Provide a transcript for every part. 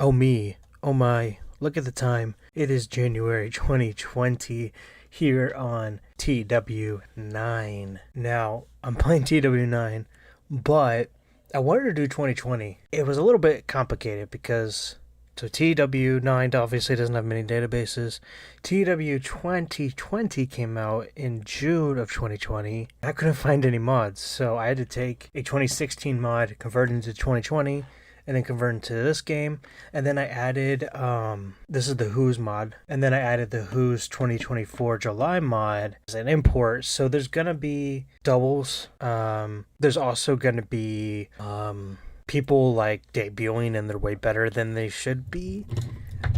Oh me, oh my, look at the time. It is January 2020 here on TW9. Now, I'm playing TW9, but I wanted to do 2020. It was a little bit complicated because TW9 obviously doesn't have many databases. TW 2020 came out in June of 2020. I couldn't find any mods, so I had to take a 2016 mod, convert it into 2020, and then convert into this game. And then I added this is the Who's mod, and then I added the Who's 2024 July mod as an import. So there's gonna be doubles. There's also gonna be people like debuting and they're way better than they should be.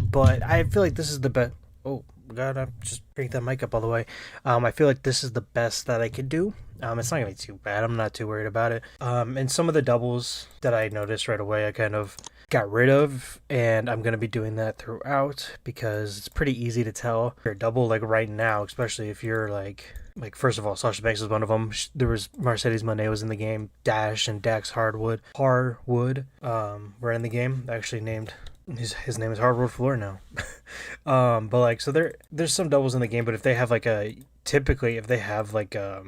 But I feel like this is the best. Oh god, I just bring that mic up all the way. I feel like this is the best that I could do. It's not gonna be too bad. I'm not too worried about it. And some of the doubles that I noticed right away, I kind of got rid of, and I'm gonna be doing that throughout because it's pretty easy to tell if you're a double like right now, especially if you're like first of all, Sasha Banks is one of them. There was Mercedes Moné was in the game. Dash and Dax Hardwood were in the game. I actually named his name is Hardwood Floor now. But like so there's some doubles in the game, but if they have like typically if they have like a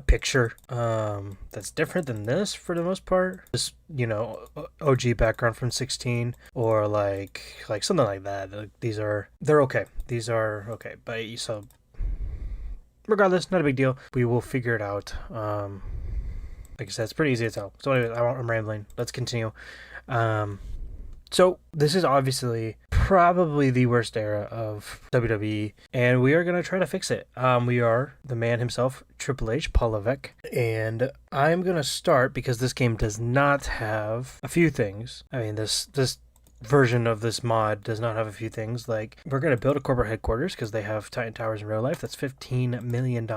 picture that's different than this for the most part, just OG background from 16 or like something like that, like, they're okay. These are okay, but so regardless, not a big deal. We will figure it out. Like I said, it's pretty easy to tell. So anyway, I'm rambling. Let's continue. So this is obviously probably the worst era of WWE, and we are going to try to fix it. We are the man himself, Triple H, Paul Levesque, and I'm going to start because this game does not have a few things. I mean, this version of this mod does not have a few things. Like, we're going to build a corporate headquarters because they have Titan Towers in real life. That's $15 million.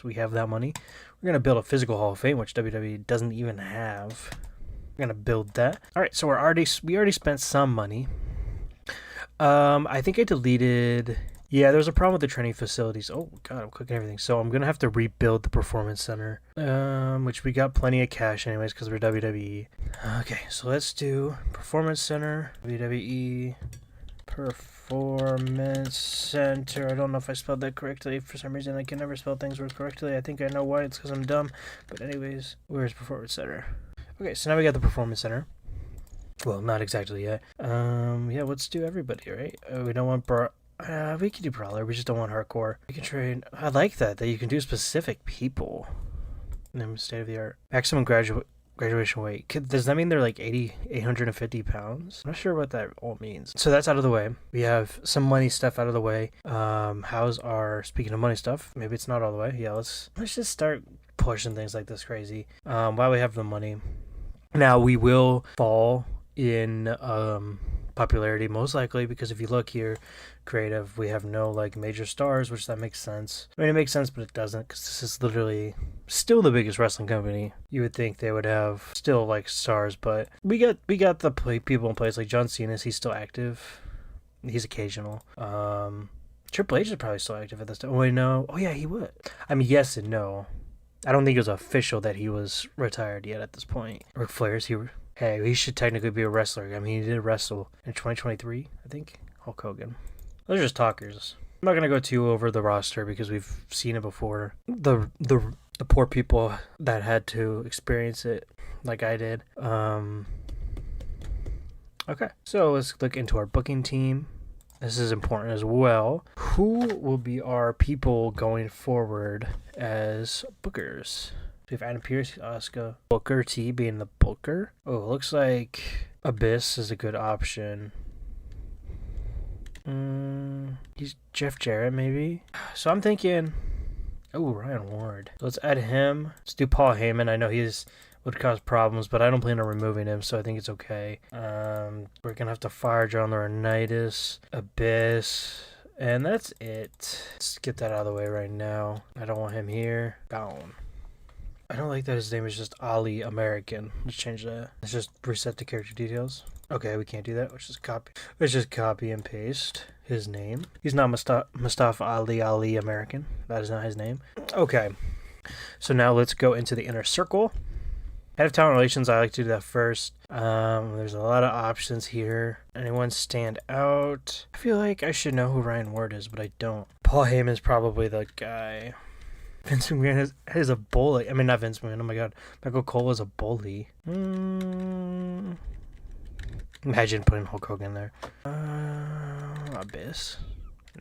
We have that money. We're going to build a physical Hall of Fame, which WWE doesn't even have. We're gonna build that. All right, so we already spent some money. I think I deleted. Yeah, there's a problem with the training facilities. Oh god, I'm clicking everything. So I'm gonna have to rebuild the performance center, which we got plenty of cash anyways because we're WWE. Okay, so let's do performance center, WWE performance center. I don't know if I spelled that correctly. For some reason, I can never spell things correctly. I think I know why. It's because I'm dumb. But anyways, where's performance center? Okay, so now we got the performance center. Well, not exactly yet. Yeah, let's do everybody, right? We don't want we can do brawler. We just don't want hardcore. We can train. I like that you can do specific people. And then state of the art. Maximum graduation weight. Does that mean they're like 850 pounds? I'm not sure what that all means. So that's out of the way. We have some money stuff out of the way. How's our, speaking of money stuff, maybe it's not all the way. Yeah, let's just start pushing things like this crazy. While we have the money. Now we will fall in popularity most likely because if you look here, creative, we have no like major stars, which that makes sense. I mean, it makes sense, but it doesn't because this is literally still the biggest wrestling company. You would think they would have still like stars, but we got the people in place like John Cena. He's still active. He's occasional. Triple H is probably still active at this time. Oh wait, no. Oh yeah, he would. I mean, yes and no. I don't think it was official that he was retired yet at this point. Ric Flair's he should technically be a wrestler. I mean, he did wrestle in 2023, I think. Hulk Hogan. Those are just talkers. I'm not gonna go too over the roster because we've seen it before. The poor people that had to experience it, like I did. Okay, so let's look into our booking team. This is important as well. Who will be our people going forward as bookers? We have Adam Pearce, Asuka, Booker T being the booker. Oh, looks like Abyss is a good option. He's Jeff Jarrett maybe. So I'm thinking, oh, Ryan Ward. Let's add him. Let's do Paul Heyman. I know would cause problems, but I don't plan on removing him, so I think it's okay. We're gonna have to fire John Laurinaitis, Abyss, and that's it. Let's get that out of the way right now. I don't want him here. Down. I don't like that his name is just Ali American. Let's change that. Let's just reset the character details. Okay, we can't do that. Let's just copy and paste his name. He's not Mustafa Ali American. That is not his name. Okay. So now let's go into the inner circle. Head of talent relations, I like to do that first. There's a lot of options here. Anyone stand out? I feel like I should know who Ryan Ward is, but I don't. Paul Heyman's probably the guy. Vince McMahon is a bully. I mean, not Vince McMahon. Oh my god. Michael Cole is a bully. Imagine putting Hulk Hogan there. Abyss.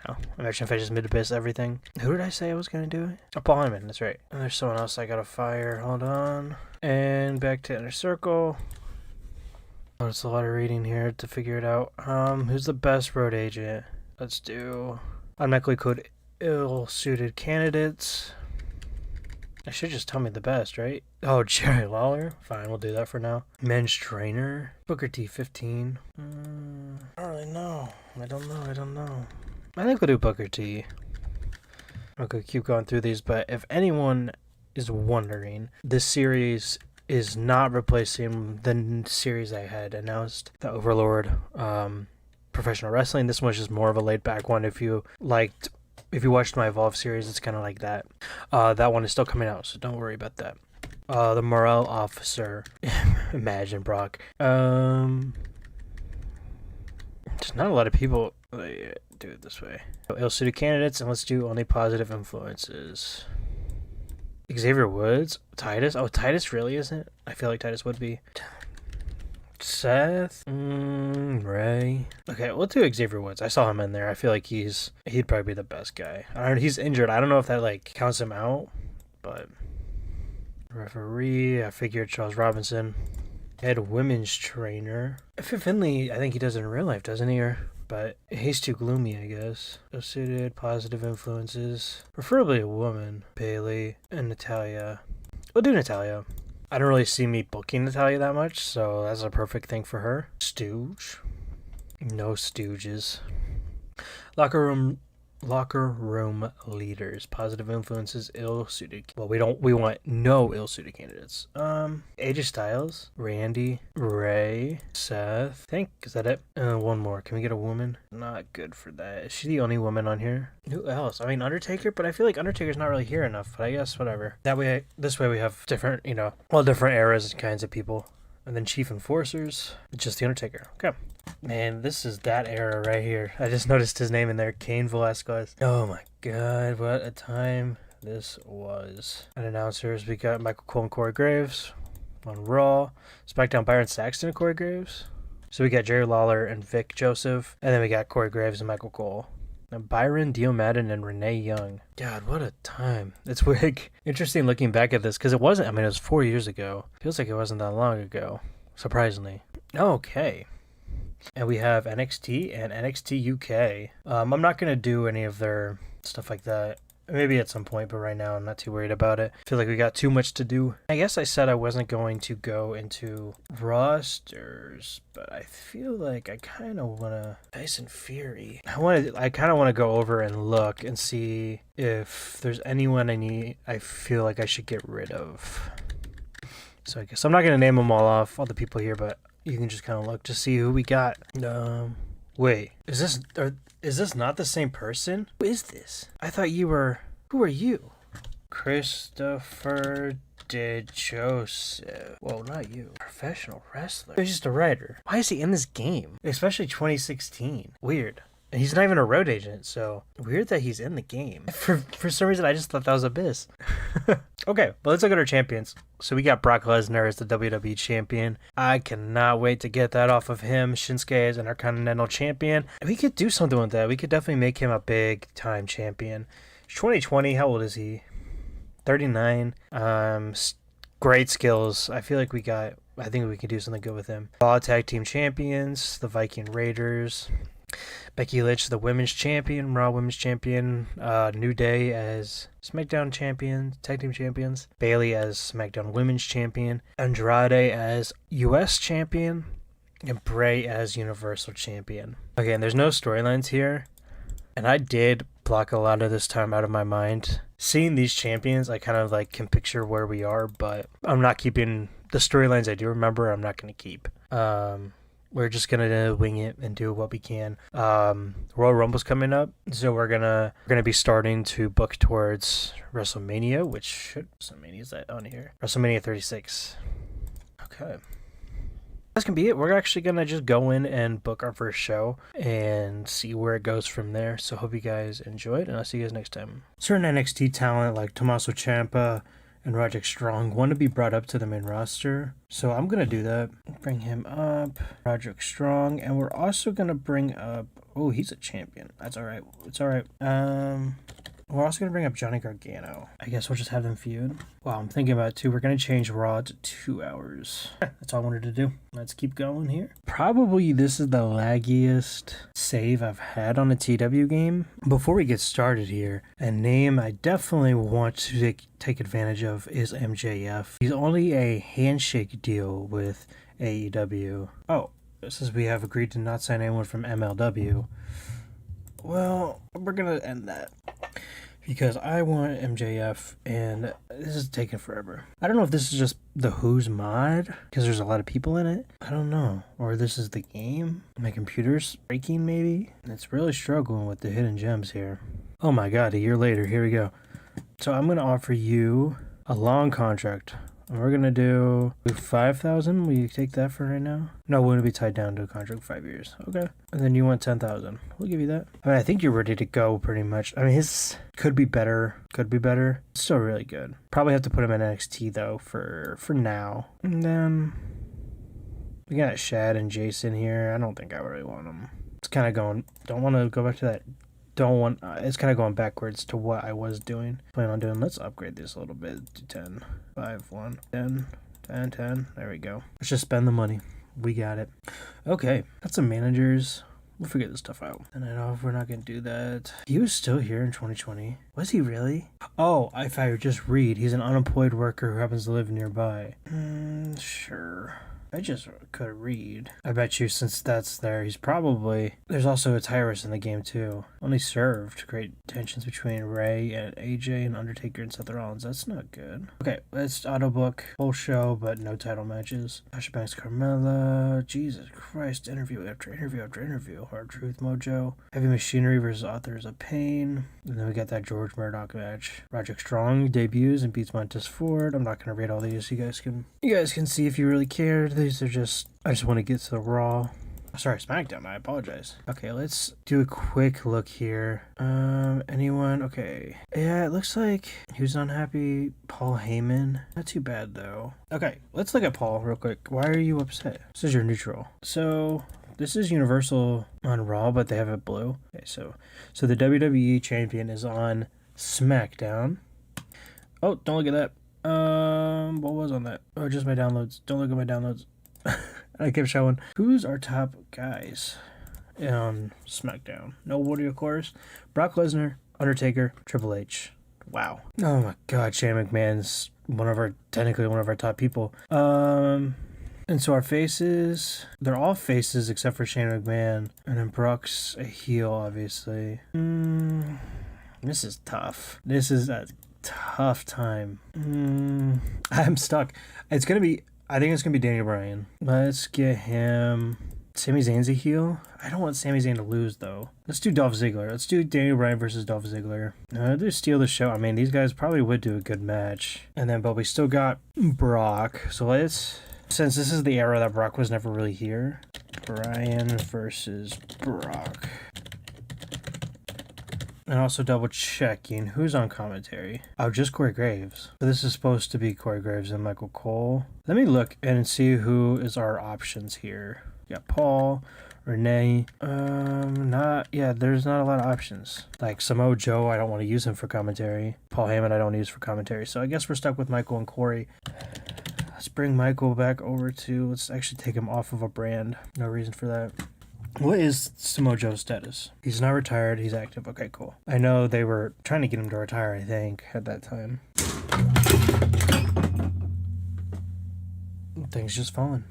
No. Imagine if I just mid Abyss everything. Who did I say I was going to do it? Oh, Paul Heyman. That's right. And there's someone else I got to fire. Hold on. And back to Inner Circle. Oh, it's a lot of reading here to figure it out. Who's the best road agent? Let's do automatically code ill-suited candidates. I should just tell me the best, right? Oh, Jerry Lawler. Fine, we'll do that for now. Men's trainer. Booker T 15. I don't really know. I don't know. I think we'll do Booker T. Okay, keep going through these, but if anyone is wondering, this series is not replacing the series I had announced, the Overlord Professional Wrestling. This one's just more of a laid-back one. If you watched my Evolve series, it's kind of like that. That one is still coming out, so don't worry about that. The Morale Officer. Imagine Brock. There's not a lot of people that do it this way. Ill-suited candidates, and let's do only positive influences. Xavier Woods. Titus. Oh, Titus really isn't? I feel like Titus would be. Seth. Ray. Okay, we'll do Xavier Woods. I saw him in there. I feel like he'd probably be the best guy. He's injured. I don't know if that like counts him out, but referee. I figured Charles Robinson. Head women's trainer. F. Finley. I think he does it in real life, doesn't he? But he's too gloomy, I guess. Suited positive influences. Preferably a woman. Bailey and Natalia. We'll do Natalia. I don't really see me booking Natalia that much, so that's a perfect thing for her. Stooge. No stooges. Locker room leaders. Positive influences. Ill-suited. Well, we want no ill-suited candidates. AJ Styles. Randy. Ray. Seth. Is that it? One more. Can we get a woman? Not good for that. Is she the only woman on here? Who else? I mean, Undertaker, but I feel like Undertaker's not really here enough, but I guess whatever. This way we have different, different eras and kinds of people. And then Chief Enforcers. Just the Undertaker. Okay. Man, this is that era right here. I just noticed his name in there. Cain Velasquez. Oh my god, what a time this was. And announcers, we got Michael Cole and Corey Graves on Raw. SmackDown, Byron Saxton and Corey Graves. So we got Jerry Lawler and Vic Joseph. And then we got Corey Graves and Michael Cole. And Byron, Dio Madden, and Renee Young. God, what a time. It's like interesting looking back at this because it wasn't, it was 4 years ago. Feels like it wasn't that long ago, surprisingly. Okay. And we have NXT and NXT UK. I'm not going to do any of their stuff like that. Maybe at some point, but right now I'm not too worried about it. I feel like we got too much to do. I guess I said I wasn't going to go into rosters, but I feel like I kind of want to... Tyson Fury. I kind of want to go over and look and see if there's anyone I feel like I should get rid of. So I guess I'm not going to name them all off, all the people here, but you can just kind of look to see who we got. Wait, is this not the same person? Who is this? I thought you were... Who are you? Christopher DeJoseph. Whoa, not you. Professional wrestler. He's just a writer. Why is he in this game? Especially 2016. Weird. And he's not even a road agent, so weird that he's in the game. For some reason, I just thought that was Abyss. Okay, well, let's look at our champions. So we got Brock Lesnar as the WWE champion. I cannot wait to get that off of him. Shinsuke as an Intercontinental champion. And we could do something with that. We could definitely make him a big-time champion. 2020, how old is he? 39. Great skills. I think we can do something good with him. Raw Tag Team Champions, the Viking Raiders. Becky Lynch, the Women's Champion, Raw Women's Champion. New Day as SmackDown Champion, Tag Team Champions. Bayley as SmackDown Women's Champion. Andrade as US Champion. And Bray as Universal Champion. Okay, and there's no storylines here. And I did block a lot of this time out of my mind. Seeing these champions, I kind of can picture where we are, but I'm not keeping the storylines I do remember. I'm not going to keep. We're just gonna wing it and do what we can. Royal Rumble's coming up, so we're gonna be starting to book towards WrestleMania, WrestleMania is that on here? WrestleMania 36. Okay. That's gonna be it. We're actually gonna just go in and book our first show and see where it goes from there. So hope you guys enjoyed, and I'll see you guys next time. Certain NXT talent like Tommaso Ciampa and Roderick Strong want to be brought up to the main roster. So I'm gonna do that. Bring him up, Roderick Strong, and we're also gonna bring up. Oh, he's a champion. That's all right. It's all right. We're also going to bring up Johnny Gargano. I guess we'll just have them feud. Wow, I'm thinking about it too. We're going to change Raw to 2 hours. That's all I wanted to do. Let's keep going here. Probably this is the laggiest save I've had on a TW game. Before we get started here, a name I definitely want to take advantage of is MJF. He's only a handshake deal with AEW. Oh, since we have agreed to not sign anyone from MLW, well, we're going to end that. Because I want MJF, and this is taking forever. I don't know if this is just the Who's mod, because there's a lot of people in it. I don't know. Or this is the game. My computer's breaking, maybe? It's really struggling with the hidden gems here. Oh my god, a year later, here we go. So I'm going to offer you a long contract. We're going to do 5,000. Will you take that for right now? No, we want to be tied down to a contract for 5 years. Okay. And then you want 10,000. We'll give you that. I mean, I think you're ready to go pretty much. I mean, his could be better. Could be better. Still really good. Probably have to put him in NXT though for now. And then we got Shad and Jason here. I don't think I really want them. It's kind of going, don't want to go back to that. It's kind of going backwards to what I was doing. Plan on doing, let's upgrade this a little bit to 10, 5, 1, 10, 10, 10. There we go. Let's just spend the money. We got it. Okay, that's some managers. We'll figure this stuff out. And I know if we're not going to do that. He was still here in 2020. Was he really? Oh, if I just read, he's an unemployed worker who happens to live nearby. Sure. I just could read. I bet you since that's there, he's probably... There's also a Tyrus in the game too. Only served. Great tensions between Ray and AJ and Undertaker and Seth Rollins. That's not good. Okay, let's auto book. Full show, but no title matches. Sasha Banks, Carmella. Jesus Christ. Interview after interview after interview. Hard Truth Mojo. Heavy Machinery versus Authors of Pain. And then we got that George Murdoch match. Roderick Strong debuts and beats Montez Ford. I'm not going to read all these. You guys can see if you really cared. These are just, I just want to get to the Raw. Sorry, SmackDown, I apologize. Okay, let's do a quick look here. Anyone? Okay. Yeah, it looks like he was unhappy. Paul Heyman. Not too bad, though. Okay, let's look at Paul real quick. Why are you upset? This is your neutral. So, this is Universal on Raw, but they have it blue. Okay, so the WWE champion is on SmackDown. Oh, don't look at that. What was on that? Oh, just my downloads. Don't look at my downloads. I kept showing. Who's our top guys on SmackDown? No Warrior, of course. Brock Lesnar, Undertaker, Triple H. Wow. Oh my God, Shane McMahon's technically one of our top people. And so our faces, they're all faces except for Shane McMahon, and then Brock's a heel, obviously. This is tough. This is a tough time. I'm stuck. I think it's gonna be Daniel Bryan. Let's get him. Sami Zayn's a heel. I don't want Sami Zayn to lose though. Let's do Dolph Ziggler. Let's do Daniel Bryan versus Dolph Ziggler. They steal the show. I mean, these guys probably would do a good match. And then, but we still got Brock. So since this is the era that Brock was never really here, Bryan versus Brock. And also double checking who's on commentary. Oh, just Corey Graves. So this is supposed to be Corey Graves and Michael Cole. Let me look and see who is our options here. We got Paul, Renee. There's not a lot of options. Like Samoa Joe, I don't want to use him for commentary. Paul Heyman, I don't use for commentary. So I guess we're stuck with Michael and Corey. Let's bring Michael back over let's actually take him off of a brand. No reason for that. What is Samoa Joe's status? He's not retired. He's active. Okay, cool. I know they were trying to get him to retire, I think, at that time. Things just falling.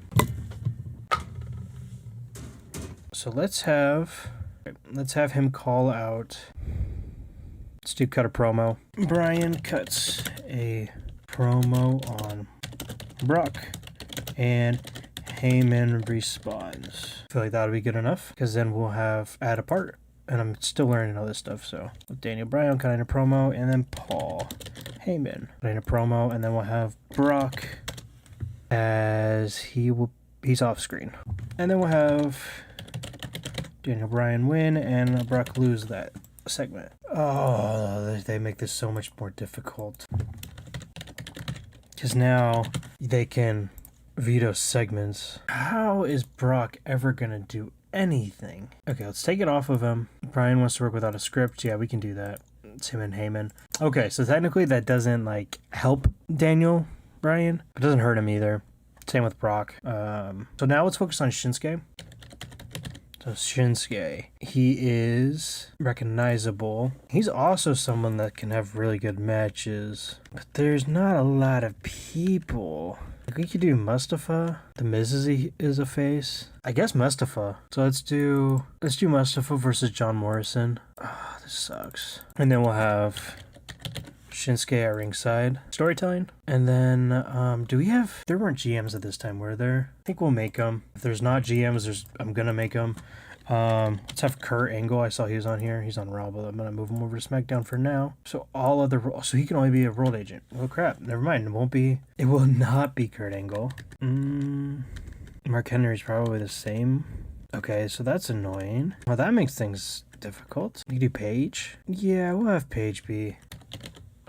So let's have him call out. Let's cut a promo. Bryan cuts a promo on Brock, and Heyman responds. I feel like that'll be good enough, because then we'll add a part. And I'm still learning all this stuff, so. With Daniel Bryan cutting a promo, and then Paul Heyman cutting a promo, and then we'll have Brock as he's off screen. And then we'll have Daniel Bryan win and Brock lose that segment. Oh, they make this so much more difficult. Because now they can veto segments. How is Brock ever gonna do anything? Okay, let's take it off of him. Bryan wants to work without a script. Yeah, we can do that. It's him and Heyman. Okay, so technically that doesn't like help Daniel Bryan. It doesn't hurt him either. Same with Brock. So now let's focus on Shinsuke. So Shinsuke, he is recognizable. He's also someone that can have really good matches. But there's not a lot of people. Like we could do Mustafa. The Miz is a face. I guess Mustafa. So let's do Mustafa versus John Morrison. Oh, this sucks. And then we'll have Shinsuke at ringside. Storytelling. And then, there weren't GMs at this time, were there? I think we'll make them. If there's not GMs, I'm gonna make them. Let's have Kurt Angle. I saw he was on here. He's on Raw, but I'm gonna move him over to SmackDown for now. So so he can only be a world agent. Oh crap, never mind. It will not be Kurt Angle. Mark Henry's probably the same. Okay, so that's annoying. Well, that makes things difficult. We can do Paige. Yeah, we'll have Paige be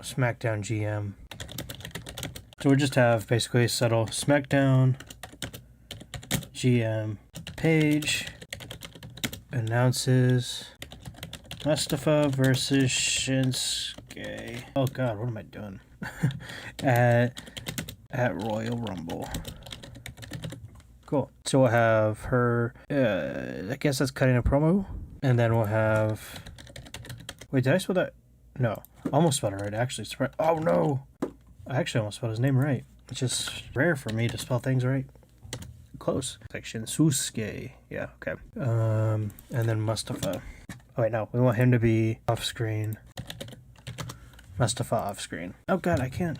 SmackDown GM. So we'll just have basically settle SmackDown GM. Paige announces Mustafa versus Shinsuke. Oh god, what am I doing? at Royal Rumble. Cool. So we'll have her, I guess that's cutting a promo. And then we'll have, wait, did I spell that? No. Almost spelled it right, actually. Oh no! I actually almost spelled his name right. It's just rare for me to spell things right. Close. It's like Shinsuke. Yeah, okay. And then Mustafa. Oh wait, no. We want him to be off screen. Mustafa off screen. Oh god, I can't.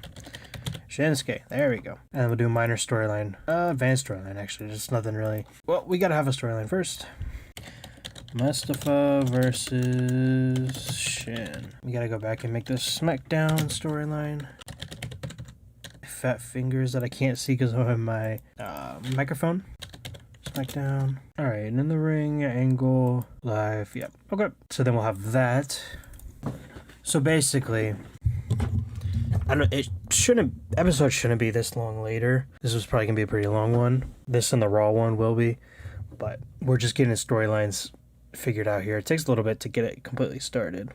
Shinsuke. There we go. And then we'll do minor storyline. Advanced storyline, actually. Just nothing really. Well, we gotta have a storyline first. Mustafa versus Shin. We gotta go back and make this SmackDown storyline. Fat fingers that I can't see because of my microphone. SmackDown. Alright, and in the ring, Angle, live. Yep. Okay. So then we'll have that. So basically, episode shouldn't be this long later. This was probably gonna be a pretty long one. This and the Raw one will be. But we're just getting storylines figured out here. It takes a little bit to get it completely started.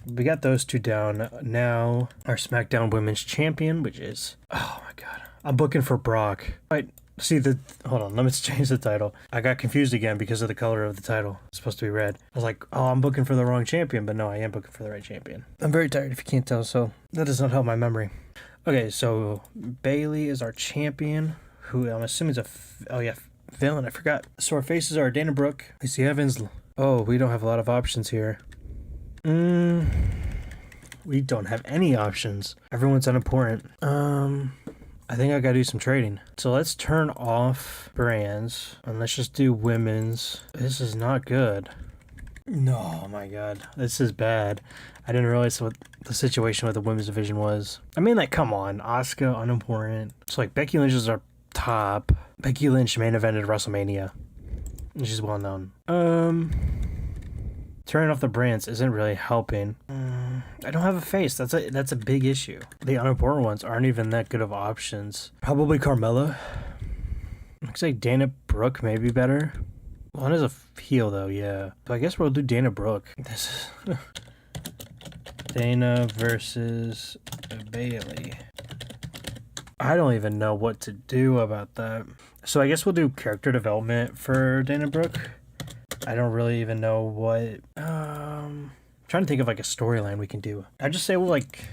We got those two down. Now our SmackDown Women's Champion, which is, oh my god, I'm booking for Brock. Hold on, let me change the title. I got confused again because of the color of the title. It's supposed to be red. I was like, oh, I'm booking for the wrong champion, but no, I am booking for the right champion. I'm very tired if you can't tell, so that does not help my memory. Okay, so Bayley is our champion, who I'm assuming is villain, I forgot. So our faces are Dana Brooke, Lacey Evans. Oh, we don't have a lot of options here. We don't have any options. Everyone's unimportant. I think I gotta do some trading. So let's turn off brands and let's just do women's. This is not good. No, oh my god. This is bad. I didn't realize what the situation with the women's division was. I mean, like, come on. Asuka, unimportant. So, like, Becky Lynch is our top. Becky Lynch main evented WrestleMania. She's well known. Turning off the brands isn't really helping. I don't have a face. That's a big issue. The unimportant ones aren't even that good of options. Probably Carmella. Looks like Dana Brooke may be better. One is a heel though, yeah. So I guess we'll do Dana Brooke. This is Dana versus Bayley. I don't even know what to do about that. So I guess we'll do character development for Dana Brooke. I don't really even know what. I'm trying to think of like a storyline we can do. I just say, well, like,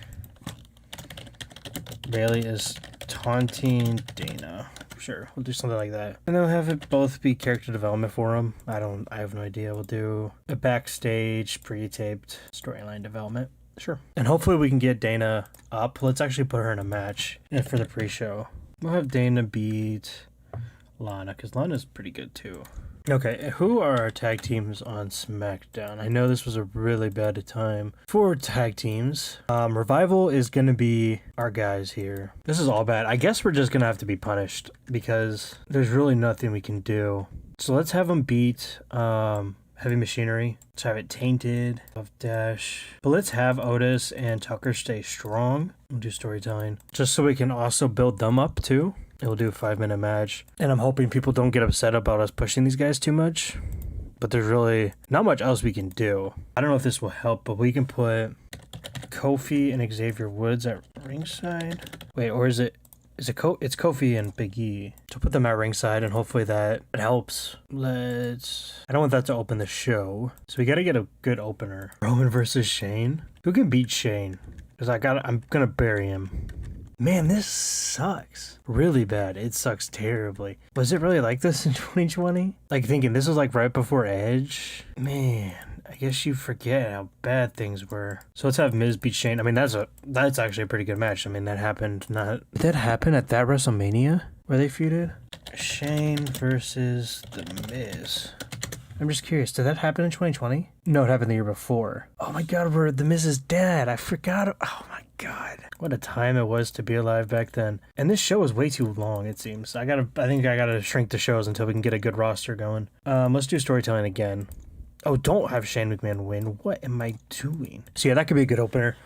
Bayley is taunting Dana. Sure, we'll do something like that. And then we'll have it both be character development for him. I have no idea. We'll do a backstage pre-taped storyline development. Sure. And hopefully we can get Dana up. Let's actually put her in a match for the pre-show. We'll have Dana beat Lana, because Lana's pretty good too. Okay, who are our tag teams on SmackDown? I know this was a really bad time for tag teams. Revival is going to be our guys here. This is all bad. I guess we're just going to have to be punished because there's really nothing we can do. So let's have them beat Heavy Machinery. Let's have it tainted of Dash. But let's have Otis and Tucker stay strong. We'll do storytelling. Just so we can also build them up too. We'll do a 5-minute match. And I'm hoping people don't get upset about us pushing these guys too much. But there's really not much else we can do. I don't know if this will help, but we can put Kofi and Xavier Woods at ringside. Wait, or is it... it's Kofi and Big E. So put them at ringside and hopefully that it helps. I don't want that to open the show. So we got to get a good opener. Roman versus Shane. Who can beat Shane? Because I'm going to bury him. Man, this sucks. Really bad. It sucks terribly. Was it really like this in 2020? Like thinking this was like right before Edge? Man, I guess you forget how bad things were. So let's have Miz beat Shane. I mean, that's actually a pretty good match. I mean, that happened did that happen at that WrestleMania where they feuded? Shane versus The Miz. I'm just curious, did that happen in 2020? No, it happened the year before. Oh my god, we're The Miz's dad. I forgot. Oh my god. What a time it was to be alive back then. And this show was way too long, it seems. I think I gotta shrink the shows until we can get a good roster going. Let's do storytelling again. Oh, don't have Shane McMahon win. What am I doing? So yeah, that could be a good opener.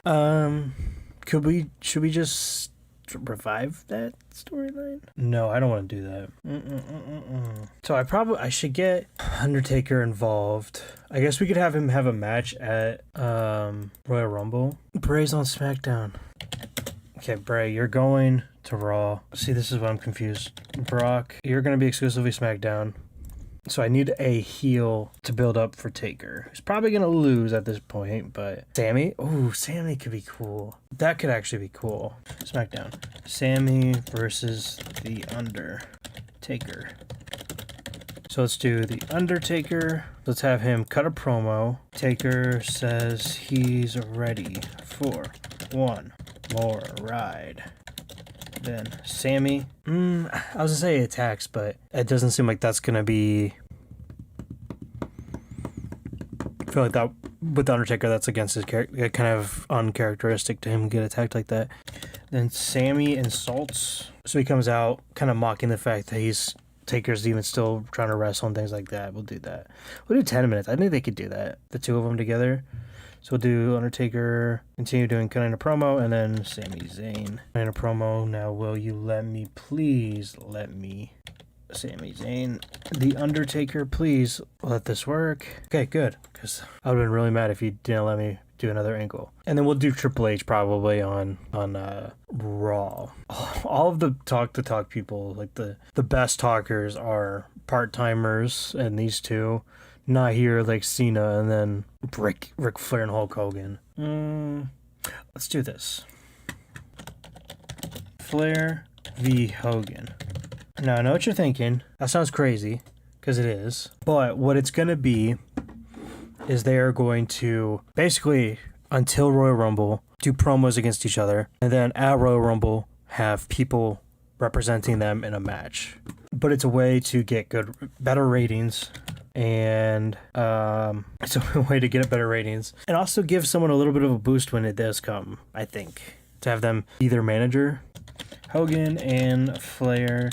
Should we just revive that storyline? No, I don't want to do that. So I should get Undertaker involved. I guess we could have him have a match at Royal Rumble. Bray's on SmackDown. Okay, Bray, you're going to Raw. See, this is what I'm confused. Brock, you're going to be exclusively SmackDown. So I need a heel to build up for Taker. He's probably going to lose at this point, but Sammy? Ooh, Sammy could be cool. That could actually be cool. SmackDown. Sammy versus The Undertaker. So let's do The Undertaker. Let's have him cut a promo. Taker says he's ready for one more ride. Then Sammy. I was gonna say attacks, but it doesn't seem like that's gonna be. I feel like that with the Undertaker, that's against his character. Kind of uncharacteristic to him get attacked like that. Then Sammy insults, so he comes out kind of mocking the fact that Taker's even still trying to wrestle and things like that. We'll do that. We'll do 10 minutes. I think they could do that. The two of them together. So we'll do Undertaker, continue doing cutting a promo, and then Sami Zayn. Cutting a promo, now will you please let me, Sami Zayn. The Undertaker, please let this work. Okay, good, because I would have been really mad if you didn't let me do another angle. And then we'll do Triple H probably on Raw. All of the talk people, like the best talkers are part-timers, and these two. Not here like Cena and then Ric Flair and Hulk Hogan. Let's do this. Flair v. Hogan. Now, I know what you're thinking. That sounds crazy, because it is. But what it's going to be is they are going to, basically, until Royal Rumble, do promos against each other. And then at Royal Rumble, have people representing them in a match. But it's a way to get better ratings. And it's a way to get better ratings and also give someone a little bit of a boost when it does come, I think, to have them be their manager. Hogan and Flair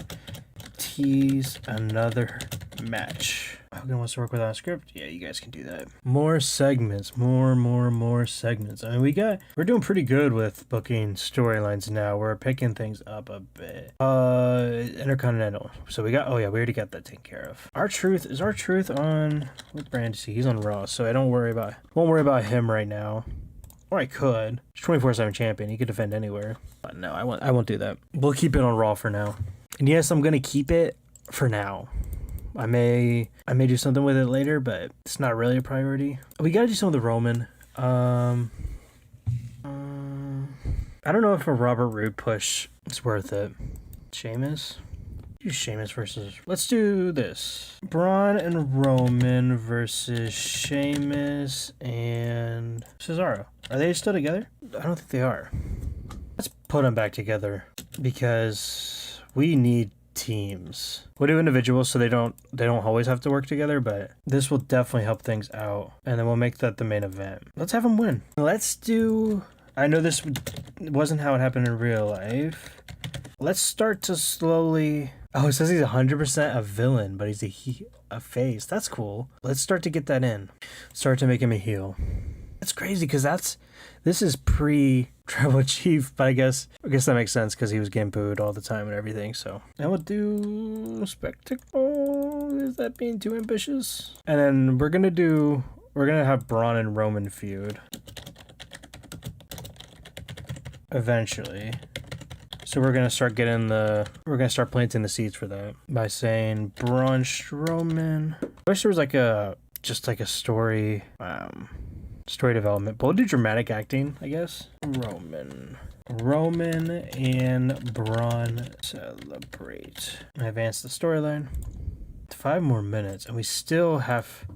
tease another match. Hogan wants to work without a script. Yeah, you guys can do that. More segments. More segments. I mean, we're doing pretty good with booking storylines now. We're picking things up a bit. Intercontinental. So we already got that taken care of. Is R-Truth on, what brand is he? He's on Raw, so won't worry about him right now. Or I could. He's 24/7 champion. He could defend anywhere. But no, I won't do that. We'll keep it on Raw for now. And yes, I'm gonna keep it for now. I may do something with it later, but it's not really a priority. We gotta do some of the Roman. I don't know if a Robert Roode push is worth it. Sheamus? Use Sheamus versus... Let's do this. Braun and Roman versus Sheamus and Cesaro. Are they still together? I don't think they are. Let's put them back together because we need teams. We'll do individuals so they don't always have to work together, but this will definitely help things out. And then we'll make that the main event. Let's have them win. Let's do... I know this wasn't how it happened in real life. Let's start to slowly... Oh, it says he's 100% a villain, but he's a face. That's cool. Let's start to get that in. Start to make him a heel. That's crazy because this is pre-Tribal Chief, but I guess that makes sense because he was getting booed all the time and everything. So I would do spectacle. Is that being too ambitious? And then we're gonna have Braun and Roman feud eventually. So we're gonna start planting the seeds for that by saying Braun Strowman. I wish there was just a story development, but we'll do dramatic acting, I guess. Roman and Braun celebrate. I advance the storyline. 5 more minutes, and we still have.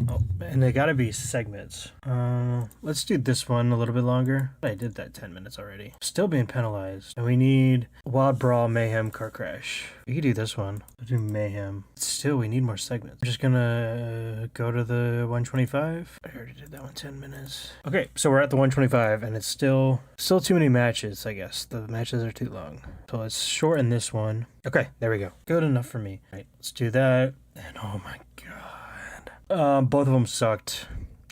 Oh, and they gotta be segments. Let's do this one a little bit longer. I did that 10 minutes already. Still being penalized. And we need Wild Brawl, Mayhem, Car Crash. We could do this one. We'll do Mayhem. Still, we need more segments. I'm just gonna go to the 125. I already did that one 10 minutes. Okay, so we're at the 125, and it's still too many matches, I guess. The matches are too long. So let's shorten this one. Okay, there we go. Good enough for me. All right, let's do that. And oh my god. Both of them sucked.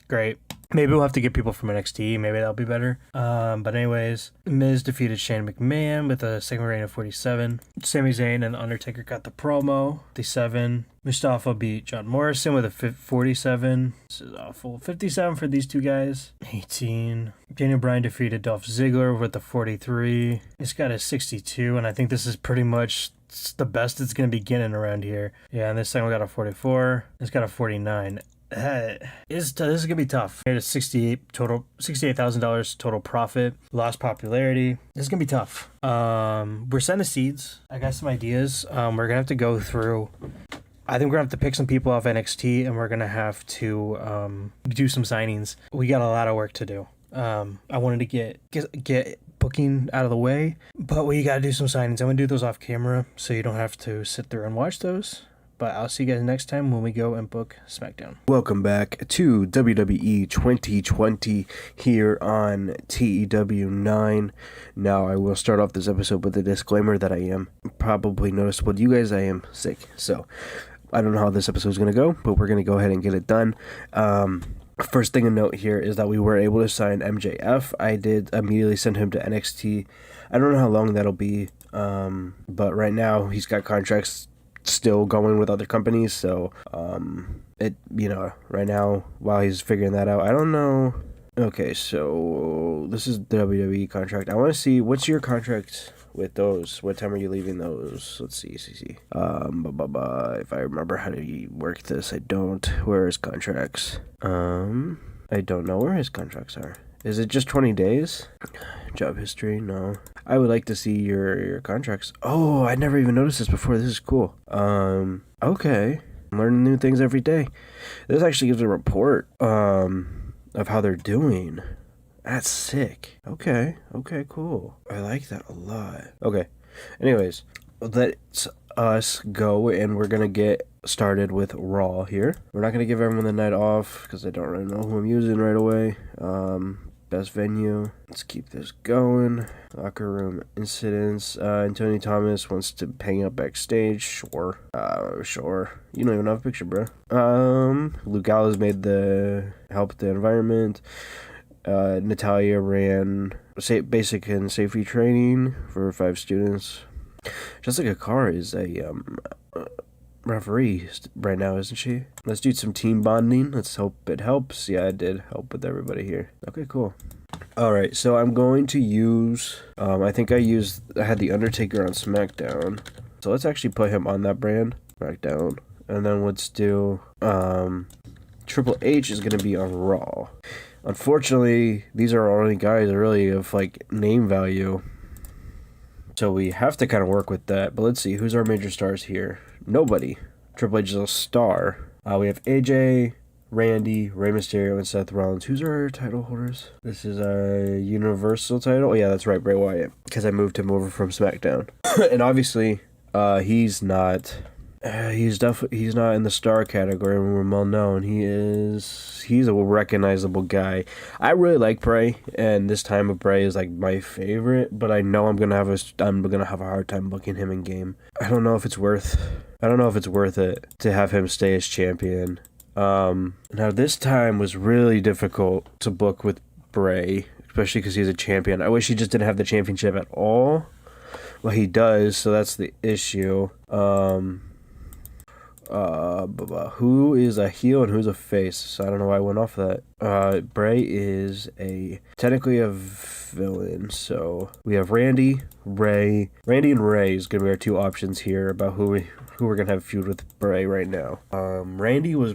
Great. Maybe we'll have to get people from NXT. Maybe that'll be better. But anyways, Miz defeated Shane McMahon with a segment rating of 47. Sami Zayn and Undertaker got the promo, 57. Mustafa beat John Morrison with a 47. This is awful. 57 for these two guys. 18. Daniel Bryan defeated Dolph Ziggler with a 43. He's got a 62, and I think this is pretty much the best it's going to be getting around here. Yeah, and this time we got a 44. It's got a 49. This is gonna be tough. Made a $68,000 total profit. Lost popularity. This is gonna be tough. We're setting the seeds. I got some ideas. We're gonna have to go through. I think we're gonna have to pick some people off NXT, and we're gonna have to do some signings. We got a lot of work to do. I wanted to get booking out of the way, but we gotta do some signings. I'm gonna do those off camera, so you don't have to sit there and watch those. But I'll see you guys next time when we go and book SmackDown. Welcome back to WWE 2020 here on TEW IX. Now, I will start off this episode with a disclaimer that I am probably noticeable to you guys. I am sick. So, I don't know how this episode is going to go, but we're going to go ahead and get it done. First thing to note here is that we were able to sign MJF. I did immediately send him to NXT. I don't know how long that'll be, but right now he's got contracts still going with other companies, so right now while he's figuring that out, I don't know. Okay, so this is the WWE contract. I want to see, what's your contract with those? What time are you leaving those? Let's see. If I remember how to work this. I don't. Where is contracts? I don't know where his contracts are. Is it just 20 days? Job history? No. I would like to see your contracts. Oh, I never even noticed this before. This is cool. Okay. I'm learning new things every day. This actually gives a report of how they're doing. That's sick. Okay, cool. I like that a lot. Okay. Anyways, let's us go, and we're going to get started with Raw here. We're not going to give everyone the night off because I don't really know who I'm using right away. Best venue. Let's keep this going. Locker room incidents. Tony Thomas wants to hang out backstage. Sure. You don't even have a picture, bro. Luke Gallows helped the environment. Natalia ran basic and safety training for 5 students. Jessica Carr is a referee right now, isn't she? Let's do some team bonding. Let's hope it helps. Yeah, it did help with everybody here. Okay, cool. Alright, so I'm going to use, I had the Undertaker on SmackDown. So let's actually put him on that brand, SmackDown. And then let's do, Triple H is going to be on Raw. Unfortunately, these are our only guys really of, name value. So we have to kind of work with that. But let's see, who's our major stars here? Nobody. Triple H is a star. We have AJ, Randy, Rey Mysterio, and Seth Rollins. Who's our title holders? This is a Universal title. Oh, yeah, that's right, Bray Wyatt. Because I moved him over from SmackDown. And obviously, He's not. He's not in the star category when we're well known. He's a recognizable guy. I really like Bray, and this time of Bray is like my favorite, but I know I'm gonna have a hard time booking him in game. I don't know if it's worth it to have him stay as champion. Now this time was really difficult to book with Bray, especially because he's a champion. I wish he just didn't have the championship at all. Well, he does, so that's the issue. Who is a heel and who's a face? So I don't know why I went off that. Bray is technically a villain. So we have Randy and Ray is gonna be our two options here about who we're gonna have feud with Bray right now. Randy was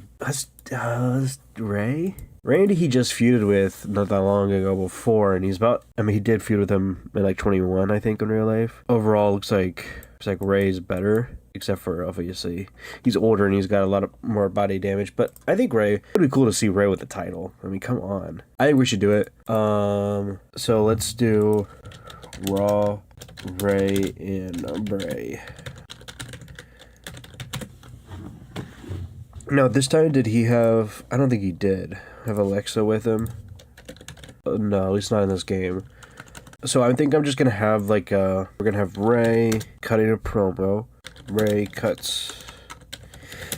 Ray. Randy he just feuded with not that long ago before, and he did feud with him in like 21, I think, in real life. Overall, looks like Ray's better. Except for, obviously, he's older and he's got a lot of more body damage. But I think Ray, it would be cool to see Ray with the title. I mean, come on. I think we should do it. So let's do Raw, Ray, and Bray. Now, this time, did he have... I don't think he did have Alexa with him. No, at least not in this game. So I think I'm just going to have, like, we're going to have Ray cutting a promo. Ray cuts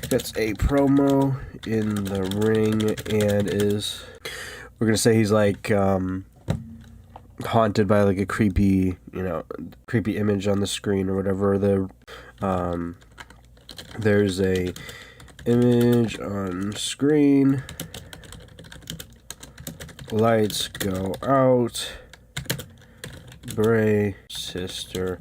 a promo in the ring and we're gonna say he's like haunted by like a creepy image on the screen or whatever. There's a image on screen, lights go out, Bray sister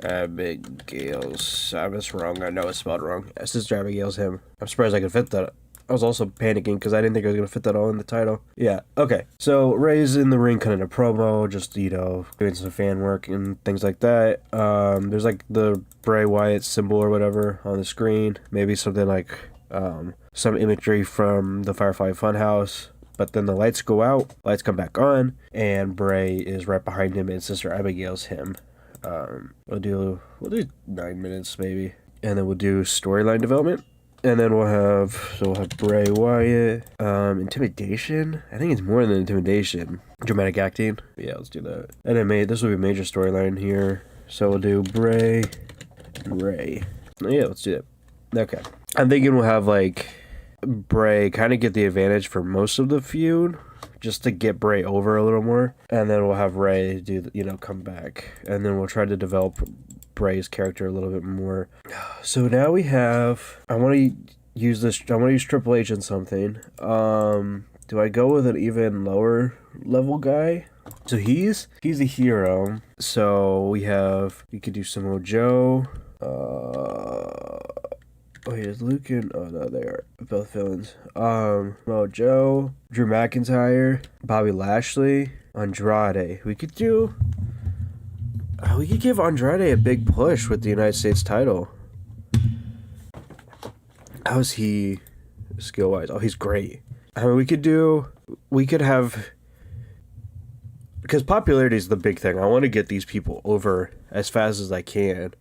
Abigail's. I was wrong. I know it's spelled wrong. Sister Abigail's him. I'm surprised I could fit that. I was also panicking because I didn't think I was going to fit that all in the title. Yeah, okay. So Ray's in the ring cutting a promo, just, doing some fan work and things like that. There's like the Bray Wyatt symbol or whatever on the screen. Maybe something like some imagery from the Firefly Funhouse. But then the lights go out, lights come back on, and Bray is right behind him and Sister Abigail's him. We'll do 9 minutes maybe, and then we'll do storyline development, and then we'll have Bray Wyatt, intimidation. I think it's more than intimidation, dramatic acting. Yeah, let's do that. And then this will be a major storyline here, so we'll do Bray and Ray. Yeah, let's do that. Okay, I'm thinking we'll have like Bray kind of get the advantage for most of the feud, just to get Bray over a little more, and then we'll have Ray come back, and then we'll try to develop Bray's character a little bit more. So now we have, I want to use Triple H in something. Do I go with an even lower level guy? So he's a hero, so we could do Samoa Joe, here's Luke and... Oh, no, they are both villains. Joe, Drew McIntyre, Bobby Lashley, Andrade. We could give Andrade a big push with the United States title. How's he skill-wise? Oh, he's great. I mean, we could have... Because popularity is the big thing. I want to get these people over as fast as I can.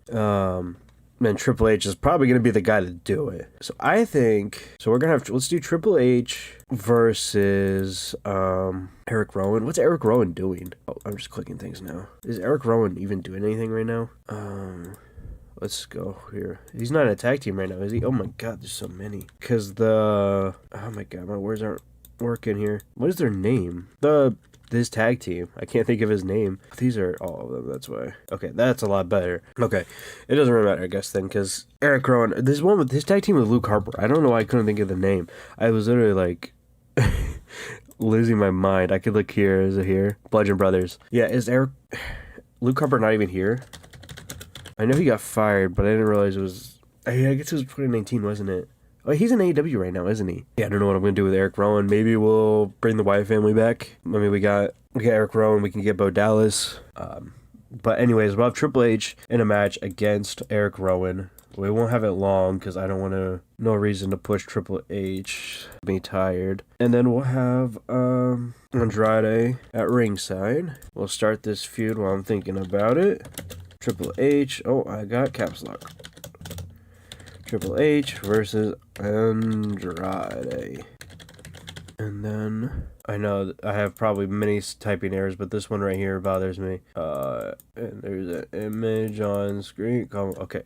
And Triple H is probably going to be the guy to do it. So I think... So we're going to let's do Triple H versus Eric Rowan. What's Eric Rowan doing? Oh, I'm just clicking things now. Is Eric Rowan even doing anything right now? Let's go here. He's not in a tag team right now, is he? Oh my god, there's so many. Because oh my god, my words aren't working here. What is their name? This tag team. I can't think of his name. These are all of them, that's why. Okay, that's a lot better. Okay, it doesn't really matter, I guess, then, because Eric Rowan, this one with his tag team with Luke Harper. I don't know why I couldn't think of the name. I was literally like losing my mind. I could look here. Is it here? Bludgeon Brothers. Yeah, is Luke Harper not even here? I know he got fired, but I didn't realize it was... I guess it was 2019, wasn't it? Oh, he's in AEW right now, isn't he? Yeah, I don't know what I'm going to do with Eric Rowan. Maybe we'll bring the Wyatt family back. I mean, we got Eric Rowan. We can get Bo Dallas. But anyways, we'll have Triple H in a match against Eric Rowan. We won't have it long because I don't want to... No reason to push Triple H. Be tired. And then we'll have Andrade at ringside. We'll start this feud while I'm thinking about it. Triple H. Oh, I got caps lock. Triple H versus Andrade. And then I know I have probably many typing errors, but this one right here bothers me. And there's an image on screen. Okay.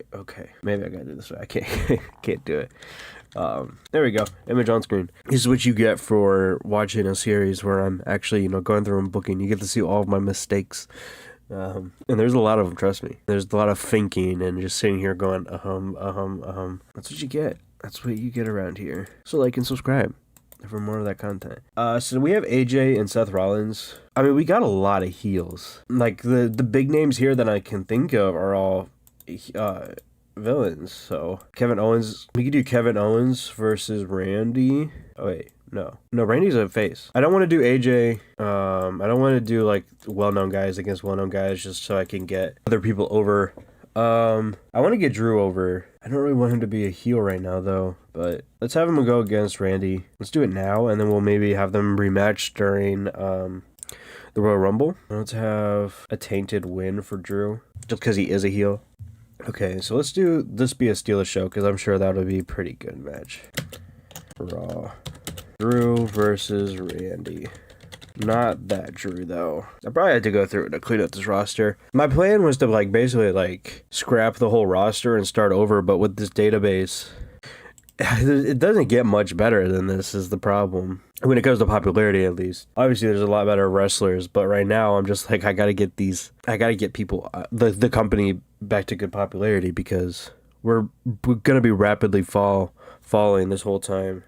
Maybe I gotta do this way. I can't do it. There we go. Image on screen. This is what you get for watching a series where I'm actually, going through and booking. You get to see all of my mistakes. And there's a lot of them, trust me. There's a lot of thinking and just sitting here going, That's what you get. That's what you get around here. So like and subscribe for more of that content. So we have AJ and Seth Rollins. I mean, we got a lot of heels. Like the big names here that I can think of are all villains. So Kevin Owens, we could do Kevin Owens versus Randy. Oh wait, no, Randy's a face. I don't want to do AJ. I don't want to do like well-known guys against well-known guys just so I can get other people over. I want to get Drew over. I don't really want him to be a heel right now though, but let's have him go against Randy. Let's do it now, and then we'll maybe have them rematch during the Royal Rumble. Let's have a tainted win for Drew just because he is a heel. Okay, so let's do this be a steal of show because I'm sure that would be a pretty good match. Raw. Drew versus Randy. Not that Drew though. I probably had to go through it to clean up this roster. My plan was to basically scrap the whole roster and start over, but with this database, it doesn't get much better than this is the problem. When it comes to popularity, at least. Obviously, there's a lot better wrestlers, but right now I'm just I gotta get people, the company back to good popularity because we're gonna be rapidly falling this whole time.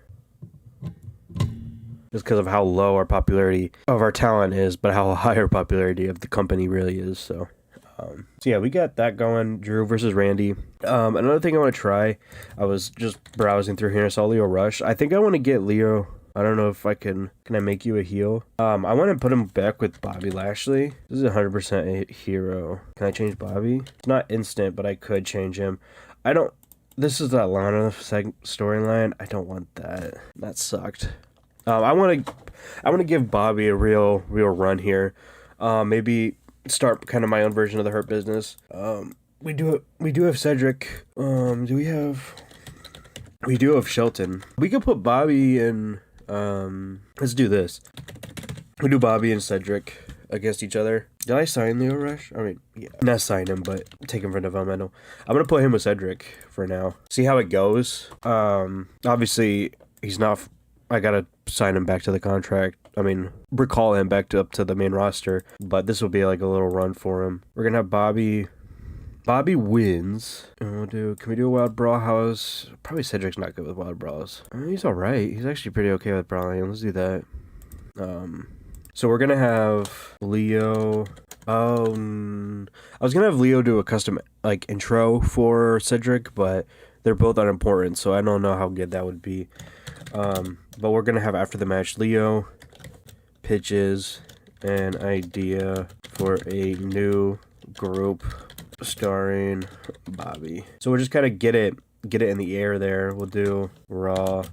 Just because of how low our popularity of our talent is, but how high our popularity of the company really is. So yeah, we got that going. Drew versus Randy. Another thing I want to try, I was just browsing through here and I saw Leo Rush. I think I want to get Leo. I don't know if I can I make you a heel? I want to put him back with Bobby Lashley. This is 100% a hero. Can I change Bobby? It's not instant, but I could change him. This is that Lana storyline. I don't want that. That sucked. I want to give Bobby a real run here. Maybe start kind of my own version of the Hurt Business. We do have Cedric. We do have Shelton. We could put Bobby in. Let's do this. We do Bobby and Cedric against each other. Did I sign Leo Rush? I mean, yeah, not sign him, but take him for developmental. I'm gonna put him with Cedric for now. See how it goes. Obviously he's not. I gotta sign him back to the contract. I mean, recall him back up to the main roster. But this will be like a little run for him. We're gonna have Bobby. Bobby wins. And can we do a Wild Brawl House? Probably Cedric's not good with Wild Brawls. He's alright. He's actually pretty okay with brawling. Let's do that. So we're gonna have Leo. I was gonna have Leo do a custom intro for Cedric, but they're both unimportant, so I don't know how good that would be. But we're gonna have after the match Leo pitches an idea for a new group starring Bobby. So we'll just kind of get it in the air there. We'll do Raw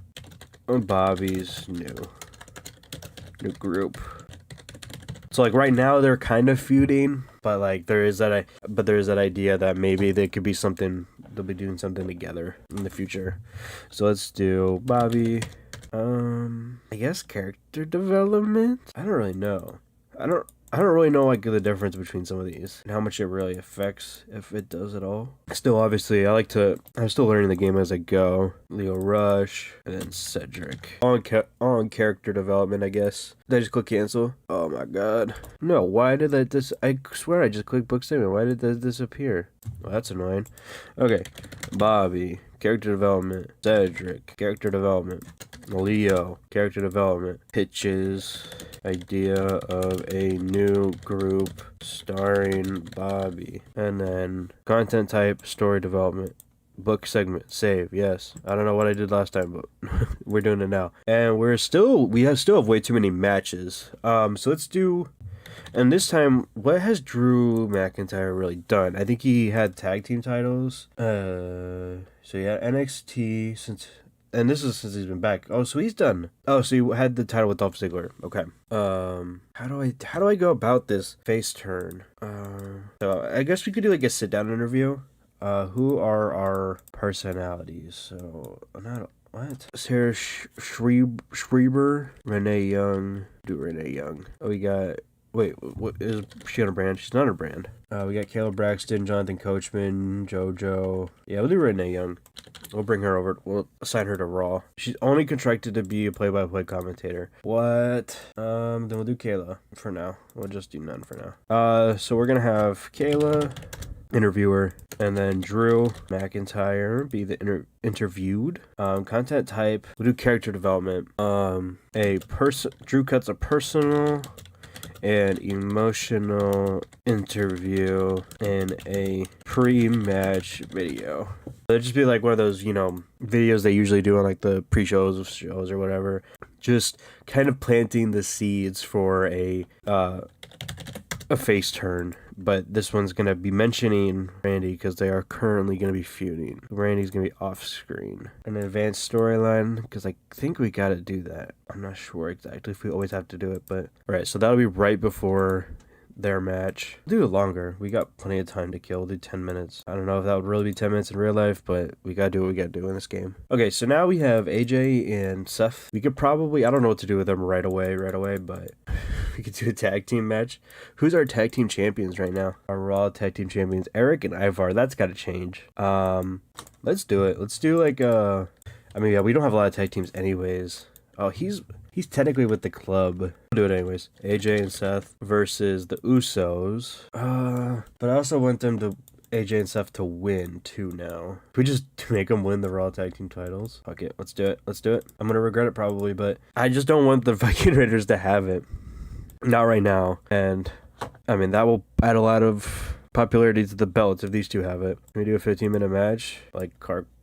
Bobby's new group. So right now they're kind of feuding, but there is that idea that maybe they could be something. They'll be doing something together in the future. So let's do Bobby. I guess character development. I don't really know. I don't really know the difference between some of these and how much it really affects, if it does at all. Still, obviously, I'm still learning the game as I go. Leo Rush and then Cedric. On character development, I guess. Did I just click cancel? Oh my god. No, why did that I swear I just clicked book statement. Why did that disappear? Well, that's annoying. Okay. Bobby. Character development. Cedric. Character development. Leo. Character development. Pitches. Idea of a new group starring Bobby. And then content type, story development. Book segment, save, yes. I don't know what I did last time, but we're doing it now. And we still have way too many matches. So let's do, and this time, what has Drew McIntyre really done? I think he had tag team titles. So yeah, NXT and this is since he's been back. Oh, so he's done. Oh, so he had the title with Dolph Ziggler. Okay. How do I go about this face turn? So I guess we could do a sit down interview. Who are our personalities? So, not what? Sarah Schreiber, Renee Young. Do Renee Young. Oh, we got. Wait, what is she on a brand? She's not a brand. We got Caleb Braxton, Jonathan Coachman, JoJo. Yeah, we'll do Renee Young. We'll bring her over. We'll assign her to Raw. She's only contracted to be a play-by-play commentator. What? Then we'll do Kayla for now. We'll just do none for now. So we're gonna have Kayla, interviewer, and then Drew McIntyre be the interviewed. Content type. We'll do character development. Drew cuts a personal and emotional interview in a pre-match video. It'd just be like one of those, videos they usually do on like the pre-shows of shows or whatever. Just kind of planting the seeds for a face turn. But this one's going to be mentioning Randy because they are currently going to be feuding. Randy's going to be off screen. An advanced storyline, because I think we got to do that. I'm not sure exactly if we always have to do it, but... Alright, so that'll be right before their match. We'll do it longer. We got plenty of time to kill. We'll do 10 minutes. I don't know if that would really be 10 minutes in real life, but we got to do what we got to do in this game. Okay, so now we have AJ and Seth. We could probably... I don't know what to do with them right away, but... We could do a tag team match. Who's our tag team champions right now? Our Raw tag team champions, Eric and Ivar. That's got to change. Let's do it. Let's do like yeah, we don't have a lot of tag teams anyways. Oh, he's technically with the club. We'll do it anyways. AJ and Seth versus the Usos. But I also want them to AJ and Seth to win too now. If we just make them win the Raw tag team titles. Fuck it. Let's do it. Let's do it. I'm gonna regret it probably, but I just don't want the Viking Raiders to have it. Not right now. And, I mean, that will add a lot of popularity to the belts if these two have it. Can we do a 15-minute match? Like,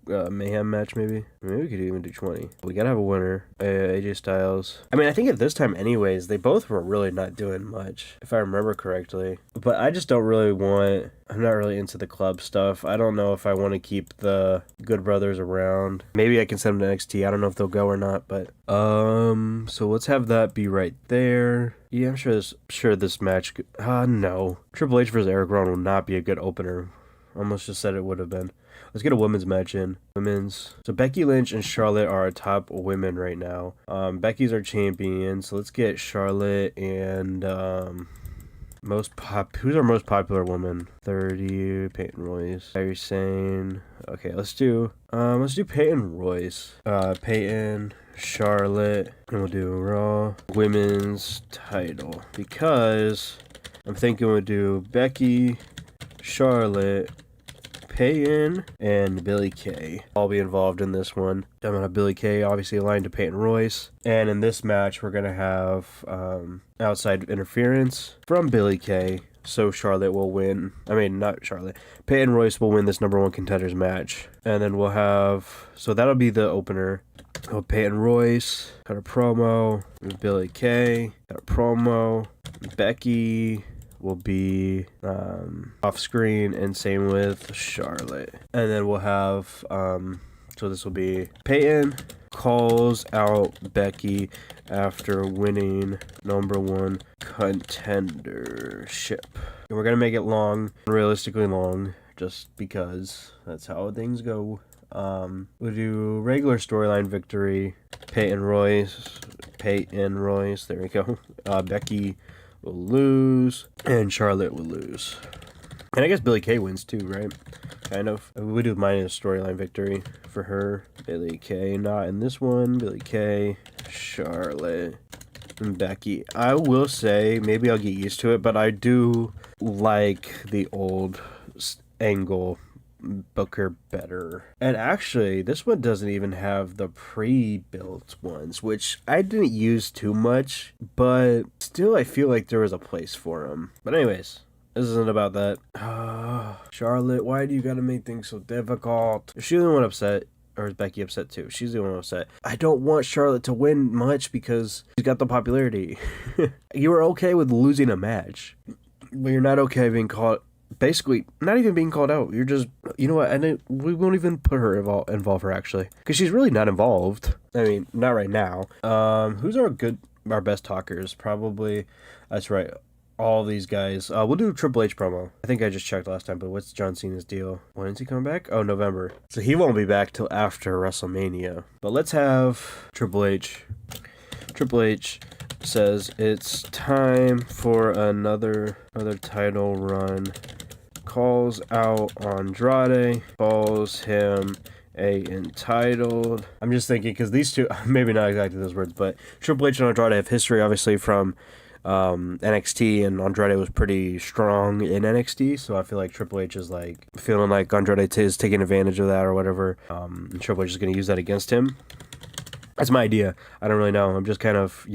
Mayhem match, maybe? Maybe we could even do 20. We gotta have a winner. AJ Styles. I mean, I think at this time anyways, they both were really not doing much, if I remember correctly. But I just don't really want... I'm not really into the club stuff. I don't know if I want to keep the Good Brothers around. Maybe I can send them to NXT. I don't know if they'll go or not, but... So let's have that be right there. Yeah, I'm sure this match... no. Triple H versus Eric Rowan will not be a good opener. Almost just said it would have been. Let's get a women's match in. So Becky Lynch and Charlotte are our top women right now. Becky's our champion, so let's get Charlotte and who's our most popular woman? 30 Peyton Royce. Are you saying? Okay, let's do Peyton Royce. Peyton, Charlotte, and we'll do Raw women's title because I'm thinking we'll do Becky, Charlotte, Peyton, and Billie Kay. I'll be involved in this one. I'm gonna have Billie Kay obviously aligned to Peyton Royce. And in this match, we're gonna have outside interference from Billie Kay. So Charlotte will win. I mean, not Charlotte. Peyton Royce will win this number one contenders match. And then we'll have... So that'll be the opener. Oh, Peyton Royce. Got a promo. Billie Kay. Got a promo. Becky... will be off screen, and same with Charlotte. And then we'll have so this will be Peyton calls out Becky after winning number one contendership. And we're gonna make it long, realistically long, just because that's how things go. We'll do regular storyline victory. Peyton Royce, there we go. Becky will lose, and Charlotte will lose. And I guess Billie Kay wins too, right? Kind of. We do minus storyline victory for her. Billie Kay, not in this one. Billie Kay, Charlotte, and Becky. I will say, maybe I'll get used to it, but I do like the old angle Booker better. And actually, this one doesn't even have the pre-built ones, which I didn't use too much, but still I feel like there was a place for them. But anyways, this isn't about that. Charlotte, why do you gotta make things so difficult? Is she the only one upset? Or is Becky upset too? She's the one upset. I don't want Charlotte to win much because she's got the popularity. You were okay with losing a match, but you're not okay being caught. Basically, not even being called out. You're just, you know what, and we won't even put her involve her, actually. Because she's really not involved. I mean, not right now. Who's our best talkers? Probably, that's right, all these guys. We'll do Triple H promo. I think I just checked last time, but what's John Cena's deal? When is he coming back? Oh, November. So he won't be back till after WrestleMania. But let's have Triple H. Triple H says it's time for another title run. Calls out Andrade, calls him a entitled. I'm just thinking because these two, maybe not exactly those words, but Triple H and Andrade have history, obviously, from NXT, and Andrade was pretty strong in NXT, so I feel like Triple H is like feeling like Andrade is taking advantage of that or whatever. And Triple H is going to use that against him. That's my idea. I don't really know. I'm just kind of,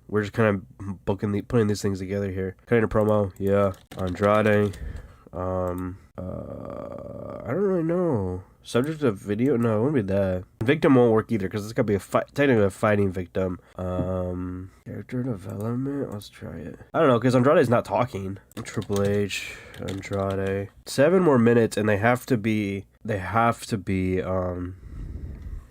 we're just kind of putting these things together here. Cutting a promo, yeah. Andrade. I don't really know. Subject of video? No, it wouldn't be that. Victim won't work either because it's gotta be technically a fighting victim. Character development. Let's try it. I don't know because Andrade's not talking. Triple H, Andrade. 7 more minutes, and they have to be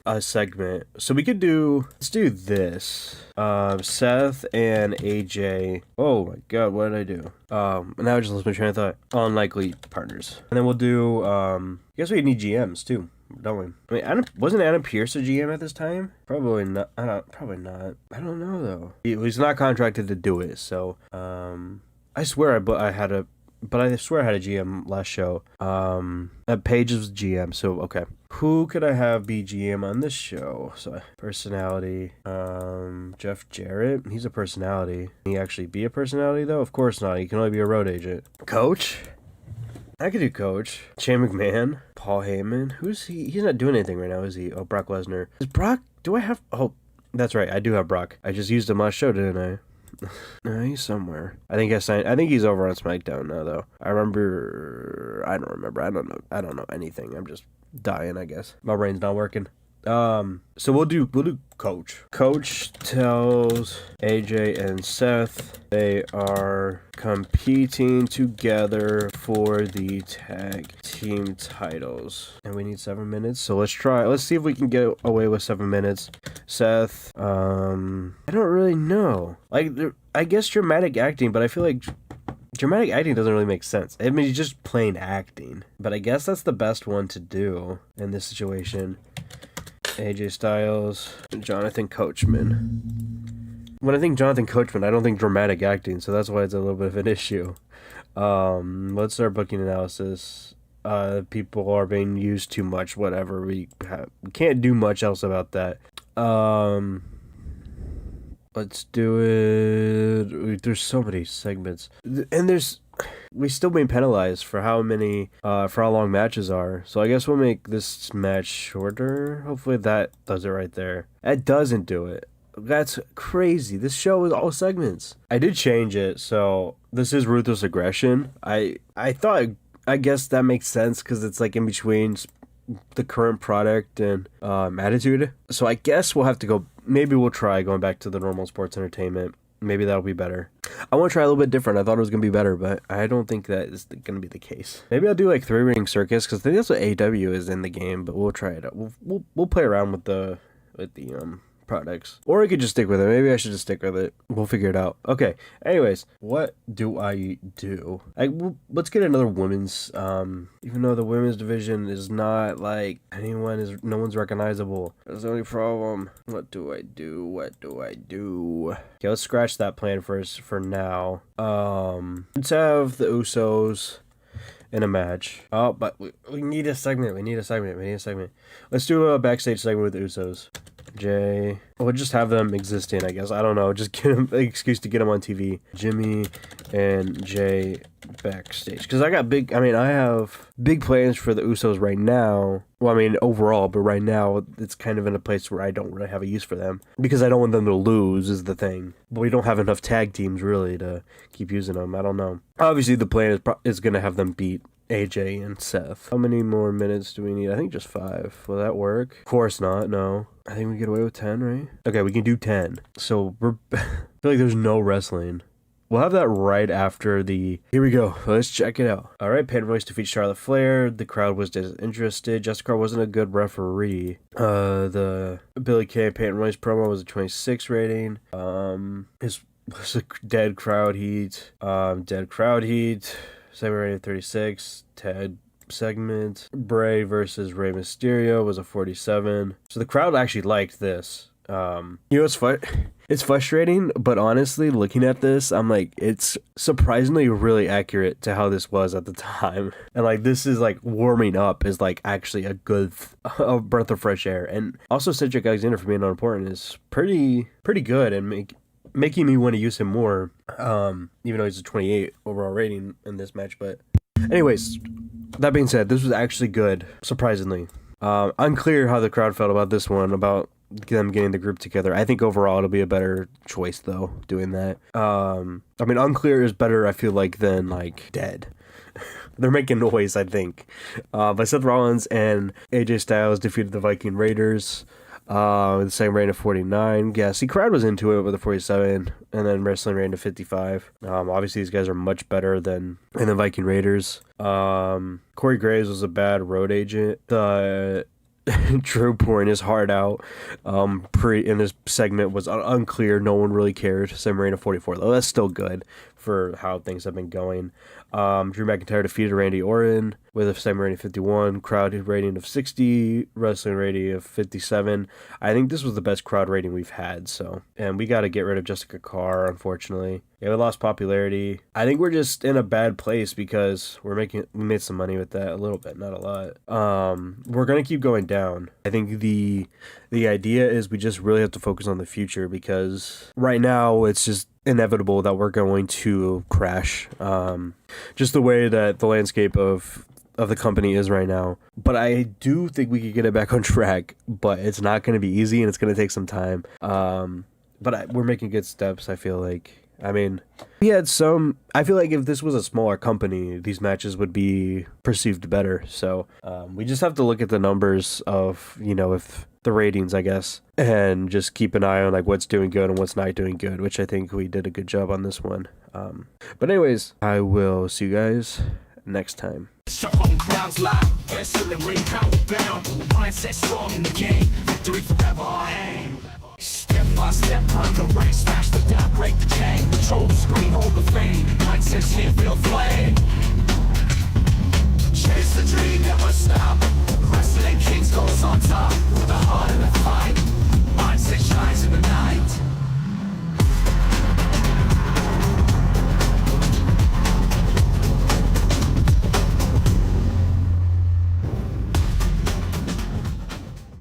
a segment. So we could let's do this. Seth and AJ. Oh my god, what did I do? Now I just lost my train of thought. Unlikely partners. And then we'll do, I guess we need GMs too, don't we? I mean, wasn't Adam Pearce a GM at this time? Probably not. Probably not. I don't know though. He's not contracted to do it, so, I swear I had a GM last show. Paige was GM, so okay. Who could I have be GM on this show? So personality. Jeff Jarrett. He's a personality. Can he actually be a personality though? Of course not. He can only be a road agent. Coach. I could do coach. Shane McMahon. Paul Heyman. Who's he? He's not doing anything right now, is he? Oh, Brock Lesnar. Is Brock? Do I have? Oh, that's right. I do have Brock. I just used him last show, didn't I? No, he's somewhere. I think he's over on SmackDown now, though. I don't remember. I don't know anything. I'm just dying, I guess. My brain's not working. So we'll do coach. Coach tells AJ and Seth they are competing together for the tag team titles. And we need 7 minutes. So let's see if we can get away with 7 minutes. Seth, I don't really know. Like, I guess dramatic acting, but I feel like dramatic acting doesn't really make sense. I mean, it's just plain acting. But I guess that's the best one to do in this situation. AJ Styles, Jonathan Coachman. When I think Jonathan Coachman, I don't think dramatic acting, so that's why it's a little bit of an issue. Let's start booking analysis. People are being used too much, whatever. We can't do much else about that. Let's do it. There's so many segments. And we still being penalized for how long matches are. So I guess we'll make this match shorter. Hopefully that does it right there. That doesn't do it. That's crazy. This show is all segments. I did change it, so this is Ruthless Aggression. I guess that makes sense because it's like in between the current product and Attitude. So I guess we'll have to go. Maybe we'll try going back to the normal sports entertainment. Maybe that'll be better. I want to try a little bit different. I thought it was going to be better, but I don't think that is going to be the case. Maybe I'll do like 3-ring circus because I think that's what AEW is in the game, but we'll try it out. We'll play around with the products. Or I could just stick with it. Maybe I should just stick with it. We'll figure it out. Okay. Anyways, what do I do? Let's get another women's, even though the women's division is not like no one's recognizable. That's the only problem. What do I do? Okay, let's scratch that plan first for now. Let's have the Usos in a match. Oh, but we need a segment. Let's do a backstage segment with the Usos. We'll just have them existing, I guess. I don't know. Just get them an excuse to get them on TV. Jimmy and Jay backstage. Because I have big plans for the Usos right now. Well, I mean, overall, but right now, it's kind of in a place where I don't really have a use for them. Because I don't want them to lose, is the thing. But we don't have enough tag teams, really, to keep using them. I don't know. Obviously, the plan is going to have them beat AJ and Seth. How many more minutes do we need? I think just 5. Will that work? Of course not, no. I think we get away with 10, right? Okay, we can do 10. So, I feel like there's no wrestling. We'll have that right after the... Here we go. Let's check it out. All right, Peyton Royce defeats Charlotte Flair. The crowd was disinterested. Jessica wasn't a good referee. The Billy Kay and Peyton Royce promo was a 26 rating. was a dead crowd heat. Segment rating of 36. TED segment. Bray versus Rey Mysterio was a 47. So the crowd actually liked this. It's frustrating, but honestly, looking at this, I'm like, it's surprisingly really accurate to how this was at the time. And like, this is like warming up is like actually a good a breath of fresh air. And also Cedric Alexander, for being unimportant, is pretty good and making me want to use him more. Even though he's a 28 overall rating in this match. But anyways, that being said, this was actually good, surprisingly. Unclear how the crowd felt about this one, about them getting the group together. I think overall it'll be a better choice though, doing that. I mean, unclear is better, I feel like, than like dead. They're making noise, I think. But Seth Rollins and AJ Styles defeated the Viking Raiders. The same rating of 49. Yeah, see, crowd was into it with a 47, and then wrestling rating of 55. Obviously these guys are much better than in the Viking Raiders. Corey Graves was a bad road agent. Drew pouring his heart out in this segment was unclear. No one really cared. Same rating of 44, though. That's still good for how things have been going. Drew McIntyre defeated Randy Orton with a same rating of 51, crowd rating of 60, wrestling rating of 57. I think this was the best crowd rating we've had. And we got to get rid of Jessica Carr, unfortunately. Yeah, we lost popularity. I think we're just in a bad place because we made some money with that, a little bit, not a lot. We're gonna keep going down. I think the idea is we just really have to focus on the future, because right now it's just inevitable that we're going to crash. Just the way that the landscape of the company is right now. But I do think we could get it back on track, but it's not going to be easy and it's going to take some time. We're making good steps, I feel like. I mean, I feel like if this was a smaller company, these matches would be perceived better. So we just have to look at the numbers of, if the ratings, I guess, and just keep an eye on like what's doing good and what's not doing good, which I think we did a good job on this one. But anyways, I will see you guys next time. Step by step, on the right, smash the dot, break the chain, control the screen, hold the fame, mindsets here, feel flame. Chase the dream, never stop. Wrestling Kings goes on top, with the heart of the fight. Mindset shines in the night.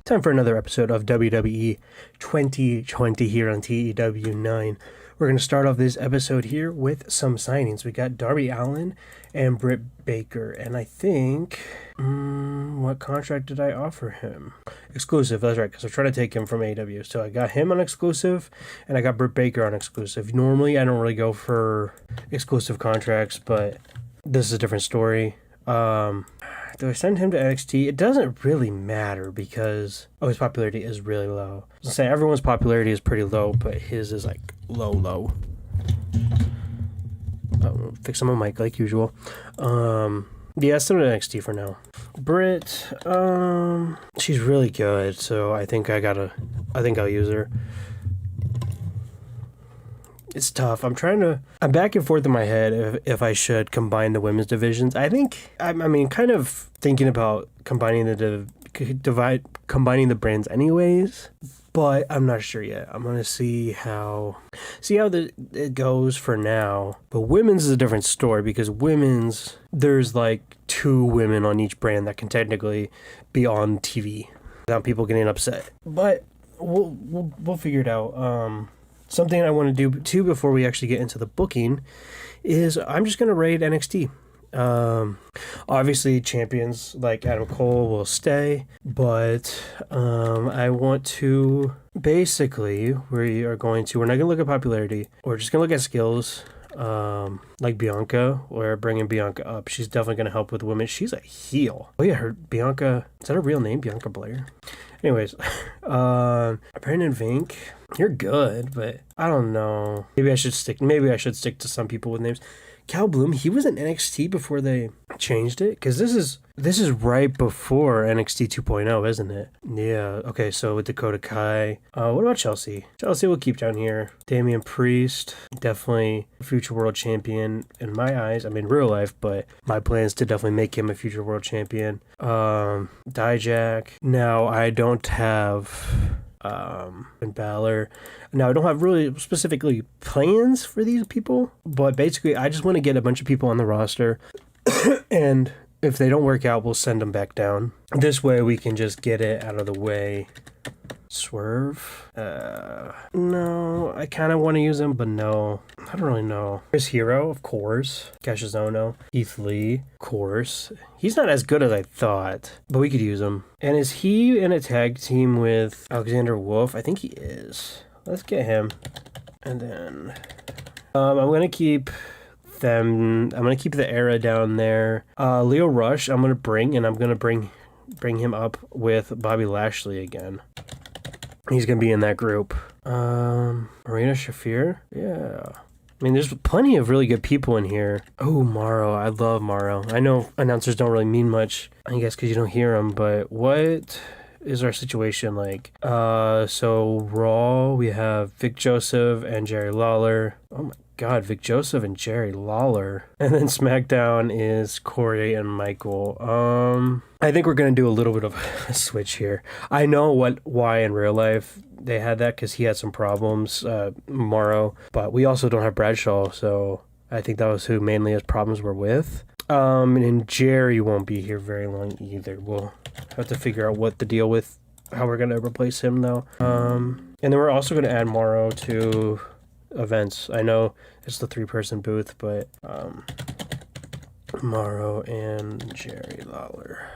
Time for another episode of WWE 2020 here on TEW IX. We're going to start off this episode here with some signings. We got Darby Allin and Britt Baker, and I think, what contract did I offer him? Exclusive, that's right, because I tried to take him from AEW. So I got him on exclusive, and I got Britt Baker on exclusive. Normally, I don't really go for exclusive contracts, but this is a different story. Do I send him to NXT? It doesn't really matter because his popularity is really low. I was say everyone's popularity is pretty low, but his is like low. Fix him a mic like usual. Yeah, send him to NXT for now. Britt, she's really good, so I think I'll use her. It's tough. I'm back and forth in my head if I should combine the women's divisions. I think, kind of thinking about combining the brands anyways, but I'm not sure yet. I'm going to see how it goes for now. But women's is a different story because women's, there's like 2 women on each brand that can technically be on TV without people getting upset. But we'll figure it out. Something I want to do too before we actually get into the booking is I'm just going to raid NXT. Obviously champions like Adam Cole will stay, but I want to we're not going to look at popularity. We're just going to look at skills. Like Bianca, or bringing Bianca up. She's definitely going to help with women. She's a heel. Oh yeah, Bianca, is that her real name? Bianca Blair? Anyways, Brandon Vink, you're good, but I don't know. Maybe I should stick to some people with names. Cal Bloom, he was in NXT before they changed it, because this is right before NXT 2.0, isn't it? Yeah. Okay, so with Dakota Kai. What about Chelsea? Chelsea will keep down here. Damian Priest, definitely future world champion in my eyes. I mean, real life, but my plan is to definitely make him a future world champion. Dijak. Now, I don't have Finn Balor. Now, I don't have really specifically plans for these people, but basically, I just want to get a bunch of people on the roster, and if they don't work out, we'll send them back down. This way, we can just get it out of the way. Swerve? No, I kind of want to use him, but no. I don't really know. Chris Hero, of course. Cassius Ohno. Keith Lee, of course. He's not as good as I thought, but we could use him. And is he in a tag team with Alexander Wolf? I think he is. Let's get him. And then I'm going to keep them. I'm going to keep the era down there. Leo Rush, I'm going to bring, and I'm going to bring him up with Bobby Lashley again. He's going to be in that group. Marina Shafir? Yeah. I mean, there's plenty of really good people in here. Oh, Morrow. I love Morrow. I know announcers don't really mean much, I guess, because you don't hear them, but what is our situation like? So Raw, we have Vic Joseph and Jerry Lawler. Oh my God, Vic Joseph and Jerry Lawler. And then SmackDown is Corey and Michael. I think we're going to do a little bit of a switch here. I know why in real life they had that, because he had some problems, Morrow, but we also don't have Bradshaw, so I think that was who mainly his problems were with. And Jerry won't be here very long either. We'll have to figure out what the deal with how we're going to replace him though. And then we're also going to add Morrow to events. I know it's the 3-person booth, but Morrow and Jerry Lawler.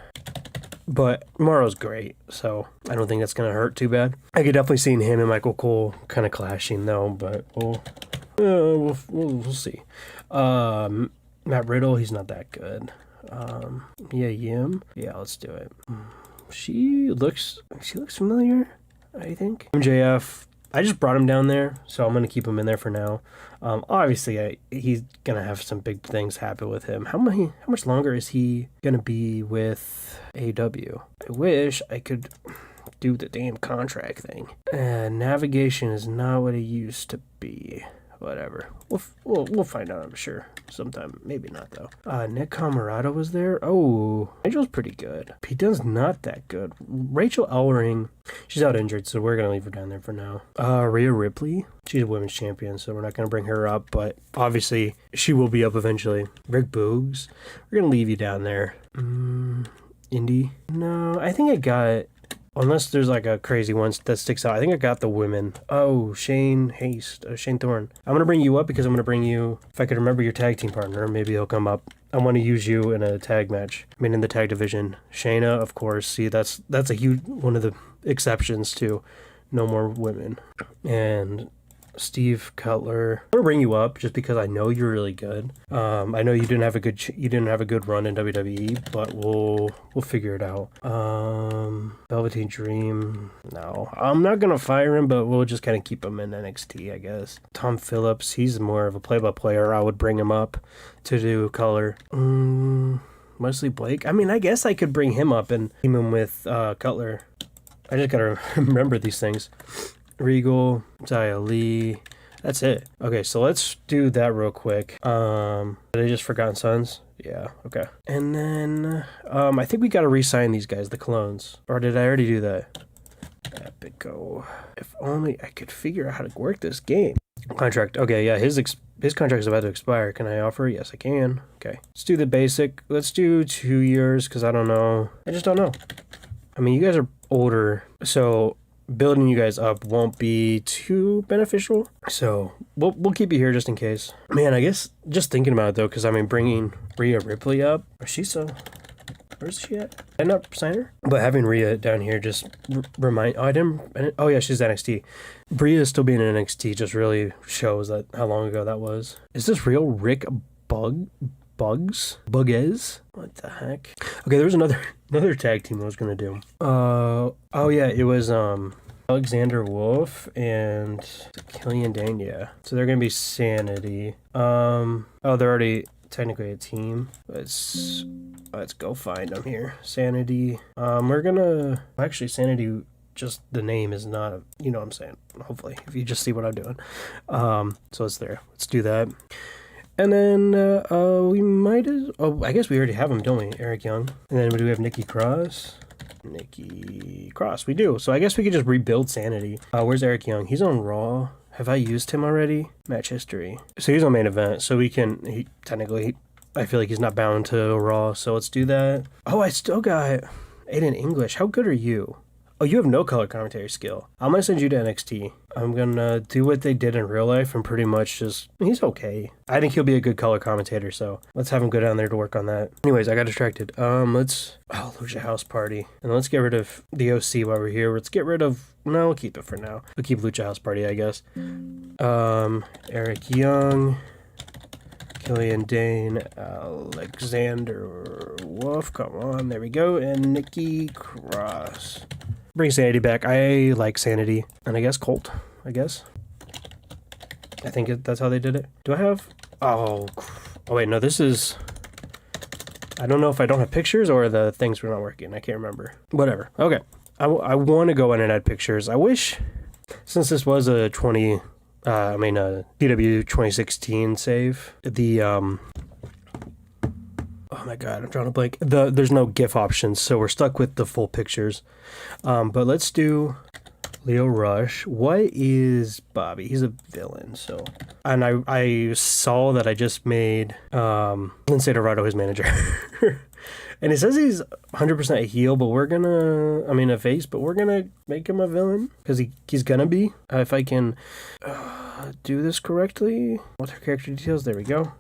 But Morrow's great, so I don't think that's going to hurt too bad. I could definitely see him and Michael Cole kind of clashing though, but we'll see. Matt Riddle, he's not that good. Yim. Yeah, let's do it. She looks familiar, I think. MJF, I just brought him down there, so I'm going to keep him in there for now. Obviously, he's going to have some big things happen with him. How much longer is he going to be with AEW? I wish I could do the damn contract thing. Navigation is not what it used to be. Whatever. We'll find out, I'm sure. Sometime. Maybe not, though. Nick Camarado was there. Oh, Rachel's pretty good. Pete-Dunne's not that good. Rachel Ellering, she's out injured, so we're going to leave her down there for now. Rhea Ripley, she's a women's champion, so we're not going to bring her up, but obviously she will be up eventually. Rick Boogs, we're going to leave you down there. Indy? No, I think I got... Unless there's like a crazy one that sticks out. I think I got the women. Oh, Shane Thorne. I'm going to bring you up because I'm going to bring you, if I could remember your tag team partner, maybe he'll come up. I want to use you in a tag match. I mean, in the tag division. Shayna, of course. See, that's a huge, one of the exceptions to no more women. And Steve Cutler. I'm gonna bring you up just because I know you're really good. I know you didn't have a good run in WWE, but we'll figure it out. Velveteen Dream. No, I'm not gonna fire him, but we'll just kind of keep him in NXT, I guess. Tom Phillips. He's more of a play-by-play. I would bring him up to do color. Wesley Blake. I mean, I guess I could bring him up and team him with Cutler. I just gotta remember these things. Regal, Zia Lee. That's it. Okay, so let's do that real quick. Did I just Forgotten Sons? Yeah, okay. And then I think we gotta re-sign these guys, the clones. Or did I already do that? Epico. If only I could figure out how to work this game. Contract. Okay, yeah, his contract is about to expire. Can I offer? Yes, I can. Okay. Let's do the basic. Let's do 2 years, because I don't know. I just don't know. I mean, you guys are older, so building you guys up won't be too beneficial. So we'll keep you here just in case. Man, I guess just thinking about it though, because I mean, bringing Rhea Ripley up. Where's she at? I did not sign her. But having Rhea down here just remind. Oh yeah, she's NXT. Rhea still being in NXT just really shows that how long ago that was. Is this real Rick Bugs? What the heck? Okay, there was another tag team I was gonna do. Oh yeah, it was Alexander Wolf and Killian Dane, yeah. So they're gonna be Sanity. Oh, they're already technically a team. Let's go find them here. Sanity. We're gonna actually Sanity. Just the name is not, you know what I'm saying. Hopefully, if you just see what I'm doing. So it's there. Let's do that. And then we might as. Oh, I guess we already have him, don't we? Eric Young. And then do we have Nikki Cross? Nikki Cross, we do. So I guess we could just rebuild Sanity. Where's Eric Young? He's on Raw. Have I used him already? Match history. So he's on main event. So we can, technically, I feel like he's not bound to Raw. So let's do that. Oh, I still got Aiden English. How good are you? Oh, you have no color commentary skill. I'm going to send you to NXT. I'm going to do what they did in real life and pretty much just, he's okay. I think he'll be a good color commentator, so let's have him go down there to work on that. Anyways, I got distracted. Lucha House Party. And let's get rid of the OC while we're here. Let's get rid of, no, we'll keep it for now. We'll keep Lucha House Party, I guess. Eric Young, Killian Dane, Alexander Wolf, come on, there we go, and Nikki Cross. Bring Sanity back. I like Sanity. And I guess Colt, I think that's how they did it. Do I have... Oh wait, no, this is... I don't know if I don't have pictures or the things were not working. I can't remember. Whatever. Okay. I want to go in and add pictures. I wish, since this was a TEW 2016 save, the... Oh my god, I'm drawing a blank. There's no GIF options, so we're stuck with the full pictures. But let's do Leo Rush. What is Bobby? He's a villain, so... And I saw that I just made Lindsay Dorado his manager. And it says he's 100% a heel, but we're gonna... a face, but we're gonna make him a villain. Because he's gonna be. If I can do this correctly. What's her character details? There we go.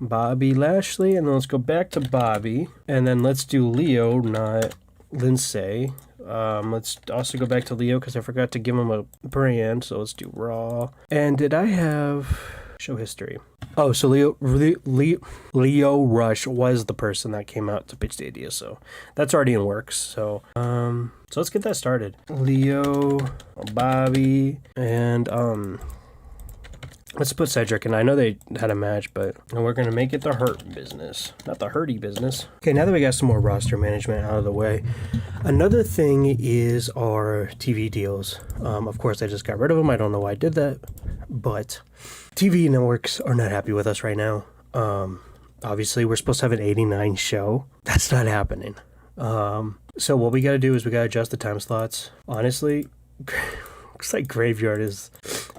Bobby Lashley, and then let's go back to Bobby, and then let's do Leo, not Lindsay. Let's also go back to Leo because I forgot to give him a brand, so let's do Raw. And did I have show history? Oh, so Leo Rush was the person that came out to pitch the idea, so that's already in works. So let's get that started. Leo, Bobby, and let's put Cedric, and I know they had a match, but we're going to make it the Hurt business, not the Hurty business. Okay, now that we got some more roster management out of the way, another thing is our TV deals. Of course, I just got rid of them. I don't know why I did that, but TV networks are not happy with us right now. Obviously, we're supposed to have an 89 show. That's not happening. So what we got to do is we got to adjust the time slots. Honestly, looks like Graveyard is...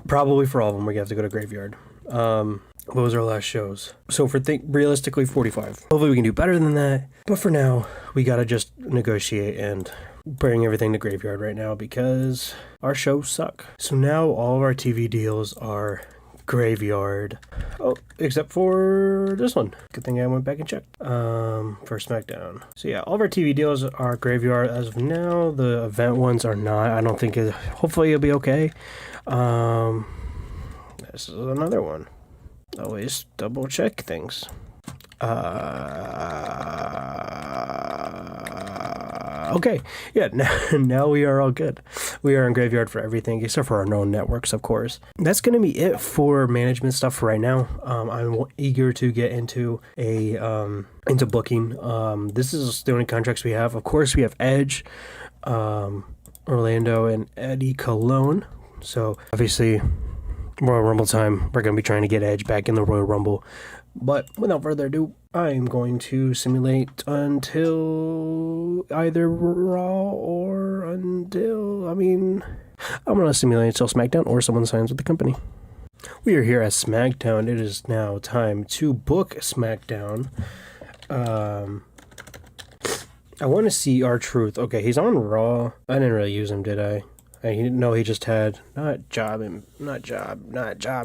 Probably for all of them, we have to go to Graveyard. What was our last shows? So for realistically 45. Hopefully we can do better than that. But for now, we gotta just negotiate and bring everything to Graveyard right now because our shows suck. So now all of our TV deals are Graveyard. Oh, except for this one. Good thing I went back and checked. For SmackDown. So yeah, all of our TV deals are Graveyard as of now. The event ones are not. I don't think hopefully it'll be okay. This is another one. Always double check things. Okay, yeah, now we are all good. We are in Graveyard for everything except for our known networks, of course. That's going to be it for management stuff for right now. I'm eager to get into into booking. This is the only contracts we have. Of course, we have Edge, Orlando, and Eddie Colon. So obviously, Royal Rumble time, we're going to be trying to get Edge back in the Royal Rumble. But without further ado, I'm going to simulate until either Raw or until, I'm going to simulate until SmackDown or someone signs with the company. We are here at SmackDown. It is now time to book SmackDown. I want to see R-Truth. Okay, he's on Raw. I didn't really use him, did I? No, he just had not job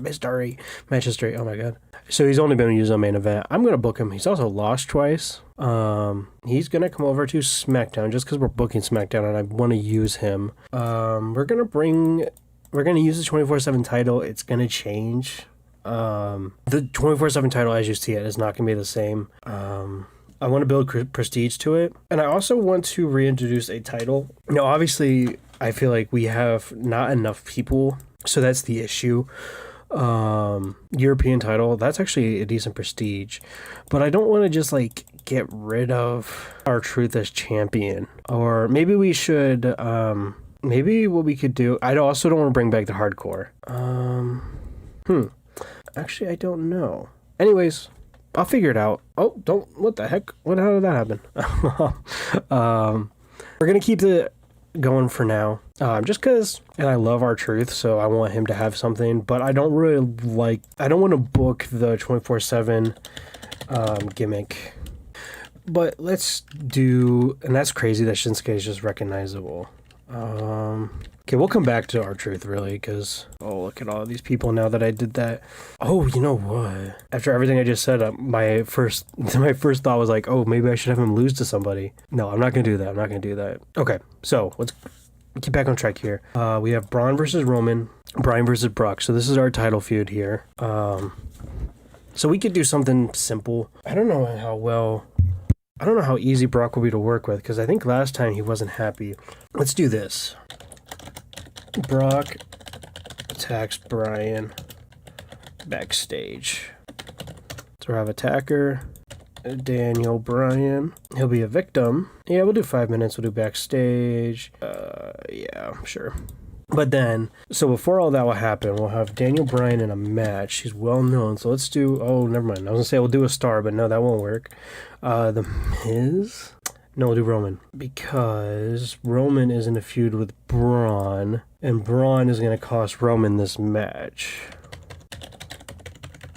history, match history. Oh my god! So he's only been used on main event. I'm gonna book him. He's also lost twice. He's gonna come over to SmackDown just because we're booking SmackDown and I want to use him. We're gonna use the 24/7 title. It's gonna change. The 24/7 title, as you see it, is not gonna be the same. I want to build prestige to it. And I also want to reintroduce a title. Now, obviously, I feel like we have not enough people, so that's the issue. European title, that's actually a decent prestige, but I don't want to just like get rid of R-Truth as champion. Or maybe we should, maybe what we could do, I also don't want to bring back the hardcore. Actually, I don't know. Anyways, I'll figure it out. Oh, what the heck? How did that happen? We're gonna keep it going for now. Just because, and I love R-Truth, so I want him to have something, but I don't really like, I don't want to book the 24/7 gimmick. But let's do, and that's crazy that Shinsuke is just recognizable. Okay, we'll come back to R-Truth really, because, oh, look at all of these people now that I did that. Oh, you know what? After everything I just said, my first thought was like, oh, maybe I should have him lose to somebody. No, I'm not going to do that. Okay, so let's get back on track here. We have Braun versus Roman, Bryan versus Brock. So this is our title feud here. So we could do something simple. I don't know how easy Brock will be to work with, because I think last time he wasn't happy. Let's do this. Brock attacks Bryan backstage. So we have attacker, Daniel Bryan. He'll be a victim. Yeah, we'll do 5 minutes. We'll do backstage. Yeah, sure. But then, so before all that will happen, we'll have Daniel Bryan in a match. He's well known. So let's do, oh, never mind. I was going to say we'll do a star, but no, that won't work. The Miz? No, we'll do Roman. Because Roman is in a feud with Braun, and Braun is going to cost Roman this match.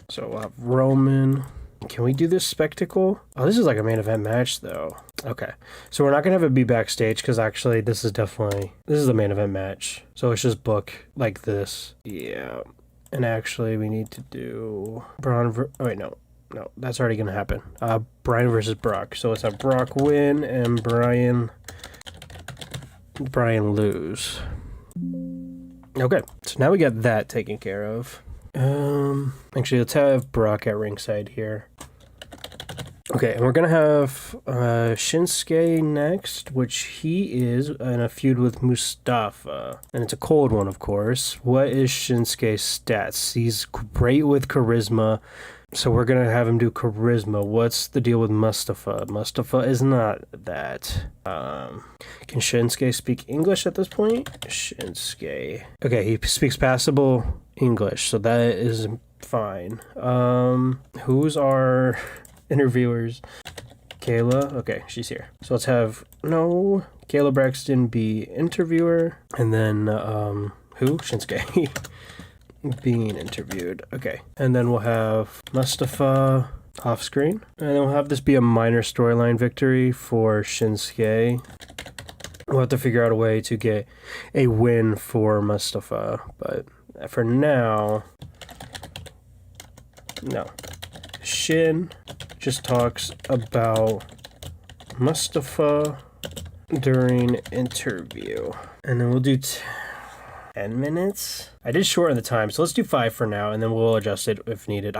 So we'll have Roman. Can we do this spectacle? Oh, this is like a main event match, though. Okay. So we're not going to have it be backstage, because actually this is the main event match. So let's just book like this. Yeah. And actually we need to do Braun oh, wait, no, that's already going to happen. Bryan versus Brock. So let's have Brock win and Bryan lose. Okay. So now we got that taken care of. Actually, let's have Brock at ringside here. Okay, and we're gonna have Shinsuke next, which he is in a feud with Mustafa, and it's a cold one, of course. What is Shinsuke's stats? He's great with charisma, so we're gonna have him do charisma. What's the deal with Mustafa? Mustafa is not that. Can Shinsuke speak English at this point? Shinsuke. Okay, he speaks passable English, so that is fine. Who's our interviewers? Kayla. Okay, she's here. So let's have Kayla Braxton be interviewer, and then who? Shinsuke being interviewed. Okay, and then we'll have Mustafa off screen, and then we'll have this be a minor storyline victory for Shinsuke. We'll have to figure out a way to get a win for Mustafa, but for now, no. Shin just talks about Mustafa during interview. And then we'll do 10 minutes. I did shorten the time, so let's do 5 for now, and then we'll adjust it if needed.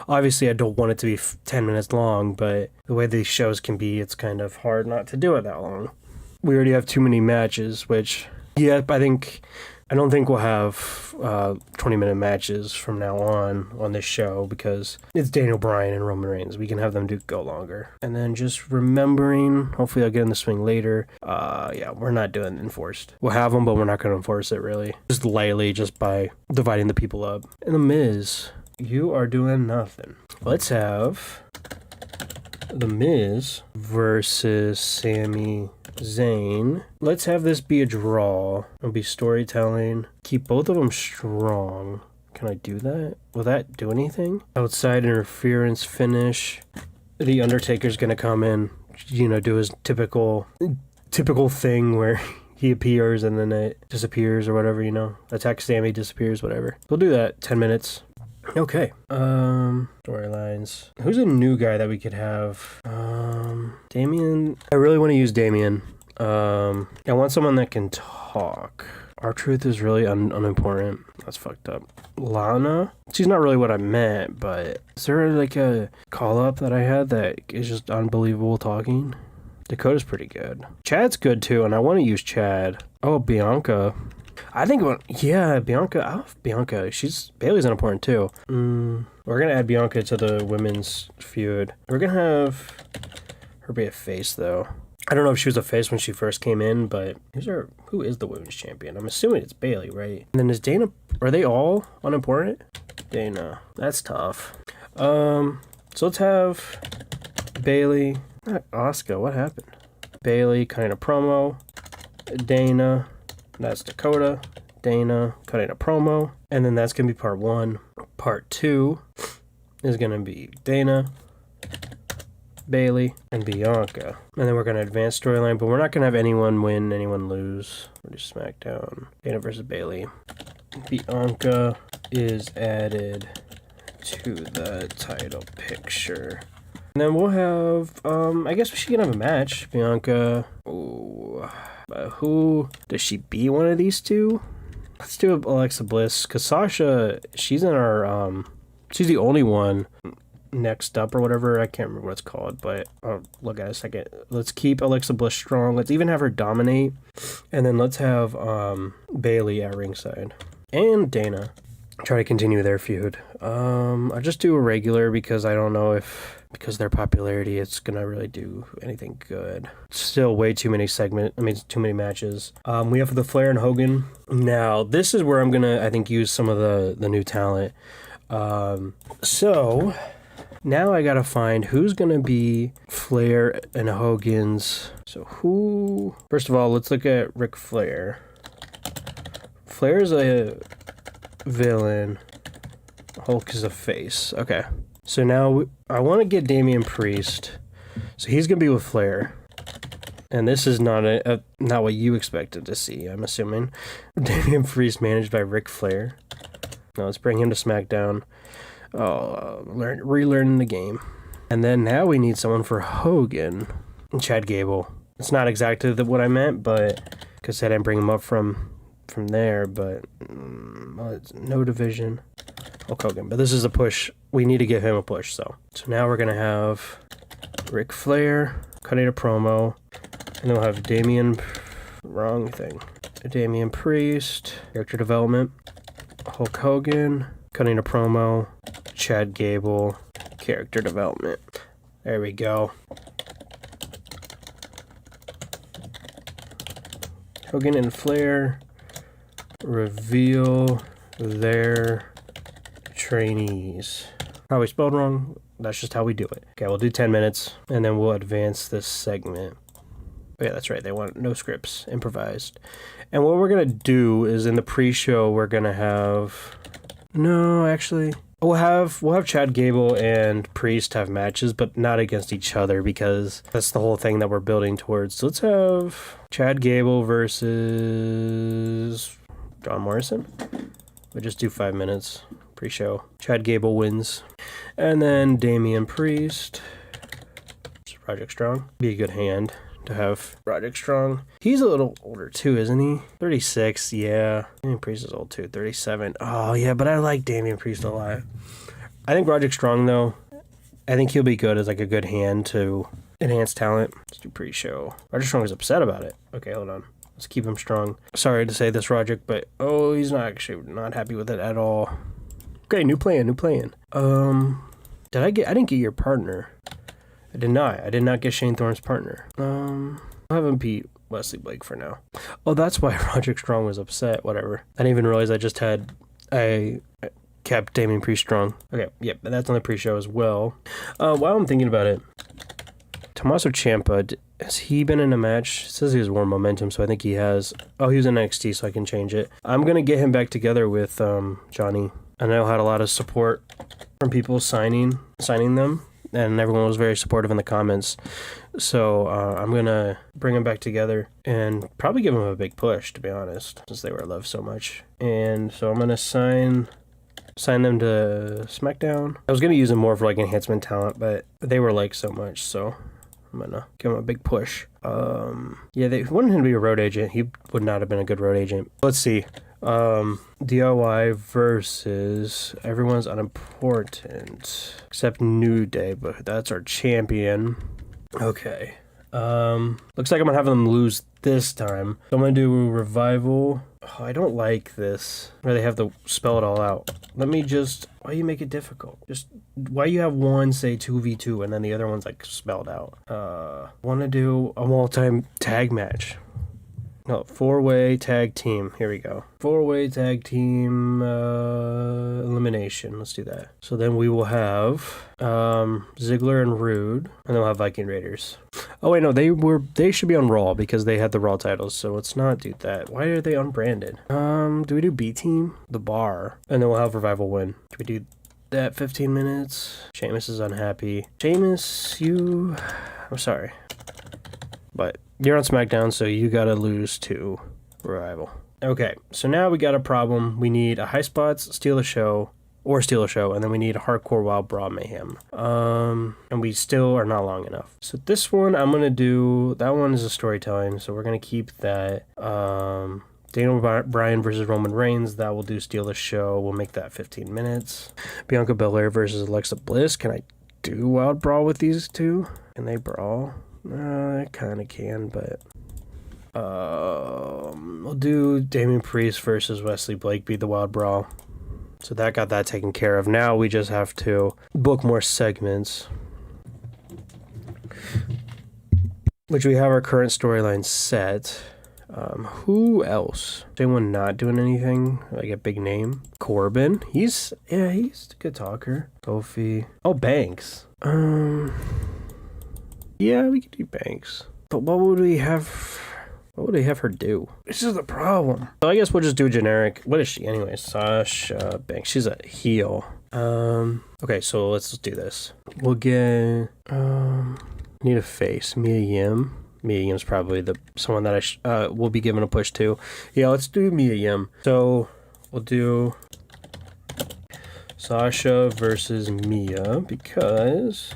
Obviously I don't want it to be 10 minutes long, but the way these shows can be, it's kind of hard not to do it that long. We already have too many matches, which, yeah, I don't think we'll have 20-minute matches from now on this show, because it's Daniel Bryan and Roman Reigns. We can have them go longer. And then just remembering, hopefully I'll get in the swing later. Yeah, we're not doing enforced. We'll have them, but we're not going to enforce it really. Just lightly, just by dividing the people up. And The Miz, you are doing nothing. Let's have The Miz versus Sami Zayn. Let's have this be a draw. It'll be storytelling. Keep both of them strong. Can I do that? Will that do anything? Outside interference finish. The Undertaker's gonna come in, do his typical thing where he appears and then it disappears or whatever, Attack Sami, disappears, whatever. We'll do that. 10 minutes. Okay. Storylines. Who's a new guy that we could have? Damien. I really want to use Damien. I want someone that can talk. R-Truth is really unimportant. That's fucked up. Lana. She's not really what I meant, but is there like a call-up that I had that is just unbelievable talking? Dakota's pretty good. Chad's good too, and I want to use Chad. Oh, Bianca. I think, yeah, Bianca. Bianca. Bailey's unimportant too. We're gonna add Bianca to the women's feud. We're gonna have her be a face though. I don't know if she was a face when she first came in, but who is the women's champion? I'm assuming it's Bailey, right? And then is Dana, are they all unimportant? Dana, that's tough. So let's have Bailey, not Asuka, what happened? Bailey, cutting a promo. Dana, that's Dakota. Dana, cutting a promo. And then that's gonna be part 1. Part 2 is gonna be Dana, Bailey, and Bianca. And then we're going to advance storyline, but we're not going to have anyone win, anyone lose. We're just SmackDown. Dana versus Bailey. Bianca is added to the title picture. And then we'll have, I guess we should have a match. Bianca. Ooh. Who? Does she be one of these two? Let's do Alexa Bliss, because Sasha, she's in our, she's the only one next up or whatever. I can't remember what it's called, but I'll look at it a second. Let's keep Alexa Bliss strong. Let's even have her dominate, and then let's have Bailey at ringside and Dana try to continue their feud. I'll just do a regular because I don't know if because their popularity it's gonna really do anything good. Still way too many too many matches. We have the Flair and Hogan. Now this is where I'm gonna I think use some of the new talent. So now I gotta find who's gonna be Flair and Hogan's. So who? First of all, let's look at Ric Flair. Flair's a villain. Hulk is a face. Okay. So now I want to get Damian Priest. So he's gonna be with Flair. And this is not not what you expected to see, I'm assuming. Damian Priest managed by Ric Flair. Now let's bring him to SmackDown. Relearning the game. And then now we need someone for Hogan. Chad Gable. It's not exactly what I meant, but because I didn't bring him up from there, but well, it's no division. Hulk Hogan. But this is a push. We need to give him a push, so now we're gonna have Ric Flair cutting a promo, and then we'll have Damian Priest, character development, Hulk Hogan cutting a promo, Chad Gable, character development. There we go. Hogan and Flair reveal their trainees. Probably spelled wrong. That's just how we do it. Okay, we'll do 10 minutes, and then we'll advance this segment. Oh, yeah, that's right. They want no scripts, improvised. And what we're going to do is in the pre-show, we're going to have... No, actually... We'll have Chad Gable and Priest have matches, but not against each other because that's the whole thing that we're building towards. So let's have Chad Gable versus John Morrison. We'll just do 5 minutes pre-show. Chad Gable wins. And then Damian Priest. Roderick Strong. Be a good hand to have Roderick Strong. He's a little older too, isn't he? 36, yeah. Damian Priest is old too, 37. Oh, yeah, but I like Damian Priest a lot. I think Roderick Strong, though, I think he'll be good as like a good hand to enhance talent. Let's do pre-show. Roderick Strong is upset about it. Okay, hold on. Let's keep him strong. Sorry to say this, Roderick, but he's not happy with it at all. Okay, new plan. I didn't get your partner. I did not get Shane Thorne's partner. I'll have him beat Wesley Blake for now. Oh, that's why Roderick Strong was upset. Whatever. I didn't even realize I kept Damian Priest strong. Okay, yep, and that's on the pre-show as well. While I'm thinking about it, Tommaso Ciampa, has he been in a match? It says he has warm momentum, so I think he has. Oh, he was in NXT, so I can change it. I'm going to get him back together with Johnny. I know had a lot of support from people signing them. And everyone was very supportive in the comments. So I'm going to bring them back together and probably give them a big push, to be honest, since they were loved so much. And so I'm going to sign them to SmackDown. I was going to use them more for like enhancement talent, but they were liked so much, so I'm going to give them a big push. They wanted him to be a road agent. He would not have been a good road agent. Let's see. DIY versus everyone's unimportant except New Day, but that's our champion. Okay. Looks like I'm gonna have them lose this time. So I'm going to do Revival. Oh, I don't like this, where they have to spell it all out. Let me just... Why you make it difficult? Just... Why you have one say 2v2 and then the other one's like spelled out? Want to do a multi tag match. No, 4-way tag team. Here we go. 4-way tag team elimination. Let's do that. So then we will have Ziggler and Rude, and then we'll have Viking Raiders. Oh wait, no, they should be on Raw because they had the Raw titles. So let's not do that. Why are they unbranded? Do we do B Team? The Bar, and then we'll have Revival win. Do we do that 15 minutes? Sheamus is unhappy. Sheamus, I'm sorry, but you're on SmackDown, so you gotta lose to Revival. Okay, so now we got a problem. We need a High Spots, steal a show, and then we need a Hardcore Wild Brawl Mayhem. And we still are not long enough. So this one, I'm gonna do, that one is a storytelling, so we're gonna keep that. Daniel Bryan versus Roman Reigns, that will do steal the show. We'll make that 15 minutes. Bianca Belair versus Alexa Bliss. Can I do Wild Brawl with these two? Can they brawl? I kind of can, but we'll do Damian Priest versus Wesley Blake be the Wild Brawl. So that got that taken care of. Now we just have to book more segments, which we have our current storyline set. Who else? Is anyone not doing anything? Like a big name? Corbin. He's a good talker. Kofi. Oh, Banks. Yeah, we could do Banks. But what would we have her do? This is the problem. So I guess we'll just do generic. What is she anyway? Sasha Banks. She's a heel. Okay, so let's do this. We'll get need a face. Mia Yim. Mia Yim's probably someone that I will be given a push to. Yeah, let's do Mia Yim. So we'll do Sasha versus Mia because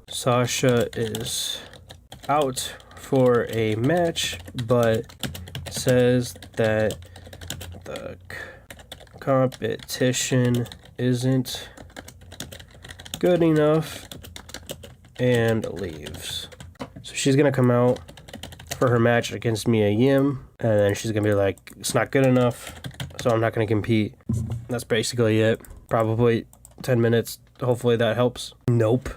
Sasha is out for a match, but says that the competition isn't good enough and leaves. So she's gonna come out for her match against Mia Yim, and then she's gonna be like, it's not good enough, so I'm not gonna compete. That's basically it. Probably 10 minutes. Hopefully that helps. Nope.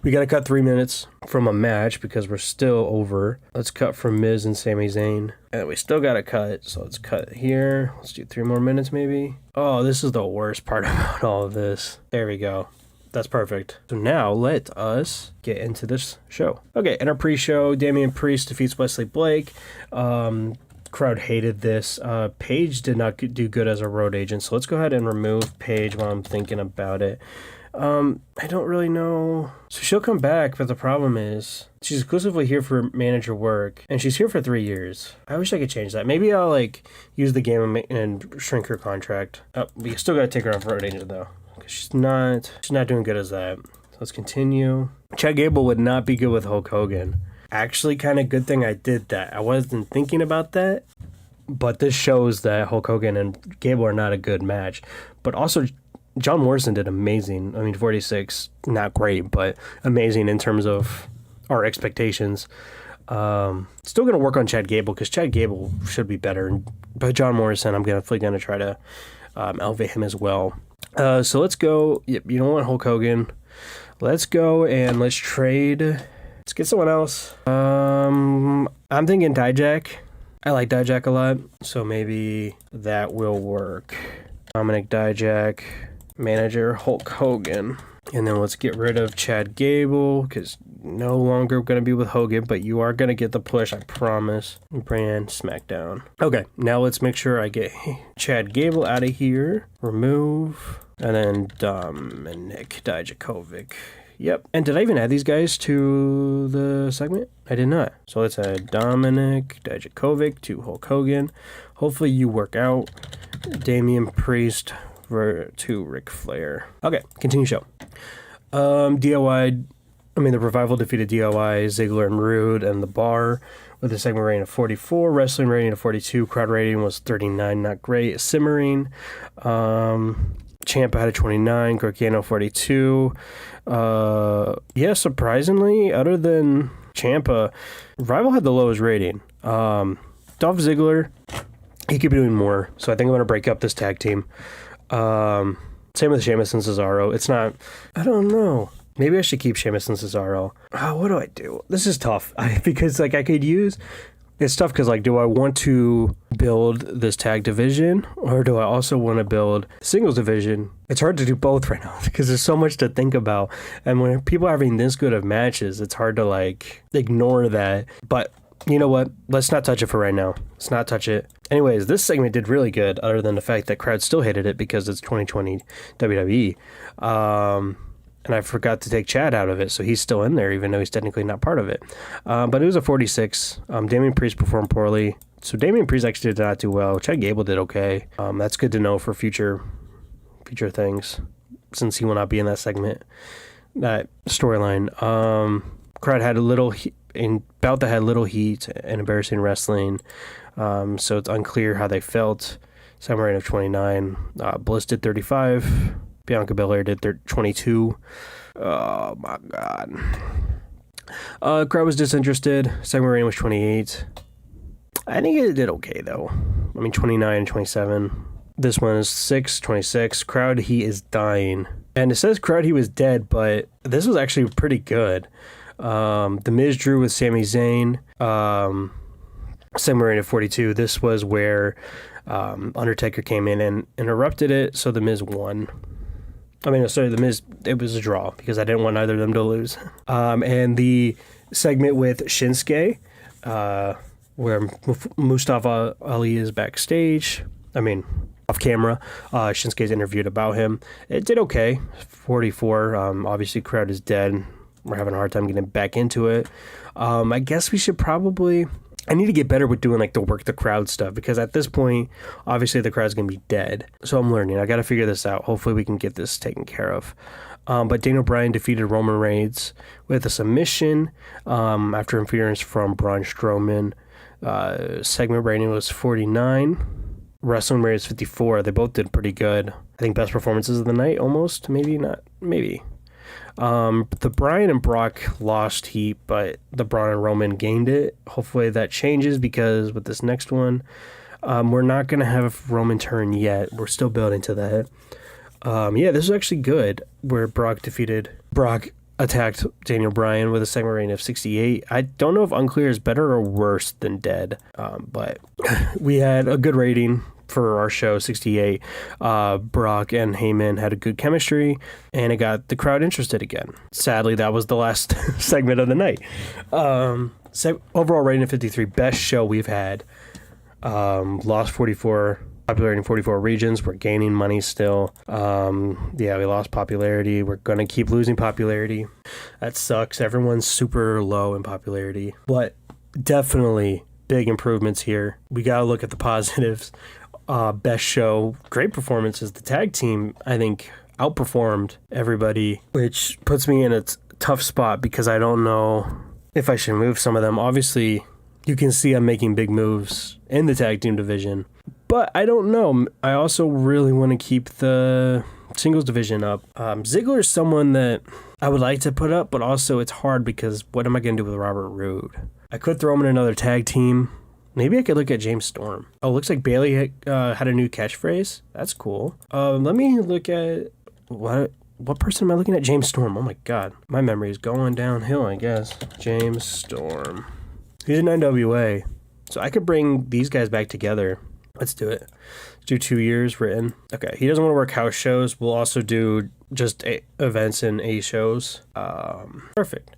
We gotta cut 3 minutes from a match because we're still over. Let's cut from Miz and Sami Zayn. And we still gotta cut, so let's cut here. Let's do 3 more minutes maybe. Oh, this is the worst part about all of this. There we go. That's perfect. So now let us get into this show. Okay, in our pre-show, Damian Priest defeats Wesley Blake. Crowd hated this. Paige did not do good as a road agent, so let's go ahead and remove Paige while I'm thinking about it. I don't really know. So she'll come back, but the problem is she's exclusively here for manager work, and she's here for 3 years. I wish I could change that. Maybe I'll use the game and shrink her contract. We still gotta take her off road agent though. She's not doing good as that. So let's continue. Chad Gable would not be good with Hulk Hogan. Actually, kind of good thing I did that. I wasn't thinking about that, but this shows that Hulk Hogan and Gable are not a good match. But also, John Morrison did amazing. I mean, 46, not great, but amazing in terms of our expectations. Still going to work on Chad Gable because Chad Gable should be better. But John Morrison, I'm definitely going to try to elevate him as well. So let's go. Yep, you don't want Hulk Hogan. Let's go and let's trade. Let's get someone else. I'm thinking Dijak. I like Dijak a lot, so maybe that will work. Dominic Dijak, manager Hulk Hogan. And then let's get rid of Chad Gable, because no longer going to be with Hogan, but you are going to get the push, I promise. Brand SmackDown. Okay, now let's make sure I get Chad Gable out of here. Remove. And then Dominic Dijakovic. Yep. And did I even add these guys to the segment? I did not. So let's add Dominic Dijakovic to Hulk Hogan. Hopefully you work out. Damian Priest to Ric Flair. Okay, continue show. The Revival defeated DOI, Ziggler and Rude, and The Bar with a segment rating of 44, wrestling rating of 42, crowd rating was 39, not great. Simmering, Ciampa had a 29, Gargano 42. Surprisingly, other than Ciampa, Rival had the lowest rating. Dolph Ziggler, he could be doing more. So I think I'm going to break up this tag team. Same with Sheamus and Cesaro. It's not, I don't know. Maybe I should keep Sheamus and Cesaro. What do I do? This is tough because like I could use, it's tough because like, do I want to build this tag division or do I also want to build singles division? It's hard to do both right now because there's so much to think about. And when people are having this good of matches, it's hard to like ignore that. But you know what? Let's not touch it for right now. Let's not touch it. Anyways, this segment did really good other than the fact that crowd still hated it because it's 2020 WWE. And I forgot to take Chad out of it, so he's still in there even though he's technically not part of it. But it was a 46. Damian Priest performed poorly. So Damian Priest actually did not do well. Chad Gable did okay. That's good to know for future things since he will not be in that segment, that storyline. Crowd had a little bout that had little heat and embarrassing wrestling. So it's unclear how they felt. Segment rating of 29. Bliss did 35. Bianca Belair did 22. Oh my God. Crowd was disinterested. Segment rating was 28. I think it did okay though. I mean 29 and 27. This one is 6, 26. Crowd, he is dying. And it says crowd, he was dead, but this was actually pretty good. The Miz drew with Sami Zayn. Segment rating of 42. This was where Undertaker came in and interrupted it, so the Miz won. I mean, sorry, the Miz, it was a draw because I didn't want either of them to lose. And the segment with Shinsuke, where Mustafa Ali is backstage, I mean, off camera, Shinsuke's interviewed about him. It did okay, 44. Obviously, crowd is dead. We're having a hard time getting back into it. I guess we should probably... I need to get better with doing like the work the crowd stuff because at this point, obviously the crowd's going to be dead. So I'm learning. I got to figure this out. Hopefully we can get this taken care of. But Daniel Bryan defeated Roman Reigns with a submission after interference from Braun Strowman. Segment rating was 49. Wrestling rating is 54. They both did pretty good. I think best performances of the night almost. Maybe not. Maybe. The Bryan and Brock lost heat, but the Braun and Roman gained it. Hopefully that changes because with this next one, we're not going to have Roman turn yet. We're still building to that. Yeah, this is actually good where Brock attacked Daniel Bryan with a segment rating of 68. I don't know if Unclear is better or worse than Dead, but we had a good rating for our show, 68. Brock and Heyman had a good chemistry, and it got the crowd interested again. Sadly, that was the last segment of the night. Overall rating of 53, best show we've had. Lost 44, popularity in 44 regions. We're gaining money still. Yeah, we lost popularity. We're going to keep losing popularity. That sucks. Everyone's super low in popularity, but definitely big improvements here. We got to look at the positives. Best show, great performances. The tag team, I think, outperformed everybody, which puts me in a tough spot because I don't know if I should move some of them. Obviously, you can see I'm making big moves in the tag team division, but I don't know. I also really want to keep the singles division up. Ziggler is someone that I would like to put up, but also it's hard because what am I going to do with Robert Roode? I could throw him in another tag team. Maybe I could look at James Storm. Oh, looks like Bailey had a new catchphrase. That's cool. Let me look at... What person am I looking at? James Storm. Oh my God. My memory is going downhill, I guess. James Storm. He's an NWA. So I could bring these guys back together. Let's do it. Let's do 2 years written. Okay, he doesn't want to work house shows. We'll also do just events and A shows. Perfect.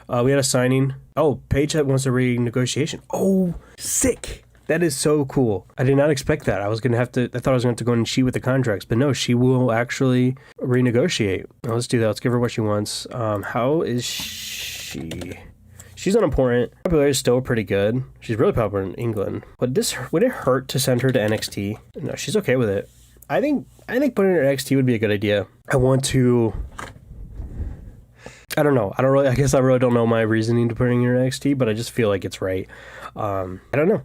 We had a signing. Oh, Paige wants a renegotiation. Oh, sick. That is so cool. I did not expect that. I thought I was going to go and cheat with the contracts, but no, she will actually renegotiate. Now, let's do that. Let's give her what she wants. How is she? She's unimportant. Popularity is still pretty good. She's really popular in England. Would it hurt to send her to NXT? No, she's okay with it. I think putting her in NXT would be a good idea. I don't know. I guess I really don't know my reasoning to putting her in NXT, but I just feel like it's right. I don't know.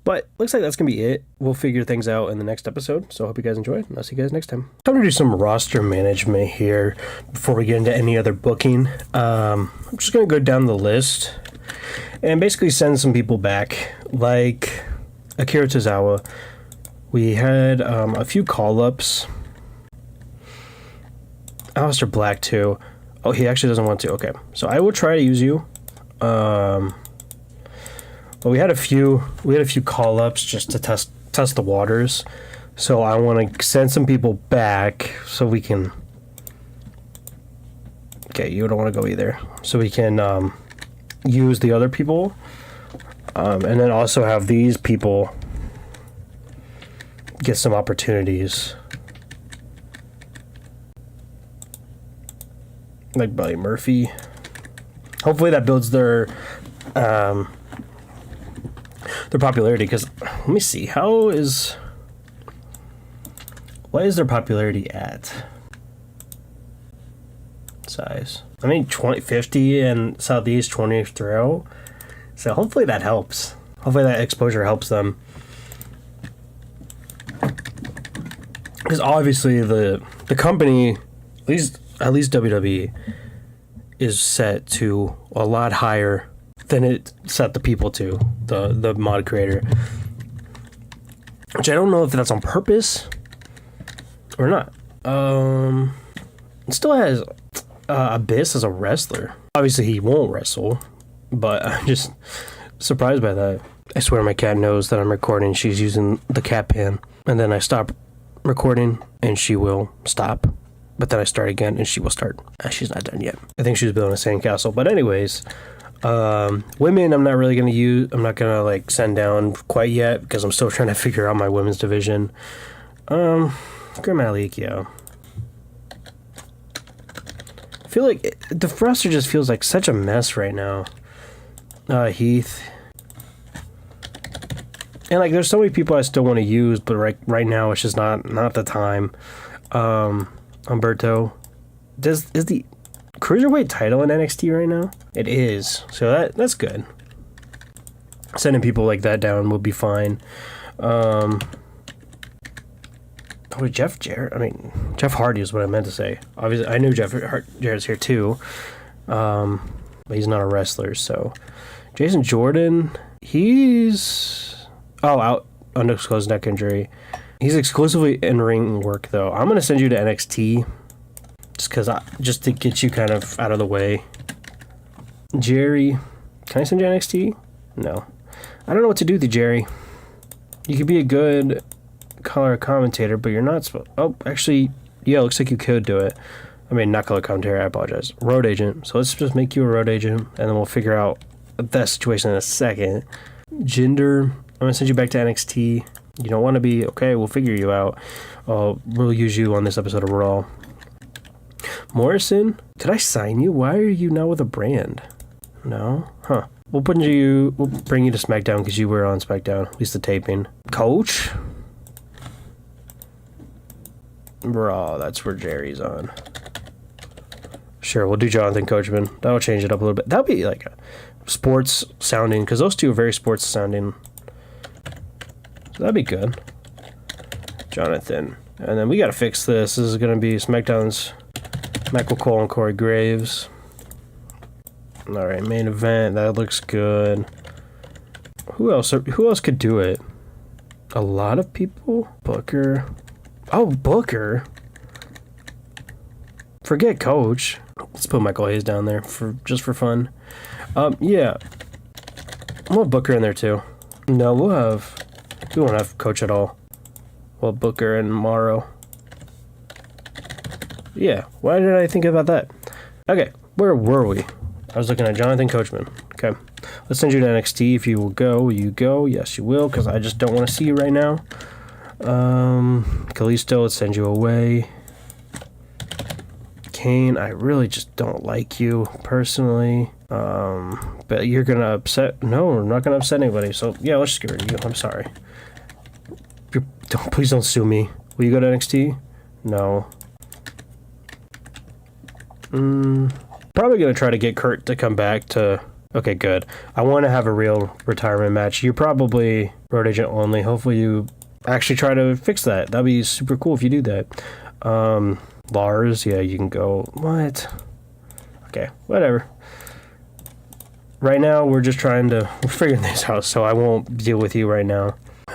But looks like that's going to be it. We'll figure things out in the next episode. So I hope you guys enjoyed, and I'll see you guys next time. Time to do some roster management here before we get into any other booking. I'm just going to go down the list and basically send some people back, like Akira Tozawa. We had a few call-ups. Aleister Black too. Oh, he actually doesn't want to. Okay, so I will try to use you. But we had a few call-ups just to test the waters. So I want to send some people back so we can. Okay, you don't want to go either. So we can use the other people, and then also have these people get some opportunities, like Buddy Murphy. Hopefully that builds their popularity. Because let me see, what is their popularity at? Size. I mean, 50 and Southeast, 20 throughout. So hopefully that helps. Hopefully that exposure helps them. Because obviously the company, at least WWE, is set to a lot higher than it set the people to, the mod creator. Which I don't know if that's on purpose or not. It still has Abyss as a wrestler. Obviously he won't wrestle, but I'm just surprised by that. I swear my cat knows that I'm recording. She's using the cat pan, and then I stop recording and she will stop, but then I start again and she will start. She's not done yet. I think she's building a sandcastle. But anyways, women I'm not gonna like send down quite yet because I'm still trying to figure out my women's division. Grimalik, yeah. I feel like the roster just feels like such a mess right now. Heath. And like there's so many people I still want to use, but right now it's just not the time. Humberto. Is the Cruiserweight title in NXT right now? It is. So that's good. Sending people like that down will be fine. Jeff Hardy is what I meant to say. Obviously, I knew Jeff Jarrett's here too. But he's not a wrestler, so. Jason Jordan, he's... out. Undisclosed neck injury. He's exclusively in ring work, though. I'm going to send you to NXT. Just to get you kind of out of the way. Jerry. Can I send you to NXT? No. I don't know what to do with you, Jerry. You could be a good color commentator, but you're not supposed... Oh, actually, yeah, it looks like you could do it. I mean, not color commentator, I apologize. Road agent. So let's just make you a road agent, and then we'll figure out that situation in a second. Jinder, I'm going to send you back to NXT. You don't want to be... Okay, we'll figure you out. We'll use you on this episode of Raw. Morrison, did I sign you? Why are you now with a brand? No? Huh. We'll bring you to SmackDown because you were on SmackDown, at least the taping. Coach? Raw, that's where Jerry's on. Sure, we'll do Jonathan Coachman. That'll change it up a little bit. That'll be like a sports sounding, because those two are very sports sounding. So that'd be good. Jonathan. And then we gotta fix this. This is gonna be SmackDown's Michael Cole and Corey Graves. Alright, main event. That looks good. Who else could do it? A lot of people? Booker. Oh, Booker. Forget Coach. Let's put Michael Hayes down there just for fun. Yeah. We'll have Booker in there too. No, we won't have Coach at all. Well, Booker and Morrow. Yeah, why did I think about that? Okay, where were we? I was looking at Jonathan Coachman. Okay, let's send you to NXT. If you will go, you go. Yes, you will, because I just don't want to see you right now. Kalisto, let's send you away. Kane, I really just don't like you personally. But you're gonna upset... No, we're not gonna upset anybody. So, yeah, let's just get rid of you. I'm sorry. Please don't sue me. Will you go to NXT? No. Probably gonna try to get Kurt to come back to... Okay, good. I want to have a real retirement match. You're probably road agent only. Hopefully you actually try to fix that. That'd be super cool if you do that. Lars, yeah, you can go... What? Okay, whatever. right now we're just trying to figure this out, so I won't deal with you right now.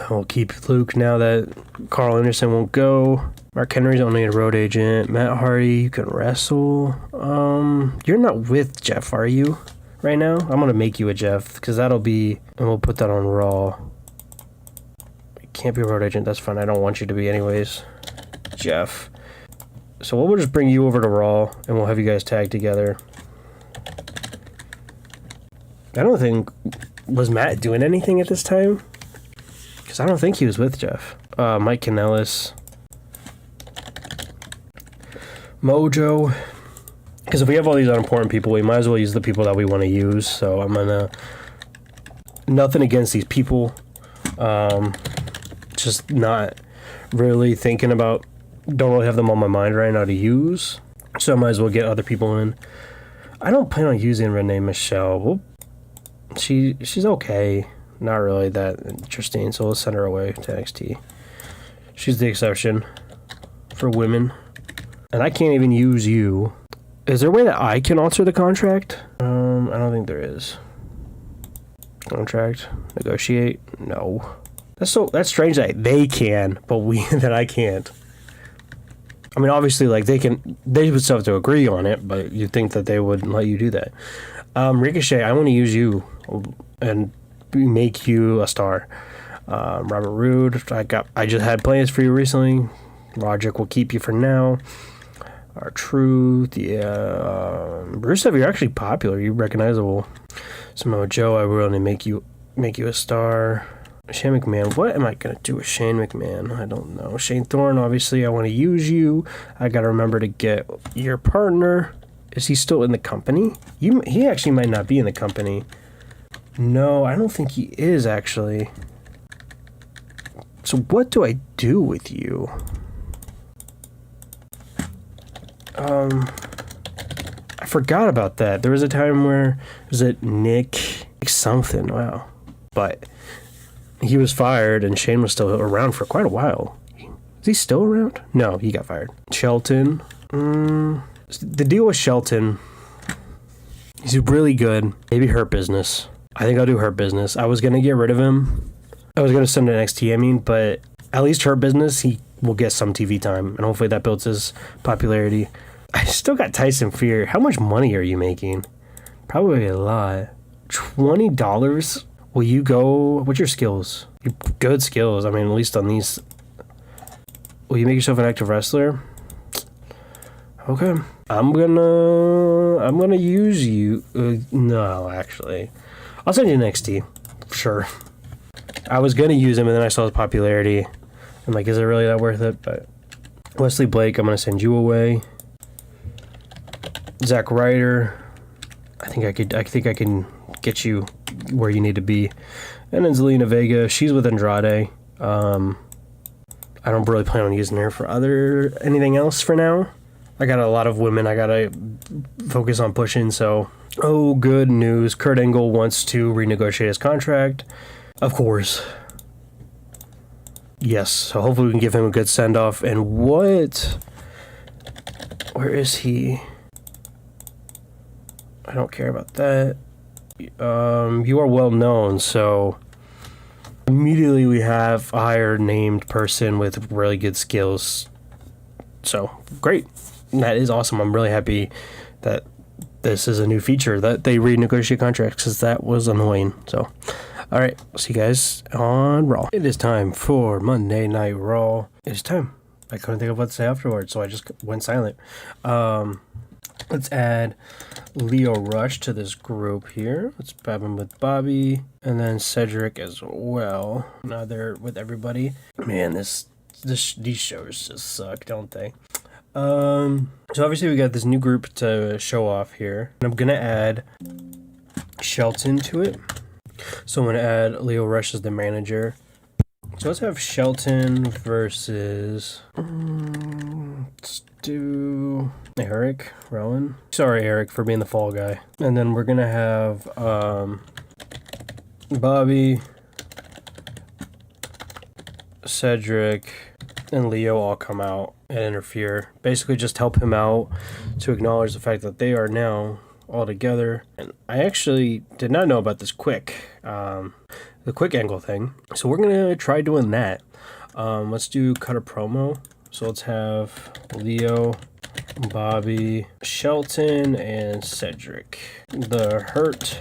We'll keep Luke now that Carl Anderson won't go. Mark Henry's only a road agent. Matt Hardy, you can wrestle. You're not with Jeff, are you? Right now? I'm gonna make you a Jeff, because that'll be, and we'll put that on Raw. You can't be a road agent, that's fine. I don't want you to be anyways. Jeff. So we'll just bring you over to Raw, and we'll have you guys tag together. I don't think, was Matt doing anything at this time? Because I don't think he was with Jeff. Mike Kanellis. Mojo. Because if we have all these unimportant people, we might as well use the people that we want to use. So I'm gonna... Nothing against these people. Just not really thinking about... Don't really have them on my mind right now to use. So I might as well get other people in. I don't plan on using Renee Michelle. Well, she's okay. Not really that interesting, so we'll send her away to NXT. She's the exception for women. And I can't even use you. Is there a way that I can alter the contract? I don't think there is. Contract. Negotiate. No. That's strange that they can, but that I can't. I mean, obviously, like, they would still have to agree on it, but you'd think that they would let you do that. Ricochet, I want to use you and make you a star. Robert Roode, I just had plans for you recently. Roderick will keep you for now. R-Truth, yeah. Rusev, you're actually popular. You're recognizable. Samoa Joe, I will only make you a star. Shane McMahon, what am I going to do with Shane McMahon? I don't know. Shane Thorne, obviously, I want to use you. I got to remember to get your partner. Is he still in the company? He actually might not be in the company. No, I don't think he is, actually. So what do I do with you? I forgot about that. There was a time where, was it Nick something? Wow. But he was fired and Shane was still around for quite a while. Is he still around? No, he got fired. Shelton. The deal with Shelton, he's really good. Maybe Hurt Business. I think I'll do Hurt Business. I was going to get rid of him. I was going to send him to NXT, I mean, but at least Hurt Business, he will get some TV time, and hopefully that builds his popularity. I still got Tyson Fury. How much money are you making? Probably a lot. $20? Will you go... What's your skills? Good skills. I mean, at least on these... Will you make yourself an active wrestler? Okay. I'm gonna use you. No, actually. I'll send you to NXT. Sure. I was gonna use him, and then I saw his popularity. I'm like, is it really that worth it? But Wesley Blake, I'm gonna send you away. Zack Ryder, I think I can get you where you need to be. And then Zelina Vega, she's with Andrade. I don't really plan on using her for anything else for now. I got a lot of women I gotta focus on pushing, so. Oh, good news. Kurt Angle wants to renegotiate his contract. Of course. Yes, so hopefully we can give him a good send-off. And what? Where is he? I don't care about that. You are well known, so immediately we have a higher named person with really good skills. So, great. That is awesome. I'm really happy that this is a new feature, that they renegotiate contracts, because that was annoying. So, all right, see you guys on Raw. It is time for Monday Night Raw. It is time. I couldn't think of what to say afterwards, so I just went silent. Let's add Leo Rush to this group here. Let's grab him with Bobby, and then Cedric as well. Now they're with everybody. Man, these shows just suck, don't they? So obviously we got this new group to show off here. And I'm gonna add Shelton to it. So I'm gonna add Leo Rush as the manager. So let's have Shelton versus let's do Eric Rowan. Sorry, Eric, for being the fall guy. And then we're gonna have Bobby, Cedric, and Leo all come out and interfere. Basically just help him out to acknowledge the fact that they are now all together. And I actually did not know about this the quick angle thing. So we're gonna try doing that. Let's do cut a promo. So let's have Leo, Bobby, Shelton, and Cedric. The Hurt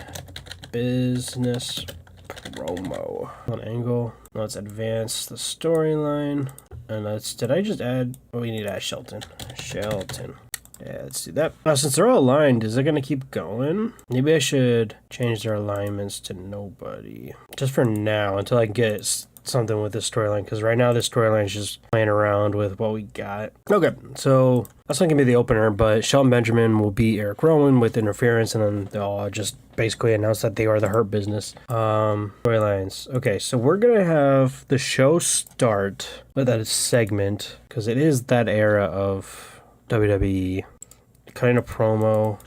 Business promo. On angle. Let's advance the storyline. And did I just add? Oh, we need to add Shelton. Yeah, let's do that. Now, since they're all aligned, is it going to keep going? Maybe I should change their alignments to nobody. Just for now, until I get something with this storyline. Because right now, this storyline is just playing around with what we got. Okay, so that's not going to be the opener, but Shelton Benjamin will beat Eric Rowan with interference, and then they'll just basically announce that they are the Hurt Business. Storylines. Okay, so we're going to have the show start with that segment, because it is that era of WWE. Cutting a promo.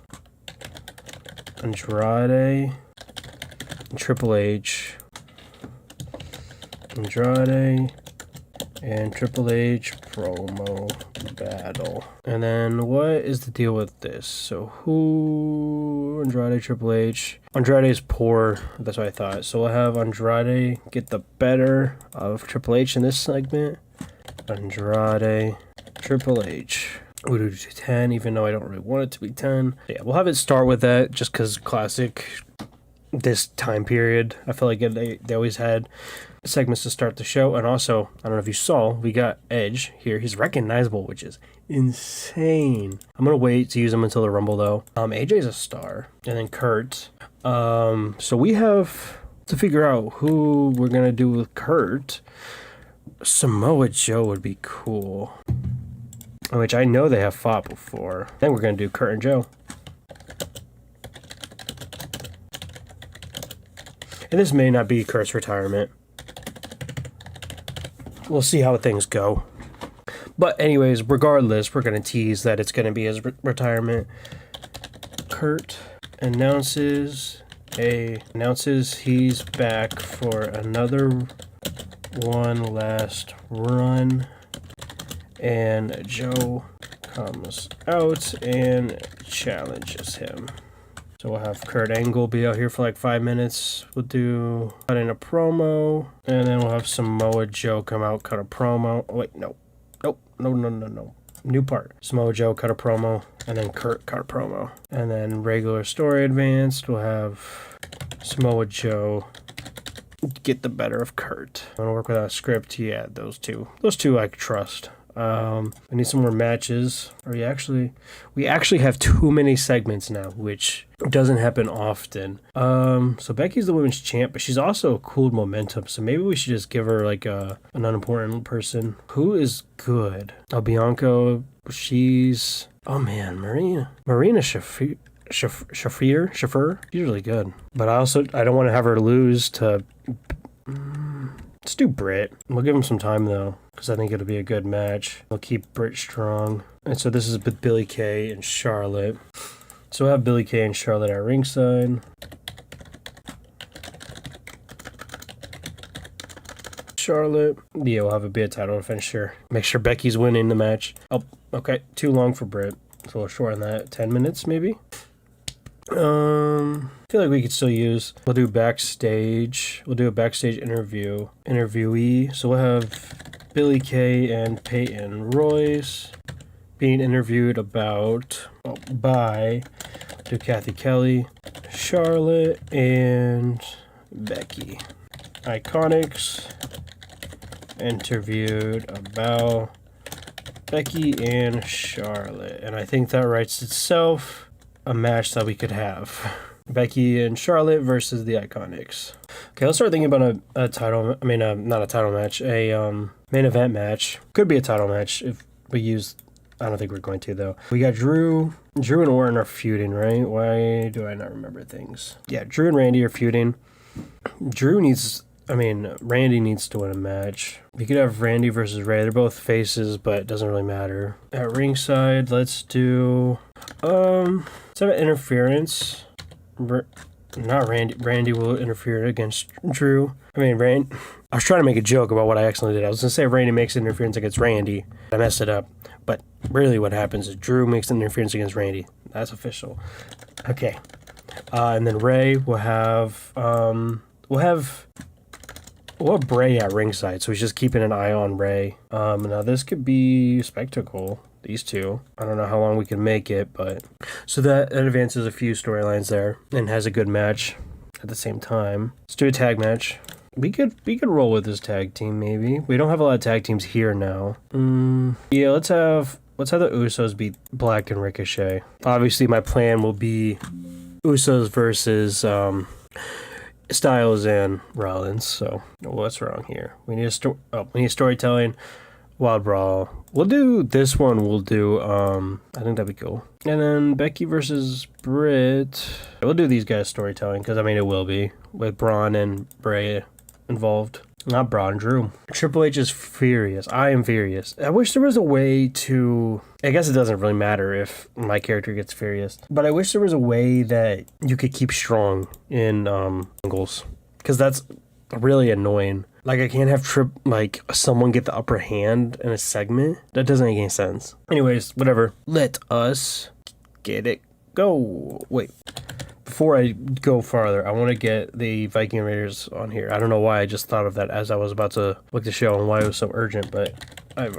Andrade. Triple H. Andrade and Triple H promo battle. And then what is the deal with this? So who? Andrade, Triple H. Andrade is poor. That's what I thought. So we'll have Andrade get the better of Triple H in this segment. Andrade, Triple H. We'll do 10, even though I don't really want it to be 10. Yeah, we'll have it start with that just because classic this time period. I feel like they always had segments to start the show. And also, I don't know if you saw, we got Edge here. He's recognizable, which is insane. I'm going to wait to use him until the Rumble, though. AJ's a star. And then Kurt. So we have to figure out who we're going to do with Kurt. Samoa Joe would be cool. Which I know they have fought before. Then we're going to do Kurt and Joe. And this may not be Kurt's retirement. We'll see how things go. But anyways, regardless, we're going to tease that it's going to be his retirement. Kurt announces he's back for another one last run. And Joe comes out and challenges him. So we'll have Kurt Angle be out here for like 5 minutes. We'll do cut in a promo. And then we'll have Samoa Joe come out, cut a promo. Oh, wait, no. No. New part. Samoa Joe cut a promo. And then Kurt cut a promo. And then regular story advanced. We'll have Samoa Joe get the better of Kurt. I'm going to work without a script. Yeah, those two. Those two I trust. We need some more matches. We actually have too many segments now, which doesn't happen often. So Becky's the women's champ, but she's also cooled momentum. So maybe we should just give her like an unimportant person. Who is good? Bianca. She's Marina Shafir. She's really good. But I don't want to have her lose to. Let's do Britt. We'll give him some time, though, because I think it'll be a good match. We'll keep Britt strong. And so this is with Billie Kay and Charlotte. So we'll have Billie Kay and Charlotte at ringside. Charlotte. Yeah, we'll have a bit title defense, sure. Make sure Becky's winning the match. Oh, okay. Too long for Britt. So we'll shorten that. 10 minutes, maybe? I feel like we could still use. We'll do backstage. We'll do a backstage interviewee. So we'll have Billie Kay and Peyton Royce being interviewed by Kathy Kelly, Charlotte, and Becky. Iconics interviewed about Becky and Charlotte. And I think that writes itself. A match that we could have. Becky and Charlotte versus the Iconics. Okay, let's start thinking about a title. I mean, not a title match. A main event match. Could be a title match if we use. I don't think we're going to, though. We got Drew. Drew and Orton are feuding, right? Why do I not remember things? Yeah, Drew and Randy are feuding. Randy needs to win a match. We could have Randy versus Ray. They're both faces, but it doesn't really matter. At ringside, let's do. Let's have an interference. Not Randy. Randy will interfere against Drew. I was trying to make a joke about what I accidentally did. I was going to say Randy makes interference against Randy. I messed it up. But really what happens is Drew makes an interference against Randy. That's official. Okay. And then Ray will have Bray at ringside, so he's just keeping an eye on Ray. Now this could be spectacle. These two. I don't know how long we can make it, but so that advances a few storylines there and has a good match at the same time. Let's do a tag match. We could roll with this tag team maybe. We don't have a lot of tag teams here now. Yeah, let's have the Usos beat Black and Ricochet. Obviously, my plan will be Usos versus Styles and Rollins. So what's wrong here? We need storytelling. Wild Brawl. We'll do this one. We'll do I think that'd be cool. And then Becky versus Britt. We'll do these guys storytelling because I mean it will be with Braun and Bray involved. Not Braun, Drew. Triple H is furious. I am furious. I wish there was a way to... I guess it doesn't really matter if my character gets furious. But I wish there was a way that you could keep strong in angles. Because that's really annoying. Like, I can't have someone get the upper hand in a segment. That doesn't make any sense. Anyways, whatever. Let us get it go. Wait. Before I go farther, I want to get the Viking Raiders on here. I don't know why I just thought of that as I was about to look the show and why it was so urgent, but I've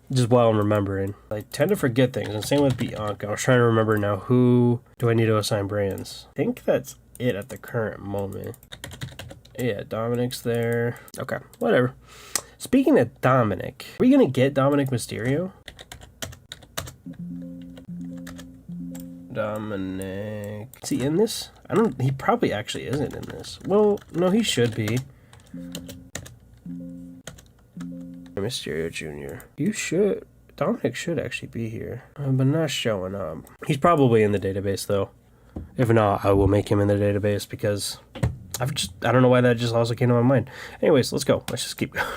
just while I'm remembering. I tend to forget things, and same with Bianca. I was trying to remember now, who do I need to assign brands? I think that's it at the current moment. Yeah, Dominic's there. Okay, whatever. Speaking of Dominic, are we going to get Dominic Mysterio? Dominic. Is he in this? He probably actually isn't in this. Well, no, he should be. Mysterio Jr. Dominic should actually be here, but not showing up. He's probably in the database, though. If not, I will make him in the database because I don't know why that just also came to my mind. Anyways, let's go. Let's just keep going.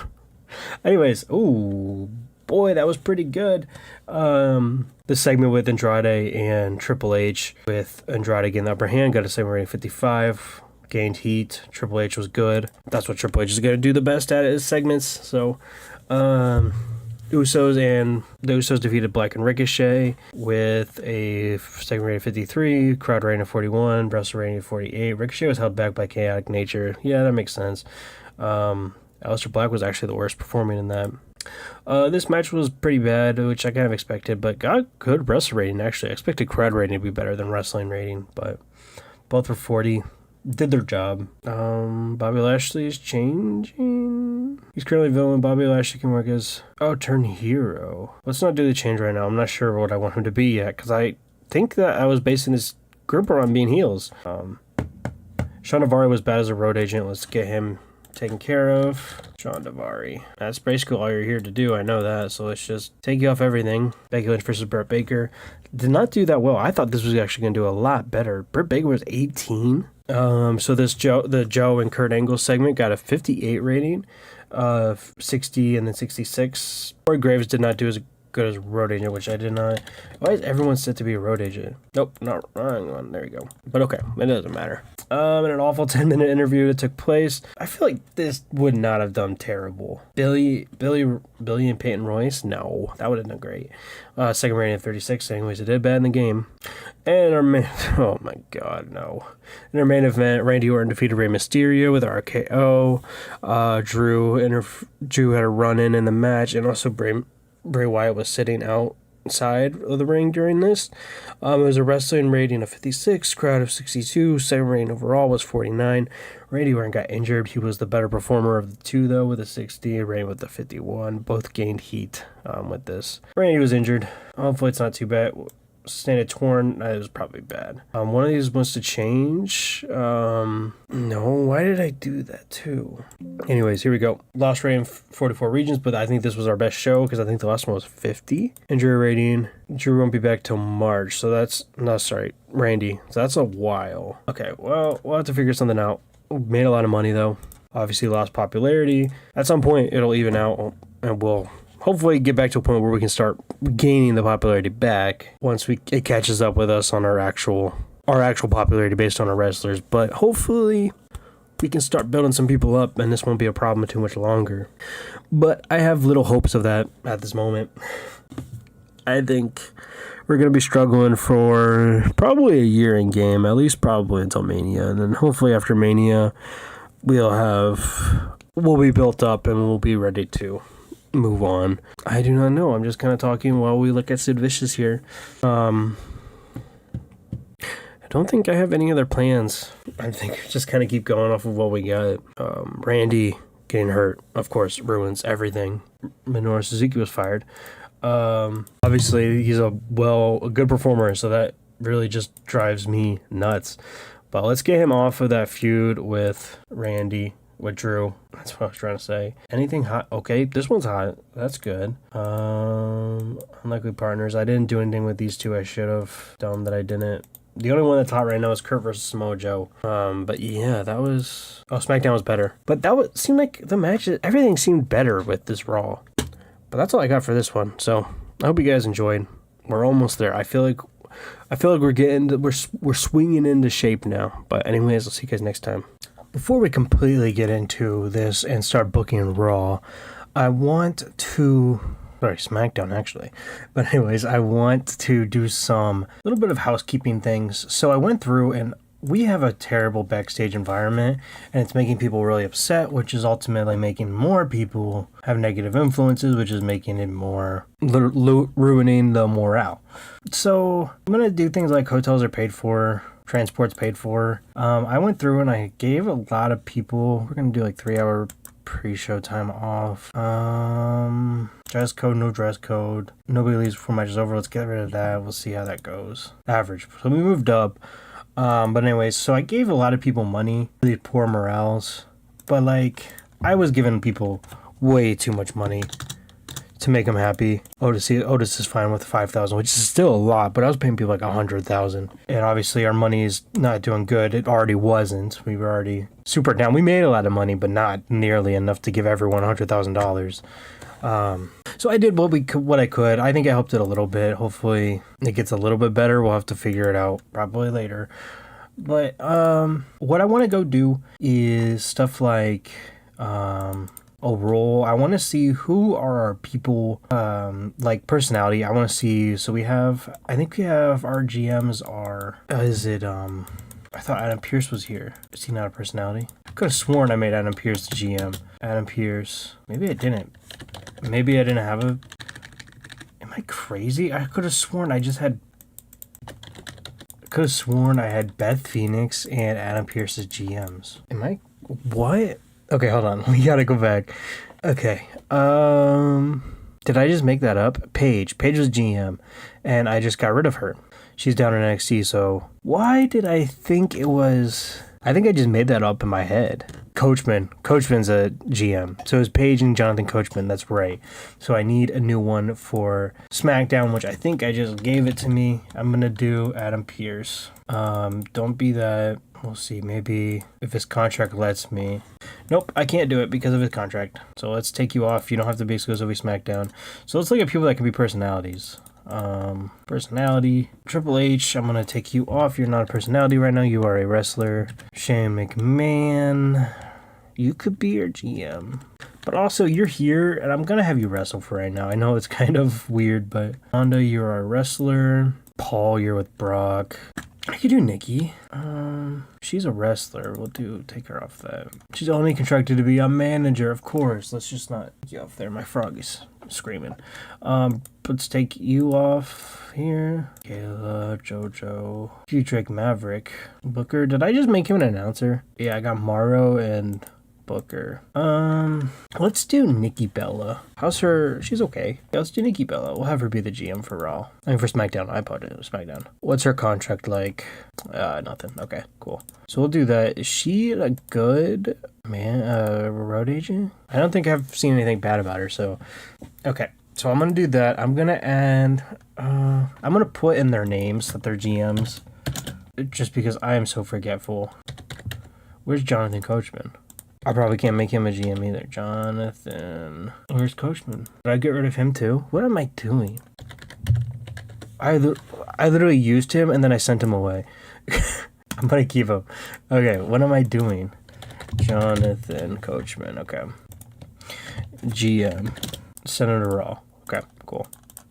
Anyways, ooh, boy, that was pretty good. The segment with Andrade and Triple H, with Andrade getting the upper hand, got a segment rating 55, gained heat. Triple H was good. That's what Triple H is going to do the best at, is segments. So, the Usos defeated Black and Ricochet with a segment rating of 53, crowd rating of 41, wrestle rating of 48. Ricochet was held back by chaotic nature. Yeah, that makes sense. Aleister Black was actually the worst performing in that. This match was pretty bad, which I kind of expected, but got good wrestle rating, actually. I expected crowd rating to be better than wrestling rating, but both were 40. Did their job. Bobby Lashley's changing. He's currently villain. Bobby Lashley can work as... turn hero. Let's not do the change right now. I'm not sure what I want him to be yet, because I think that I was basing this group around being heels. Sean Daivari was bad as a road agent. Let's get him taken care of. Sean Daivari. That's basically all you're here to do. I know that. So let's just take you off everything. Becky Lynch versus Britt Baker. Did not do that well. I thought this was actually going to do a lot better. Britt Baker was 18. So the Joe and Kurt Angle segment got a 58 rating, 60 and then 66. Corey Graves did not do as good as road agent, which I did not. Why is everyone set to be a road agent? Nope, not wrong one. There you go. But okay, it doesn't matter. In an awful 10-minute interview that took place, I feel like this would not have done terrible. Billy and Peyton Royce? No, that would have done great. Second rating of 36. Anyways, it did bad in the game. And oh my god, no. In our main event, Randy Orton defeated Rey Mysterio with RKO. Drew had a run-in the match, and also Bray Wyatt was sitting outside of the ring during this. It was a wrestling rating of 56, crowd of 62, second rating overall was 49. Randy Orton got injured. He was the better performer of the two, though, with a 60, Ray with a 51. Both gained heat with this. Randy was injured. Hopefully it's not too bad. Sustained a torn. It was probably bad. One of these wants to change. No, why did I do that too? Anyways, here we go. Loss rating 44 regions, but I think this was our best show because I think the last one was 50. Injury rating. Drew won't be back till March, so that's Randy. So that's a while. Okay, well, we'll have to figure something out. Made a lot of money though. Obviously lost popularity. At some point it'll even out, and we'll hopefully get back to a point where we can start gaining the popularity back once it catches up with us on our actual popularity based on our wrestlers. But hopefully we can start building some people up and this won't be a problem too much longer. But I have little hopes of that at this moment. I think we're going to be struggling for probably a year in game, at least probably until Mania. And then hopefully after Mania, we'll be built up and we'll be ready to move on. I do not know. I'm just kind of talking while we look at Sid Vicious here. I don't think I have any other plans. I think just kind of keep going off of what we got. Randy getting hurt, of course, ruins everything. Minoru Suzuki was fired. Obviously he's a good performer, so that really just drives me nuts. But let's get him off of that feud with Randy, with Drew. That's what I was trying to say. Anything hot? Okay, this one's hot. That's good. Unlikely partners. I didn't do anything with these two. I should have done that. I didn't. The only one that's hot right now is Kurt versus Samoa Joe. But yeah, that was... Oh, SmackDown was better. But seemed like the matches... Everything seemed better with this Raw. But that's all I got for this one. So I hope you guys enjoyed. We're almost there. I feel like we're swinging into shape now. But anyways, I'll see you guys next time. Before we completely get into this and start booking Raw, I want to... Sorry, SmackDown actually. But anyways, I want to do some little bit of housekeeping things. So I went through and we have a terrible backstage environment and it's making people really upset, which is ultimately making more people have negative influences, which is making it more ruining the morale. So I'm going to do things like hotels are paid for, transport's paid for. I went through and I gave a lot of people, we're going to do like 3-hour pre-show time off. Dress code, no dress code. Nobody leaves before match is over. Let's get rid of that. We'll see how that goes. Average. So we moved up. But anyways, so I gave a lot of people money. Really poor morales. But like, I was giving people way too much money to make them happy. Otis is fine with 5,000, which is still a lot, but I was paying people like 100,000. And obviously our money is not doing good. It already wasn't. We were already super down. We made a lot of money, but not nearly enough to give everyone $100,000. So I did what I could. I think I helped it a little bit. Hopefully it gets a little bit better. We'll have to figure it out probably later. But what I want to go do is stuff like a role. I want to see who are our people, like personality. I want to see. So I think we have our GMs are. I thought Adam Pearce was here. Is he not a personality? I could have sworn I made Adam Pearce the GM. Adam Pearce. Maybe I didn't. Maybe I didn't have a... Am I crazy? I could have sworn I had Beth Phoenix and Adam Pearce as GMs. Am I... What? Okay, hold on. We gotta go back. Okay. Did I just make that up? Paige. Paige was GM. And I just got rid of her. She's down in NXT, so... Why did I think it was... I think I just made that up in my head. Coachman's a GM. So it's Paige and Jonathan Coachman. That's right. So I need a new one for SmackDown, which I think I just gave it to me. I'm going to do Adam Pearce. Don't be that. We'll see. Maybe if his contract lets me. Nope, I can't do it because of his contract. So let's take you off. You don't have to be exclusively SmackDown. So let's look at people that can be personalities. Personality. Triple H, I'm gonna take you off. You're not a personality right now. You are a wrestler. Shane McMahon, you could be your GM. But also, you're here, and I'm gonna have you wrestle for right now. I know it's kind of weird, but Honda, you're a wrestler. Paul, you're with Brock. I could do Nikki. She's a wrestler. We'll take her off that. She's only contracted to be a manager, of course. Let's just not get off there. My frog is screaming. Let's take you off here. Kayla, JoJo, Drake Maverick, Booker. Did I just make him an announcer? Yeah, I got Morrow and Booker. Let's do Nikki Bella. How's her? She's okay. Yeah, let's do Nikki Bella. We'll have her be the GM for Raw. I mean, for SmackDown. I apologize. SmackDown. What's her contract like? Nothing. Okay, cool. So we'll do that. Is she a good road agent? I don't think I've seen anything bad about her, so... Okay, so I'm gonna do that. I'm gonna add... I'm gonna put in their names that they're GMs. Just because I am so forgetful. Where's Jonathan Coachman? I probably can't make him a GM either. Jonathan. Where's Coachman? Did I get rid of him too? What am I doing? I literally used him and then I sent him away. I'm gonna keep him. Okay, what am I doing? Jonathan Coachman. Okay. GM. Send it to Raw. Okay, cool.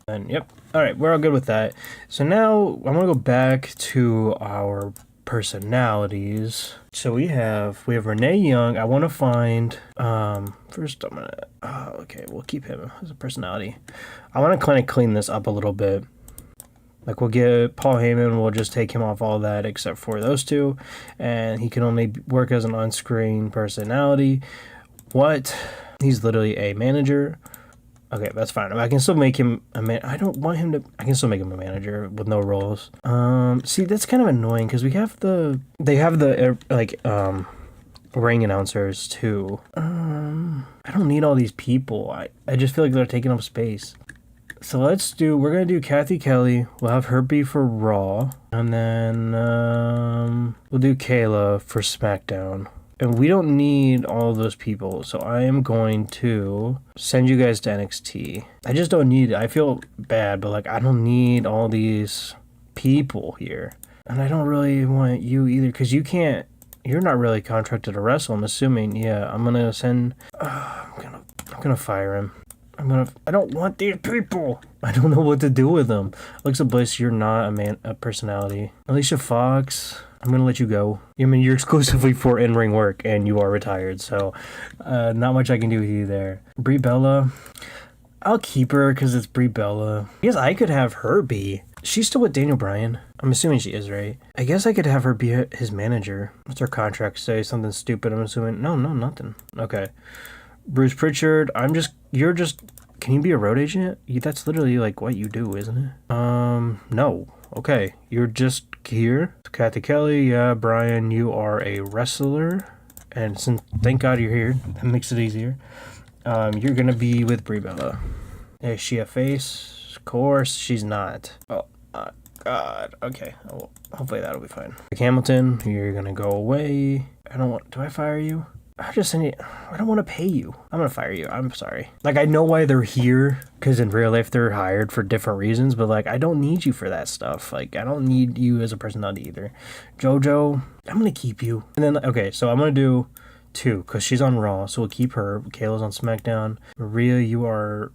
And yep. All right, we're all good with that. So now I'm gonna go back to our personalities. So we have Renee Young. I want to find first I'm gonna okay, we'll keep him as a personality. I want to kind of clean this up a little bit. Like we'll get Paul Heyman, we'll just take him off all that except for those two, and he can only work as an on-screen personality. What? He's literally a manager. Okay, that's fine. I can still make him a man. I don't want him to. I can still make him a manager with no roles. See, that's kind of annoying because we have they have the like ring announcers too. I don't need all these people. I just feel like they're taking up space. So we're gonna do Kathy Kelly. We'll have her be for Raw, and then we'll do Kayla for SmackDown. And we don't need all those people, so I am going to send you guys to NXT. I just don't need it. I feel bad, but like I don't need all these people here. And I don't really want you either, because you're not really contracted to wrestle, I'm assuming. Yeah, I'm gonna send, I'm gonna fire him. I don't want these people. I don't know what to do with them. Alexa Bliss, you're not a personality. Alicia Fox, I'm gonna let you go. I mean, you're exclusively for in-ring work, and you are retired, so not much I can do with you there. Brie Bella, I'll keep her because it's Brie Bella. I guess I could have her be. She's still with Daniel Bryan. I'm assuming she is, right? I guess I could have her be his manager. What's her contract say? Something stupid, I'm assuming. No, nothing. Okay. Bruce Pritchard, can you be a road agent? That's literally like what you do, isn't it? No. Okay. You're just here. Kathy Kelly, yeah, Brian, you are a wrestler. And thank God you're here. That makes it easier. You're gonna be with Brie Bella. Is she a face? Of course, she's not. Oh, God. Okay. Well, hopefully that'll be fine. Hamilton, you're gonna go away. Do I fire you? I don't want to pay you. I'm gonna fire you. I'm sorry. Like, I know why they're here, because in real life they're hired for different reasons, but like, I don't need you for that stuff. Like, I don't need you as a personality either. JoJo, I'm gonna keep you. And then, okay, so I'm gonna do 2, because she's on Raw, so we'll keep her. Kayla's on SmackDown. Maria, you are,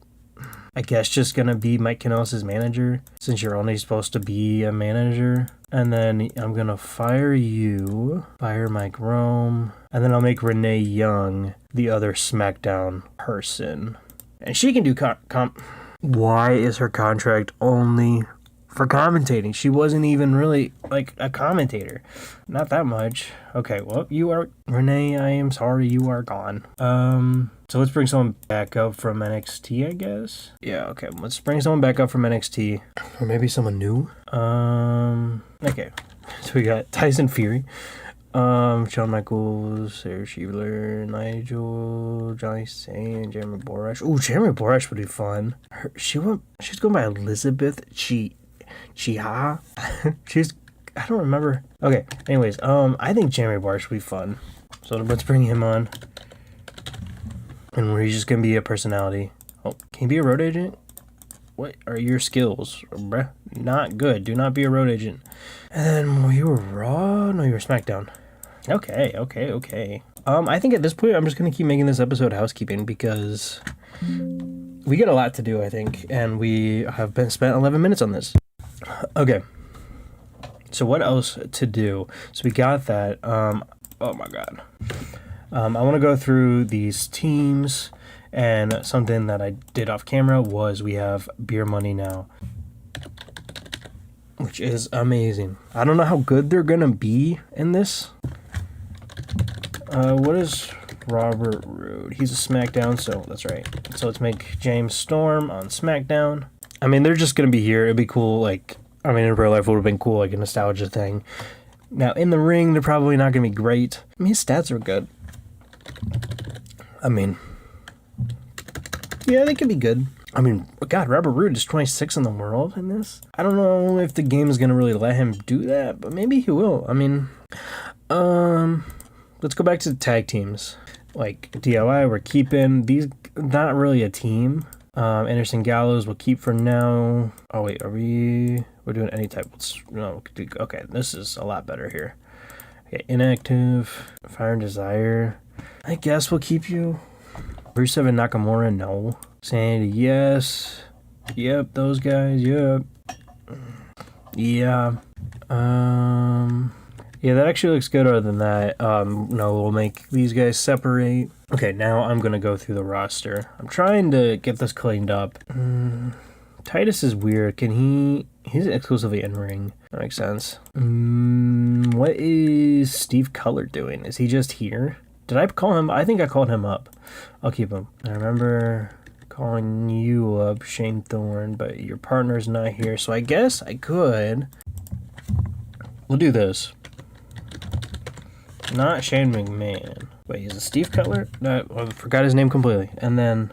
I guess, just gonna be Mike Kanellis' manager, since you're only supposed to be a manager. And then I'm gonna fire you, fire Mike Rome, and then I'll make Renee Young the other SmackDown person. And she can do Why is her contract only for commentating? She wasn't even really like a commentator. Not that much. Okay, well, Renee, I am sorry, you are gone. So let's bring someone back up from NXT, I guess. Yeah, okay, let's bring someone back up from NXT. Or maybe someone new. Okay. So we got Tyson Fury, Shawn Michaels, Sarah Sheever, Nigel, Johnny Saint, Jeremy Borash. Ooh, Jeremy Borash would be fun. She's going by Elizabeth Chiha. I don't remember. Okay, anyways, I think Jeremy Borash would be fun. So let's bring him on. And he's just gonna be a personality. Oh, can you be a road agent? What are your skills, bruh? Not good. Do not be a road agent. And then you were Raw? No, you were SmackDown. Okay. I think at this point I'm just gonna keep making this episode housekeeping because we got a lot to do, I think, and we have spent 11 minutes on this. Okay. So what else to do? So we got that. Oh my God. I want to go through these teams, and something that I did off camera was we have beer money now, which is amazing. I don't know how good they're gonna be in this. What is Robert Roode? He's a SmackDown, so that's right. So let's make James Storm on SmackDown. I mean, they're just gonna be here. It'd be cool, like, I mean, in real life it would have been cool, like a nostalgia thing. Now, in the ring, they're probably not gonna be great. I mean, his stats are good. I mean, yeah, they could be good. I mean, God, Robert Roode is 26 in the world in this. I don't know if the game is going to really let him do that, but maybe he will. I mean, let's go back to the tag teams. Like, DIY, we're keeping these, not really a team. Anderson Gallows we'll keep for now. Oh, wait, we're doing any type. No, okay, this is a lot better here. Okay, inactive, Fire and Desire. I guess we'll keep you. Rusev and Nakamura, no. Sandy, yes. Yep, those guys, yep. Yeah. Yeah, that actually looks good. Other than that, no, we'll make these guys separate. Okay, now I'm gonna go through the roster. I'm trying to get this cleaned up. Titus is weird. He's exclusively in ring. That makes sense. What is Steve Cutler doing? Is he just here? Did I call him? I think I called him up. I'll keep him. I remember calling you up, Shane Thorne, but your partner's not here, so I guess I could. We'll do this. Not Shane McMahon. Wait, is it Steve Cutler? No, I forgot his name completely. And then,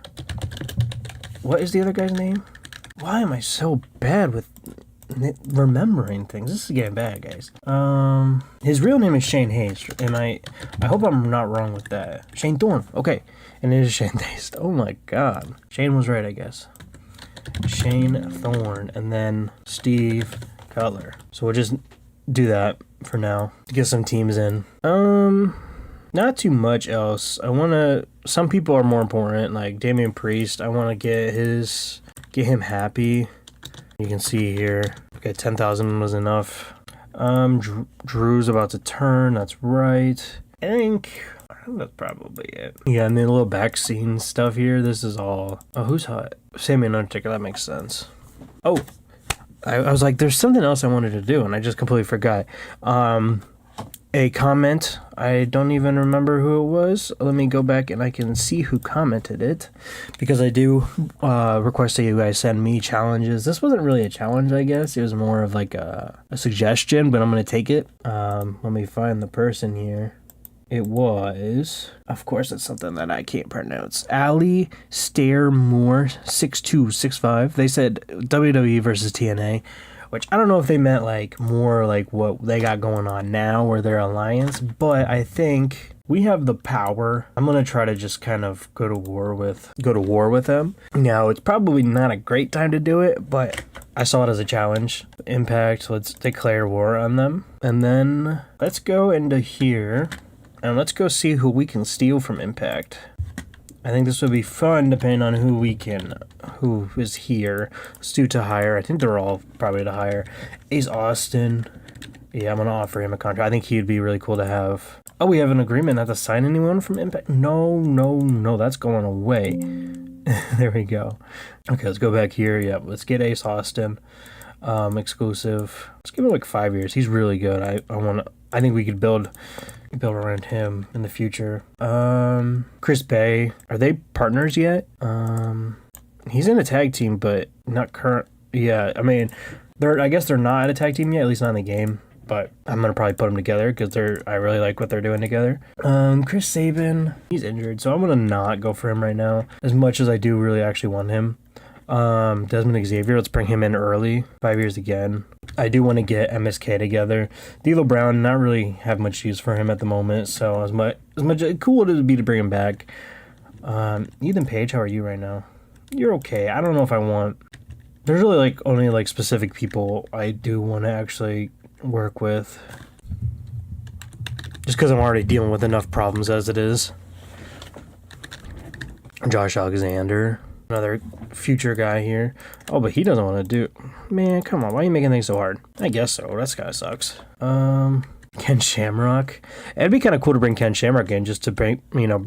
what is the other guy's name? Why am I so bad with remembering things? This is getting bad, guys. His real name is Shane Hayes. I hope I'm not wrong with that. Shane Thorne. Okay. And it is Shane Hayes. Oh my god. Shane was right, I guess. Shane Thorne. And then Steve Cutler. So we'll just do that for now to get some teams in. Not too much else. Some people are more important, like Damian Priest. I want to get him happy. You can see here, okay, 10,000 was enough. Drew's about to turn, that's right. I think that's probably it. Yeah, and then a little back scene stuff here. This is all, oh, who's hot? Sammy and Undertaker, that makes sense. Oh, I was like, there's something else I wanted to do, and I just completely forgot. A comment, I don't even remember who it was. Let me go back and I can see who commented it, because I do request that you guys send me challenges. This wasn't really a challenge, I guess. It was more of like a suggestion, but I'm going to take it. Let me find the person here. It was, of course, it's something that I can't pronounce. Ali Stair Moore 6265. They said WWE versus TNA. Which I don't know if they meant like more like what they got going on now or their alliance, but I think we have the power. I'm gonna try to just kind of go to war with them. Now it's probably not a great time to do it, but I saw it as a challenge. Impact, let's declare war on them. And then let's go into here and let's go see who we can steal from Impact. I think this would be fun depending on who is here. Let's do to hire. I think they're all probably to hire. Ace Austin. Yeah, I'm going to offer him a contract. I think he'd be really cool to have. Oh, we have an agreement not to sign anyone from Impact? No, that's going away. There we go. Okay, let's go back here. Yeah, let's get Ace Austin. Exclusive. Let's give him like 5 years. He's really good. I think we could build around him in the future. Chris Bay, are they partners yet? He's in a tag team, but not current. Yeah, I mean, I guess they're not at a tag team yet, at least not in the game. But I'm gonna probably put them together because I really like what they're doing together. Chris Sabin, he's injured, so I'm gonna not go for him right now. As much as I do really actually want him. Desmond Xavier, let's bring him in early. 5 years again. I do want to get MSK together. D'Lo Brown, not really have much use for him at the moment, so as much cool it would be to bring him back. Ethan Page, how are you right now? You're okay. I don't know if I want. There's really like only like specific people I do want to actually work with. Just because I'm already dealing with enough problems as it is. Josh Alexander. Another future guy here. Oh, but he doesn't want to do. Man, come on. Why are you making things so hard? I guess so. That guy sucks. Ken Shamrock. It'd be kind of cool to bring Ken Shamrock in just to bring,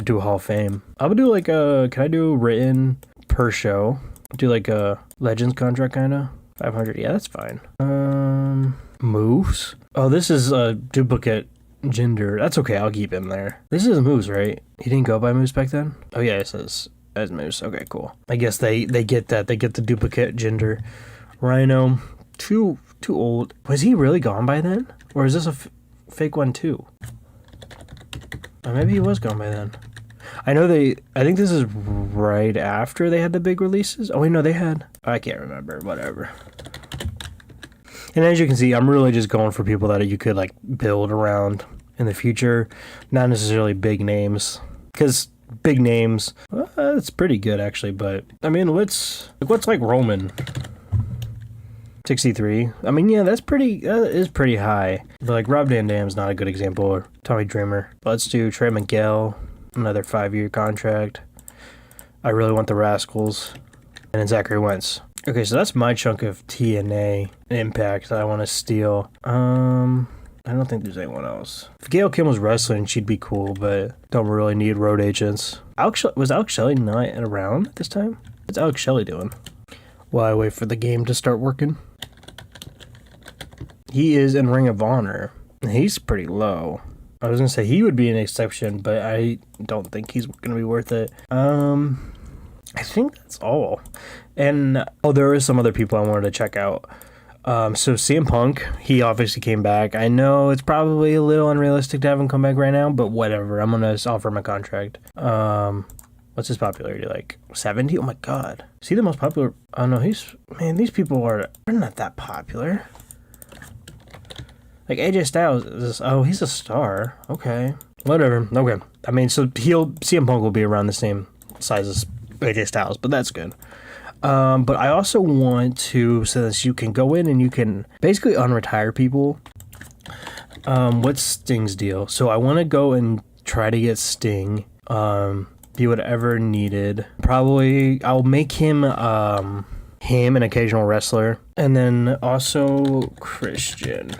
do a Hall of Fame. I would do like can I do written per show? Do like a Legends contract kind of? 500. Yeah, that's fine. Moose. Oh, this is a duplicate gender. That's okay. I'll keep him there. This is Moose, right? He didn't go by Moose back then? Oh, yeah, it says as Moose. Okay, cool. I guess they get that. They get the duplicate gender. Rhino. Too old. Was he really gone by then? Or is this a fake one too? Or maybe he was gone by then. I think this is right after they had the big releases. Oh, wait, no, they had. I can't remember. Whatever. And as you can see, I'm really just going for people that you could like build around in the future. Not necessarily big names. Because big names, it's pretty good actually. But I mean, what's like Roman? 63. I mean, yeah, that is pretty high. But like Rob Van Dam's not a good example. Or Tommy Dreamer. Let's do Trey Miguel, another 5-year contract. I really want the Rascals. And then Zachary Wentz. Okay, so that's my chunk of TNA Impact that I want to steal. I don't think there's anyone else. If Gail Kim was wrestling, she'd be cool, but don't really need road agents. Was Alex Shelley not around at this time? What's Alex Shelley doing? While I wait for the game to start working. He is in Ring of Honor. He's pretty low. I was going to say he would be an exception, but I don't think he's going to be worth it. I think that's all. And, there is some other people I wanted to check out. So CM Punk, he obviously came back. I know it's probably a little unrealistic to have him come back right now, but whatever. I'm going to offer him a contract. What's his popularity, like 70? Oh my god. Is he the most popular? Oh no, these people are not that popular. Like AJ Styles he's a star. Okay. Whatever. Okay. I mean, so CM Punk will be around the same size as AJ Styles, but that's good. But I also want to, so that you can go in and you can basically unretire people. What's Sting's deal? So I want to go and try to get Sting, be whatever needed. Probably I'll make him an occasional wrestler, and then also Christian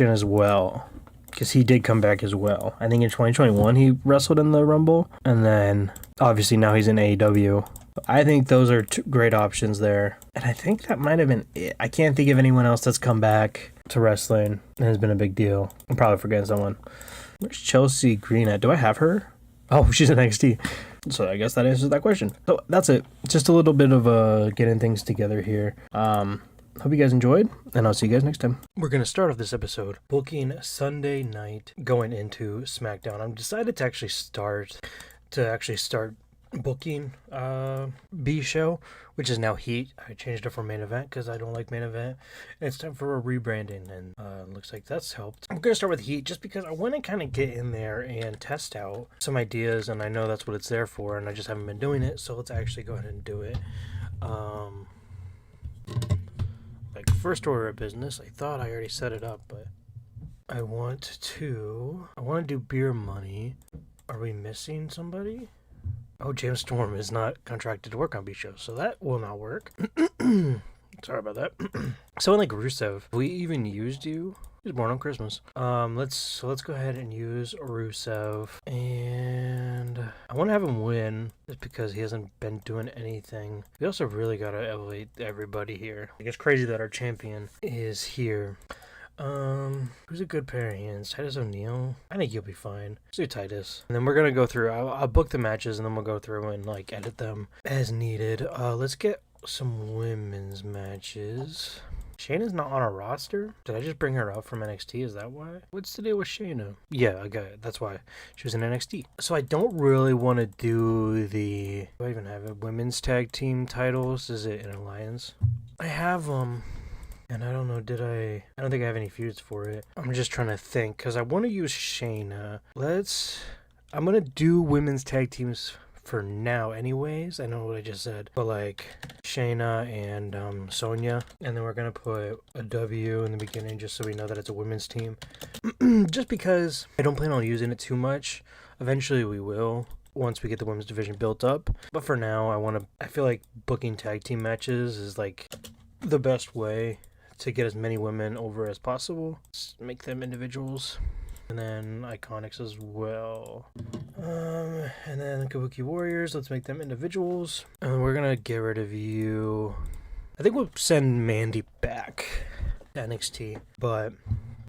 as well, because he did come back as well. I think in 2021 he wrestled in the Rumble, and then obviously now he's in AEW. I think those are two great options there, and I think that might have been it. I can't think of anyone else that's come back to wrestling and has been a big deal. I'm probably forgetting someone. Where's Chelsea Green at? Do I have her? Oh, she's in NXT. So I guess that answers that question. So that's it. Just a little bit of getting things together here. Hope you guys enjoyed, and I'll see you guys next time. We're going to start off this episode booking Sunday night going into SmackDown. I'm decided to actually start booking B show, which is now Heat. I changed it for main event because I don't like main event. It's time for a rebranding, and looks like that's helped. I'm going to start with Heat just because I want to kind of get in there and test out some ideas, and I know that's what it's there for, and I just haven't been doing it, so let's actually go ahead and do it. Like first order of business, I thought I already set it up, but I want to do beer money. Are we missing somebody? Oh, James Storm is not contracted to work on B shows, so that will not work. Sorry about that. Someone like Rusev. We even used you. He was born on Christmas. Let's go ahead and use Rusev, and I want to have him win just because he hasn't been doing anything. We also really gotta elevate everybody here. Like, it's crazy that our champion is here. Who's a good pair of hands? Titus O'Neil? I think you'll be fine. Let's do Titus. And then we're gonna go through, I'll book the matches, and then we'll go through and like edit them as needed. Let's get some women's matches. Shayna's not on our roster? Did I just bring her up from NXT? Is that why? What's the deal with Shayna? Yeah, I got it. That's why she was in NXT. So I don't really want to do do I even have it? Women's tag team titles? Is it an alliance? I have them. And I don't know, I don't think I have any feuds for it. I'm just trying to think, because I want to use Shayna. I'm going to do women's tag teams for now anyways. I know what I just said. But like, Shayna and Sonya. And then we're going to put a W in the beginning just so we know that it's a women's team. Just because I don't plan on using it too much. Eventually we will, once we get the women's division built up. But for now, I feel like booking tag team matches is like the best way to get as many women over as possible. Just make them individuals. And then Iconics as well. And then Kabuki Warriors, let's make them individuals. And we're gonna get rid of you. I think we'll send Mandy back to NXT. But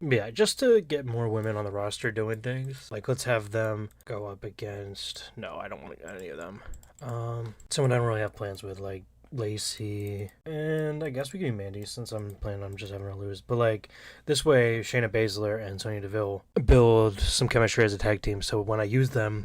yeah, just to get more women on the roster doing things. Like, let's have them go up against, no, I don't want any of them. Someone I don't really have plans with, like Lacey, and I guess we can do Mandy since I'm planning on just having her lose. But like, this way Shayna Baszler and Sonya Deville build some chemistry as a tag team, so when I use them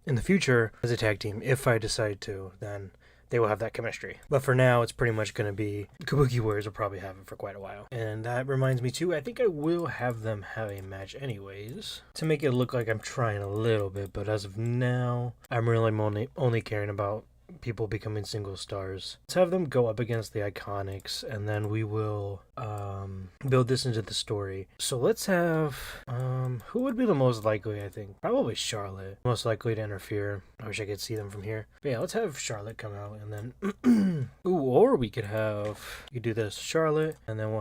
in the future as a tag team, if I decide to, then they will have that chemistry. But for now, it's pretty much going to be Kabuki Warriors will probably have it for quite a while. And that reminds me too, I think I will have them have a match anyways, to make it look like I'm trying a little bit. But as of now, I'm really only caring about people becoming single stars. Let's have them go up against the Iconics, and then we will build this into the story. So let's have who would be the most likely? I think probably Charlotte, most likely to interfere. I wish I could see them from here. But yeah, let's have Charlotte come out, and then or we could do this Charlotte, and then we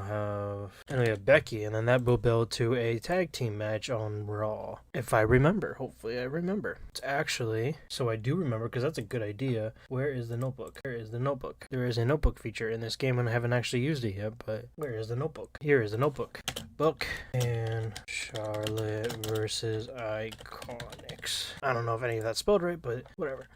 have Becky, and then that will build to a tag team match on Raw, if I remember. Hopefully I remember. It's actually, so I do remember, because that's a good idea. Where is the notebook? Where is the notebook? There is a notebook feature in this game, and I haven't actually used it yet, but where is the notebook? Here is the notebook. Book and Charlotte versus Iconics. I don't know if any of that's spelled right, but whatever.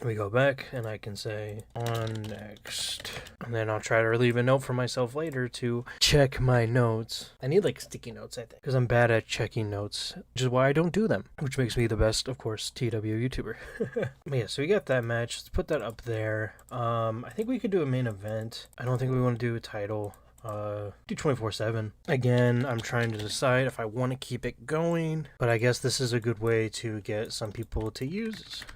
We go back, and I can say on next, and then I'll try to leave a note for myself later to check my notes. I need like sticky notes, I think, because I'm bad at checking notes, which is why I don't do them, which makes me the best, of course, TEW YouTuber. But yeah, so we got that match. Let's put that up there. I think we could do a main event. I don't think we want to do a title. Do 24/7. Again, I'm trying to decide if I want to keep it going, but I guess this is a good way to get some people to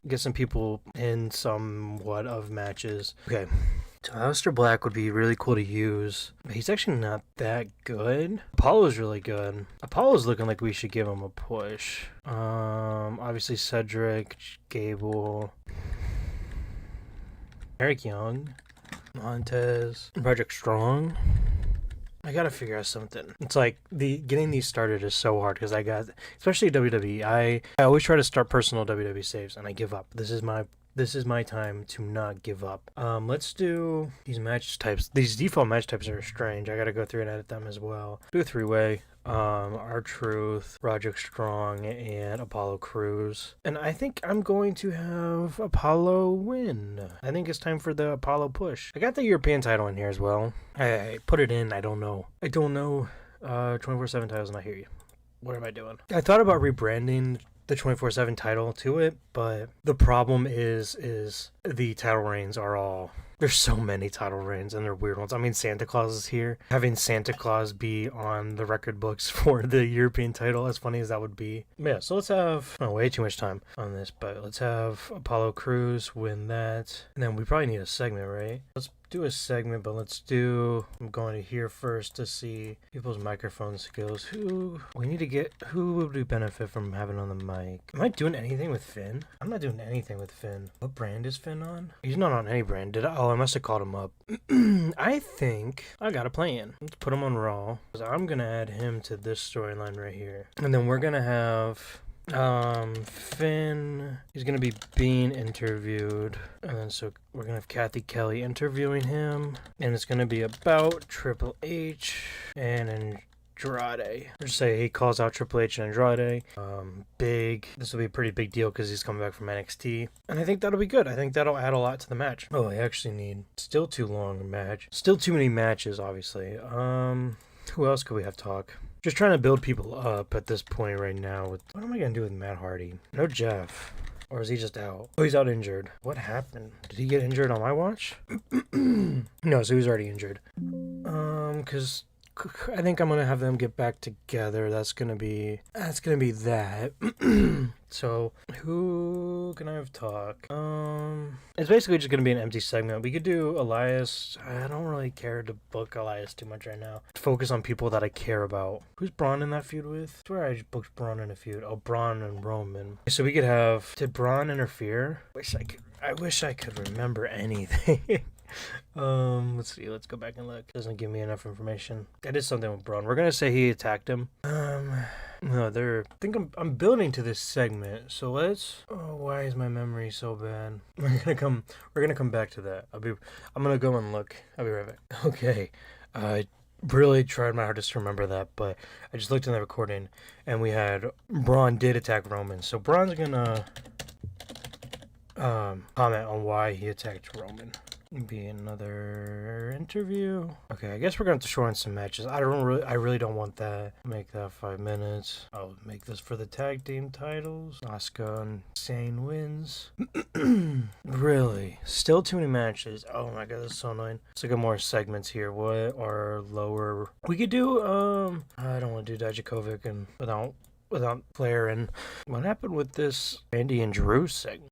get some people in somewhat of matches. Okay. So Aleister Black would be really cool to use, but he's actually not that good. Apollo's really good. Apollo's looking like we should give him a push. Obviously Cedric, Gable, Eric Young, Montez, Project Strong. I gotta figure out something. It's like getting these started is so hard because especially WWE. I always try to start personal WWE saves and I give up. This is my time to not give up. Let's do these match types. These default match types are strange. I gotta go through and edit them as well. Do a 3-way. R-Truth, Roderick Strong, and Apollo Crews. And I think I'm going to have Apollo win. I think it's time for the Apollo push. I got the European title in here as well. I put it in. I don't know. 24/7 titles, and I hear you. What am I doing? I thought about rebranding the 24/7 title to it, but the problem is the title reigns are all... There's so many title reigns, and they're weird ones. I mean, Santa Claus is here. Having Santa Claus be on the record books for the European title, as funny as that would be. Yeah, so let's have... way too much time on this, but let's have Apollo Crews win that. And then we probably need a segment, right? Let's do a segment, but I'm going to here first to see people's microphone skills. Who would we benefit from having on the mic? Am I doing anything with Finn? I'm not doing anything with Finn. What brand is Finn on? He's not on any brand. I must have called him up. I think I got a plan. Let's put him on Raw, because I'm gonna add him to this storyline right here, and then we're gonna have Finn, he's gonna be being interviewed, and then so we're gonna have Kathy Kelly interviewing him, and it's gonna be about Triple H and Andrade. Just say he calls out Triple H and Andrade. This will be a pretty big deal because he's coming back from NXT, and I think that'll be good. I think that'll add a lot to the match. Oh, I actually need still too long a match. Still too many matches, obviously. Who else could we have talk? Just trying to build people up at this point right now. What am I gonna do with Matt Hardy? No Jeff. Or is he just out? Oh, he's out injured. What happened? Did he get injured on my watch? No, so he was already injured. Because I think I'm gonna have them get back together. That's gonna be that. So who can I have talk? It's basically just gonna be an empty segment. We could do Elias. I don't really care to book Elias too much right now. Focus on people that I care about. Who's Braun in that feud with? I swear I just booked Braun in a feud. Oh, Braun and Roman. So we could have... Did Braun interfere? I wish I could remember anything. Let's see. Let's go back and look. Doesn't give me enough information. I did something with Braun. We're gonna say he attacked him. No, I think I'm building to this segment. So let's... Oh, why is my memory so bad? We're gonna come back to that. I'm gonna go and look. I'll be right back. Okay. I really tried my hardest to remember that, but I just looked in the recording, and we had Braun did attack Roman. So Braun's gonna comment on why he attacked Roman. Be another interview. Okay, I guess we're gonna have to shorten some matches. I really don't want that. Make that 5 minutes. I'll make this for the tag team titles. Asuka and Sane wins. Really? Still too many matches. Oh my god, that's so annoying. Let's look at more segments here. What are lower? We could do I don't want to do Dijakovic and without Flair. And what happened with this Randy and Drew segment?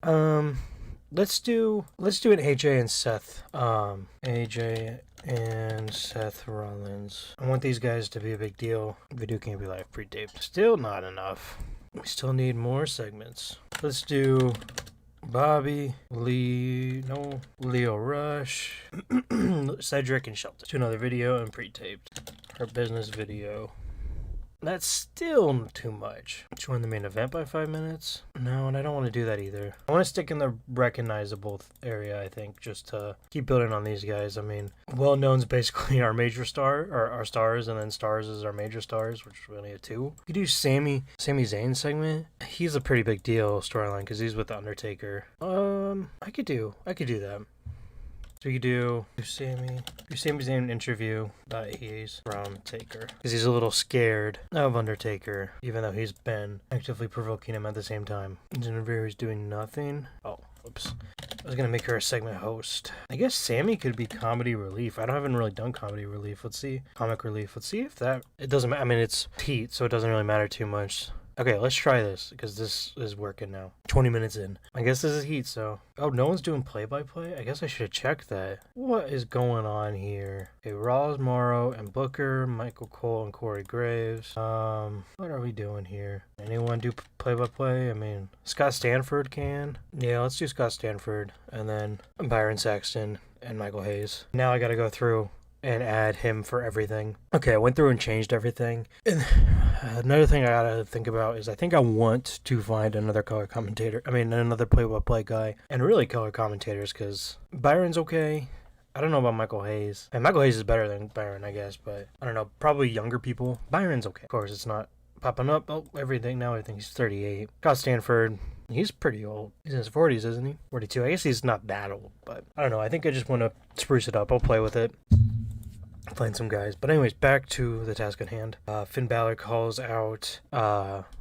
let's do an AJ and Seth. AJ and Seth Rollins. I want these guys to be a big deal. Video can't be live pre-taped. Still not enough. We still need more segments. Let's do Bobby, Leo Rush, Cedric, and Shelton. Do another video and pre-taped. Our business video. That's still too much. Join the main event by 5 minutes? No, and I don't want to do that either. I want to stick in the recognizable area, I think, just to keep building on these guys. I mean, well-known's basically our major star, or our stars, and then stars is our major stars, which we only have 2. You could do Sami Zayn segment. He's a pretty big deal storyline because he's with the Undertaker. I could do that. So we could do Sami Zayn interview that he's from Taker. Because he's a little scared of Undertaker, even though he's been actively provoking him at the same time. His interviewer is doing nothing. Oh, oops. I was going to make her a segment host. I guess Sami could be comedy relief. I haven't really done comedy relief. Let's see. Comic relief. Let's see if that... It doesn't matter. I mean, it's heat, so it doesn't really matter too much. Okay, let's try this, because this is working now. 20 minutes in. I guess this is heat, so... Oh, no one's doing play-by-play? I guess I should have checked that. What is going on here? Okay, Ross, Morrow, and Booker, Michael Cole, and Corey Graves. What are we doing here? Anyone do play-by-play? I mean, Scott Stanford can. Yeah, let's do Scott Stanford, and then Byron Saxton, and Michael Hayes. Now I gotta go through and add him for everything. Okay, I went through and changed everything. And another thing I gotta think about is I think I want to find another color commentator. I mean, another play-by-play guy. And really color commentators, because Byron's okay. I don't know about Michael Hayes. And Michael Hayes is better than Byron, I guess, but I don't know. Probably younger people. Byron's okay. Of course, it's not popping up. Oh, everything. Now I think he's 38. Scott Stanford. He's pretty old. He's in his 40s, isn't he? 42. I guess he's not that old, but I don't know. I think I just want to spruce it up. I'll play with it. Find some guys. But anyways, back to the task at hand. Finn Balor calls out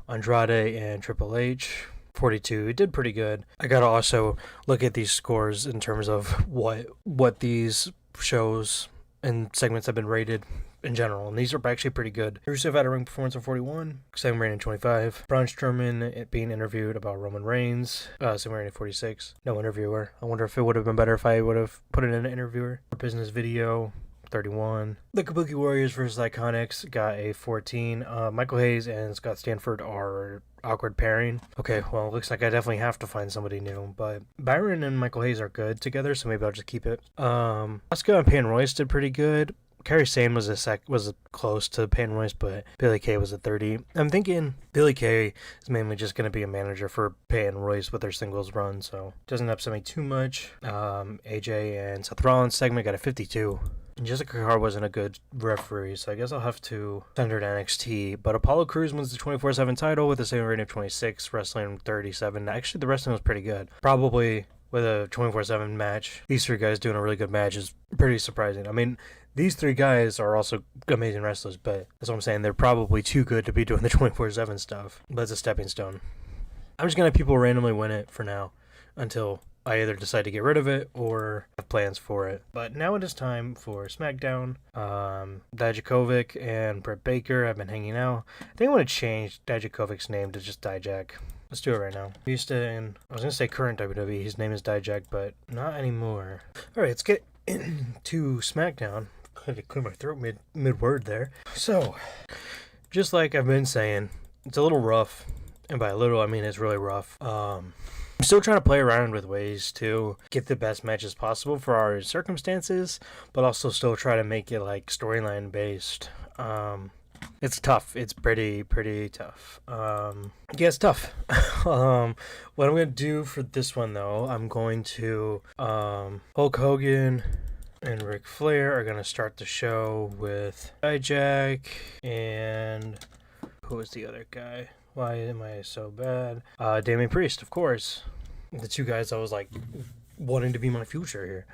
Andrade and Triple H. 42. He did pretty good. I gotta also look at these scores in terms of what these shows and segments have been rated in general, and these are actually pretty good. Rusev had a ring performance of 41, second rating 25. Braun Strowman being interviewed about Roman Reigns, second rating 46. No interviewer. I wonder if it would have been better if I would have put it in an interviewer. Business video, 31. The Kabuki Warriors versus Iconics got a 14. Michael Hayes and Scott Stanford are awkward pairing. Okay, well, it looks like I definitely have to find somebody new, but Byron and Michael Hayes are good together, so maybe I'll just keep it. Asuka and Peyton Royce did pretty good. Kairi Sane was close to Peyton Royce, but Billie Kay was at 30. I'm thinking Billie Kay is mainly just going to be a manager for Peyton Royce with their singles run, so it doesn't upset me too much. AJ and Seth Rollins segment got a 52. And Jessica Carr wasn't a good referee, so I guess I'll have to send her to NXT. But Apollo Crews wins the 24/7 title with a saving rating of 26, wrestling 37. Actually, the wrestling was pretty good. Probably with a 24/7 match, these three guys doing a really good match is pretty surprising. I mean, these three guys are also amazing wrestlers, but that's what I'm saying. They're probably too good to be doing the 24/7 stuff. But it's a stepping stone. I'm just going to have people randomly win it for now until I either decide to get rid of it or have plans for it. But now it is time for SmackDown. Dijakovic and Britt Baker have been hanging out. I think I want to change Dijakovic's name to just Dijak. Let's do it right now. I was going to say current WWE. His name is Dijak, but not anymore. All right, let's get into SmackDown. I had to clear my throat mid-word there. So, just like I've been saying, it's a little rough. And by a little, I mean it's really rough. I'm still trying to play around with ways to get the best matches possible for our circumstances, but also still try to make it like storyline based. It's tough. It's pretty tough. Yeah, it's tough. What I'm going to do for this one, though, I'm going to Hulk Hogan and Ric Flair are going to start the show with Dijak and who is the other guy? Why am I so bad? Damian Priest, of course. The two guys I was like wanting to be my future here.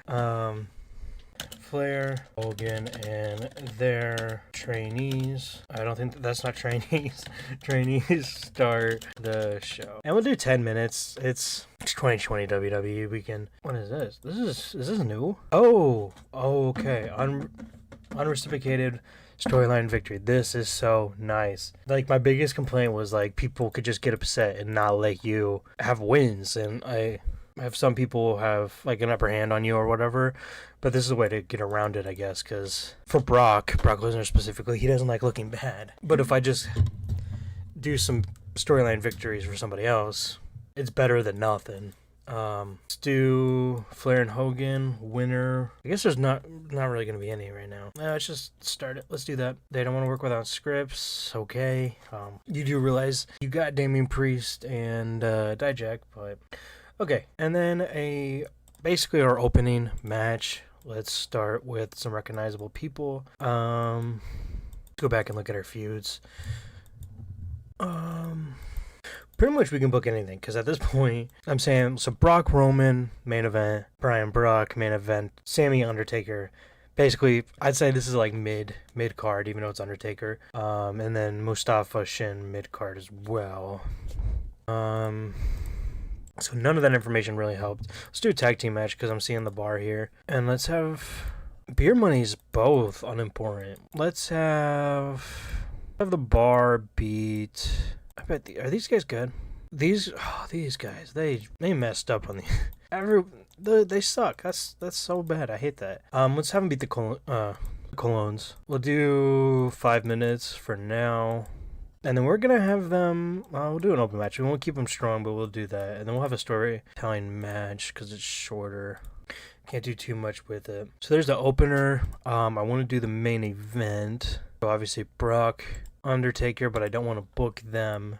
Flair, Hogan, and their trainees. I don't think that's not trainees. Trainees start the show. And we'll do 10 minutes. It's 2020 WWE. We can... What is this? Is this new? Oh, okay. Unreciprocated storyline victory. This is so nice. Like, my biggest complaint was like people could just get upset and not let you have wins, and I have some people have like an upper hand on you or whatever, but this is a way to get around it, I guess, because for Brock Lesnar specifically, he doesn't like looking bad. But if I just do some storyline victories for somebody else, it's better than nothing. Let's do Flair and Hogan, winner. I guess there's not really going to be any right now. Let's just start it. Let's do that. They don't want to work without scripts. Okay. You do realize you got Damian Priest and Dijak, but okay. And then basically our opening match. Let's start with some recognizable people. Go back and look at our feuds. Pretty much we can book anything, because at this point, I'm saying, so Brock Roman, main event, Bryan Brock, main event, Sammy Undertaker. Basically, I'd say this is like mid card, even though it's Undertaker. And then Mustafa Shin mid card as well. So none of that information really helped. Let's do a tag team match, because I'm seeing the bar here. And let's have beer money's both unimportant. Let's have the bar beat. I bet are these guys good? These guys, they messed up on they suck. That's so bad. I hate that. Let's have them beat the Colognes. We'll do 5 minutes for now, and then we're gonna have them. We'll do an open match. We won't keep them strong, but we'll do that, and then we'll have a storytelling match because it's shorter. Can't do too much with it. So there's the opener. I want to do the main event. So obviously Brock, Undertaker, but I don't want to book them.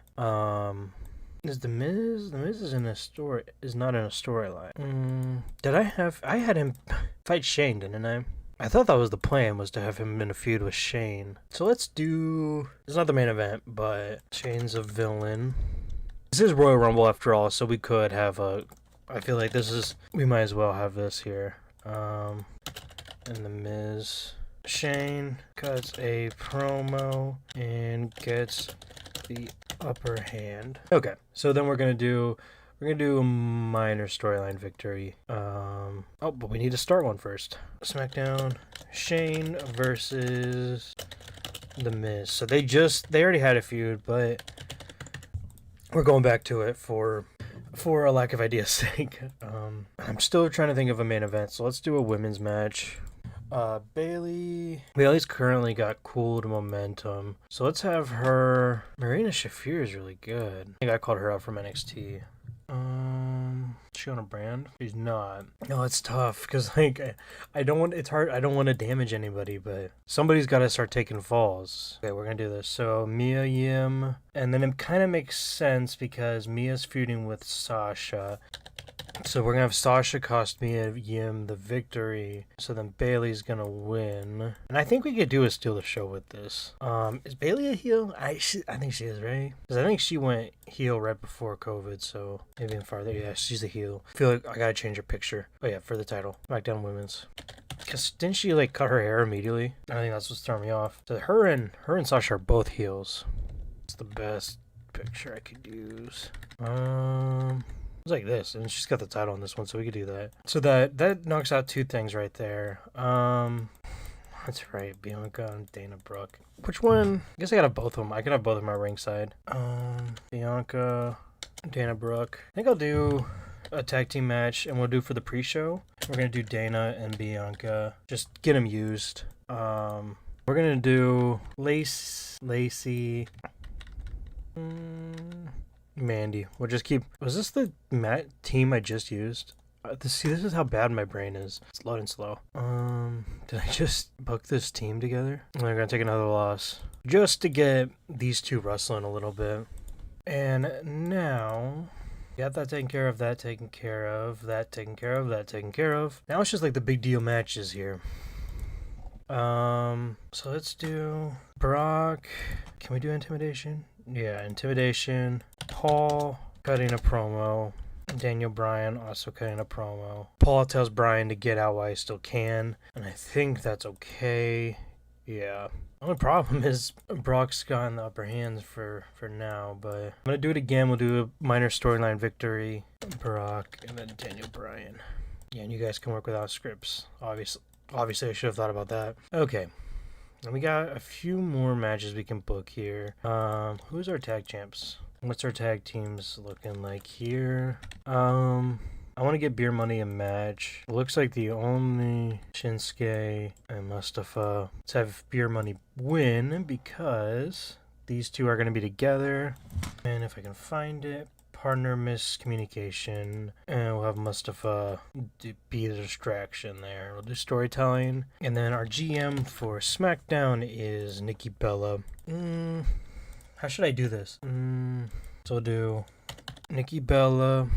Is the Miz? The Miz is not in a storyline. I had him fight Shane, didn't I? I thought that was the plan, was to have him in a feud with Shane. So let's do, it's not the main event, but Shane's a villain. This is Royal Rumble after all, so we could have I feel like we might as well have this here. And the Miz. Shane cuts a promo and gets the upper hand. Okay, so then we're gonna do a minor storyline victory. But we need to start one first. SmackDown, Shane versus the Miz. So they already had a feud, but we're going back to it for a lack of ideas' sake. I'm still trying to think of a main event, so let's do a women's match. Bailey's currently got cooled momentum, so let's have her. Marina Shafir is really good. I think I called her out from NXT. Is she on a brand? She's not. No, it's tough because I don't want. It's hard. I don't want to damage anybody, but somebody's got to start taking falls. Okay, we're gonna do this. So Mia Yim, and then it kind of makes sense because Mia's feuding with Sasha. So we're gonna have Sasha cost Mia Yim the victory. So then Bailey's gonna win, and I think we could do a steal the show with this. Is Bailey a heel? I think she is, right? Because I think she went heel right before COVID, so maybe even farther. Yeah, she's a heel. I feel like I gotta change her picture. Oh yeah, for the title, SmackDown Women's. Because didn't she like cut her hair immediately? I think that's what's throwing me off. So her and Sasha are both heels. It's the best picture I could use. It's like this, and she's got the title on this one, so we could do that. So that knocks out two things right there. That's right, Bianca and Dana Brooke. Which one? I guess I gotta have both of them. I can have both of them at ringside. Bianca, Dana Brooke. I think I'll do a tag team match, and we'll do for the pre-show. We're gonna do Dana and Bianca. Just get them used. We're gonna do Lacey. Mandy. We'll just keep. Was this the team I just used? This is how bad my brain is. It's loading slow. Did I just book this team together? We're gonna take another loss just to get these two wrestling a little bit. And now, got that taken care of. That taken care of. That taken care of. That taken care of. Now it's just like the big deal matches here. So let's do Brock. Can we do intimidation? Yeah, intimidation. Paul cutting a promo. Daniel Bryan also cutting a promo. Paul tells Bryan to get out while he still can, and I think that's okay. Yeah. The only problem is Brock's gotten the upper hands for now, but I'm gonna do it again. We'll do a minor storyline victory. Brock and then Daniel Bryan. Yeah, and you guys can work without scripts. Obviously, I should have thought about that. Okay. And we got a few more matches we can book here. Who's our tag champs? What's our tag teams looking like here? I want to get Beer Money a match. It looks like the only Shinsuke and Mustafa to have Beer Money win because these two are going to be together. And if I can find it, partner miscommunication, and we'll have Mustafa be the distraction there. We'll do storytelling, and then our GM for SmackDown is Nikki Bella. How should I do this? So we'll do Nikki Bella,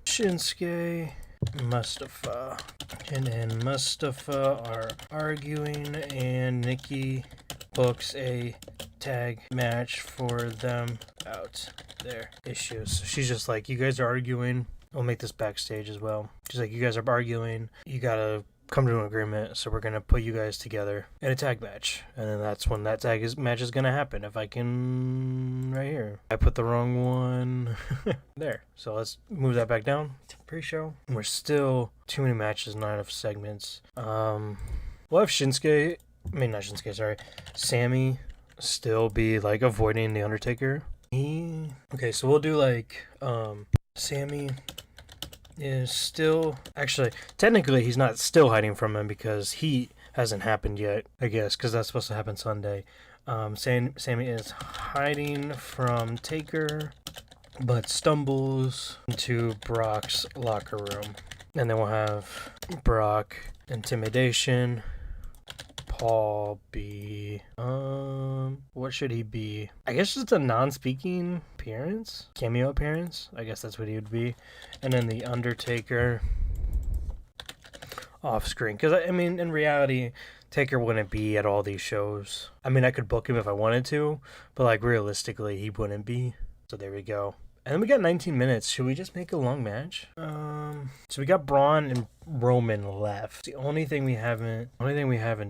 Shinsuke, Mustafa, and then Mustafa are arguing, and Nikki books a tag match for them out their issues. So she's just like, you guys are arguing. We'll make this backstage as well. She's like, you guys are arguing. You gotta come to an agreement, so we're gonna put you guys together in a tag match, and then that's when that match is gonna happen. If I can, right here, I put the wrong one there. So let's move that back down to pre-show. We're still too many matches, not enough segments. We'll have Shinsuke. I mean, not Shinsuke. Sorry, Sammy still be like avoiding the Undertaker. Okay, so we'll do like Sammy is still, actually technically he's not still hiding from him because Heat hasn't happened yet, I guess, because that's supposed to happen Sunday. Sammy is hiding from Taker but stumbles into Brock's locker room, and then we'll have Brock intimidation. Paul be what should he be? I guess just a non-speaking appearance, cameo appearance. I guess that's what he would be. And then the Undertaker off screen, because I mean, in reality, Taker wouldn't be at all these shows. I mean, I could book him if I wanted to, but like realistically, he wouldn't be. So there we go. And then we got 19 minutes. Should we just make a long match? So we got Braun and Roman left. The only thing we haven't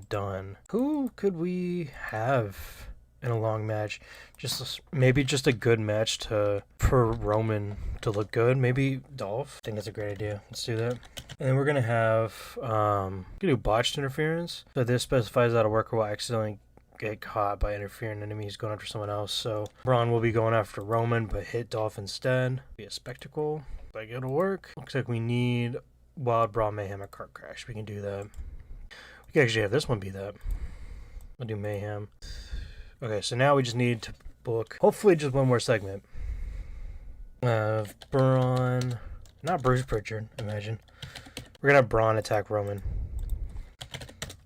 done. Who could we have in a long match? Maybe just a good match for Roman to look good. Maybe Dolph. I think that's a great idea. Let's do that. And then we're gonna have we can do botched interference. So this specifies that a worker will accidentally get caught by interfering enemies going after someone else. So Braun will be going after Roman but hit Dolph instead. Be a spectacle. Like, it'll work. Looks like we need Wild Brawl Mayhem or Cart Crash. We can do that. We can actually have this one be that. We'll do Mayhem. Okay, so now we just need to book hopefully just one more segment of Braun, not Bruce Pritchard, imagine. We're gonna have Braun attack Roman.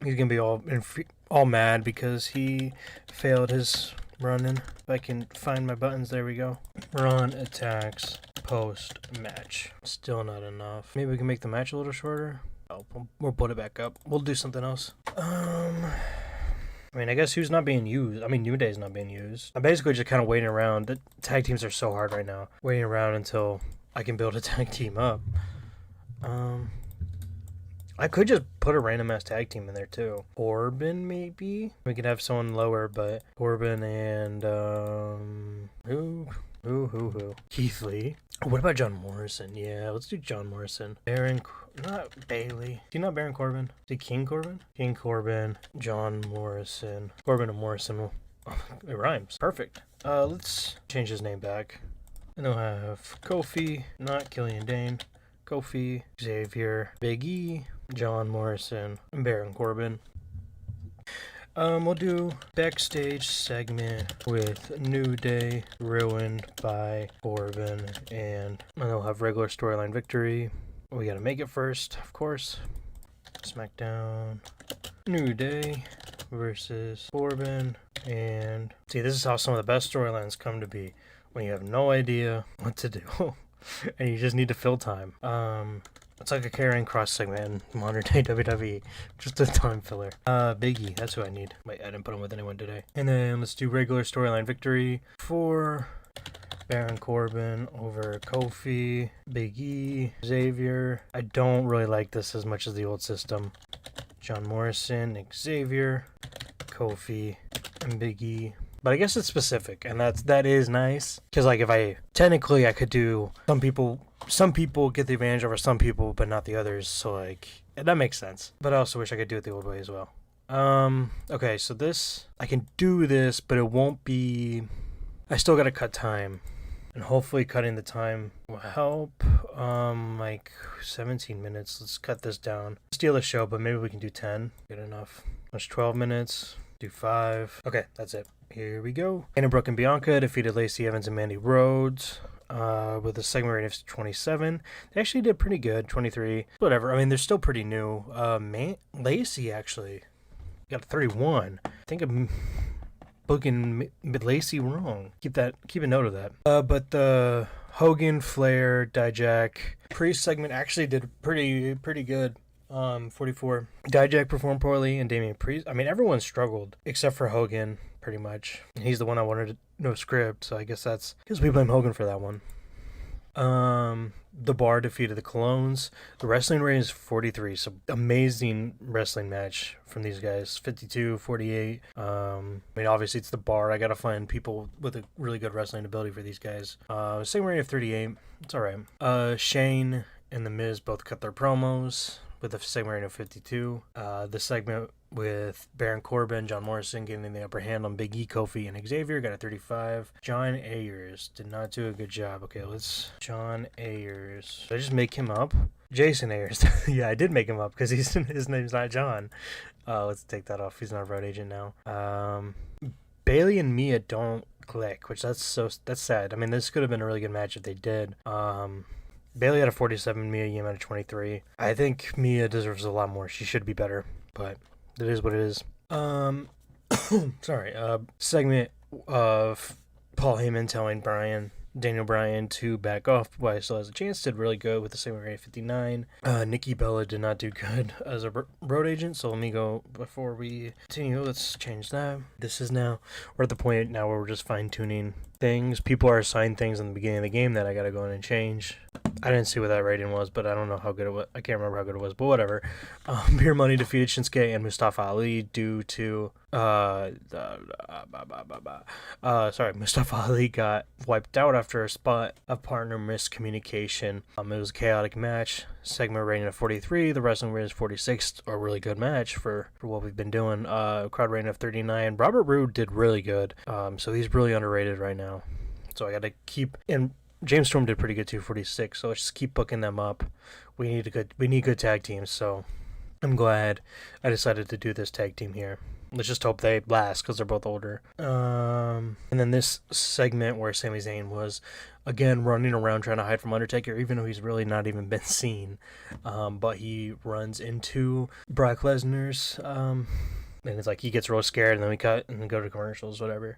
He's gonna be all mad because he failed his run-in. If I can find my buttons, there we go. Braun attacks post-match. Still not enough. Maybe we can make the match a little shorter. Oh, we'll put it back up. We'll do something else. I mean, I guess who's not being used? I mean, New Day's not being used. I'm basically just kind of waiting around. The tag teams are so hard right now. Waiting around until I can build a tag team up. I could just put a random ass tag team in there too. Corbin, maybe? We could have someone lower, but Corbin and who? Keith Lee. What about John Morrison? Yeah, let's do John Morrison. Not Bailey. Do you not Baron Corbin? Is it King Corbin? King Corbin, John Morrison. Corbin and Morrison. It rhymes. Perfect. Let's change his name back. And they'll have Kofi, not Killian Dane. Kofi, Xavier, Big E, John Morrison, and Baron Corbin. We'll do backstage segment with New Day ruined by Corbin, and they'll have regular storyline victory. We gotta make it first, of course. SmackDown, New Day versus Corbin, and see, this is how some of the best storylines come to be, when you have no idea what to do. And you just need to fill time. It's like a carrying cross segment in modern day WWE. Just a time filler. Big E, that's who I need. Wait, I didn't put him with anyone today. And then let's do regular storyline victory for Baron Corbin over Kofi, Big E, Xavier. I don't really like this as much as the old system. John Morrison, Xavier, Kofi, and Big E. But I guess it's specific, and that is nice. Because like, if I could do some people get the advantage over some people, but not the others. So like, that makes sense. But I also wish I could do it the old way as well. Okay, so I can do this, but it won't be. I still gotta cut time. And hopefully cutting the time will help. Like 17 minutes. Let's cut this down. Steal the show, but maybe we can do 10. Good enough. That's 12 minutes. Do 5. Okay, that's it. Here we go. Dana Brooke and Bianca defeated Lacey Evans and Mandy Rhodes with a segment rating of 27. They actually did pretty good. 23. Whatever. I mean, they're still pretty new. Lacey actually got a 31. I think I'm booking Lacey wrong. Keep a note of that. But the Hogan, Flair, Dijak, Priest segment actually did pretty good. 44. Dijak performed poorly, and Damian Priest. I mean, everyone struggled except for Hogan, pretty much. And he's the one I wanted to no script, so I guess that's because we blame Hogan for that one. The Bar defeated the Colognes. The wrestling rating is 43, so amazing wrestling match from these guys. 52, 48. I mean, obviously it's the Bar. I gotta find people with a really good wrestling ability for these guys. Segment rating of 38. It's all right. Shane and The Miz both cut their promos with a segment rating of 52. The segment with Baron Corbin, John Morrison getting the upper hand on Big E, Kofi, and Xavier got a 35. John Ayers did not do a good job. Okay, John Ayers. Did I just make him up? Jason Ayers. Yeah, I did make him up because his name's not John. Let's take that off. He's not a road agent now. Bailey and Mia don't click, which that's sad. I mean, this could have been a really good match if they did. Bailey had a 47, Mia Yim had a 23. I think Mia deserves a lot more. She should be better, but it is what it is. Sorry. Segment of Paul Heyman telling Daniel Bryan to back off while he still has a chance. Did really good with the segment rating of 59. Nikki Bella did not do good as a road agent, so let me go before we continue. Let's change that. We're at the point now where we're just fine-tuning things. People are assigned things in the beginning of the game that I gotta go in and change. I didn't see what that rating was, but I don't know how good it was. I can't remember how good it was, but whatever. Beer Money defeated Shinsuke and Mustafa Ali due to Mustafa Ali got wiped out after a spot of partner miscommunication. It was a chaotic match. Segment rating of 43. The wrestling rating is 46. A really good match for what we've been doing. Crowd rating of 39. Robert Roode did really good. So he's really underrated right now. So I got to keep in. James Storm did pretty good too, 46. So let's just keep booking them up. We need good tag teams. So I'm glad I decided to do this tag team here. Let's just hope they last because they're both older. And then this segment where Sami Zayn was again running around trying to hide from Undertaker, even though he's really not even been seen. But he runs into Brock Lesnar's. And it's like he gets real scared, and then we cut and then go to commercials, whatever.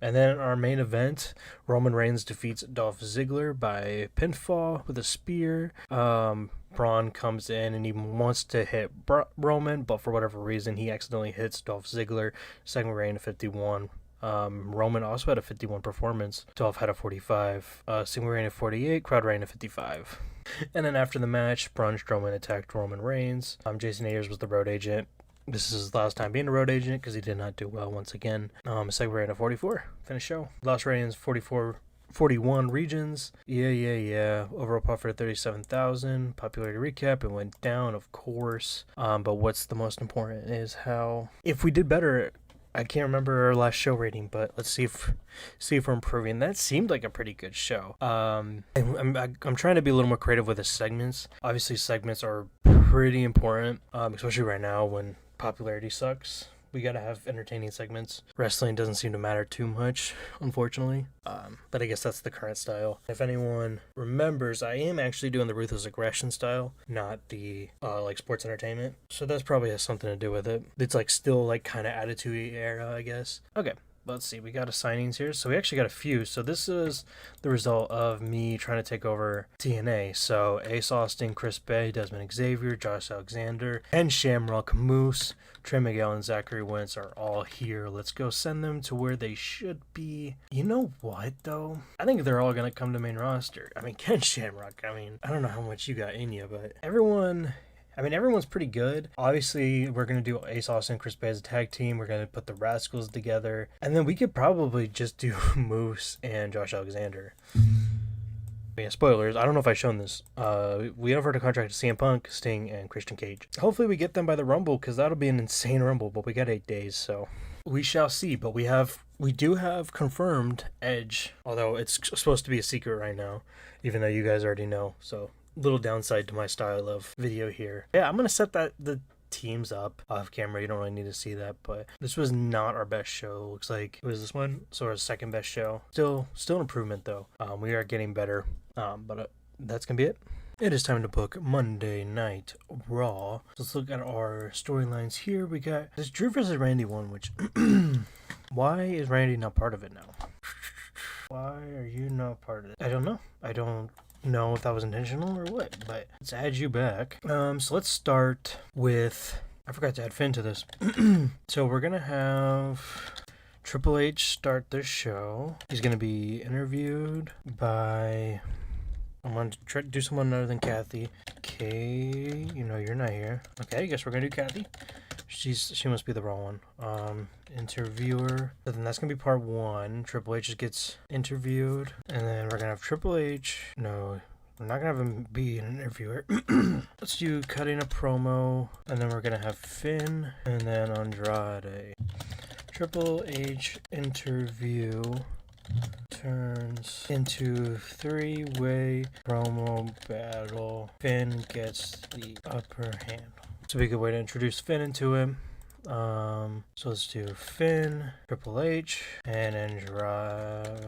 And then our main event, Roman Reigns defeats Dolph Ziggler by pinfall with a spear. Braun comes in and he wants to hit Roman, but for whatever reason, he accidentally hits Dolph Ziggler. Segment rating of 51. Roman also had a 51 performance. Dolph had a 45. Segment rating of 48. Crowd rating of 55. And then after the match, Braun Strowman attacked Roman Reigns. Jason Ayers was the road agent. This is his last time being a road agent because he did not do well once again. Segment rating of 44. Finish show. Lost ratings 41 regions. Yeah. Overall profit of 37,000. Popularity recap. It went down, of course. But what's the most important is how if we did better. I can't remember our last show rating, but let's see if we're improving. That seemed like a pretty good show. I'm trying to be a little more creative with the segments. Obviously, segments are pretty important, especially right now when popularity sucks. We gotta have entertaining segments. Wrestling doesn't seem to matter too much, unfortunately. But I guess that's the current style. If anyone remembers, I am actually doing the Ruthless Aggression style, not the like sports entertainment. So that's probably has something to do with it. It's like still like kind of attitude era, I guess. Okay. Let's see, we got signings here. So we actually got a few. So this is the result of me trying to take over TNA. So Ace Austin, Chris Bay, Desmond Xavier, Josh Alexander, and Shamrock Moose, Trey Miguel, and Zachary Wentz are all here. Let's go send them to where they should be. You know what, though? I think they're all going to come to main roster. I mean, Ken Shamrock, I don't know how much you got in you, but everyone's pretty good. Obviously, we're going to do Ace Austin and Chris Bay as a tag team. We're going to put the Rascals together. And then we could probably just do Moose and Josh Alexander. Yeah, spoilers. I don't know if I've shown this. We offered a contract to CM Punk, Sting, and Christian Cage. Hopefully we get them by the Rumble, because that'll be an insane Rumble, but we got 8 days, so we shall see. But we have we do have confirmed Edge, although it's supposed to be a secret right now, even though you guys already know. So, little downside to my style of video here. Yeah, I'm gonna set the teams up off camera. You don't really need to see that, but this was not our best show. Looks like it was this one, so our second best show. Still an improvement though. We are getting better. But that's gonna be it. It is time to book Monday Night Raw. Let's look at our storylines here. We got this Drew versus Randy one, which why is Randy not part of it now? Why are you not part of it? I don't know. I don't know if that was intentional or what, but let's add you back. So let's start with, I forgot to add Finn to this. So we're gonna have Triple H start this show. He's gonna be interviewed by, I want to try to do someone other than Kathy. Okay, you know you're not here. Okay, I guess we're gonna do Kathy. She must be the wrong one. Interviewer. So then that's gonna be part one. Triple H just gets interviewed, and then we're gonna have Triple H. No, we're not gonna have him be an interviewer. Let's do cutting a promo, and then we're gonna have Finn, and then Andrade. Triple H interview turns into three-way promo battle. Finn gets the upper hand. So we could way to introduce Finn into him. So let's do Finn, Triple H, and Andrade.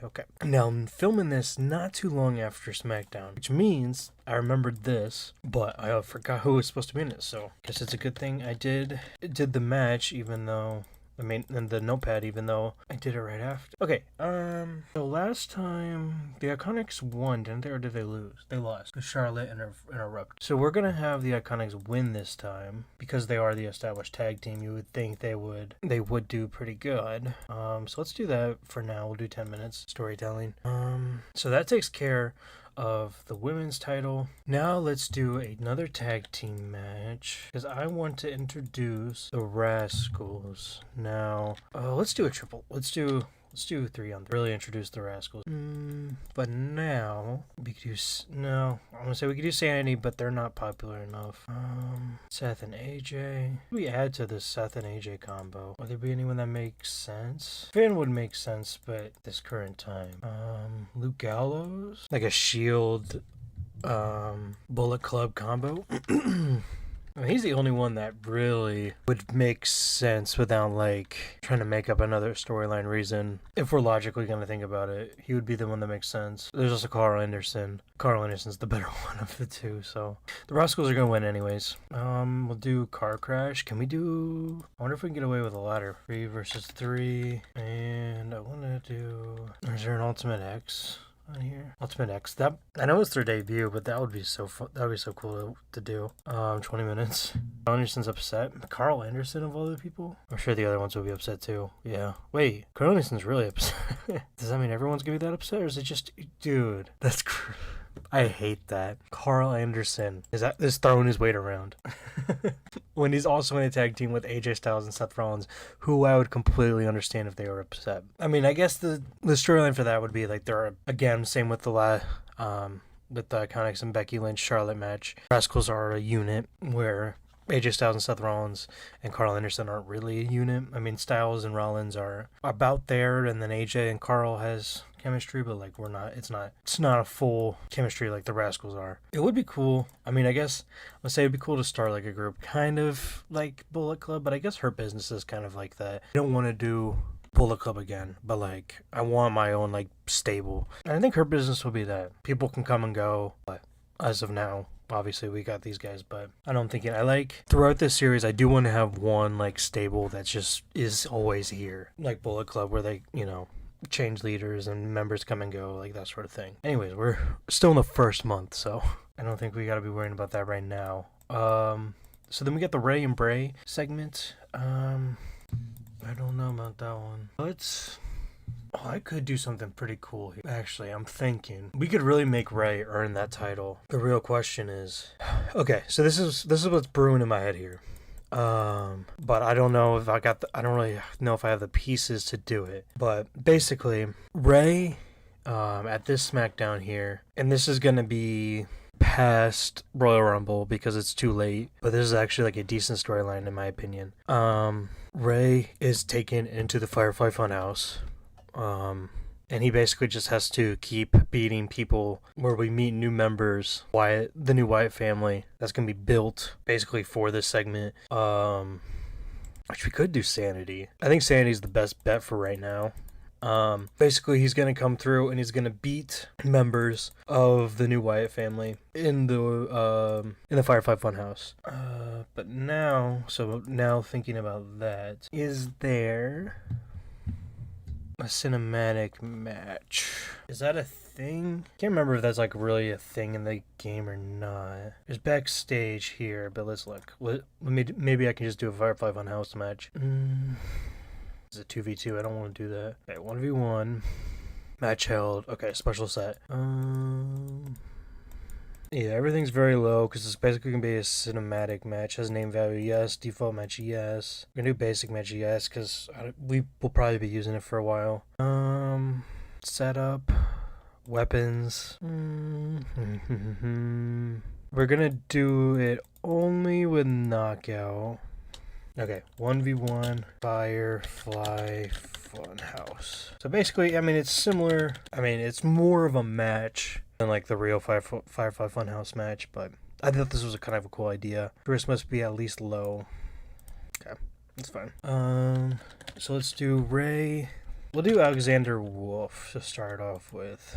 Okay. Now I'm filming this not too long after SmackDown, which means I remembered this, but I forgot who was supposed to be in it. So I guess it's a good thing I did the match, even though. I mean, in the notepad, even though I did it right after. Okay, so last time, the Iconics won, didn't they, or did they lose? They lost. Charlotte interrupted. So we're gonna have the Iconics win this time, because they are the established tag team. You would think they would do pretty good. So let's do that for now. We'll do 10 minutes storytelling. So that takes care of the women's title. Now let's do another tag team match, because I want to introduce the Rascals. Now let's do a triple. Let's do 3-on-3. Really introduce the Rascals. But now we could do I'm gonna say we could do Sanity, but they're not popular enough. Seth and AJ. We add to this Seth and AJ combo. Would there be anyone that makes sense? Finn would make sense, but this current time. Luke Gallows, like a Shield, Bullet Club combo. I mean, he's the only one that really would make sense without, like, trying to make up another storyline reason. If we're logically going to think about it, he would be the one that makes sense. There's also Carl Anderson. Carl Anderson's the better one of the two, so. The Rascals are going to win anyways. We'll do Car Crash. Can we do... I wonder if we can get away with a ladder. 3 versus 3. And I want to do... Is there an Ultimate X on here? Ultimate X. That, I know it's their debut, but that would be so fun. That would be so cool to do. 20 minutes. Carl Anderson's upset. Carl Anderson of all the people? I'm sure the other ones will be upset too. Yeah. Wait, Carl Anderson's really upset. Does that mean everyone's gonna be that upset, or is it just, dude? That's I hate that. Carl Anderson is throwing his weight around. When he's also in a tag team with AJ Styles and Seth Rollins, who I would completely understand if they were upset. I mean, I guess the storyline for that would be like they're, again, same with with the Iconics and Becky Lynch Charlotte match. Rascals are a unit where AJ Styles and Seth Rollins and Carl Anderson aren't really a unit. I mean, Styles and Rollins are about there, and then AJ and Carl has chemistry, but like it's not a full chemistry like the Rascals are. It would be cool. I mean, I guess let's say it'd be cool to start like a group kind of like Bullet Club, but I guess Hurt Business is kind of like that. I don't want to do Bullet Club again, but like I want my own like stable. And I think Hurt Business will be that. People can come and go, but as of now, obviously we got these guys, but I don't think I like throughout this series I do want to have one like stable that just is always here, like Bullet Club, where they, you know, change leaders and members come and go, like that sort of thing. Anyways, we're still in the first month, so I don't think we got to be worrying about that right now. So then we got the Ray and Bray segment. I don't know about that one. I could do something pretty cool here. Actually, I'm thinking we could really make Ray earn that title. The real question is, okay, so this is what's brewing in my head here. But I don't know if I don't really know if I have the pieces to do it. But basically, Ray, at this SmackDown here, and this is gonna be past Royal Rumble because it's too late, but this is actually like a decent storyline in my opinion. Ray is taken into the Firefly Funhouse. And he basically just has to keep beating people where we meet new members. Wyatt, the new Wyatt family that's going to be built basically for this segment. Which we could do Sanity. I think Sanity's the best bet for right now. Basically he's going to come through and he's going to beat members of the new Wyatt family in the Firefly Funhouse. But now thinking about that, is there a cinematic match? Is that a thing? Can't remember if that's like really a thing in the game or not. There's backstage here, but let's look. Maybe I can just do a Firefly Funhouse match. It's a 2v2. I don't want to do that. Okay, 1v1 match held. Okay, special set. Yeah, everything's very low because it's basically going to be a cinematic match. Has name value, yes. Default match, yes. We're going to do basic match, yes, because we will probably be using it for a while. Setup. Weapons. We're going to do it only with knockout. Okay, 1v1 Firefly Funhouse. So basically, I mean, it's similar. I mean, it's more of a match than like the real Firefly Funhouse match, but I thought this was a kind of a cool idea. Risk must be at least low. Okay, that's fine. So let's do Ray. We'll do Alexander Wolf to start off with.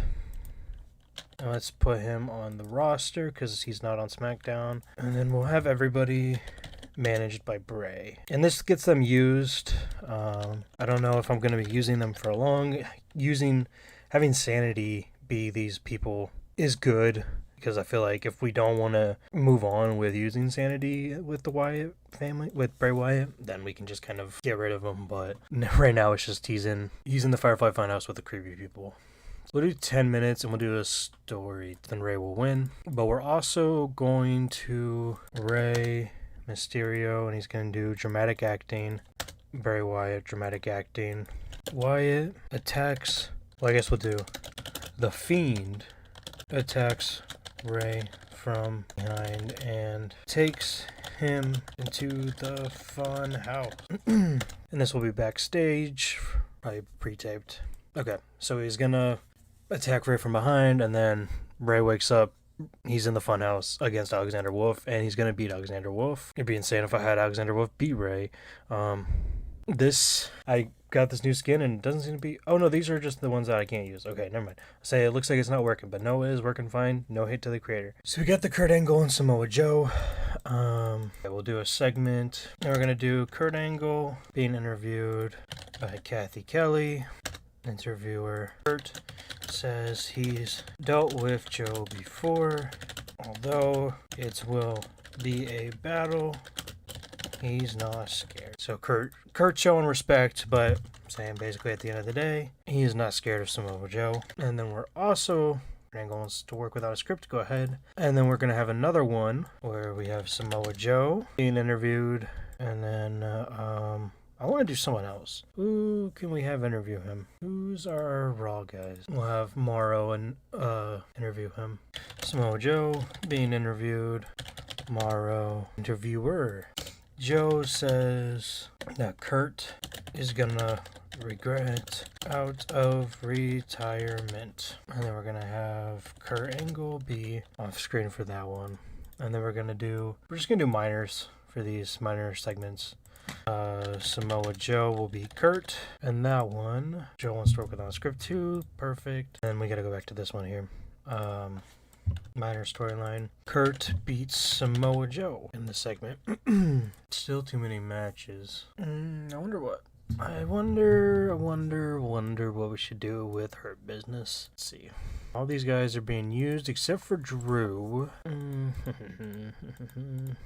And let's put him on the roster because he's not on SmackDown. And then we'll have everybody managed by Bray. And this gets them used. I don't know if I'm going to be using them for long. Having Sanity be these people is good because I feel like if we don't want to move on with using Sanity with the Wyatt family, with Bray Wyatt, then we can just kind of get rid of him. But right now it's just he's in the Firefly Funhouse with the creepy people. We'll do 10 minutes and we'll do a story. Then Ray will win. But we're also going to Ray Mysterio, and he's going to do dramatic acting. Bray Wyatt, dramatic acting. Wyatt attacks. Well, I guess we'll do The Fiend attacks Ray from behind and takes him into the fun house. And this will be backstage. Probably pre-taped. Okay, so he's going to attack Ray from behind, and then Ray wakes up. He's in the funhouse against Alexander Wolf, and he's going to beat Alexander Wolf. It'd be insane if I had Alexander Wolf beat Ray. I got this new skin, and it doesn't seem to be... Oh, no, these are just the ones that I can't use. Okay, never mind. It looks like it's not working, but no, it is working fine. No hate to the creator. So we got the Kurt Angle and Samoa Joe. We'll do a segment. And we're going to do Kurt Angle being interviewed by Kathy Kelly. Interviewer Kurt says he's dealt with Joe before, although it will be a battle, he's not scared. So Kurt showing respect, but saying basically at the end of the day, he is not scared of Samoa Joe. And then we're also going to work without a script, go ahead. And then we're going to have another one where we have Samoa Joe being interviewed, and then I want to do someone else. Who can we have interview him? Who's our Raw guys? We'll have Morrow and interview him. Samoa Joe being interviewed. Morrow interviewer. Joe says that Kurt is gonna regret out of retirement. And then we're gonna have Kurt Angle be off screen for that one. And then we're just gonna do minors for these minor segments. Samoa Joe will be Kurt, and that one Joe wants to work with on script too. Perfect. And we gotta go back to this one here. Minor storyline. Kurt beats Samoa Joe in the segment. Still too many matches. I wonder what we should do with Hurt Business. Let's see. All these guys are being used except for Drew.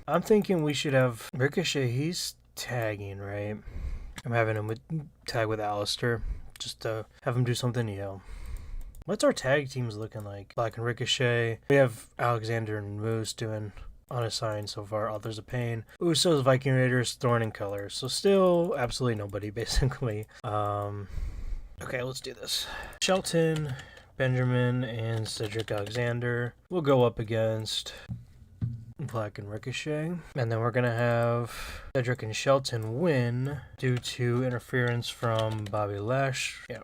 I'm thinking we should have Ricochet. He's tagging, right? I'm having him tag with Alistair just to have him do something. What's our tag teams looking like? Black and Ricochet. We have Alexander and Moose doing unassigned so far. Authors of Pain. Usos, Viking Raiders, Thorn and Color. So still absolutely nobody basically. Okay, let's do this. Shelton Benjamin and Cedric Alexander will go up against Black and Ricochet. And then we're going to have Cedric and Shelton win due to interference from Bobby Lashley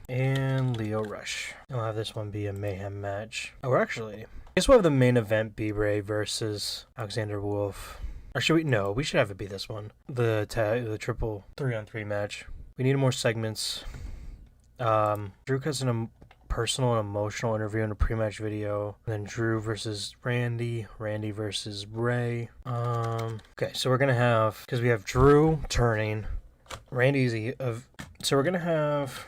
and Lio Rush. And we'll have this one be a mayhem match. Oh, actually, I guess we'll have the main event be Ray versus Alexander Wolf. Or should we? No, we should have it be this one. The triple 3-on-3 match. We need more segments. Drew cuts in personal and emotional interview in a pre-match video. And then Drew versus Randy versus Ray. Okay, so we're gonna have, because we have Drew turning, so we're gonna have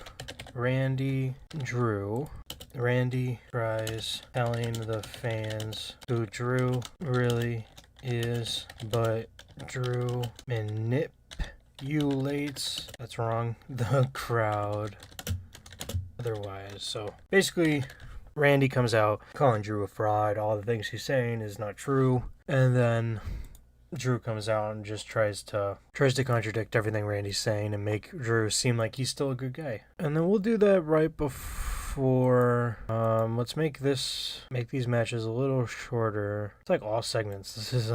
Randy, Drew. Randy tries telling the fans who Drew really is, but Drew manipulates, that's wrong, the crowd otherwise. So basically, Randy comes out calling Drew a fraud. All the things he's saying is not true. And then Drew comes out and just tries to contradict everything Randy's saying and make Drew seem like he's still a good guy. And then we'll do that right before. Let's make these matches a little shorter. It's like all segments. This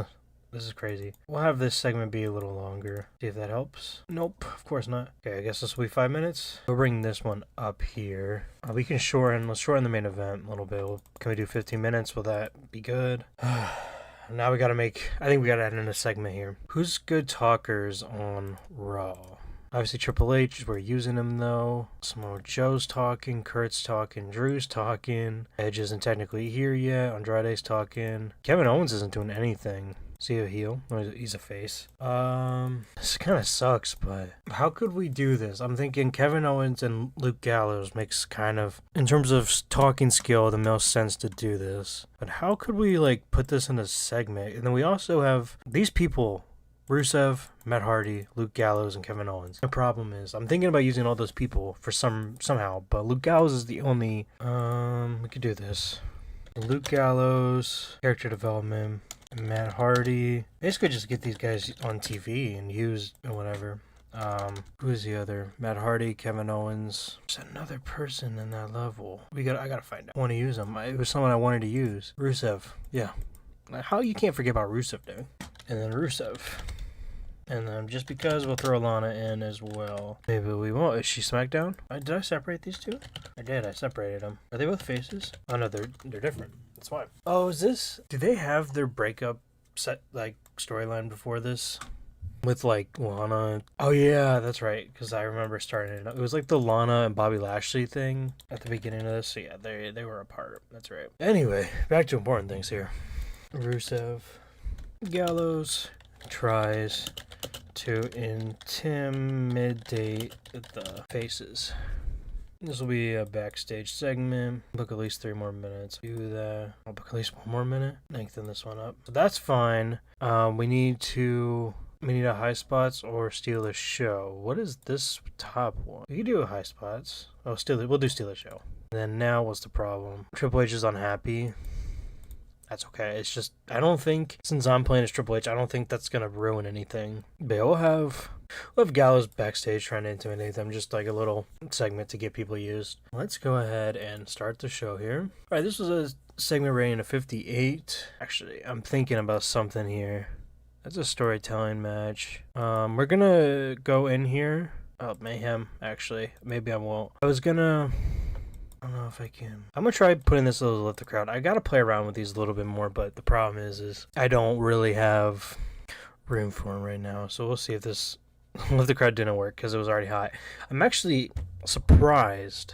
is crazy. We'll have this segment be a little longer. See if that helps. Nope, of course not. Okay, I guess this will be 5 minutes. We'll bring this one up here. We can let's shorten the main event a little bit. Can we do 15 minutes? Will that be good? Now we gotta add in a segment here. Who's good talkers on Raw? Obviously Triple H, we're using him though. Samoa Joe's talking, Kurt's talking, Drew's talking. Edge isn't technically here yet. Andrade's talking. Kevin Owens isn't doing anything. Is he a heel? Or he's a face. This kind of sucks, but how could we do this? I'm thinking Kevin Owens and Luke Gallows makes kind of, in terms of talking skill, the most sense to do this. But how could we like put this in a segment? And then we also have these people: Rusev, Matt Hardy, Luke Gallows, and Kevin Owens. The problem is, I'm thinking about using all those people for somehow, but Luke Gallows is the only. We could do this. Luke Gallows, character development. Matt Hardy. Basically just get these guys on TV and use whatever. Who is the other? Matt Hardy, Kevin Owens. There's another person in that level. I gotta find out. I want to use them. It was someone I wanted to use. Rusev. Yeah. How you can't forget about Rusev, dude. And then Rusev. And then just because we'll throw Lana in as well. Maybe we won't. Is she SmackDown? Did I separate these two? I did. I separated them. Are they both faces? Oh no, they're different. That's why. Oh, do they have their breakup set, like, storyline before this? With, like, Lana. Oh, yeah, that's right. Because I remember starting it. It was like the Lana and Bobby Lashley thing at the beginning of this. So, yeah, they were apart. That's right. Anyway, back to important things here. Rusev. Gallows tries to intimidate the faces. This will be a backstage segment. Book at least 3 more minutes. Do that. I'll book at least 1 more minute. Lengthen this one up. So that's fine. We need a high spots or steal a show. What is this top one? We can do a high spots. We'll do steal a show. And then now what's the problem? Triple H is unhappy. That's okay. It's just, I don't think, since I'm playing as Triple H, I don't think that's going to ruin anything. But we'll have Gallows backstage trying to intimidate them, just like a little segment to get people used. Let's go ahead and start the show here. All right, this was a segment rating of 58. Actually, I'm thinking about something here. That's a storytelling match. We're going to go in here. Oh, Mayhem, actually. Maybe I won't. I don't know if I can. I'm going to try putting this a little lift the crowd. I got to play around with these a little bit more, but the problem is I don't really have room for them right now. So we'll see if this lift the crowd didn't work because it was already hot. I'm actually surprised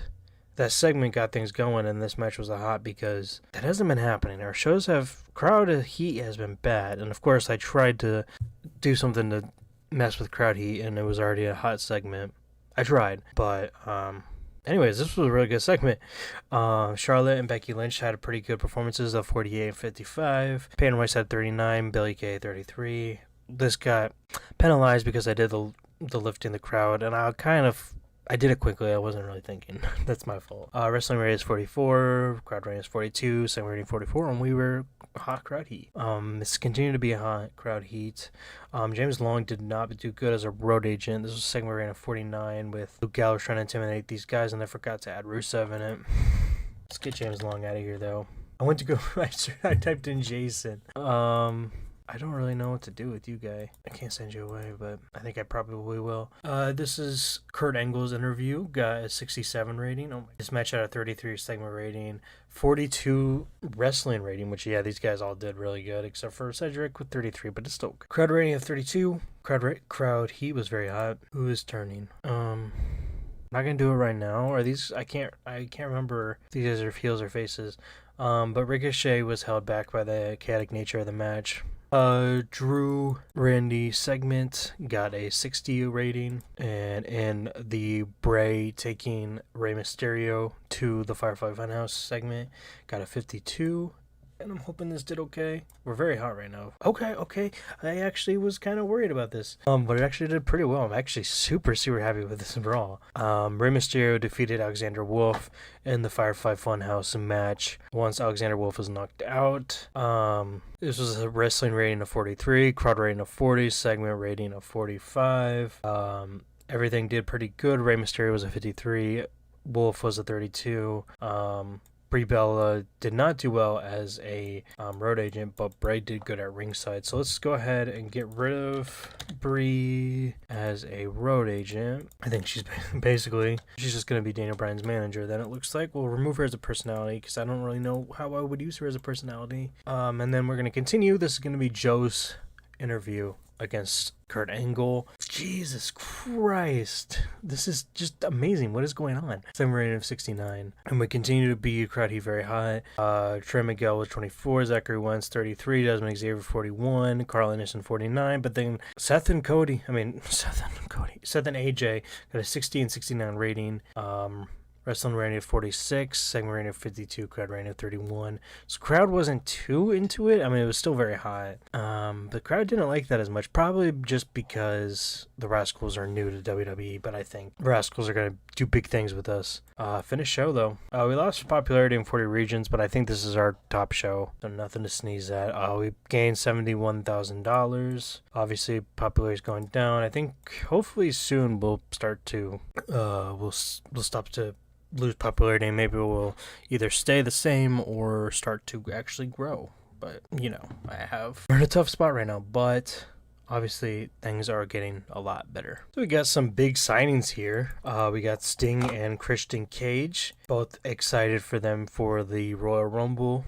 that segment got things going and this match was a hot because that hasn't been happening. Our shows crowd heat has been bad. And of course I tried to do something to mess with crowd heat and it was already a hot segment. I tried, but anyways, this was a really good segment. Charlotte and Becky Lynch had pretty good performances of 48 and 55. Peyton Royce had 39, Billie Kay 33. This got penalized because I did the lifting the crowd, and I I did it quickly. I wasn't really thinking. That's my fault. Wrestling rating is 44. Crowd rating is 42. Segment rating 44. And we were hot crowd heat. It's continued to be a hot crowd heat. James Long did not do good as a road agent. This was a segment rating of 49 with Luke Gallows trying to intimidate these guys, and I forgot to add Rusev in it. Let's get James Long out of here, though. I went to go. I typed in Jason. I don't really know what to do with you, guy. I can't send you away, but I think I probably will. This is Kurt Angle's interview. Got a 67 rating. Oh my. This match had a 33 segment rating, 42 wrestling rating, which, yeah, these guys all did really good, except for Cedric with 33, but it's still good. Crowd rating of 32. Crowd heat was very hot. Who is turning? I'm not gonna do it right now. Are these? I can't remember if these guys are heels or faces. But Ricochet was held back by the chaotic nature of the match. Drew Randy segment got a 60 rating, and in the Bray taking Rey Mysterio to the Firefly Funhouse segment got a 52. And I'm hoping this did okay. We're very hot right now. Okay. I actually was kind of worried about this. But it actually did pretty well. I'm actually super happy with this Raw. Rey Mysterio defeated Alexander Wolf in the Firefly Funhouse match once Alexander Wolf was knocked out. This was a wrestling rating of 43, crowd rating of 40, segment rating of 45. Everything did pretty good. Rey Mysterio was a 53. Wolf was a 32. Brie Bella did not do well as a road agent, but Bray did good at ringside. So let's go ahead and get rid of Brie as a road agent. I think she's just going to be Daniel Bryan's manager. Then it looks like we'll remove her as a personality because I don't really know how I would use her as a personality. And then we're going to continue. This is going to be Joe's interview against Kurt Angle. Jesus Christ. This is just amazing. What is going on? Segment rating of 69. And we continue to be crowd heat very high. Trey Miguel was 24. Zachary Wentz 33. Desmond Xavier 41. Carl Anderson 49. But then Seth and AJ got a 60 and 69 rating. Wrestling rating of 46, segment rating of 52, crowd rating of 31. So crowd wasn't too into it. I mean, it was still very hot. The crowd didn't like that as much, probably just because the Rascals are new to WWE, but I think the Rascals are going to do big things with us. Finished show, though. We lost popularity in 40 regions, but I think this is our top show, so nothing to sneeze at. We gained $71,000. Obviously, popularity is going down. I think hopefully soon we'll start to, we'll stop to lose popularity, and maybe we'll either stay the same or start to actually grow. But, you know, we're in a tough spot right now, but obviously things are getting a lot better. So we got some big signings here. We got Sting and Christian Cage, both excited for them for the Royal Rumble.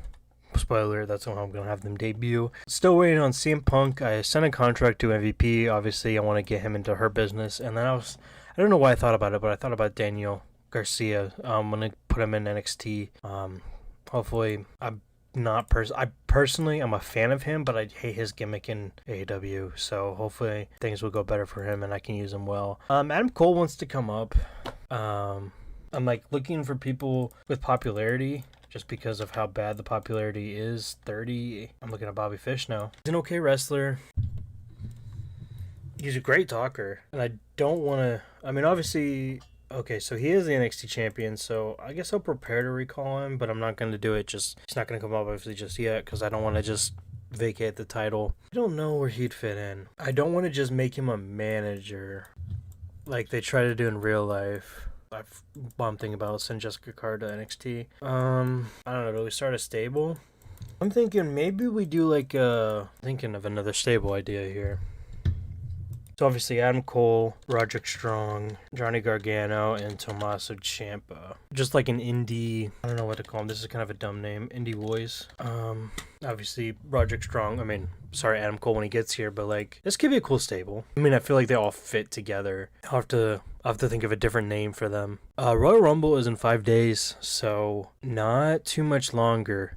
Spoiler, that's how I'm going to have them debut. Still waiting on CM Punk. I sent a contract to MVP. Obviously, I want to get him into her business. And then I don't know why I thought about it, but I thought about Daniel Garcia. I'm going to put him in NXT. Hopefully, I personally, I'm a fan of him, but I hate his gimmick in AEW. So hopefully things will go better for him and I can use him well. Adam Cole wants to come up. I'm like looking for people with popularity just because of how bad the popularity is. 30. I'm looking at Bobby Fish now. He's an okay wrestler. He's a great talker. And I don't want to, I mean, obviously, okay, so he is the NXT champion, so I guess I'll prepare to recall him, but I'm not going to do it he's not going to come up obviously just yet, because I don't want to just vacate the title. I don't know where he'd fit in. I don't want to just make him a manager like they try to do in real life. I'm thinking about send Jessica Carr to NXT. I don't know, do we start a stable? I'm thinking maybe we do thinking of another stable idea here. So obviously Adam Cole, Roderick Strong, Johnny Gargano, and Tommaso Ciampa. Just like an indie, I don't know what to call him. This is kind of a dumb name. Indie boys. Obviously Roderick Strong, Adam Cole when he gets here, but this could be a cool stable. I mean, I feel like they all fit together. I'll have to think of a different name for them. Royal Rumble is in 5 days, so not too much longer.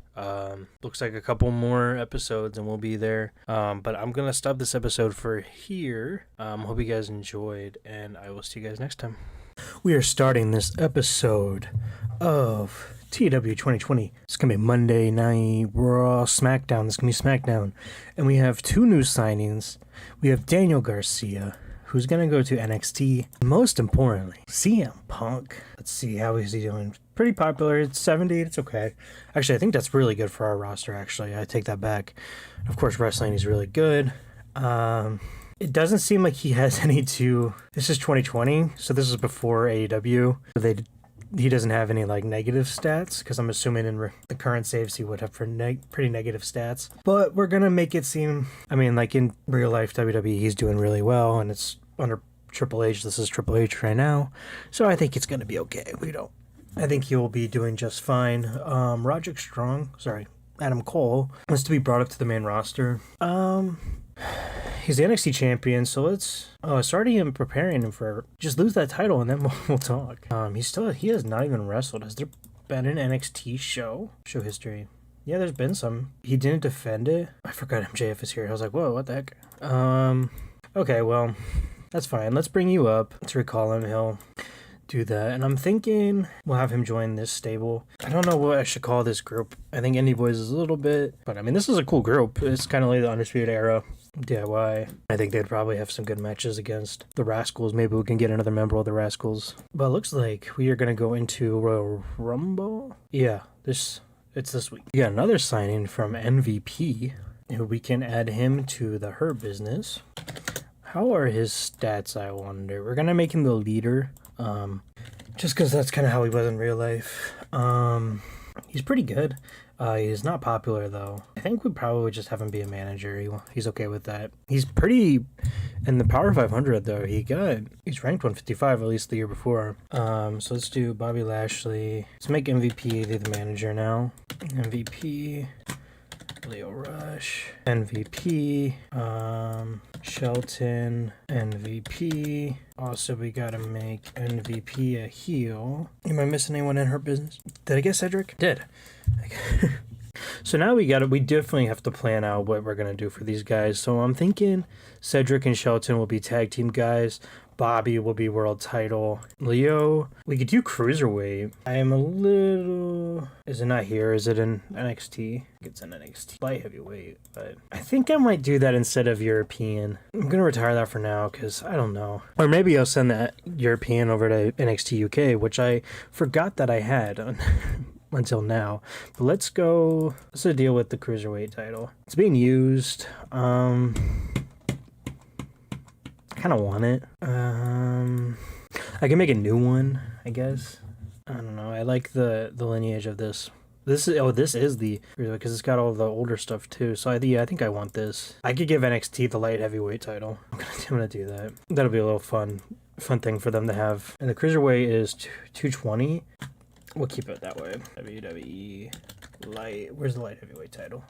Looks like a couple more episodes and we'll be there. But I'm gonna stop this episode for here. Hope you guys enjoyed, and I will see you guys next time. We are starting this episode of TEW 2020. It's gonna be Monday Night Raw SmackDown. This is gonna be SmackDown, and we have two new signings. We have Daniel Garcia, who's going to go to NXT. Most importantly, CM Punk. Let's see, how is he doing? Pretty popular. It's 70. It's okay. Actually, I think that's really good for our roster, actually. I take that back. Of course, wrestling is really good. It doesn't seem like he has any to... This is 2020, so this is before AEW. He doesn't have any, like, negative stats, because I'm assuming in the current saves he would have pretty negative stats. But we're going to make it seem... I mean, like, in real life WWE, he's doing really well, and it's under Triple H. This is Triple H right now. So I think it's going to be okay. I think he will be doing just fine. Roderick Strong... Sorry, Adam Cole wants to be brought up to the main roster. He's the NXT champion, so let's... Oh, it's already him preparing him for... Just lose that title and then we'll talk. He has not even wrestled. Has there been an NXT show history? Yeah, there's been some. He didn't defend it. I forgot MJF is here. I was like, whoa, what the heck? Okay, well, that's fine. Let's bring you up. Let's recall him. He'll do that. And I'm thinking we'll have him join this stable. I don't know what I should call this group. I think Indie Boys is a little bit... But, I mean, this is a cool group. It's kind of like the Undisputed Era. DIY. I think they'd probably have some good matches against the Rascals. Maybe we can get another member of the Rascals. But it looks like we are going to go into Royal Rumble. Yeah, it's this week. We got another signing from MVP. We can add him to the Hurt Business. How are his stats, I wonder? We're going to make him the leader. Just because that's kind of how he was in real life. He's pretty good. He's not popular, though. I think we probably just have him be a manager. He's okay with that. He's pretty... In the Power 500, though, he's ranked 155, at least the year before. So let's do Bobby Lashley. Let's make MVP the manager now. MVP... Leo Rush, MVP, Shelton, MVP. Also, we gotta make MVP a heel. Am I missing anyone in Hurt Business? Did I get Cedric? Did. So now we definitely have to plan out what we're gonna do for these guys. So I'm thinking Cedric and Shelton will be tag team guys. Bobby will be world title. Leo, we could do cruiserweight. I am a little... Is it not here? Is it in NXT? It's in NXT. Light heavyweight, but I think I might do that instead of European. I'm going to retire that for now because I don't know. Or maybe I'll send that European over to NXT UK, which I forgot that I had until now. But let's deal with the cruiserweight title. It's being used. I kind of want it. I can make a new one, I guess. I don't know. I like the lineage of this. This is the, because it's got all the older stuff too. So I think I want this. I could give NXT the light heavyweight title. I'm gonna do that. That'll be a little fun thing for them to have. And the cruiserweight is 220. We'll keep it that way. WWE light. Where's the light heavyweight title?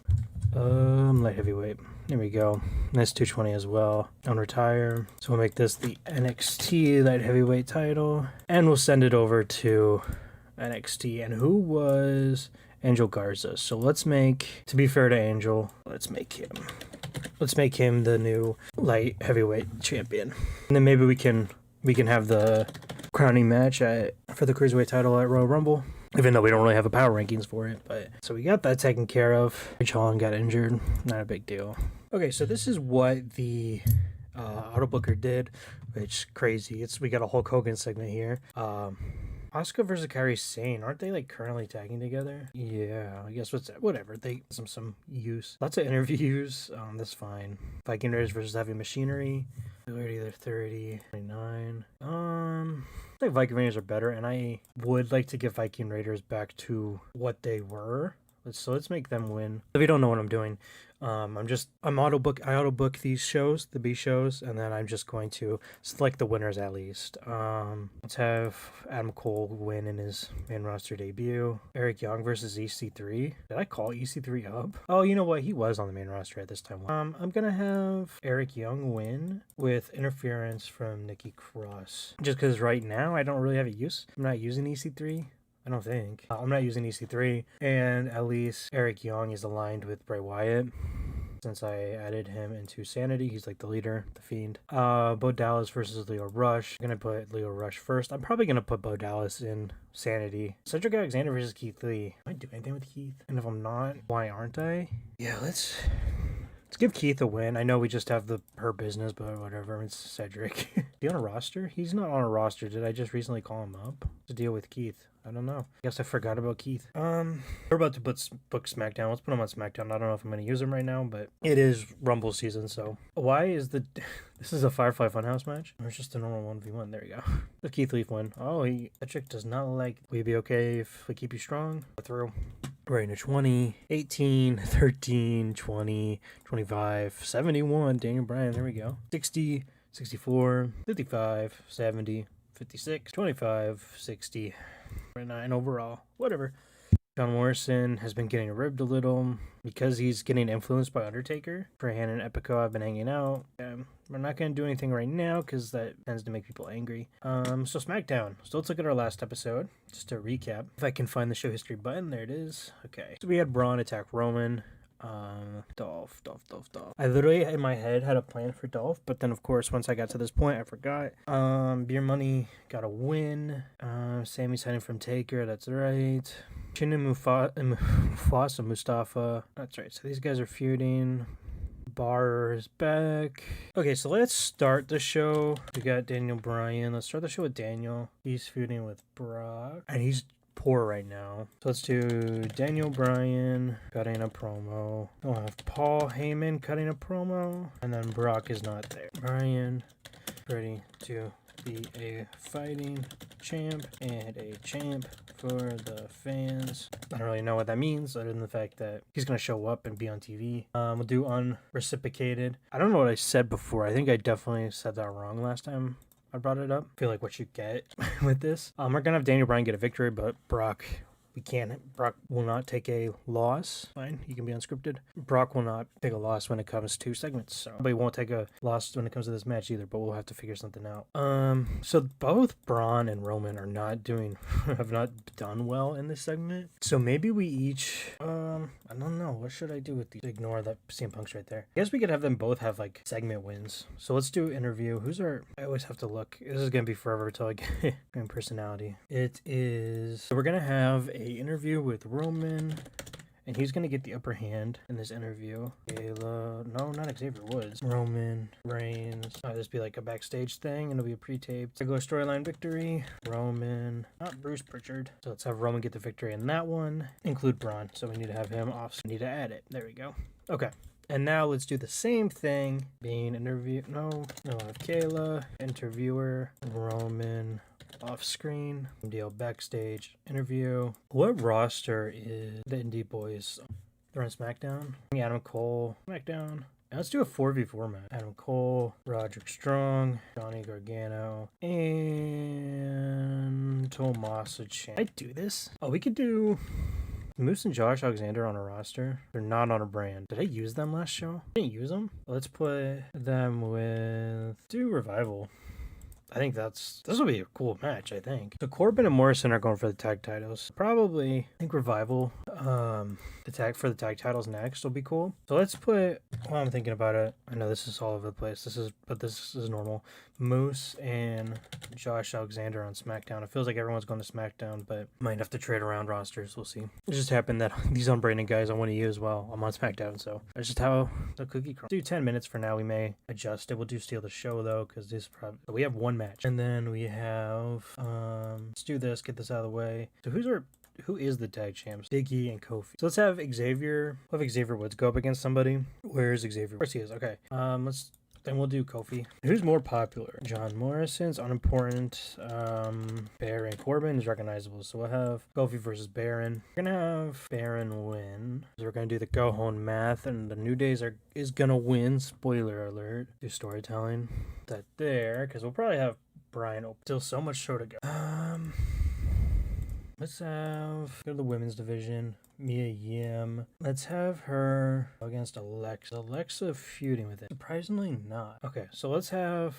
Light heavyweight. There we go. That's 220 as well. And retire. So we'll make this the NXT light heavyweight title. And we'll send it over to NXT. And who was Angel Garza? So let's make, to be fair to Angel, let's make him the new light heavyweight champion. And then maybe we can have the crowning match for the cruiserweight title at Royal Rumble. Even though we don't really have a power rankings for it. But so we got that taken care of. Rich Holland got injured. Not a big deal. Okay, so this is what the auto booker did, which crazy. We got a Hulk Hogan segment here. Asuka versus Kairi Sane, aren't they like currently tagging together? Yeah, I guess whatever. They some use. Lots of interviews. That's fine. Viking Raiders versus Heavy Machinery. 30, 29. I think Viking Raiders are better, and I would like to get Viking Raiders back to what they were. Let's make them win. If you don't know what I'm doing, I auto book these shows, the B shows, and then I'm just going to select the winners at least. Let's have Adam Cole win in his main roster debut. Eric Young versus EC3. Did I call EC3 up? Oh, you know what? He was on the main roster at this time. I'm gonna have Eric Young win with interference from Nikki Cross. Just because right now I don't really have a use. I'm not using EC3. I don't think. I'm not using EC3, and at least Eric Young is aligned with Bray Wyatt. Since I added him into Sanity, he's like the leader, the Fiend. Bo Dallas versus Leo Rush. I'm gonna put Leo Rush first. I'm probably gonna put Bo Dallas in Sanity. Cedric Alexander versus Keith Lee. Am I doing anything with Keith? And if I'm not, why aren't I? Yeah, let's Let's give Keith a win. I know we just have her business, but whatever. It's Cedric. Is he on a roster? He's not on a roster. Did I just recently call him up to deal with Keith? I don't know. I guess I forgot about Keith. We're about to book SmackDown. Let's put him on SmackDown. I don't know if I'm going to use him right now, but it is Rumble season, so. Why is this is a Firefly Funhouse match? Or it's just a normal 1v1. There you go. The Keith Leaf win. Oh, Cedric does not like. Will you be okay if we keep you strong? Go through. Right into 20, 18, 13, 20, 25, 71. Daniel Bryan, there we go. 60, 64, 55, 70, 56, 25, 60, 9 overall. Whatever. John Morrison has been getting ribbed a little because he's getting influenced by Undertaker. Trahan and Epico have been hanging out. We're not going to do anything right now because that tends to make people angry. So SmackDown. So let's look at our last episode. Just to recap. If I can find the show history button. There it is. Okay. So we had Braun attack Roman. Dolph. I literally in my head had a plan for Dolph, but then of course once I got to this point I forgot. Beer Money got a win. Sammy's hiding from Taker, that's right. Chin and Mustafa. That's right. So these guys are feuding. Bar is back. Okay, so let's start the show. We got Daniel Bryan. Let's start the show with Daniel. He's feuding with Brock. And he's poor right now. So let's do Daniel Bryan cutting a promo. We'll have Paul Heyman cutting a promo. And then Brock is not there. Bryan ready to be a fighting champ and a champ for the fans. I don't really know what that means other than the fact that he's going to show up and be on TV. We'll do unreciprocated. I don't know what I said before. I think I definitely said that wrong last time I brought it up. I feel like what you get with this. We're going to have Daniel Bryan get a victory, but Brock will not take a loss. Fine, he can be unscripted. Brock will not take a loss when it comes to segments, so but he won't take a loss when it comes to this match either, but we'll have to figure something out. So both Braun and Roman are have not done well in this segment. So maybe we each I don't know, what should I do with these? Ignore that CM Punk's right there. I guess we could have them both have like segment wins. So let's do interview. I always have to look. This is gonna be forever until I get in personality. So we're gonna have a interview with Roman, and he's gonna get the upper hand in this interview. No, not Xavier Woods. Roman Reigns. This be like a backstage thing, and it'll be a pre-taped regular storyline victory. Roman, not Bruce Pritchard. So let's have Roman get the victory in that one. Include Braun, so we need to have him off. We need to add it. There we go. Okay. And now let's do the same thing. Being interview. No, have Kayla, interviewer, Roman. Off screen, deal backstage interview. What roster is the Indie Boys? They're on SmackDown. Adam Cole, SmackDown. And let's do a 4v4 match. Adam Cole, Roderick Strong, Johnny Gargano, and Tommaso Ciampa. I do this? Oh, we could do Moose and Josh Alexander on a roster. They're not on a brand. Did I use them last show? I didn't use them. Let's put them do Revival. I think this will be a cool match, I think. So Corbin and Morrison are going for the tag titles. Probably, I think Revival, the tag titles next will be cool. So let's put, while I'm thinking about it, I know this is all over the place. This is normal. Moose and Josh Alexander on SmackDown. It feels like everyone's going to SmackDown, but might have to trade around rosters. We'll see. It just happened that these unbranded guys I want to use, well, I'm on SmackDown, so that's just how the cookie crumbles. Do 10 minutes for now. We may adjust it. We'll do Steal the Show, though, because we have one match. And then we have, let's do this, get this out of the way. So who is the tag champs? Biggie and Kofi. So let's have Xavier Woods go up against somebody. Where's Xavier? Of course he is. Okay. Then we'll do Kofi. Who's more popular? John Morrison's unimportant. Baron Corbin is recognizable. So we'll have Kofi versus Baron. We're gonna have Baron win. So we're gonna do the go home math, and the New Days is gonna win. Spoiler alert. Do storytelling. That there, because we'll probably have Brian open. Still so much show to go. Let's go to the women's division. Mia Yim. Let's have her against Alexa. Alexa feuding with it. Surprisingly not. Okay, so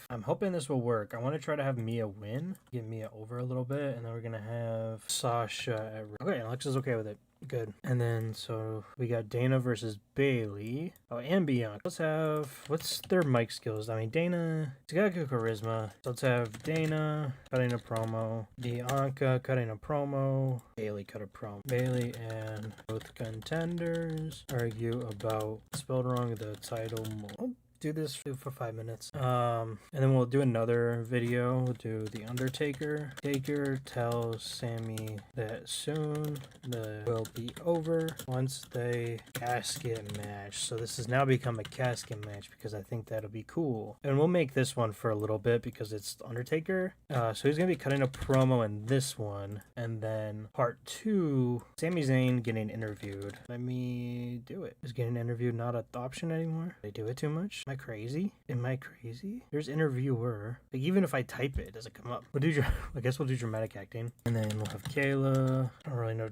I'm hoping this will work. I want to try to have Mia win. Get Mia over a little bit. And then we're going to have Sasha. Okay, Alexa's okay with it. Good. And then, so we got Dana versus Bailey. Oh, and Bianca. What's their mic skills? I mean, Dana, she's got good charisma. So let's have Dana cutting a promo, Bianca cutting a promo, Bailey cut a promo. Bailey and both contenders argue about, spelled wrong, the title. Do this for 5 minutes. And then we'll do another video. We'll do the Undertaker. Taker tells Sammy that soon the will be over once they casket match. So this has now become a casket match because I think that'll be cool. And we'll make this one for a little bit because it's Undertaker. So he's gonna be cutting a promo in this one, and then part 2, Sami Zayn getting interviewed. Let me do it. Is getting interviewed not an option anymore? They do it too much? Am I crazy? There's interviewer. Like, even if I type it, does it come up? I guess we'll do dramatic acting. And then we'll have Kayla. I don't really know.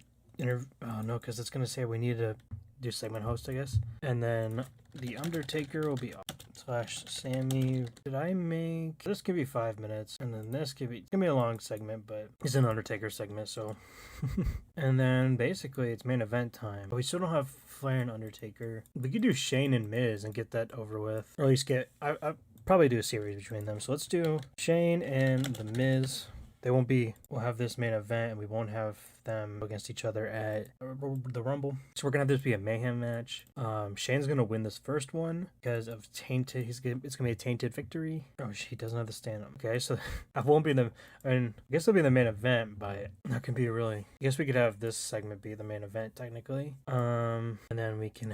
No, because it's going to say we need to do segment host, I guess. And then the Undertaker will be / Sammy. This could be 5 minutes, and then this could be, it's gonna be a long segment, but it's an Undertaker segment, so. And then basically it's main event time, but we still don't have Flair and Undertaker. We could do Shane and Miz and get that over with, or at least I probably do a series between them. So let's do Shane and the Miz. We'll have this main event, and we won't have them against each other at the Rumble. So we're gonna have this be a mayhem match. Shane's gonna win this first one because of tainted. It's gonna be a tainted victory. Oh, he doesn't have the stand up. Okay, so I won't be in I guess it'll be the main event, but that can be I guess we could have this segment be the main event technically. And then we can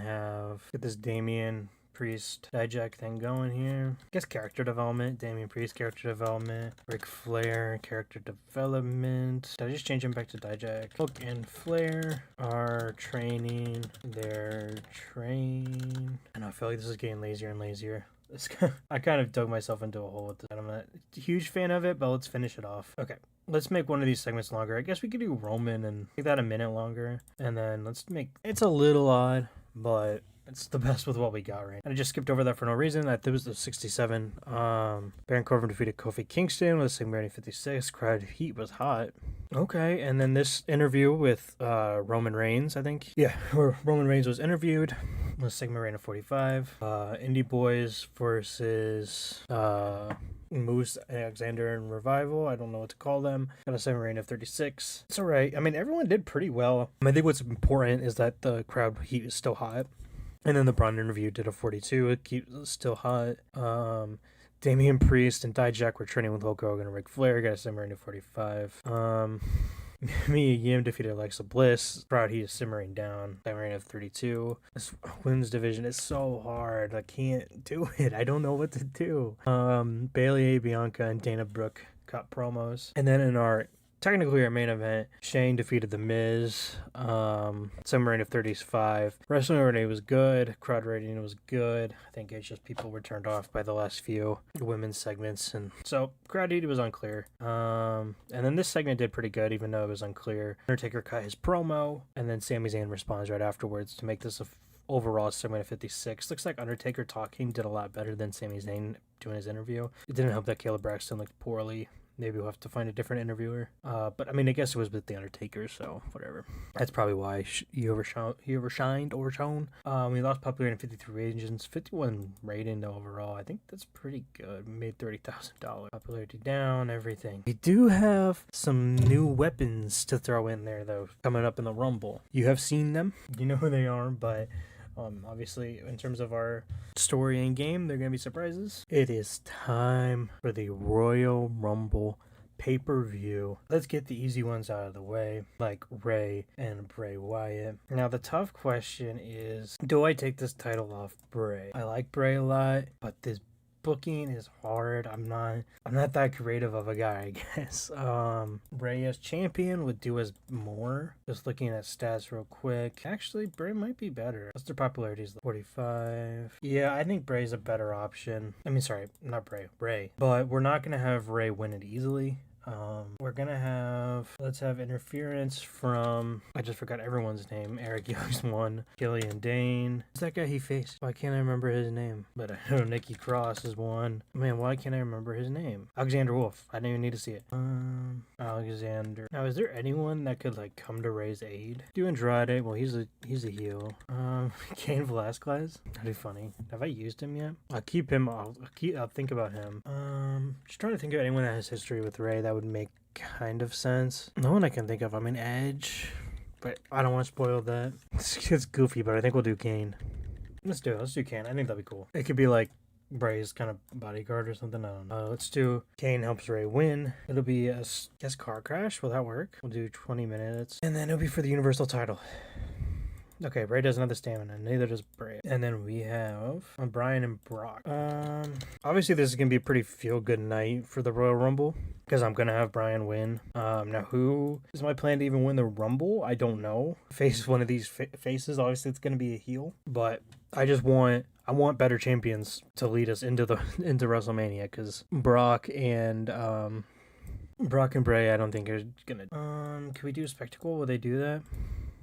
get this Damian Priest Dijak thing going here. I guess character development. Damian Priest character development. Ric Flair character development. Did I just change him back to Dijak? Hook and Flair are training. I know, I feel like this is getting lazier and lazier. I kind of dug myself into a hole with this. I'm not a huge fan of it, but let's finish it off. Okay, let's make one of these segments longer. I guess we could do Roman and make that a minute longer. And then it's a little odd, but it's the best with what we got, right? And I just skipped over that for no reason. That was the 67. Baron Corbin defeated Kofi Kingston with a segment rating 56. Crowd heat was hot. Okay, and then this interview with Roman Reigns, I think. Yeah, where Roman Reigns was interviewed with a segment rating of 45. Indie Boys versus Moose, Alexander, and Revival. I don't know what to call them. Got a segment rating of 36. It's alright. I mean, everyone did pretty well. I think what's important is that the crowd heat is still hot. And then the Braun interview did a 42. It keeps still hot. Damian Priest and Dijak were training with Hulk Hogan and Ric Flair. Got a segment rating of 45. Mia Yim defeated Alexa Bliss. Crowd heat is simmering down. Segment rating of 32. This women's division is so hard. I can't do it. I don't know what to do. Bailey, Bianca, and Dana Brooke cut promos. And then in our main event, Shane defeated The Miz. Segment rating of 35. Wrestling rating was good. Crowd rating was good. I think it's just people were turned off by the last few women's segments, and so crowd rating was unclear. And then this segment did pretty good, even though it was unclear. Undertaker cut his promo, and then Sami Zayn responds right afterwards to make this overall segment of 56. Looks like Undertaker talking did a lot better than Sami Zayn doing his interview. It didn't help that Caleb Braxton looked poorly. Maybe we'll have to find a different interviewer. But I mean, I guess it was with The Undertaker, so whatever. That's probably why he overshined. We lost popularity in 53 regions, 51 rating overall. I think that's pretty good. We made $30,000. Popularity down, everything. We do have some new weapons to throw in there, though, coming up in the Rumble. You have seen them. You know who they are, but obviously, in terms of our story and game, they're going to be surprises. It is time for the Royal Rumble pay-per-view. Let's get the easy ones out of the way, like Rey and Bray Wyatt. Now, the tough question is, do I take this title off Bray? I like Bray a lot, but this booking is hard. I'm not that creative of a guy, I guess. Bray as champion would do us more. Just looking at stats real quick. Actually, Bray might be better. What's their popularity? Is 45. Yeah, I think Bray's a better option. I mean, sorry, not Bray. But we're not gonna have Ray win it easily. We're gonna have, let's have interference from, I just forgot everyone's name. Eric Young's one. Killian Dane. Who's that guy he faced? Why can't I remember his name? But I know Nikki Cross is one. Man, why can't I remember his name? Alexander Wolf. I didn't even need to see it. Alexander. Now, is there anyone that could like come to Ray's aid? Do Andrade. Well, he's a heel. Cain Velasquez. That'd be funny. Have I used him yet? I'll keep him. I'll think about him. Just trying to think of anyone that has history with Ray that would make kind of sense. No one I can think of. I mean, Edge, but I don't want to spoil that. It's goofy, but I think we'll do Cain. Let's do it. Let's do Cain. I think that'd be cool. It could be like Ray's kind of bodyguard or something. I don't know. Let's do Cain helps Ray win. It'll be a guess car crash. Will that work? We'll do 20 minutes, and then it'll be for the Universal title. Okay, Bray doesn't have the stamina, neither does Bray. And then we have Bryan and Brock. Obviously this is going to be a pretty feel-good night for the Royal Rumble, because I'm going to have Bryan win. Now who is my plan to even win the Rumble? I don't know. Face one of these faces, obviously it's going to be a heel, but I want better champions to lead us into WrestleMania, because Brock and Bray I don't think are going to... Can we do a spectacle? Will they do that?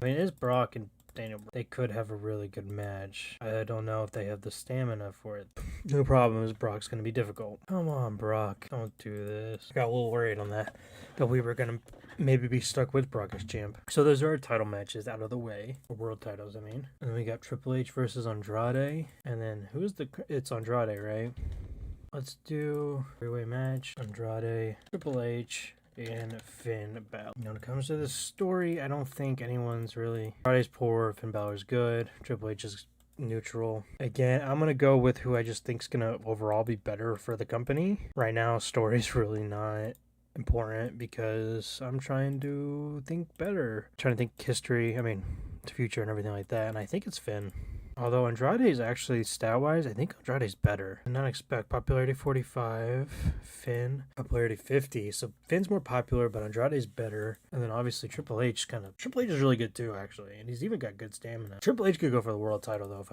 I mean, it is Brock and Daniel. They could have a really good match. I don't know if they have the stamina for it. The problem is Brock's going to be difficult. Come on, Brock. Don't do this. I got a little worried on that we were going to maybe be stuck with Brock as champ. So those are our title matches out of the way. Or world titles, I mean. And then we got Triple H versus Andrade. And then it's Andrade, right? Let's do three-way match. Andrade, Triple H, and Finn Balor. When it comes to this story, I don't think anyone's really... Andrade's poor, Finn Balor's good, Triple H is neutral. Again, I'm going to go with who I just think's going to overall be better for the company. Right now, story's really not important because I'm trying to think better. Trying to think history, I mean, the future and everything like that, and I think it's Finn. Although Andrade is actually, stat-wise, I think Andrade's better. I did not expect popularity 45, Finn, popularity 50. So Finn's more popular, but Andrade's better. And then obviously Triple H is really good too, actually. And he's even got good stamina. Triple H could go for the world title, though,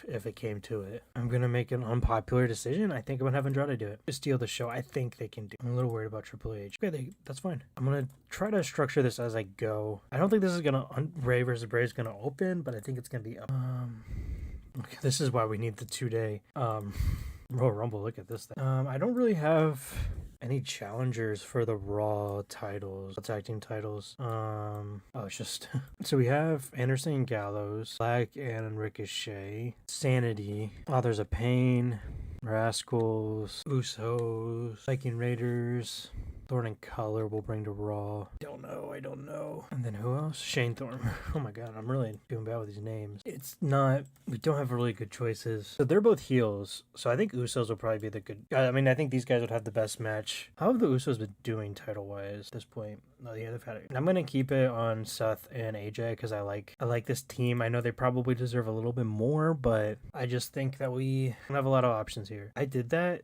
if it came to it. I'm going to make an unpopular decision. I think I'm going to have Andrade do it. To steal the show, I think they can do. I'm a little worried about Triple H. Okay, that's fine. I'm going to try to structure this as I go. I don't think this is going to, Ray versus Bray is going to open, but I think it's going to be up. Okay, this is why we need the 2-day Royal Rumble. Look at this thing. I don't really have any challengers for the Raw titles, tag team titles. It's just so we have Anderson and Gallows, Black and Ricochet, Sanity, Authors of Pain, Rascals, Usos, Viking Raiders. Thorn and Color will bring to Raw. I don't know. And then who else? Shane Thorne. Oh my god, I'm really doing bad with these names. We don't have really good choices. So they're both heels. So I think Usos will probably be the good... I mean, I think these guys would have the best match. How have the Usos been doing title-wise at this point? Oh yeah, they've had it. I'm going to keep it on Seth and AJ because I like this team. I know they probably deserve a little bit more, but I just think that we don't have a lot of options here. I did that.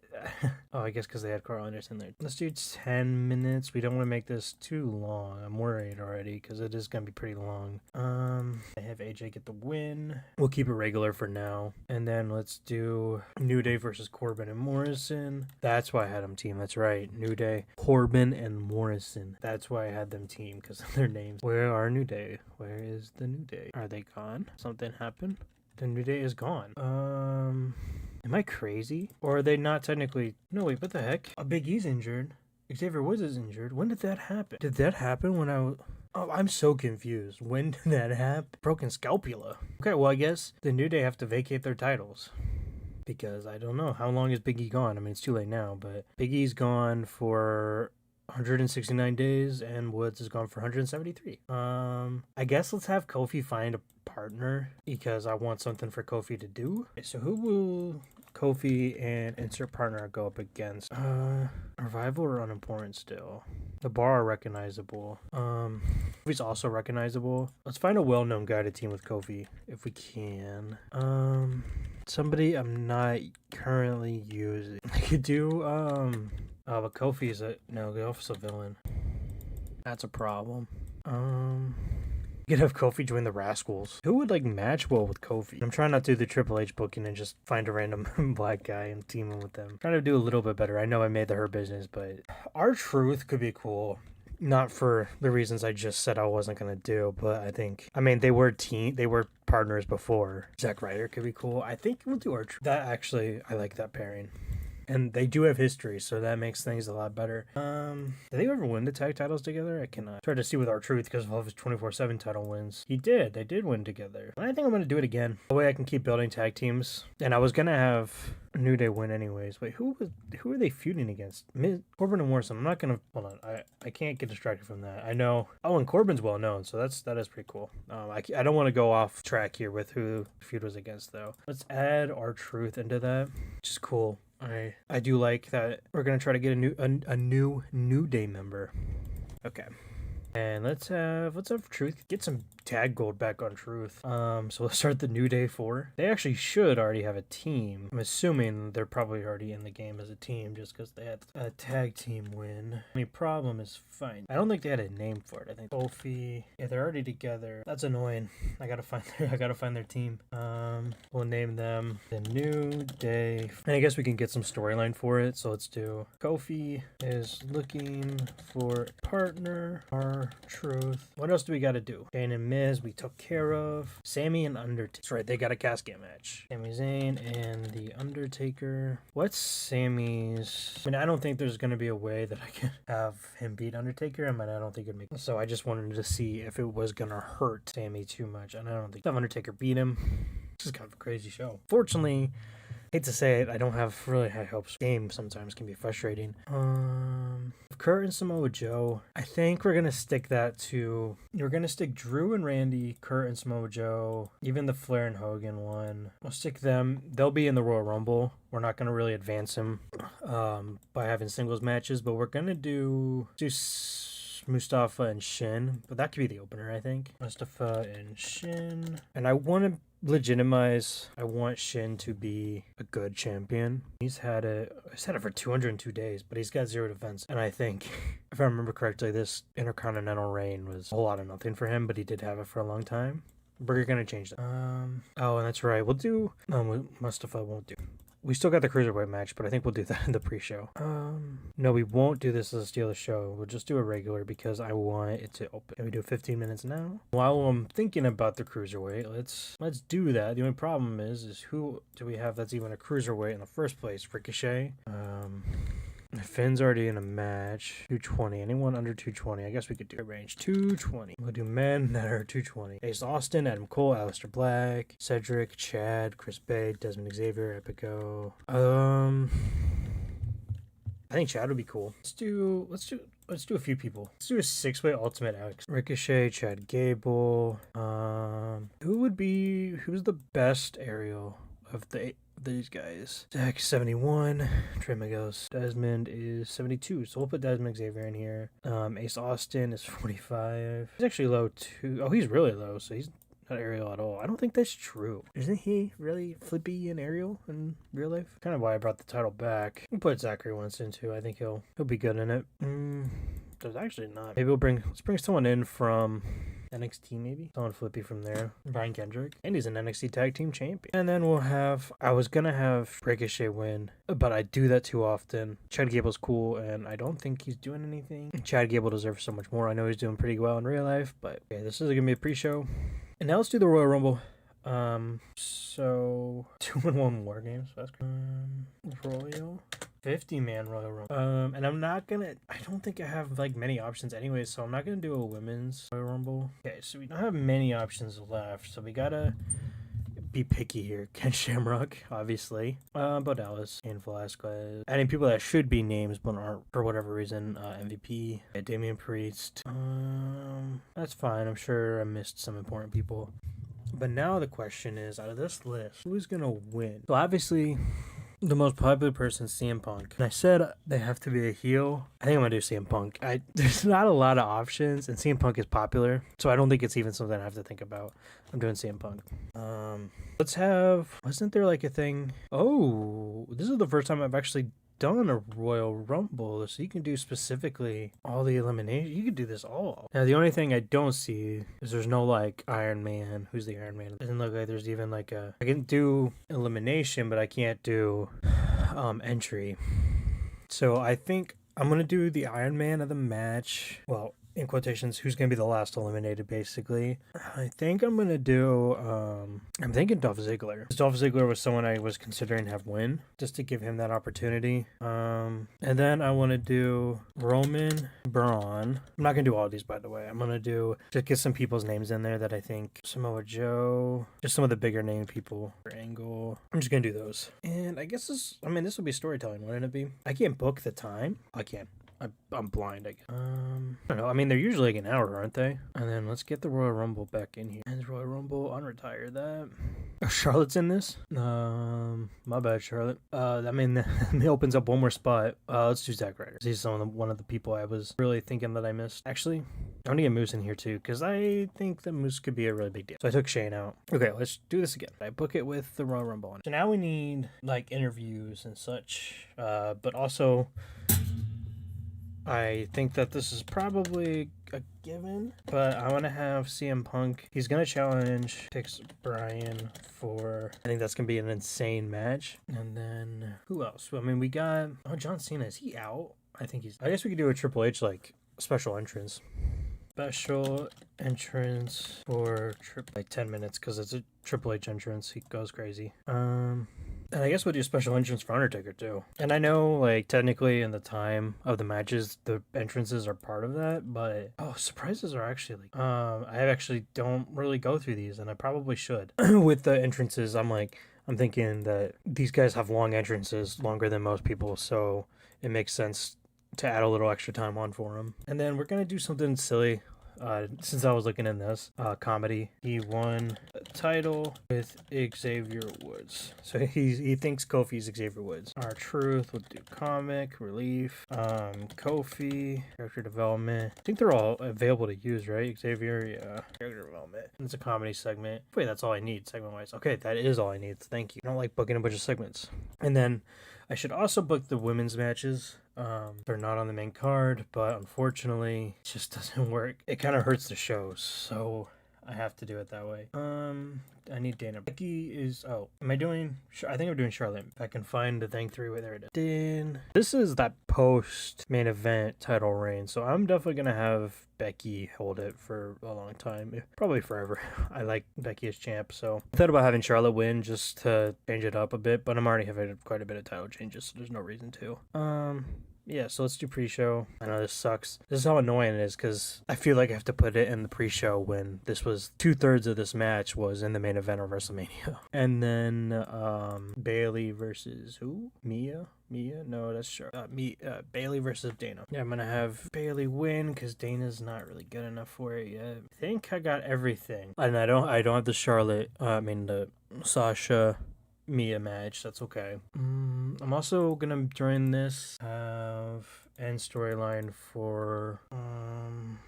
I guess because they had Carl Anderson there. Let's do 10 minutes. We don't want to make this too long. I'm worried already because it is going to be pretty long. I have AJ get the win. We'll keep it regular for now. And then let's do New Day versus Corbin and Morrison. That's why I had them team. That's right. New Day, Corbin and Morrison. That's why I had them team because of their names. Where are New Day? Where is the New Day? Are they gone? Something happened? The New Day is gone. Am I crazy? Or are they not technically... No, wait, what the heck? Big E's injured. Xavier Woods is injured. When did that happen? Did that happen when I was... Oh, I'm so confused. When did that happen? Broken scapula. Okay, well, I guess the New Day have to vacate their titles. Because I don't know. How long is Big E gone? I mean, it's too late now, but Big E's gone for 169 days and Woods is gone for 173. I guess let's have Kofi find a partner because I want something for Kofi to do. Okay, so who will Kofi and insert partner go up against? Revival or unimportant still? The Bar are recognizable. Kofi's also recognizable. Let's find a well-known guy to team with Kofi if we can. Somebody I'm not currently using. I could do but Kofi's Kofi's a villain. That's a problem. You could have Kofi join the Rascals. Who would match well with Kofi? I'm trying not to do the Triple H booking and just find a random black guy and team him with them. Trying to do a little bit better. I know I made the Hurt Business, but R-Truth could be cool. Not for the reasons I just said I wasn't gonna do, but I mean they were partners before. Zack Ryder could be cool. I think we'll do R-Truth. That actually, I like that pairing. And they do have history, so that makes things a lot better. Did they ever win the tag titles together? I cannot. Try to see with R-Truth because of all his 24/7 title wins. He did. They did win together. And I think I'm going to do it again. That way I can keep building tag teams. And I was going to have New Day win anyways. Wait, who are they feuding against? Corbin and Morrison. I'm not going to... Hold on. I can't get distracted from that. I know... Oh, and Corbin's well known, so that is pretty cool. I don't want to go off track here with who the feud was against, though. Let's add R-Truth into that, which is cool. I do like that we're gonna try to get a new New Day member. Okay. And let's have Truth. Get some tag gold back on Truth. So we'll start the New Day 4. They actually should already have a team. I'm assuming they're probably already in the game as a team just because they had a tag team win. Only problem is fine. I don't think they had a name for it. I think Kofi. Yeah, they're already together. That's annoying. I gotta find their team. We'll name them the New Day. And I guess we can get some storyline for it. So let's do Kofi is looking for a partner. R-Truth. What else do we gotta do? Shane and Miz we took care of. Sammy and Undertaker. That's right, they got a casket match. Sami Zayn and the Undertaker. What's Sammy's... I mean, I don't think there's gonna be a way that I can have him beat Undertaker. I mean, I don't think it'd make... So I just wanted to see if it was gonna hurt Sammy too much. And I don't think Undertaker beat him. This is kind of a crazy show. Fortunately, hate to say it, I don't have really high hopes. Game sometimes can be frustrating. Kurt and Samoa Joe. I think we're gonna stick that to... We're gonna stick Drew and Randy, Kurt and Samoa Joe, even the Flair and Hogan one. We'll stick them. They'll be in the Royal Rumble. We're not gonna really advance them by having singles matches, but we're gonna do Mustafa and Shin. But that could be the opener, I think. Mustafa and Shin. And I want Shin to be a good champion. He's had it for 202 days, but he's got 0 defense. And I think, if I remember correctly, this Intercontinental reign was a whole lot of nothing for him, but he did have it for a long time. We're gonna change that. Oh, and that's right. We'll do... No, Mustafa won't do. We still got the Cruiserweight match, but I think we'll do that in the pre-show. No, we won't do this as a steal the show. We'll just do a regular because I want it to open. Can we do 15 minutes now? While I'm thinking about the Cruiserweight, let's do that. The only problem is who do we have that's even a Cruiserweight in the first place? Ricochet? Finn's already in a match. 220. Anyone under 220? I guess we could do a range. 220. We'll do men that are 220. Ace Austin, Adam Cole, Aleister Black, Cedric, Chad, Chris Bay, Desmond Xavier, Epico. I think Chad would be cool. Let's do a few people. Let's do a 6-way Ultimate X. Ricochet, Chad Gable. Who's the best aerial of these guys? Zach 71, Trey Miguel's Desmond is 72, so we'll put Desmond Xavier in here. Ace Austin is 45. He's actually low too. Oh, he's really low, so he's not aerial at all. I don't think that's true. Isn't he really flippy and aerial in real life? Kind of why I brought the title back. We'll put Zachary Winston too. I think he'll be good in it. There's actually not. Maybe let's bring someone in from NXT, maybe. Someone flippy from there. Brian Kendrick. And he's an NXT Tag Team Champion. And then I was going to have Ricochet win, but I do that too often. Chad Gable's cool, and I don't think he's doing anything. Chad Gable deserves so much more. I know he's doing pretty well in real life, but okay, this is going to be a pre-show. And now let's do the Royal Rumble. So 2-1 War Games. That's Royal 50-man Royal Rumble. And I don't think I have like many options anyway, so I'm not gonna do a women's Royal Rumble. Okay, so we don't have many options left, so we gotta be picky here. Ken Shamrock, obviously. Bo Dallas, Cain Velasquez. Adding people that should be names but aren't for whatever reason. MVP, Damian Priest. That's fine. I'm sure I missed some important people. But now the question is, out of this list, who's gonna win? So obviously, the most popular person is CM Punk. And I said they have to be a heel. I think I'm gonna do CM Punk. There's not a lot of options, and CM Punk is popular, so I don't think it's even something I have to think about. I'm doing CM Punk. Wasn't there like a thing? Oh, this is the first time I've actually done a Royal Rumble, so you can do specifically all the elimination. You could do this all. Now the only thing I don't see is there's no like Iron Man. Who's the Iron Man? It doesn't look like there's even like I can do elimination, but I can't do entry. So I think I'm going to do the Iron Man of the match. Well, in quotations, who's going to be the last eliminated, basically. I think I'm going to do, I'm thinking Dolph Ziggler. Dolph Ziggler was someone I was considering have win, just to give him that opportunity. And then I want to do Roman, Braun. I'm not going to do all these, by the way. I'm going to just get some people's names in there that I think. Samoa Joe, just some of the bigger name people. Angle. I'm just going to do those. And I guess this will be storytelling, wouldn't it be? I can't book the time. I can't. I'm blind, I guess. I don't know. I mean, they're usually like an hour, aren't they? And then let's get the Royal Rumble back in here. And Royal Rumble, unretire that. Oh, Charlotte's in this? My bad, Charlotte. It opens up one more spot. Let's do Zack Ryder. He's one of the people I was really thinking that I missed. Actually, I'm gonna get Moose in here too, because I think that Moose could be a really big deal. So I took Shane out. Okay, let's do this again. I book it with the Royal Rumble on. So now we need like interviews and such, but also I think that this is probably a given, but I want to have CM Punk. He's going to challenge Pix Bryan for, I think that's going to be an insane match. And then who else? I mean, we got, John Cena. Is he out? I guess we could do a Triple H, like, special entrance. Special entrance for like 10 minutes because it's a Triple H entrance. He goes crazy. And I guess we'll do special entrance for Undertaker too. And I know, like, technically in the time of the matches, the entrances are part of that, but surprises are actually like, I actually don't really go through these, and I probably should. With the entrances, I'm thinking that these guys have long entrances, longer than most people, so it makes sense to add a little extra time on for him. And then we're gonna do something silly. Since I was looking in this comedy, he won a title with Xavier Woods. So he thinks Kofi's Xavier Woods. R-Truth, we'll do comic relief, Kofi, character development. I think they're all available to use, right? Xavier, yeah, character development. It's a comedy segment. Wait, that's all I need segment wise. Okay, that is all I need. Thank you. I don't like booking a bunch of segments. And then I should also book the women's matches. They're not on the main card, but unfortunately, it just doesn't work. It kind of hurts the show, so I have to do it that way. I need Dana. Becky is, am I doing, I think I'm doing Charlotte. If I can find the thing 3, wait, there it is. This is that post main event title reign, so I'm definitely gonna have Becky hold it for a long time, probably forever. I like Becky as champ, so I thought about having Charlotte win just to change it up a bit, but I'm already having quite a bit of title changes, so there's no reason to. Yeah, so let's do pre-show. I know this sucks. This is how annoying it is, because I feel like I have to put it in the pre-show when this was 2/3 of this match was in the main event of WrestleMania. And then Bailey versus who? Mia? No, that's sure. Bailey versus Dana. Yeah, I'm gonna have Bailey win because Dana's not really good enough for it yet. I think I got everything, and I don't have the Charlotte. The Sasha Mia match. That's okay. I'm also gonna during this have end storyline for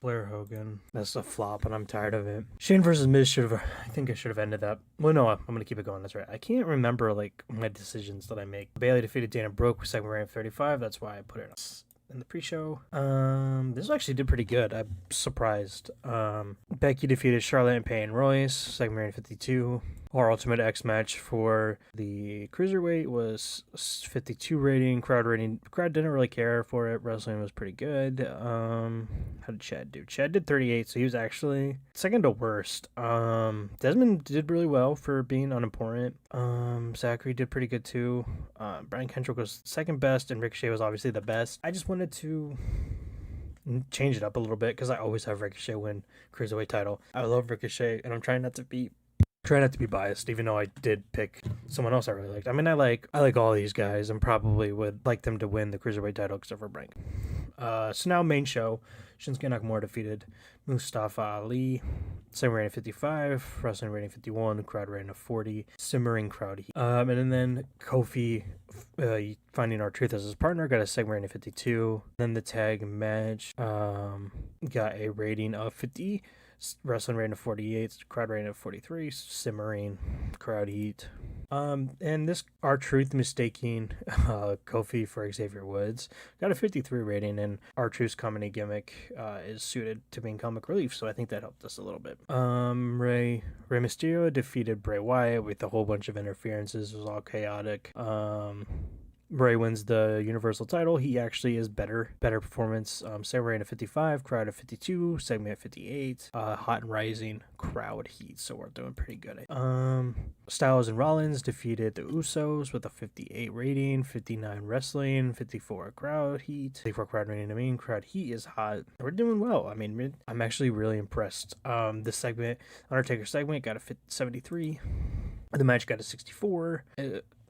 Blair Hogan. That's a flop, and I'm tired of it. Shane versus Miz I think I should have ended that. Well, no, I'm gonna keep it going. That's right. I can't remember like my decisions that I make. Bailey defeated Dana Brooke with segment rank 35. That's why I put it in the pre-show. This actually did pretty good. I'm surprised. Becky defeated Charlotte and Peyton Royce, segment rank 52. Our Ultimate X match for the Cruiserweight was 52 rating. Crowd didn't really care for it. Wrestling was pretty good. How did Chad do? Chad did 38, so he was actually second to worst. Desmond did really well for being unimportant. Zachary did pretty good too. Brian Kendrick was second best, and Ricochet was obviously the best. I just wanted to change it up a little bit because I always have Ricochet win Cruiserweight title. I love Ricochet, and I'm trying not to be biased, even though I did pick someone else I really liked. I mean, I like all these guys and probably would like them to win the Cruiserweight title except for Brink. So now main show. Shinsuke Nakamura defeated Mustafa Ali. Segment rating 55, wrestling rating 51, crowd rating of 40, simmering crowd heat. And then Kofi finding R-Truth as his partner got a segment rating of 52. Then the tag match got a rating of 50. Wrestling rating of 48, crowd rating of 43, simmering crowd heat. And this R-Truth mistaking Kofi for Xavier Woods got a 53 rating, and R-Truth's comedy gimmick is suited to being comic relief, so I think that helped us a little bit. Rey Mysterio defeated Bray Wyatt with a whole bunch of interferences. It was all chaotic. Bray wins the Universal title. He actually is better performance. Segment rating of 55, crowd of 52, segment 58, hot and rising, crowd heat. So we're doing pretty good. Styles and Rollins defeated the Usos with a 58 rating, 59 wrestling, 54 crowd heat, 54 crowd rating. Crowd heat is hot. We're doing well. I mean, I'm actually really impressed. This segment, Undertaker segment, got a 73. The match got a 64.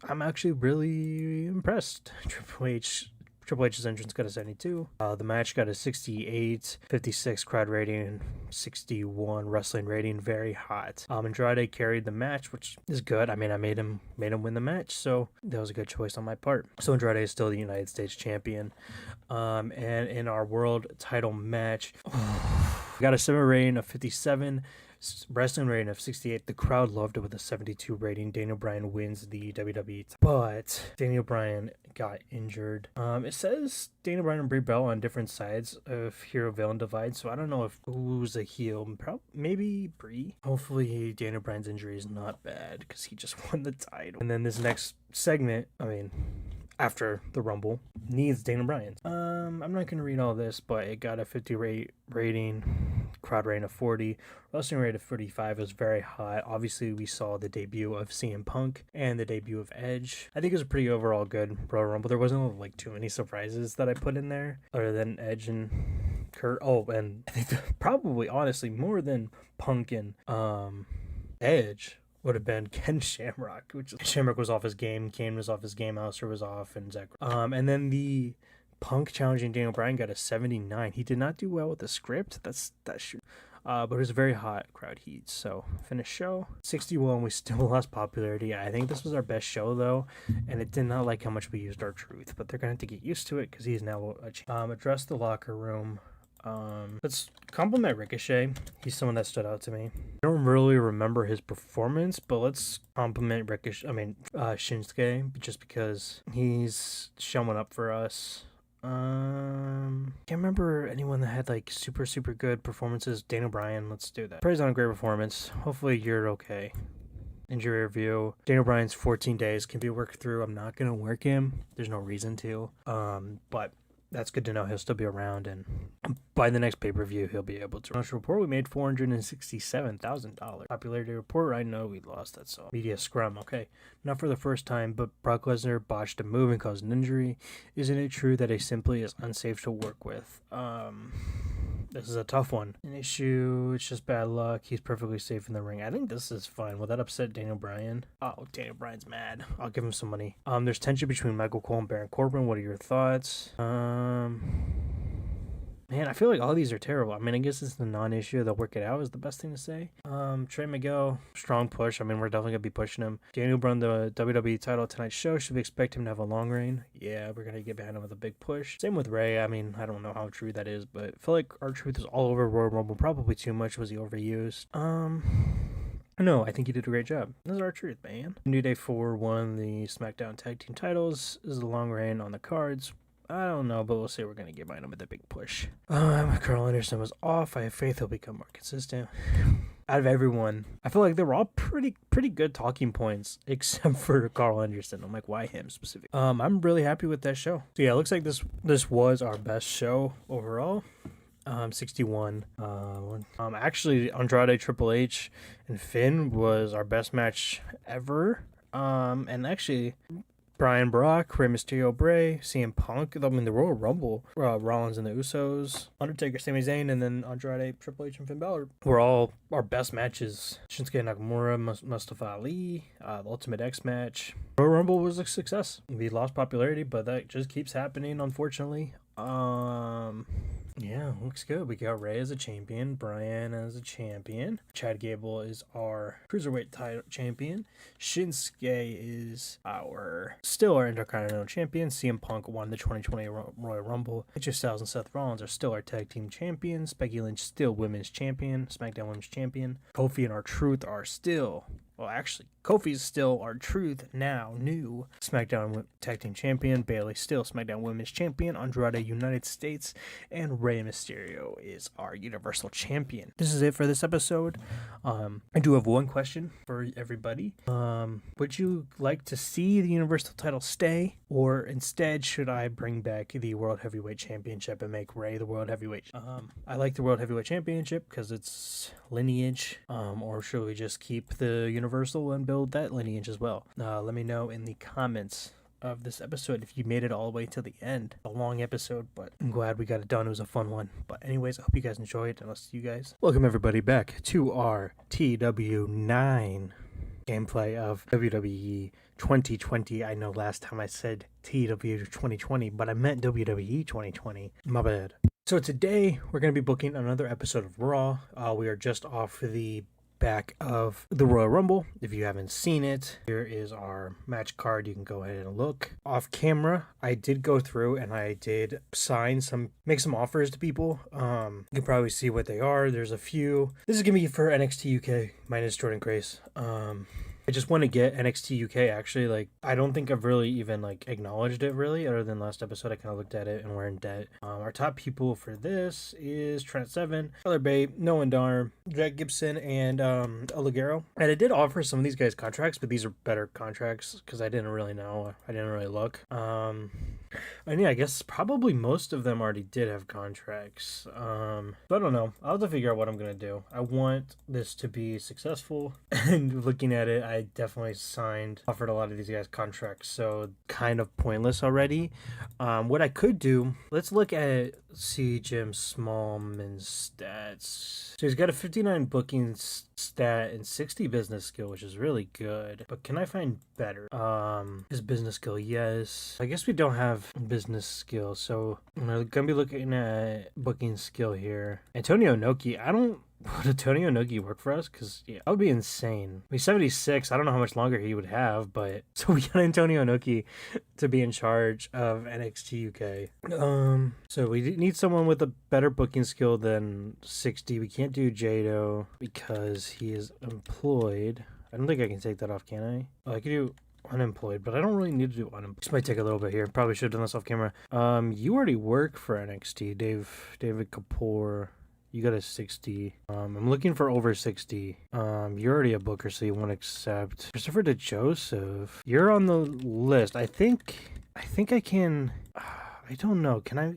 I'm actually really impressed. Triple H's entrance got a 72. The match got a 68, 56 crowd rating, 61 wrestling rating, very hot. Andrade carried the match, which is good. I mean, I made him win the match, so that was a good choice on my part. So Andrade is still the United States champion. And in our world title match, we got a 7 rating of 57. Wrestling rating of 68. The crowd loved it with a 72 rating. Daniel Bryan wins the WWE, but Daniel Bryan got injured. It says Daniel Bryan and Brie Bell on different sides of hero villain divide, so I don't know if who's a heel. Maybe Brie. Hopefully Daniel Bryan's injury is not bad because he just won the title. And then this next segment, after the Rumble, needs Daniel Bryan. I'm not gonna read all this, but it got a 50 rating, crowd rating of 40, wrestling rate of 45. Was very hot. Obviously, we saw the debut of CM Punk and the debut of Edge. I think it was a pretty overall good Royal Rumble. There wasn't like too many surprises that I put in there, other than Edge and Kurt. Oh, and I think probably honestly more than Punk and Edge would have been Ken Shamrock, which Shamrock was off his game, Kane was off his game, Alistair was off, and Zach. And then the Punk challenging Daniel Bryan got a 79. He did not do well with the script. That's shoot. But it was a very hot crowd heat. So finish show 61. We still lost popularity. I think this was our best show though, and it did not like how much we used R-Truth. But they're gonna have to get used to it because he's now address the locker room. Let's compliment Ricochet. He's someone that stood out to me. I don't really remember his performance, but let's compliment Shinsuke, just because he's showing up for us. Can't remember anyone that had like super good performances. Daniel Bryan, let's do that. Praise on a great performance. Hopefully you're okay. Injury review. Daniel Bryan's 14 days can be worked through. I'm not gonna work him. There's no reason to. But that's good to know. He'll still be around, and by the next pay-per-view, he'll be able to. Financial report, we made $467,000. Popularity report, I know we lost that, so. Media scrum, okay. Not for the first time, but Brock Lesnar botched a move and caused an injury. Isn't it true that he simply is unsafe to work with? This is a tough one. An issue, it's just bad luck. He's perfectly safe in the ring. I think this is fine. Will that upset Daniel Bryan? Oh, Daniel Bryan's mad. I'll give him some money. There's tension between Michael Cole and Baron Corbin. What are your thoughts? Man, I feel like all these are terrible. I mean, I guess it's the non-issue. They'll work it out is the best thing to say. Trey Miguel, strong push. I mean, we're definitely going to be pushing him. Daniel Bryan, the WWE title tonight's show. Should we expect him to have a long reign? Yeah, we're going to get behind him with a big push. Same with Ray. I mean, I don't know how true that is, but I feel like R-Truth is all over Royal Rumble. Probably too much. Was he overused? No, I think he did a great job. This is R-Truth, man. New Day 4 won the SmackDown Tag Team titles. This is a long reign on the cards. I don't know, but we'll say we're going to get behind him with a big push. Carl Anderson was off. I have faith he'll become more consistent. Out of everyone, I feel like they were all pretty good talking points, except for Carl Anderson. I'm like, why him specifically? I'm really happy with that show. So yeah, it looks like this was our best show overall. 61. Actually, Andrade, Triple H, and Finn was our best match ever. And actually, Brian Brock, Rey Mysterio, Bray, CM Punk, the Royal Rumble, Rollins and the Usos, Undertaker, Sami Zayn, and then Andrade, Triple H, and Finn Balor were all our best matches. Shinsuke Nakamura, Mustafa Ali, the Ultimate X match. Royal Rumble was a success. We lost popularity, but that just keeps happening, unfortunately. Yeah, looks good. We got Ray as a champion, Brian as a champion. Chad Gable is our cruiserweight title champion. Shinsuke is still our Intercontinental champion. CM Punk won the 2020 Royal Rumble. AJ Styles and Seth Rollins are still our tag team champions. Becky Lynch still women's champion, SmackDown women's champion. Kofi and R-Truth are still, well, actually, Kofi's still R-Truth, now new SmackDown Tag Team Champion. Bayley still SmackDown Women's Champion. Andrade United States. And Rey Mysterio is our Universal Champion. This is it for this episode. I do have one question for everybody. Would you like to see the Universal title stay? Or instead, should I bring back the World Heavyweight Championship and make Rey the World Heavyweight? I like the World Heavyweight Championship because it's lineage. Or should we just keep the Universal and build that lineage as well? Let me know in the comments of this episode if you made it all the way to the end. A long episode, but I'm glad we got it done. It was a fun one. But anyways, I hope you guys enjoyed, and I'll see you guys. Welcome everybody back to our TEW IX gameplay of WWE 2020. I know last time I said TEW 2020, but I meant WWE 2020. My bad. So today we're going to be booking another episode of Raw. We are just off the back of the Royal Rumble. If you haven't seen it, here is our match card. You can go ahead and look. Off camera, I did go through and I did make some offers to people. You can probably see what they are. There's a few. This is gonna be for NXT UK minus Jordan Grace. I just want to get NXT UK actually. Like, I don't think I've really even like acknowledged it really, other than last episode I kind of looked at it and we're in debt. Our top people for this is Trent Seven, Tyler Bate, Noah Dar, Jack Gibson, and Oligero. And I did offer some of these guys contracts, but these are better contracts because I didn't really know. I didn't really look. And yeah, I guess probably most of them already did have contracts. But I don't know. I'll have to figure out what I'm gonna do. I want this to be successful, and looking at it, I definitely offered a lot of these guys contracts, so kind of pointless already. What I could do, let's look at Jim Smallman's stats. So he's got a 59 booking stat and 60 business skill, which is really good. But can I find better? His business skill, yes. I guess we don't have business skill, so I'm gonna be looking at booking skill here. Antonio Inoki, would Antonio Inoki work for us? Because, yeah, that would be insane. He's 76. I don't know how much longer he would have, but... So we got Antonio Inoki to be in charge of NXT UK. So we need someone with a better booking skill than 60. We can't do Jado because he is employed. I don't think I can take that off, can I? Oh, I could do unemployed, but I don't really need to do unemployed. This might take a little bit here. Probably should have done this off camera. You already work for NXT. David Kapoor. You got a 60. I'm looking for over 60. You're already a booker, so you won't accept. Christopher DeJoseph. You're on the list. I think I can. I don't know. Can I?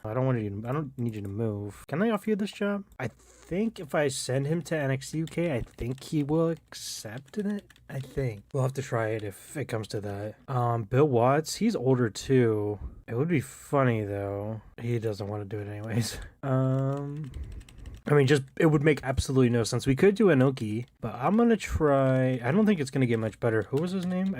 I don't need you to move. Can I offer you this job? I think if I send him to NXT UK, I think he will accept it. I think. We'll have to try it if it comes to that. Bill Watts, he's older too. It would be funny though. He doesn't want to do it anyways. I mean, it would make absolutely no sense. We could do Inoki, but I'm gonna try. I don't think it's gonna get much better. Who was his name?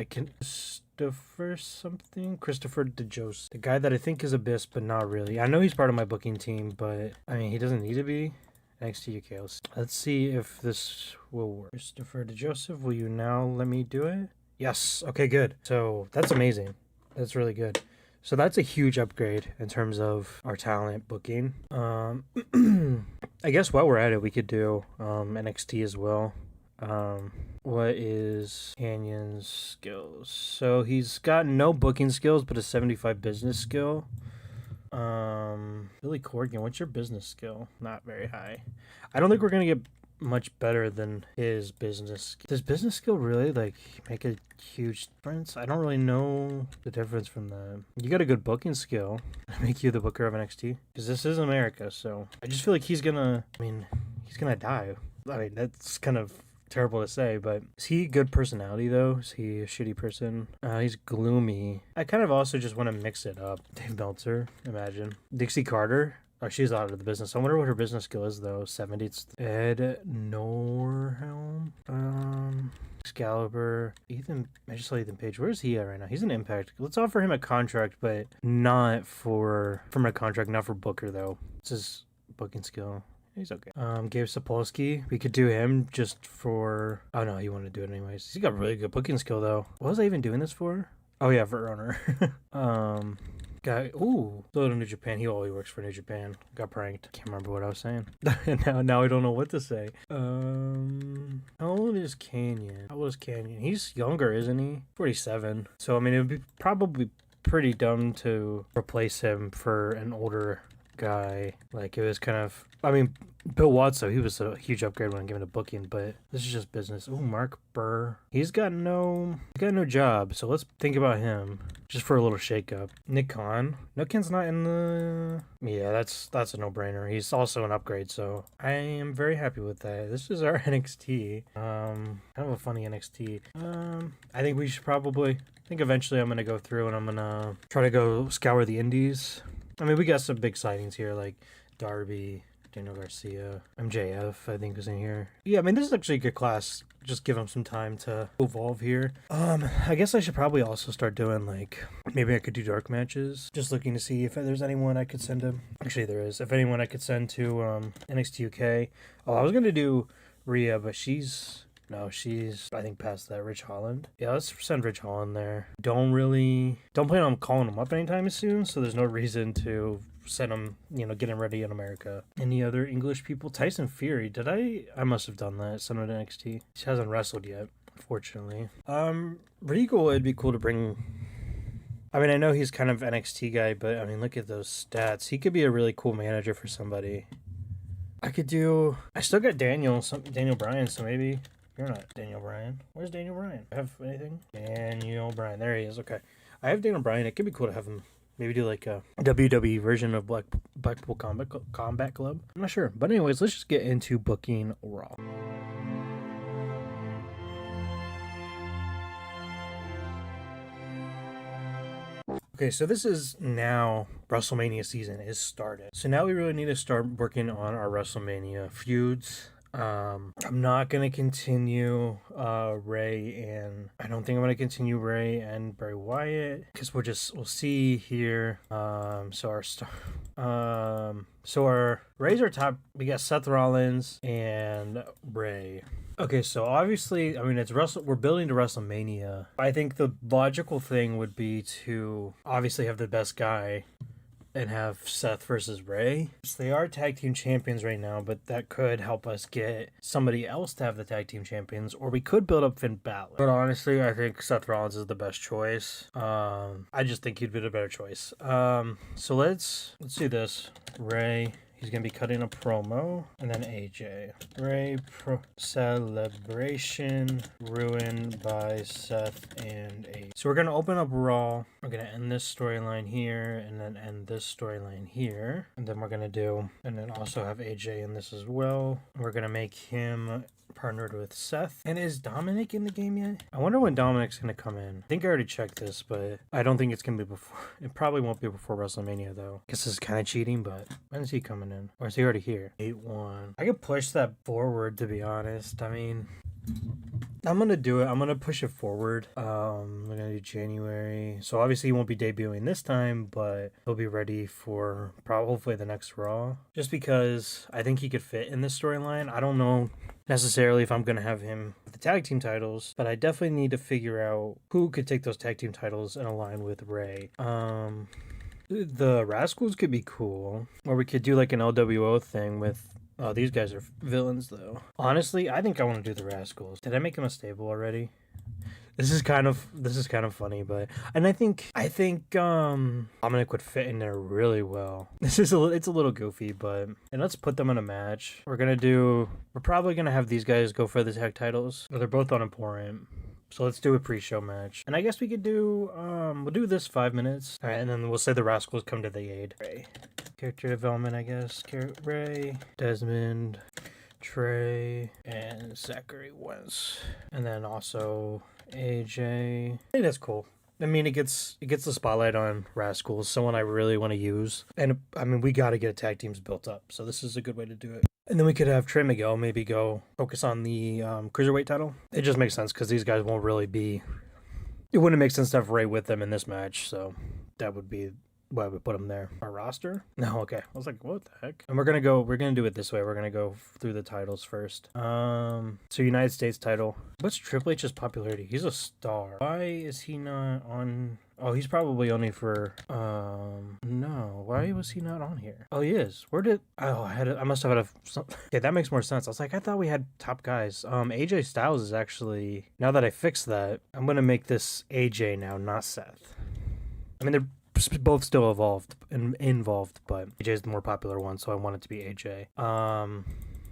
Christopher DeJoseph. The guy that I think is Abyss, but not really. I know he's part of my booking team, but I mean, he doesn't need to be. NXT UK. Let's see if this will work. Christopher DeJoseph, will you now let me do it? Yes. Okay, good. So that's amazing. That's really good. So that's a huge upgrade in terms of our talent booking. I guess while we're at it, we could do NXT as well. What is Canyon's skills? So he's got no booking skills, but a 75 business skill. Billy Corgan, what's your business skill? Not very high. I don't think we're gonna get much better than his business. Does business skill really make a huge difference? I don't really know the difference from that. You got a good booking skill. Make you the booker of NXT, because this is America. So I just feel like he's gonna die. I mean, that's kind of terrible to say, but is he a good personality though? Is he a shitty person? He's gloomy. I kind of also just want to mix it up. Dave Meltzer, imagine. Dixie Carter. Oh, she's out of the business. I wonder what her business skill is though. 70. It's Ed Norhelm. Excalibur. I just saw Ethan Page. Where's he at right now? He's an Impact. Let's offer him a contract, but not for Booker though. It's his booking skill. He's okay. Gabe Sapolsky. We could do him just for... Oh, no, he wanted to do it anyways. He's got really good booking skill, though. What was I even doing this for? Oh, yeah, for owner. Guy, ooh, go to New Japan. He always works for New Japan. Got pranked. Can't remember what I was saying. now I don't know what to say. How old is Canyon? How old is Canyon? He's younger, isn't he? 47. So I mean, it would be probably pretty dumb to replace him for an older guy. Like, it was kind of, I mean, Bill Watts, though, he was a huge upgrade when given a booking, but this is just business. Ooh, Mark Burr. He's got no job, so let's think about him just for a little shakeup. Nick Khan. Nick Khan's not in the... Yeah, that's a no-brainer. He's also an upgrade, so I am very happy with that. This is our NXT. Kind of a funny NXT. I think we should probably... I think eventually I'm going to go through and I'm going to try to go scour the indies. I mean, we got some big signings here, like Darby, Daniel Garcia, MJF, I think, is in here. Yeah, I mean, this is actually a good class. Just give them some time to evolve here. I guess I should probably also start doing, like, maybe I could do dark matches. Just looking to see if there's anyone I could send to. Actually, there is. If anyone I could send to NXT UK. Oh, I was going to do Rhea, but she's, I think, past that. Rich Holland. Yeah, let's send Rich Holland there. Don't plan on calling him up anytime soon, so there's no reason to send him, get him ready in America. Any other English people? Tyson Fury. Did I must have done that. Send him to NXT. He hasn't wrestled yet, unfortunately. Regal, it'd be cool to bring... I mean, I know he's kind of NXT guy, but I mean, look at those stats. He could be a really cool manager for somebody. I still got Daniel Bryan, so maybe... You're not Daniel Bryan. Where's Daniel Bryan? Have anything? Daniel Bryan. There he is. Okay. I have Daniel Bryan. It could be cool to have him maybe do like a WWE version of Blackpool Combat Club. I'm not sure. But anyways, let's just get into booking Raw. Okay, so this is now WrestleMania season is started. So now we really need to start working on our WrestleMania feuds. I'm not going to continue Ray and I don't think I'm going to continue Ray and Bray Wyatt because we'll see here. So our Ray's our top. We got Seth Rollins and Ray. Okay, so obviously, I mean, we're building to WrestleMania. I think the logical thing would be to obviously have the best guy and have Seth versus Ray. So they are tag team champions right now, but that could help us get somebody else to have the tag team champions, or we could build up Finn Balor. But honestly, I think Seth Rollins is the best choice. I just think he'd be the better choice. So let's see this. Ray. He's going to be cutting a promo. And then AJ. Ray celebration ruined by Seth and AJ. So we're going to open up Raw. We're going to end this storyline here. And then end this storyline here. And then we're going to do... And then also have AJ in this as well. We're going to make him... partnered with Seth. And is Dominic in the game yet? I wonder when Dominic's gonna come in. I think I already checked this, but I don't think it's gonna be before. It probably won't be before WrestleMania though. Guess this is kind of cheating, but when is he coming in? Or is he already here? 8-1. I could push that forward, to be honest. I mean, I'm gonna do it. I'm gonna push it forward. We're gonna do January. So obviously he won't be debuting this time, but he'll be ready for hopefully the next Raw. Just because I think he could fit in this storyline. I don't know necessarily if I'm gonna have him with the tag team titles, but I definitely need to figure out who could take those tag team titles and align with Ray. The Rascals could be cool, or we could do like an LWO thing with. Oh, these guys are villains, though. Honestly, I think I want to do the Rascals. Did I make them a stable already? This is kind of funny, but I think Dominic would fit in there really well. It's a little goofy, but and let's put them in a match. We're probably gonna have these guys go for the tag titles. They're both unimportant. So let's do a pre-show match. And I guess we could do we'll do this 5 minutes. All right, and then we'll say the Rascals come to the aid. Ray. Character development, I guess. Ray, Desmond, Trey, and Zachary Wentz. And then also AJ. I think that's cool. I mean, it gets the spotlight on Rascals, someone I really want to use. And I mean, we got to get tag teams built up. So this is a good way to do it. And then we could have Trey Miguel maybe go focus on the Cruiserweight title. It just makes sense because these guys won't really be... It wouldn't make sense to have Ray with them in this match. So that would be why I would put him there. Our roster? No, okay. I was like, what the heck? And we're going to do it this way. We're going to go through the titles first. So United States title. What's Triple H's popularity? He's a star. Why is he not on Oh, he's probably only for, no. Why was he not on here? Oh, he is. Where did, oh, I must have had okay, that makes more sense. I was like, I thought we had top guys. AJ Styles is actually, now that I fixed that, I'm going to make this AJ now, not Seth. I mean, they're both still involved, but AJ is the more popular one, so I want it to be AJ.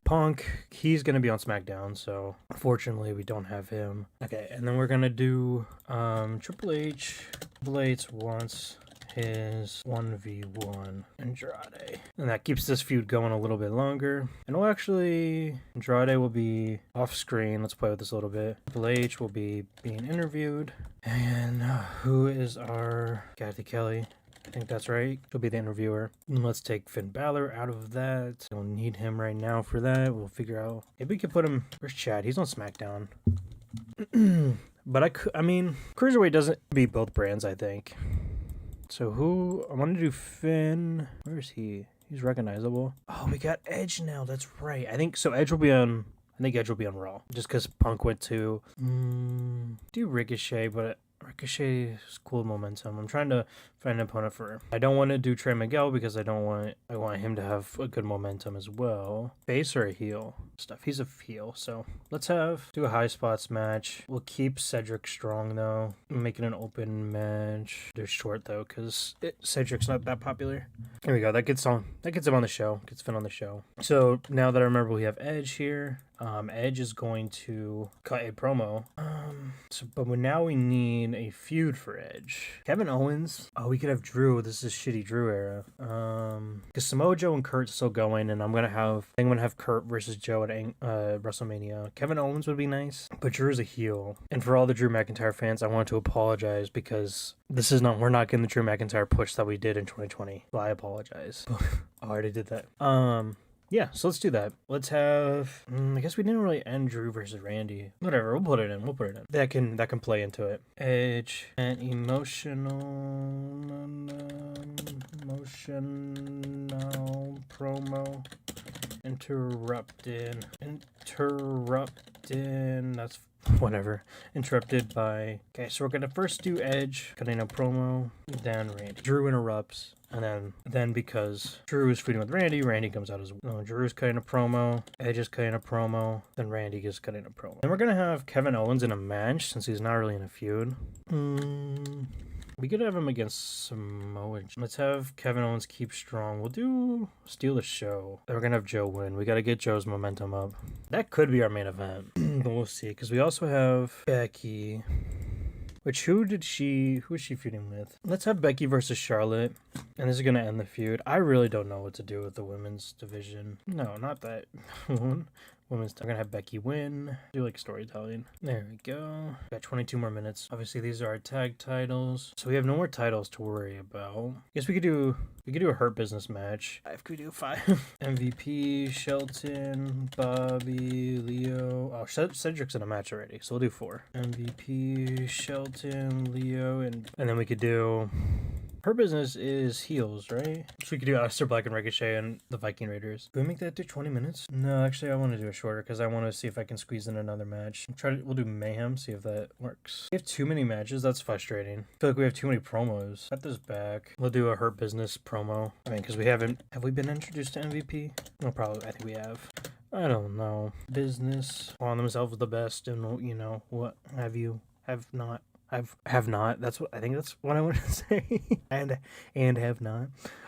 Punk, he's gonna be on SmackDown, so unfortunately we don't have him. Okay, and then we're gonna do Triple H. Triple H wants his 1v1 Andrade, and that keeps this feud going a little bit longer. And we'll actually, Andrade will be off screen. Let's play with this a little bit. Triple H will be being interviewed, and who is our Kathy Kelly? I think that's right. He'll be the interviewer. And let's take Finn Balor out of that. Don't need him right now for that. We'll figure out. Maybe we could put him. Where's Chad? He's on SmackDown. But I mean, Cruiserweight doesn't beat both brands, I think. So who? I want to do Finn. Where's he? He's recognizable. Oh, we got Edge now. That's right. I think so. Edge will be on. I think Edge will be on Raw. Just because Punk went to. Do Ricochet, but. Ricochet is cool momentum. I'm trying to find an opponent for. I don't want to do Trey Miguel because I want him to have a good momentum as well. Face or a heel stuff. He's a heel, so let's do a high spots match. We'll keep Cedric strong though. Make it an open match. They're short though because Cedric's not that popular. There we go. That gets him on the show. Gets Finn on the show. So now that I remember, we have Edge here. Edge is going to cut a promo. But now we need a feud for Edge. Kevin Owens. Oh, we could have Drew. This is shitty Drew era. Because Samoa Joe and Kurt's still going, and I'm gonna have Kurt versus Joe at WrestleMania. Kevin Owens would be nice, but Drew's a heel. And for all the Drew McIntyre fans, I want to apologize because we're not getting the Drew McIntyre push that we did in 2020. So I apologize. Oh, I already did that. Yeah, so let's do that. Let's have. I guess we didn't really end Drew versus Randy. Whatever, we'll put it in. That can play into it. Edge and emotional promo. Interrupted. That's whatever. Interrupted by. Okay, so we're gonna first do Edge cutting a promo, then Randy. Drew interrupts. And then because Drew is feuding with Randy, Randy comes out as Drew's cutting a promo, Edge is cutting a promo, then Randy is cutting a promo. Then we're gonna have Kevin Owens in a match since he's not really in a feud. We could have him against Samoa. Let's have Kevin Owens keep strong. We'll do steal the show. Then we're gonna have Joe win. We gotta get Joe's momentum up. That could be our main event, but we'll see. Because we also have Becky. Which, who is she feuding with? Let's have Becky versus Charlotte. And this is going to end the feud. I really don't know what to do with the women's division. No, not that one. Women's. I'm going to have Becky win. Do like storytelling. There we go. Got 22 more minutes. Obviously, these are our tag titles. So we have no more titles to worry about. Guess we could do a Hurt Business match. Could we do 5? MVP, Shelton, Bobby, Leo. Oh, Cedric's in a match already. So we'll do 4. MVP, Shelton, Leo, and then we could do. Her Business is heels, right? So we could do Aleister Black and Ricochet and the Viking Raiders. Can we make that do 20 minutes? No, actually, I want to do it shorter because I want to see if I can squeeze in another match. We'll do Mayhem, see if that works. We have too many matches. That's frustrating. I feel like we have too many promos. Cut this back. We'll do a Hurt Business promo. I mean, because have we been introduced to MVP? No, probably. I think we have. I don't know. Business on themselves the best, and what have you? Have not. Have not. That's what I think. That's what I want to say. and have not.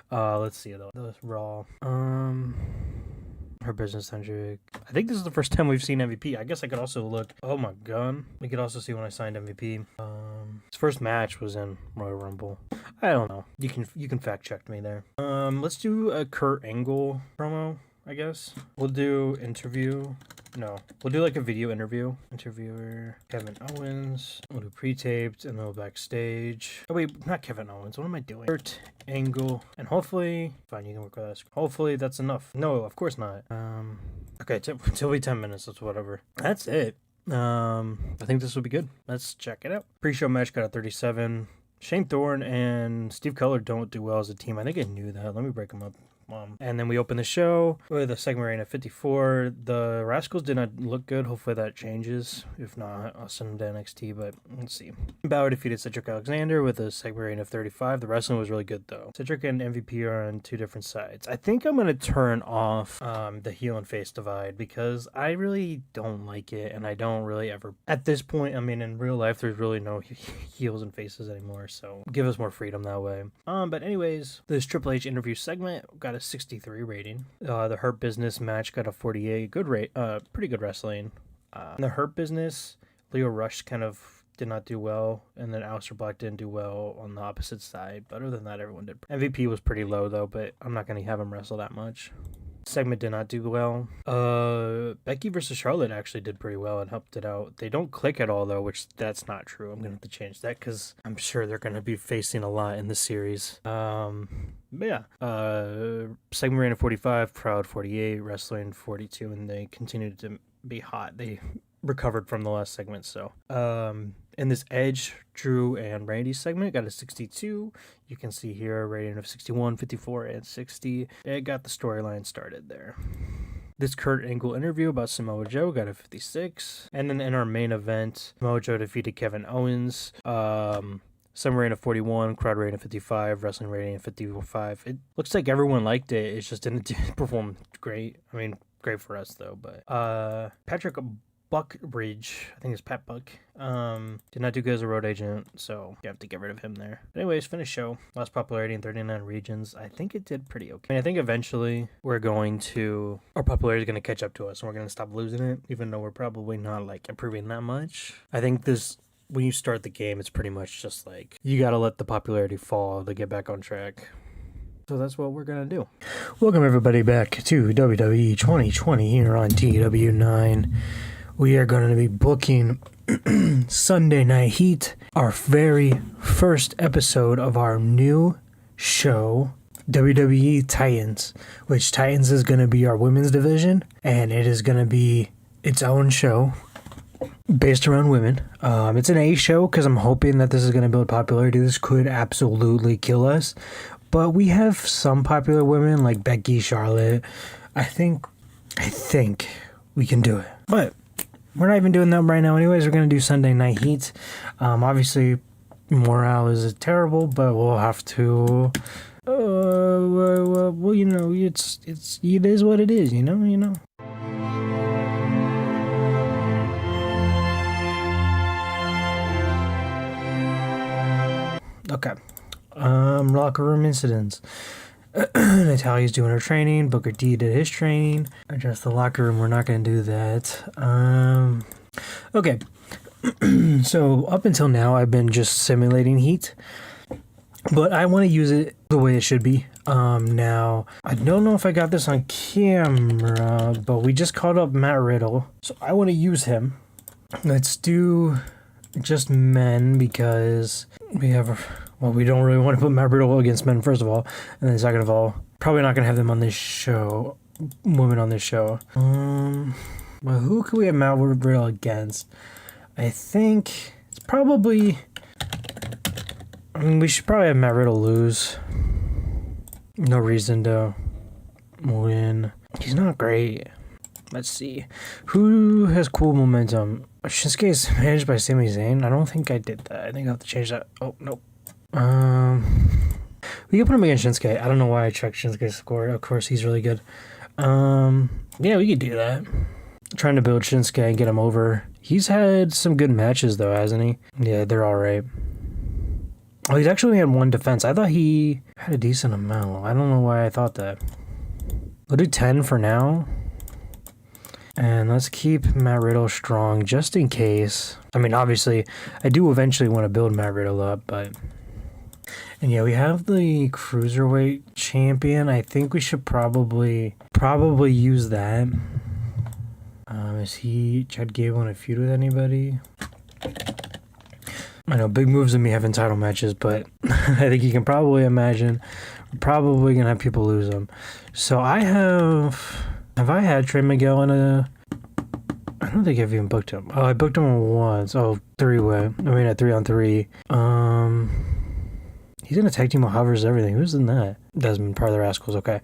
Let's see though. The Raw. Her Business centric. I think this is the first time we've seen MVP. I guess I could also look. Oh my god. We could also see when I signed MVP. His first match was in Royal Rumble. I don't know. You can fact check me there. Let's do a Kurt Angle promo. I guess we'll do interview. No, we'll do like a video interview. Interviewer Kevin Owens. We'll do pre-taped and then we'll backstage. Oh wait, not Kevin Owens. What am I doing? Kurt Angle, and hopefully, fine, you can work with that. Hopefully that's enough. No, of course not. Okay, till we 10 minutes. That's whatever. That's it. I think this will be good. Let's check it out. Pre-show match got a 37. Shane Thorne and Steve Cutler don't do well as a team. I think I knew that. Let me break them up. And then we open the show with a segment rating of 54. The Rascals did not look good. Hopefully that changes. If not, I'll send them to NXT, but let's see. Balor defeated Cedric Alexander with a segment rating of 35. The wrestling was really good, though. Cedric and MVP are on two different sides. I think I'm going to turn off the heel and face divide because I really don't like it, and I don't really ever... At this point, I mean, in real life, there's really no heels and faces anymore, so give us more freedom that way. But anyways, this Triple H interview segment got a 63 rating. The Hurt Business match got a 48. Good rate. Pretty good wrestling. In the Hurt Business, Leo Rush kind of did not do well, and then Aleister Black didn't do well on the opposite side. But other than that, everyone did. MVP was pretty low though, but I'm not going to have him wrestle that much. Segment did not do well. Becky versus Charlotte actually did pretty well and helped it out. They don't click at all though, which that's not true. I'm gonna have to change that because I'm sure they're gonna be facing a lot in the series. But yeah, segment rating of 45, crowd 48, wrestling 42, and they continued to be hot. They recovered from the last segment. So in this Edge, Drew, and Randy segment, got a 62. You can see here a rating of 61, 54, and 60. It got the storyline started there. This Kurt Angle interview about Samoa Joe got a 56. And then in our main event, Samoa Joe defeated Kevin Owens. Segment rating of 41, crowd rating of 55, wrestling rating of 55. It looks like everyone liked it. It just didn't perform great. I mean, great for us though. But Patrick Buckbridge, I think it's Pat Buck, did not do good as a road agent, so you have to get rid of him there. But anyways, finish show. Lost popularity in 39 regions. I think it did pretty okay. I mean, I think eventually our popularity is going to catch up to us, and we're going to stop losing it, even though we're probably not, like, improving that much. I think when you start the game, it's pretty much just like, you got to let the popularity fall to get back on track. So that's what we're going to do. Welcome everybody back to WWE 2020 here on TEW IX. We are going to be booking Sunday Night Heat, our very first episode of our new show, WWE Titans, which Titans is going to be our women's division, and it is going to be its own show based around women. It's an A show because I'm hoping that this is going to build popularity. This could absolutely kill us, but we have some popular women like Becky, Charlotte. I think we can do it, but we're not even doing that right now anyways. We're going to do Sunday Night Heat. Obviously, morale is terrible, but we'll have to... well, you know, it is what it is, you know? Okay. Locker room incidents. Natalia's doing her training. Booker T did his training. Adjust the locker room. We're not going to do that. Okay. So up until now, I've been just simulating heat, but I want to use it the way it should be. Now, I don't know if I got this on camera, but we just called up Matt Riddle, so I want to use him. Let's do just men because we don't really want to put Matt Riddle against men, first of all, and then second of all, probably not going to have them on this show, women on this show. Well, who can we have Matt Riddle against? I think it's probably... we should probably have Matt Riddle lose. No reason to win. He's not great. Let's see. Who has cool momentum? Shinsuke is managed by Sami Zayn. I don't think I did that. I think I have to change that. Oh, nope. We can put him against Shinsuke. I don't know why I checked Shinsuke's score. Of course, he's really good. Yeah, we could do that. Trying to build Shinsuke and get him over. He's had some good matches, though, hasn't he? Yeah, they're all right. Oh, he's actually had one defense. I thought he had a decent amount. I don't know why I thought that. We'll do 10 for now. And let's keep Matt Riddle strong just in case. I mean, obviously, I do eventually want to build Matt Riddle up, but... And yeah, we have the Cruiserweight champion. I think we should probably use that. Is Chad Gable in a feud with anybody? I know, big moves and me having title matches, but I think you can probably imagine we're probably going to have people lose them. So I have I had Trey Miguel in a... I don't think I've even booked him. Oh, I booked him once. Oh, three-way. I mean, a 3-on-3. He's in a tag team with Hovers everything. Who's in that? Desmond, part of the Rascals. Okay.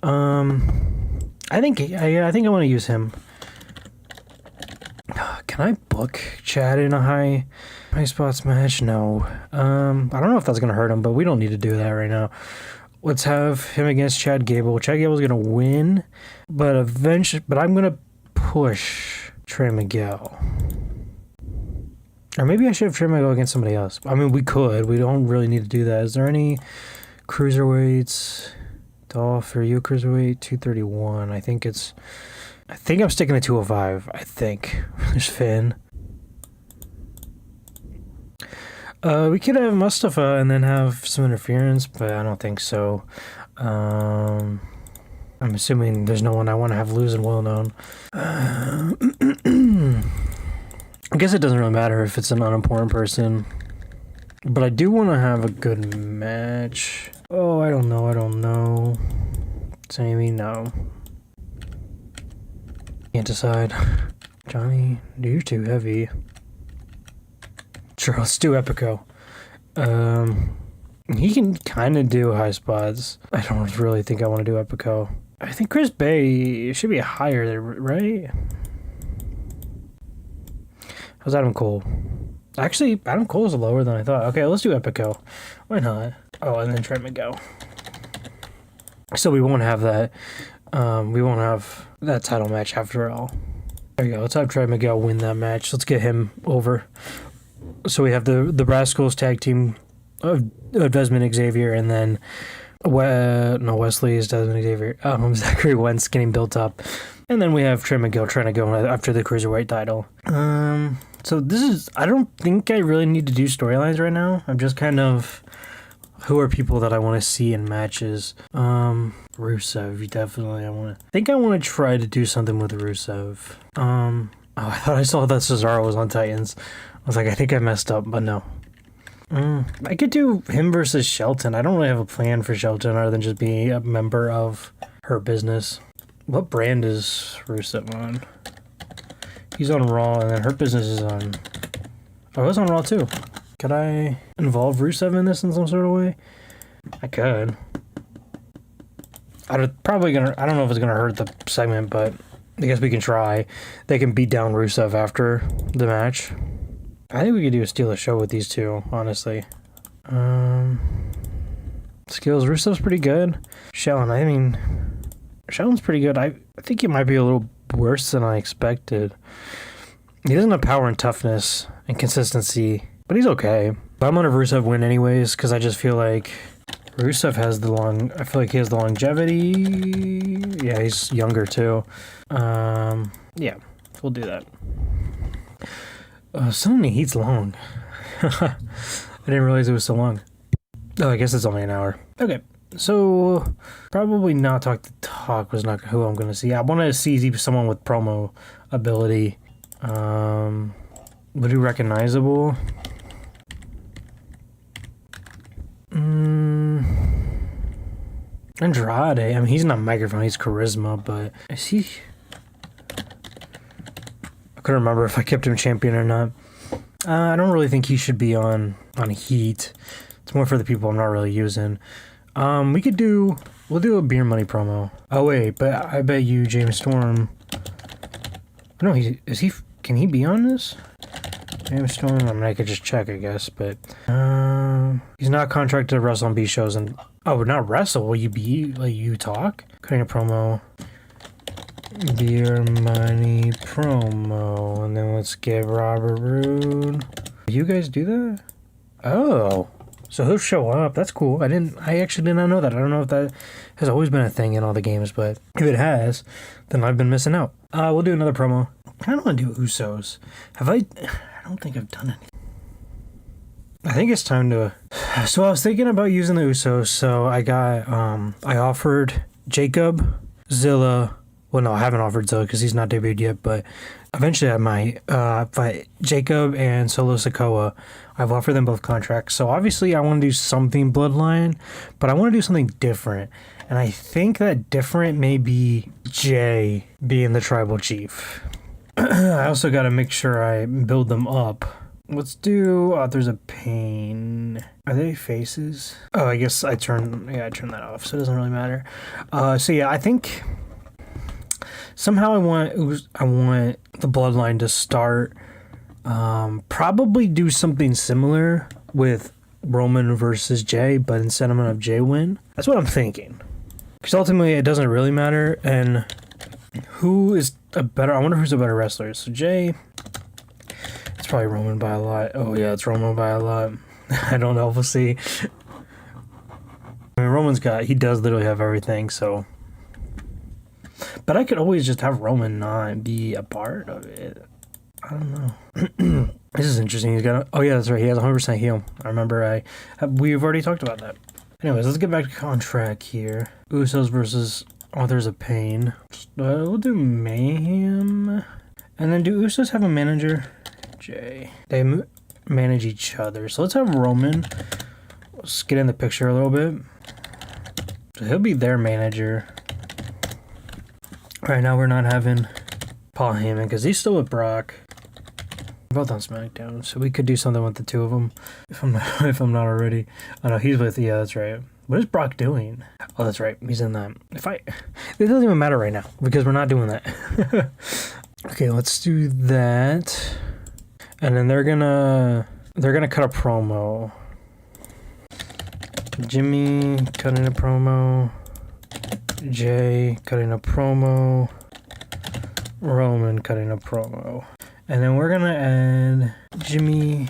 I think I want to use him. Can I book Chad in a high spots match? No. I don't know if that's gonna hurt him, but we don't need to do that right now. Let's have him against Chad Gable. Chad Gable's gonna win, but I'm gonna push Trey Miguel. Or maybe I should have Trey Miguel against somebody else. I mean, we could. We don't really need to do that. Is there any cruiserweights? Dolph, are you a cruiserweight? 231. I think I'm sticking to 205. I think. There's Finn. We could have Mustafa and then have some interference, but I don't think so. I'm assuming there's no one I want to have lose and well known. I guess it doesn't really matter if it's an unimportant person. But I do want to have a good match. Oh, I don't know. Sammy, no. Can't decide. Johnny, you're too heavy. Sure, let's do Epico. He can kind of do high spots. I don't really think I want to do Epico. I think Chris Bay should be higher there, right? How's Adam Cole? Actually, Adam Cole is lower than I thought. Okay, let's do Epico. Why not? Oh, and then Trent Miguel. So we won't have that. We won't have that title match after all. There you go. Let's have Trent Miguel win that match. Let's get him over. So we have the Rascals tag team of Desmond Xavier, and then Wesley is Desmond Xavier. Zachary Wentz getting built up, and then we have Trey Miguel trying to go after the cruiserweight title. So I don't think I really need to do storylines right now. I'm just kind of, who are people that I want to see in matches? Rusev, definitely. I think I want to try to do something with Rusev. I thought I saw that Cesaro was on Titans. I was like, I think I messed up, but no. I could do him versus Shelton. I don't really have a plan for Shelton other than just being a member of her business. What brand is Rusev on? He's on Raw, and then her business is on... Oh, it's on Raw too. Could I involve Rusev in this in some sort of way? I could. I don't know if it's gonna hurt the segment, but I guess we can try. They can beat down Rusev after the match. I think we could do a steal a show with these two, honestly. Skills, Rusev's pretty good. Shelton's pretty good. I think he might be a little worse than I expected. He doesn't have power and toughness and consistency, but he's okay. But I'm gonna Rusev win anyways, because I just feel like Rusev has I feel like he has the longevity. Yeah, he's younger too. Yeah, we'll do that. Suddenly heat's long. I didn't realize it was so long. Oh, I guess it's only an hour. Okay, so probably not Talk the Talk was not who I'm going to see. I want to see someone with promo ability. Would you recognizable? Andrade. I mean, he's not microphone, he's charisma, but is he... I couldn't remember if I kept him champion or not. I don't really think he should be on Heat. It's more for the people I'm not really using. We'll do a beer money promo. Oh wait, but I bet you James Storm. No, can he be on this? James Storm. I mean, I could just check, I guess, but he's not contracted to wrestle on B shows and not wrestle. Will you you talk? Cutting a promo. Beer money promo, and then let's get Robert Roode. You guys do that? Oh, so he'll show up. That's cool. I actually did not know that. I don't know if that has always been a thing in all the games, but if it has, then I've been missing out. We'll do another promo. I kind of want to do Usos. I don't think I've done any. I think it's time to... So I was thinking about using the Usos, so I offered Jacob, Zilla... Well, no, I haven't offered Zilla because he's not debuted yet, but eventually I might. But Jacob and Solo Sikoa, I've offered them both contracts. So obviously I want to do something Bloodline, but I want to do something different. And I think that different may be Jay being the tribal chief. I also got to make sure I build them up Let's do Authors of Pain. Are they faces? Oh, I guess I turned that off, so it doesn't really matter. So yeah, I think somehow I want the Bloodline to start. Probably do something similar with Roman versus Jay, but instead I'm gonna have Jay win. That's what I'm thinking. Because ultimately it doesn't really matter, and who is a better? I wonder who's a better wrestler. So Jay. It's probably Roman by a lot. Oh yeah, it's Roman by a lot. I don't know. We'll see. I mean, he does literally have everything, so. But I could always just have Roman not be a part of it. I don't know. This is interesting. He's got oh yeah, that's right. He has 100% heal. I remember we've already talked about that. Anyways, let's get back to contract here. Usos versus Authors of Pain. We'll do Mayhem. And then do Usos have a manager? Jay. They manage each other. So let's have Roman. Let's get in the picture a little bit. So he'll be their manager. Right now we're not having Paul Heyman because he's still with Brock. Both on SmackDown, so we could do something with the two of them if I'm not already. Oh no, he's with that's right. What is Brock doing? Oh, that's right, he's in that. It doesn't even matter right now because we're not doing that. Okay, let's do that, and then they're gonna cut a promo. Jimmy cutting a promo. Jay cutting a promo. Roman cutting a promo. And then we're gonna add Jimmy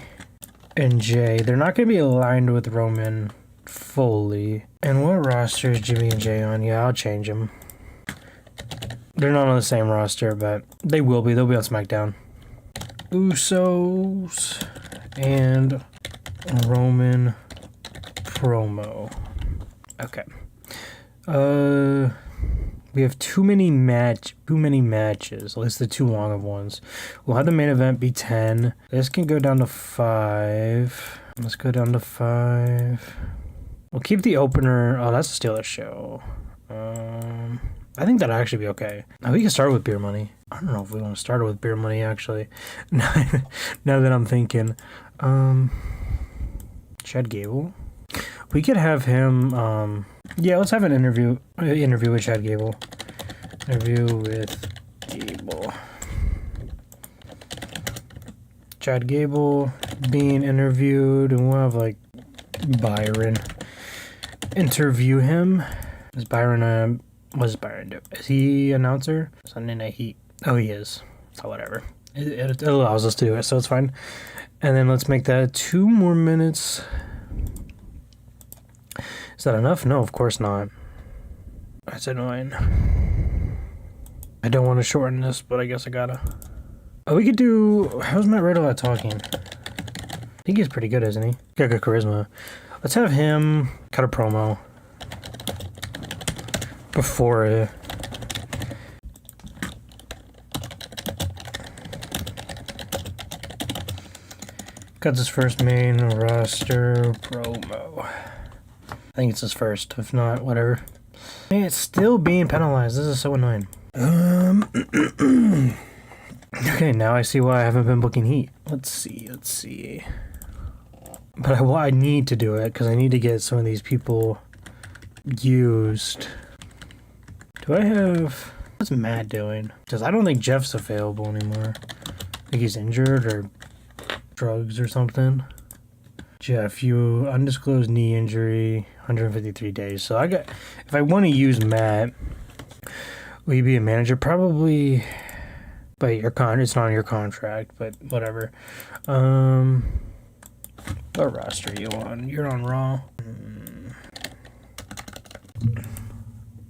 and Jay. They're not gonna be aligned with Roman fully. And what roster is Jimmy and Jay on? Yeah, I'll change them. They're not on the same roster, but they will be. They'll be on SmackDown. Usos and Roman promo. Okay. We have too many matches. At least the too long of ones. We'll have the main event be 10. This can go down to 5. Let's go down to 5. We'll keep the opener. Oh, that's a Steelers show. I think that'll actually be okay. Now we can start with Beer Money. I don't know if we want to start with Beer Money actually. Now that I'm thinking. Chad Gable. We could have him. Yeah, let's have an interview with Chad Gable. Interview with Gable. Chad Gable being interviewed, and we'll have like Byron interview him. Is Byron what does Byron do? Is he announcer? Sunday Night Heat. Oh, he is. So whatever. It allows us to do it, so it's fine. And then let's make that 2 more minutes. Is that enough? No, of course not. That's annoying. I don't want to shorten this, but I guess I gotta. Oh, we could do. How's Matt Riddle at talking? I think he's pretty good, isn't he? Got good charisma. Let's have him cut a promo before. Cuts his first main roster promo. I think it's his first. If not, whatever. Man, it's still being penalized. This is so annoying. Okay, now I see why I haven't been booking heat. Let's see. But I need to do it because I need to get some of these people used. Do I have... What's Matt doing? Because I don't think Jeff's available anymore. I think he's injured or drugs or something. Jeff, you undisclosed knee injury, 153 days. So if I want to use Matt, will you be a manager? Probably, but it's not on your contract, but whatever. What roster are you on? You're on Raw.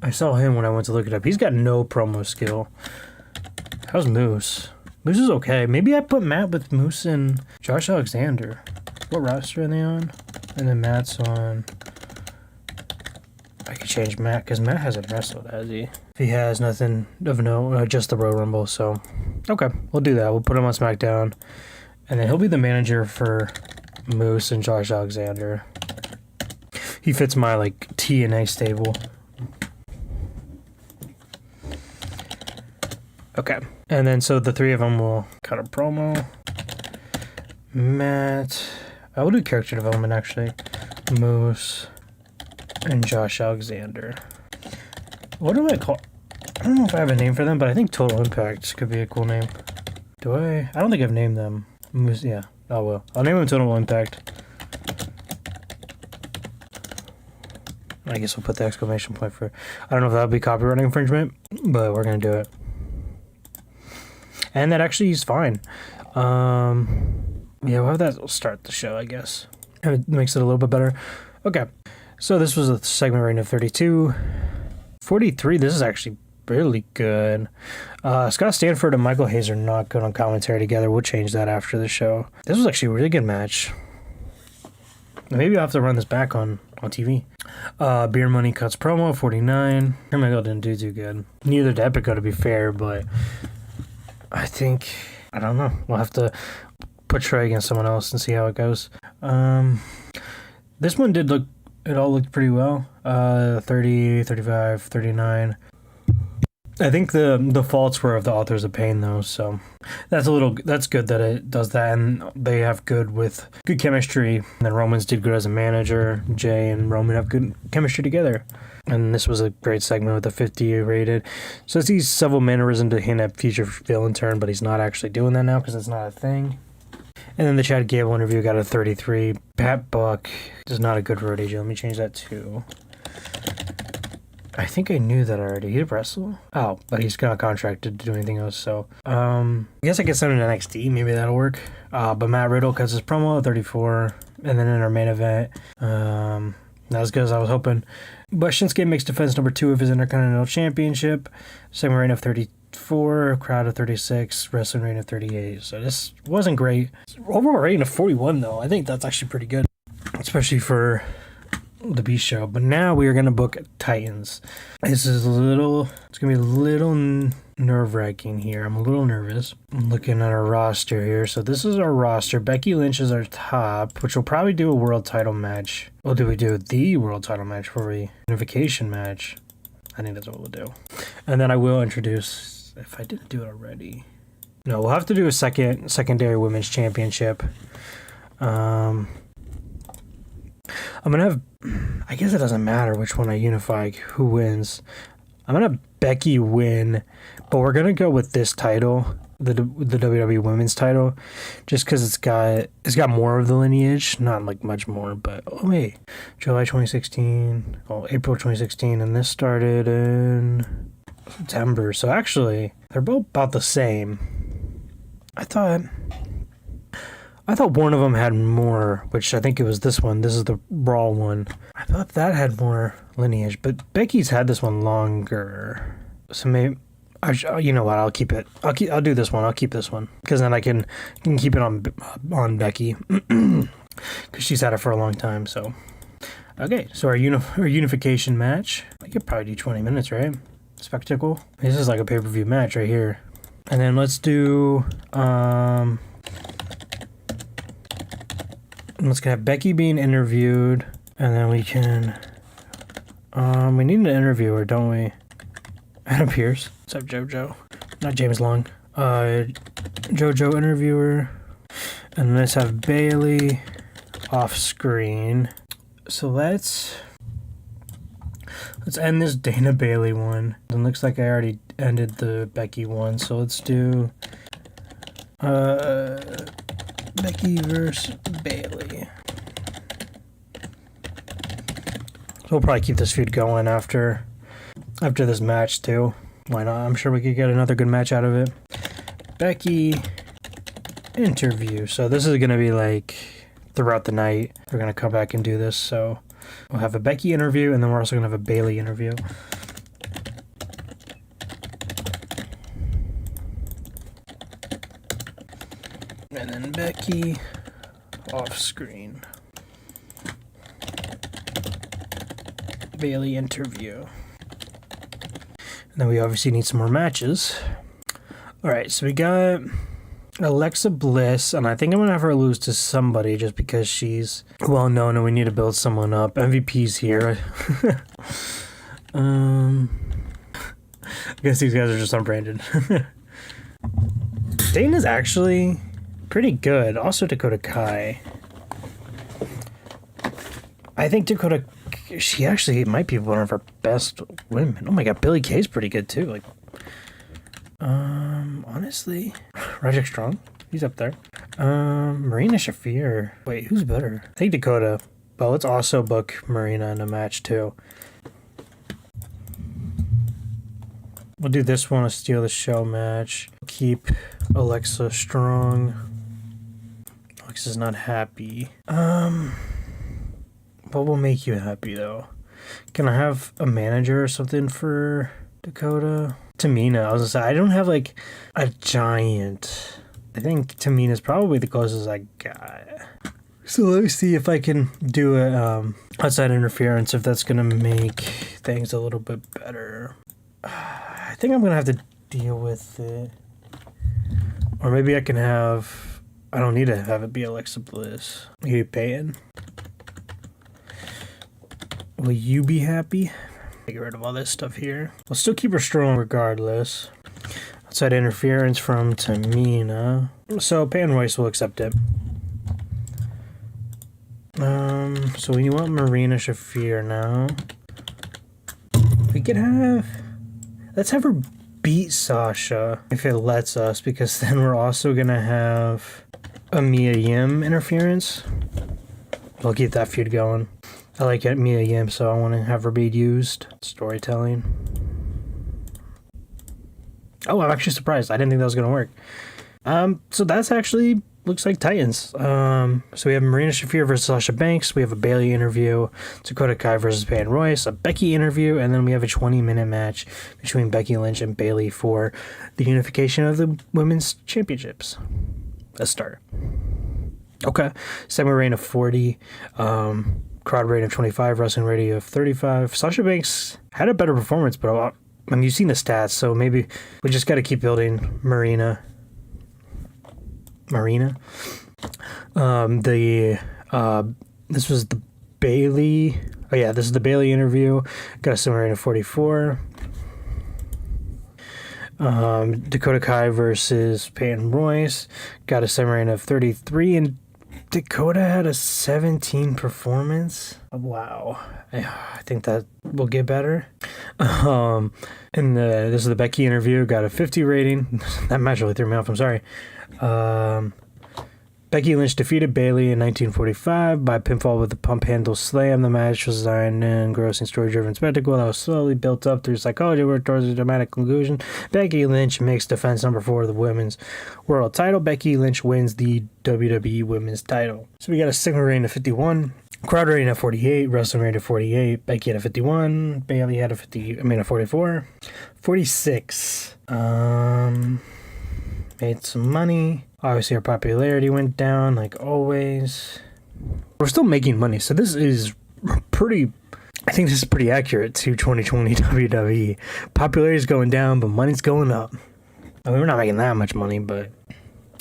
I saw him when I went to look it up. He's got no promo skill. How's Moose? Moose is okay. Maybe I put Matt with Moose and Josh Alexander. What roster are they on? And then Matt's on... I could change Matt, because Matt hasn't wrestled, has he? If he has, nothing of no, just the Royal Rumble, so... Okay, we'll do that. We'll put him on SmackDown. And then he'll be the manager for Moose and Josh Alexander. He fits my, like, TNA stable. Okay. And then, so the 3 of them will cut a promo. Matt. I will do character development actually. Moose and Josh Alexander. What do I call? I don't know if I have a name for them, but I think Total Impact could be a cool name. Do I? I don't think I've named them. Moose, yeah. Oh well. I'll name them Total Impact. I guess we'll put the exclamation point for. I don't know if that would be copyright infringement, but we're gonna do it. And that actually is fine. Yeah, we'll have that start the show, I guess. It makes it a little bit better. Okay, so this was a segment rating of 32. 43, this is actually really good. Scott Stanford and Michael Hayes are not good on commentary together. We'll change that after the show. This was actually a really good match. Maybe I'll have to run this back on TV. Beer Money Cuts promo, 49. Michael didn't do too good. Neither did Epico, to be fair, but I think, I don't know. We'll have to put Trey against someone else and see how it goes. This one did look, it all looked pretty well. 30, 35, 39. I think the faults were of the Authors of Pain though, so that's good that it does that, and they have good chemistry. And then Roman's did good as a manager. Jay and Roman have good chemistry together. And this was a great segment with a 50 rated. So it sees several mannerisms to hint at future villain turn, but he's not actually doing that now because it's not a thing. And then the Chad Gable interview got a 33. Pat Buck is not a good road agent. Let me change that too. I think I knew that already. He did wrestle? Oh, but he's not contracted to do anything else, so. I guess I could send him to NXT. Maybe that'll work. But Matt Riddle cuts his promo at 34. And then in our main event, not as good as I was hoping. But Shinsuke makes defense number 2 of his Intercontinental Championship. Segment rating of 34. Crowd of 36. Wrestling rating of 38. So this wasn't great. Overall rating of 41, though. I think that's actually pretty good. Especially for the B show. But now we are going to book Titans. It's going to be a little nerve-wracking here. I'm a little nervous. I'm looking at our roster here. So this is our roster. Becky Lynch is our top, which will probably do a world title match. Well, do we do the world title match for a unification match? I think that's what we'll do. And then I will introduce, if I didn't do it already. No, we'll have to do a secondary women's championship. I'm going to have, I guess it doesn't matter which one I unify, who wins. I'm going to have Becky win, but we're going to go with this title, the WWE Women's title, just because it's got more of the lineage, not like much more, but, oh wait, July 2016, April 2016, and this started in September, so actually, they're both about the same. I thought one of them had more, which I think it was this one. This is the Brawl one. I thought that had more lineage, but Becky's had this one longer. So maybe, you know what? I'll keep it. I'll do this one. I'll keep this one because then I can keep it on Becky because she's had it for a long time. So okay, so our unification match. I could probably do 20 minutes, right? Spectacle. This is like a pay-per-view match right here. And then let's do let's have Becky being interviewed, and then we can, we need an interviewer, don't we? Adam Pearce. What's up, JoJo? Not James Long. JoJo interviewer. And let's have Bailey off screen. So let's end this Dana Bailey one. It looks like I already ended the Becky one, so let's do, Becky versus Bailey. So we'll probably keep this feud going after this match too. Why not? I'm sure we could get another good match out of it. Becky interview. So this is going to be like throughout the night. We're going to come back and do this. So we'll have a Becky interview, and then we're also going to have a Bailey interview. And then Becky off screen. Bailey interview. And then we obviously need some more matches. Alright, so we got Alexa Bliss, and I think I'm going to have her lose to somebody just because she's well known and we need to build someone up. MVP's here. I guess these guys are just unbranded. Dana's actually pretty good. Also Dakota Kai. I think Dakota, she actually might be one of our best women. Oh my god, Billie Kay's pretty good too. Like, honestly, Roderick Strong, he's up there. Marina Shafir. Wait, who's better? I think Dakota. But let's also book Marina in a match too. We'll do this one, a steal the show match. Keep Alexa Strong. Alexa's not happy. What will make you happy though? Can I have a manager or something for Dakota? Tamina. I was gonna say, I don't have like a giant. I think Tamina's probably the closest I got. So let me see if I can do a outside interference, if that's gonna make things a little bit better. I think I'm gonna have to deal with it. Or maybe I can have, I don't need to have it be Alexa Bliss. You paying? Will you be happy? Get rid of all this stuff here. We'll still keep her strong regardless. Outside interference from Tamina. So Pan Royce will accept it. So we want Marina Shafir now. We could have, let's have her beat Sasha if it lets us, because then we're also gonna have a Mia Yim interference. We'll keep that feud going. I like it, Mia Yim, so I want to have her be used. Storytelling. Oh, I'm actually surprised. I didn't think that was going to work. So that's actually looks like Titans. So we have Marina Shafir versus Sasha Banks. We have a Bayley interview. Dakota Kai versus Peyton Royce. A Becky interview. And then we have a 20-minute match between Becky Lynch and Bayley for the unification of the women's championships. Let's start. Okay. Segment rating of 40. Crowd rating of 25, wrestling rating of 35. Sasha Banks had a better performance, but I mean, you've seen the stats, so maybe we just got to keep building Marina. This was the Bayley. Oh yeah, this is the Bayley interview. Got a segment rating of 44. Dakota Kai versus Peyton Royce. Got a segment rating of 33, and Dakota had a 17 performance. Wow. I think that will get better. This is the Becky interview. Got a 50 rating. That match really threw me off. I'm sorry. Becky Lynch defeated Bayley in 1945 by pinfall with a pump handle slam. The match was designed an engrossing story-driven spectacle that was slowly built up through psychology work towards a dramatic conclusion. Becky Lynch makes defense number 4 of the women's world title. Becky Lynch wins the WWE women's title. So we got a segment rating of 51. Crowd rating at 48, wrestling rating at 48. Becky had a 51. Bayley had a 44. 46. Made some money. Obviously, our popularity went down, like always. We're still making money, so this is pretty. I think this is pretty accurate to 2020 WWE. Popularity is going down, but money's going up. I mean, we're not making that much money, but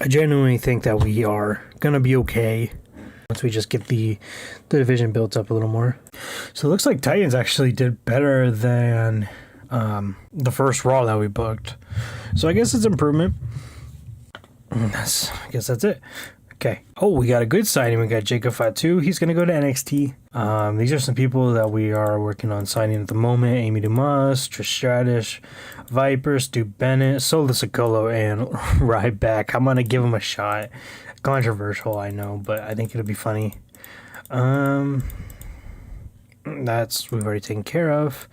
I genuinely think that we are gonna be okay once we just get the division built up a little more. So it looks like Titans actually did better than the first Raw that we booked. So I guess it's improvement. I guess that's it. Okay. Oh, we got a good signing. We got Jacob Fatu. He's going to go to NXT. These are some people that we are working on signing at the moment. Amy Dumas, Trish Stratus, Viper, Stu Bennett, Solo Sikoa, and Ryback. I'm going to give him a shot. Controversial, I know, but I think it'll be funny. That's we've already taken care of.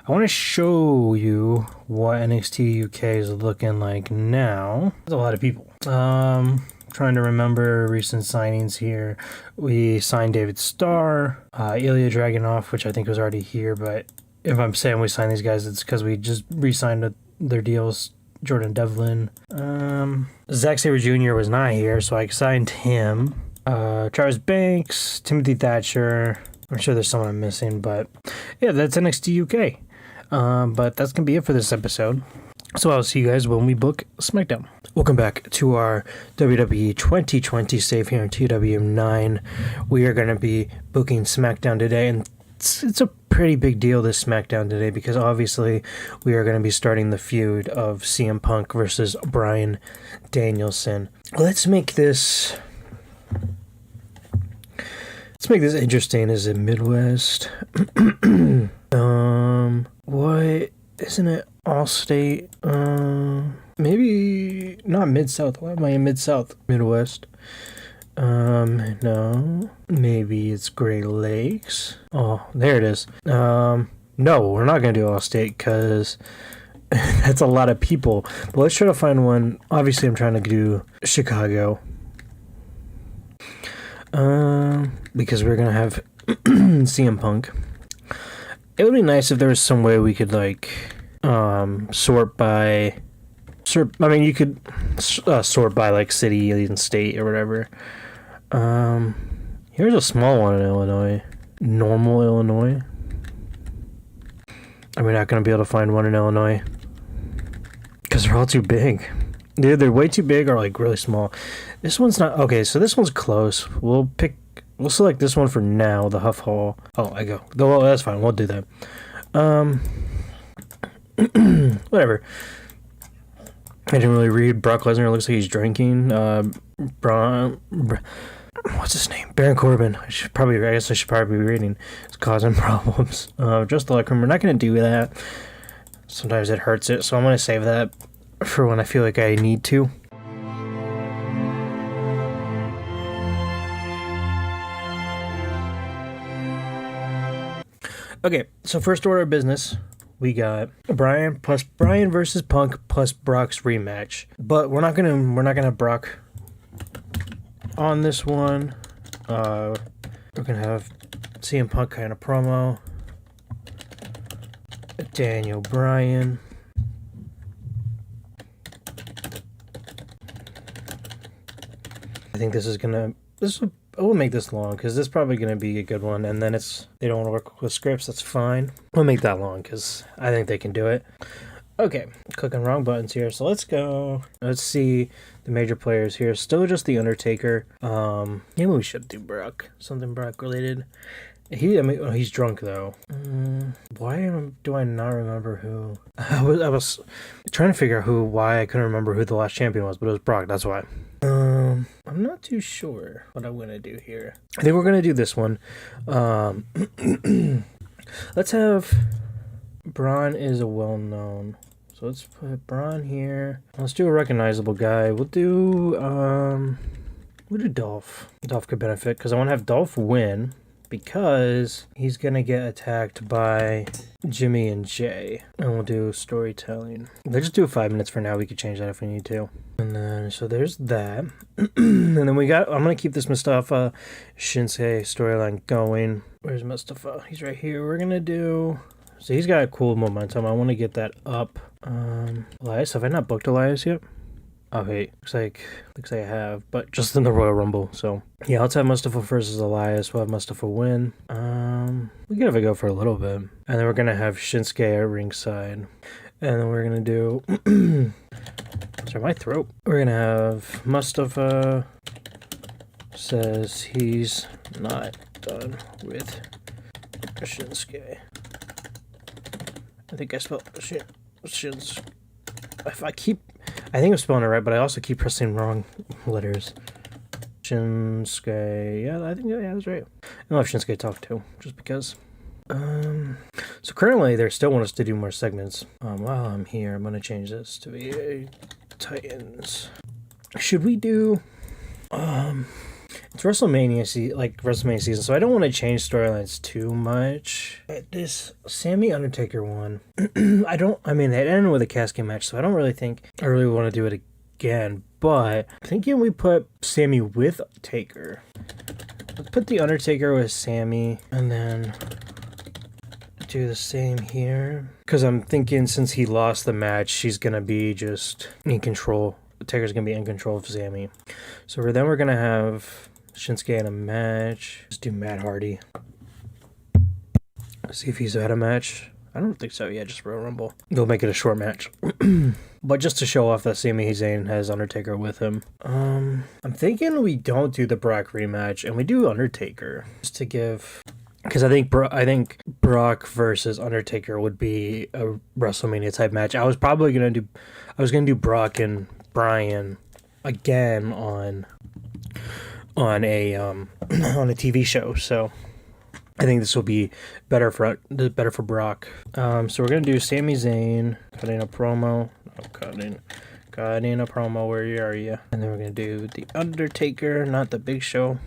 I want to show you what NXT UK is looking like now. There's a lot of people. Trying to remember recent signings here. We signed David Starr, Ilya Dragunov, which I think was already here, but if I'm saying we signed these guys, it's because we just re-signed their deals. Jordan Devlin. Zack Sabre Jr. was not here, so I signed him. Travis Banks, Timothy Thatcher. I'm sure there's someone I'm missing, but yeah, that's NXT UK. But that's going to be it for this episode. So I'll see you guys when we book SmackDown. Welcome back to our WWE 2020 save here in TEW IX. We are going to be booking SmackDown today. And it's a pretty big deal this SmackDown today, because obviously we are going to be starting the feud of CM Punk versus Bryan Danielson. Let's make this interesting. Is it Midwest? What isn't it? Allstate? Maybe not Mid-South. Why am I in Mid-South? Midwest. No. Maybe it's Great Lakes. Oh, there it is. No, we're not gonna do Allstate because that's a lot of people. But let's try to find one. Obviously, I'm trying to do Chicago. Because we're gonna have CM Punk. It would be nice if there was some way we could like sort by. I mean, you could sort by like city and state or whatever. Here's a small one in Illinois. Normal, Illinois. Are we not going to be able to find one in Illinois? Because they're all too big. Dude, they're way too big or like really small. This one's not... Okay, so this one's close. We'll select this one for now, the Huff Hall. Oh, I go. Well, that's fine. We'll do that. Whatever. I didn't really read. Brock Lesnar looks like he's drinking. What's his name? Baron Corbin. I guess I should probably be reading. It's causing problems. Just the locker room. We're not going to do that. Sometimes it hurts it, so I'm going to save that for when I feel like I need to. Okay, so first order of business. We got Bryan versus Punk plus Brock's rematch. But we're not gonna Brock on this one. We're gonna have CM Punk kind of promo. Daniel Bryan. I think we'll make this long because this is probably going to be a good one, and then they don't want to work with scripts, that's fine. We'll make that long because I think they can do it. Okay, clicking wrong buttons here, so let's go. Let's see the major players here. Still just The Undertaker. Maybe we should do Brock. Something Brock related. He's drunk though. Why do I not remember who? I was trying to figure out why I couldn't remember who the last champion was, but it was Brock, that's why. I'm not too sure what I'm gonna do here. I think we're gonna do this one. Let's have Braun is a well-known. So let's put Braun here. Let's do a recognizable guy. We'll do Dolph. Dolph could benefit because I want to have Dolph win because he's gonna get attacked by Jimmy and Jay. And we'll do storytelling. Let's just do 5 minutes for now. We could change that if we need to. And then, so there's that. And then I'm gonna keep this Mustafa Shinsuke storyline going. Where's Mustafa? He's right here. We're gonna do... So he's got a cool momentum. I want to get that up. Elias, have I not booked Elias yet? Oh, wait. Looks like I have, but just in the Royal Rumble. So yeah, let's have Mustafa versus Elias. We'll have Mustafa win. We can have it go for a little bit, and then we're gonna have Shinsuke at ringside, and then we're gonna do. Sorry, my throat. We're gonna have Mustafa says he's not done with Shinsuke. I think I spelled Shins. I think I'm spelling it right, but I also keep pressing wrong letters. Shinsuke. Yeah, I think that's right. I'll have Shinsuke talk too, just because. So currently, they still want us to do more segments. While I'm here, I'm gonna change this to be Titans. Should we do? It's WrestleMania season, so I don't want to change storylines too much. This Sammy Undertaker one, it ended with a casket match, so I don't really think I really want to do it again. But I'm thinking we put Sammy with Taker. Let's put the Undertaker with Sammy, and then do the same here. Because I'm thinking since he lost the match, she's gonna be just in control. Taker's gonna be in control of Sammy. So then we're gonna have Shinsuke in a match. Let's do Matt Hardy. See if he's had a match. I don't think so. Yeah, just Royal Rumble. They'll make it a short match. But just to show off that Sami Zayn has Undertaker with him. I'm thinking we don't do the Brock rematch and we do Undertaker. Just to give because I think Brock versus Undertaker would be a WrestleMania type match. I was gonna do Brock and Bryan again on a on a TV show. So I think this will be better for Brock. So we're gonna do Sami Zayn cutting a promo. Cutting a promo. Where are you? And then we're gonna do the Undertaker, not the Big Show.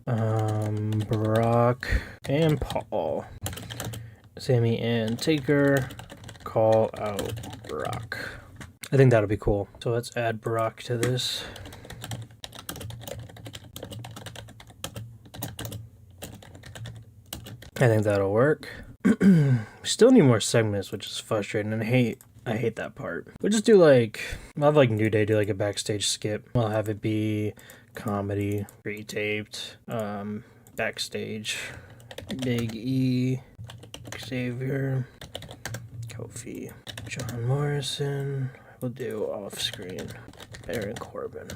Brock and Paul. Sami and Taker call out Brock. I think that'll be cool. So let's add Brock to this. I think that'll work. We still need more segments, which is frustrating, and I hate that part. We'll just do I'll have New Day do a backstage skip. I'll have it be comedy, pre-taped, backstage, Big E, Xavier, Kofi, John Morrison. We'll do off-screen, Baron Corbin.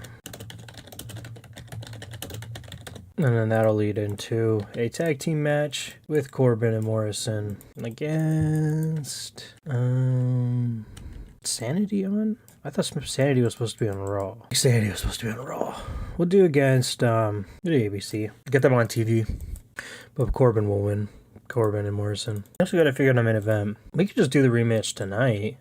And then that'll lead into a tag team match with Corbin and Morrison against Sanity on? I thought Sanity was supposed to be on Raw. Sanity was supposed to be on Raw. We'll do against the ABC. Get them on TV. But Corbin will win. Corbin and Morrison. I also got to figure out a main event. We could just do the rematch tonight.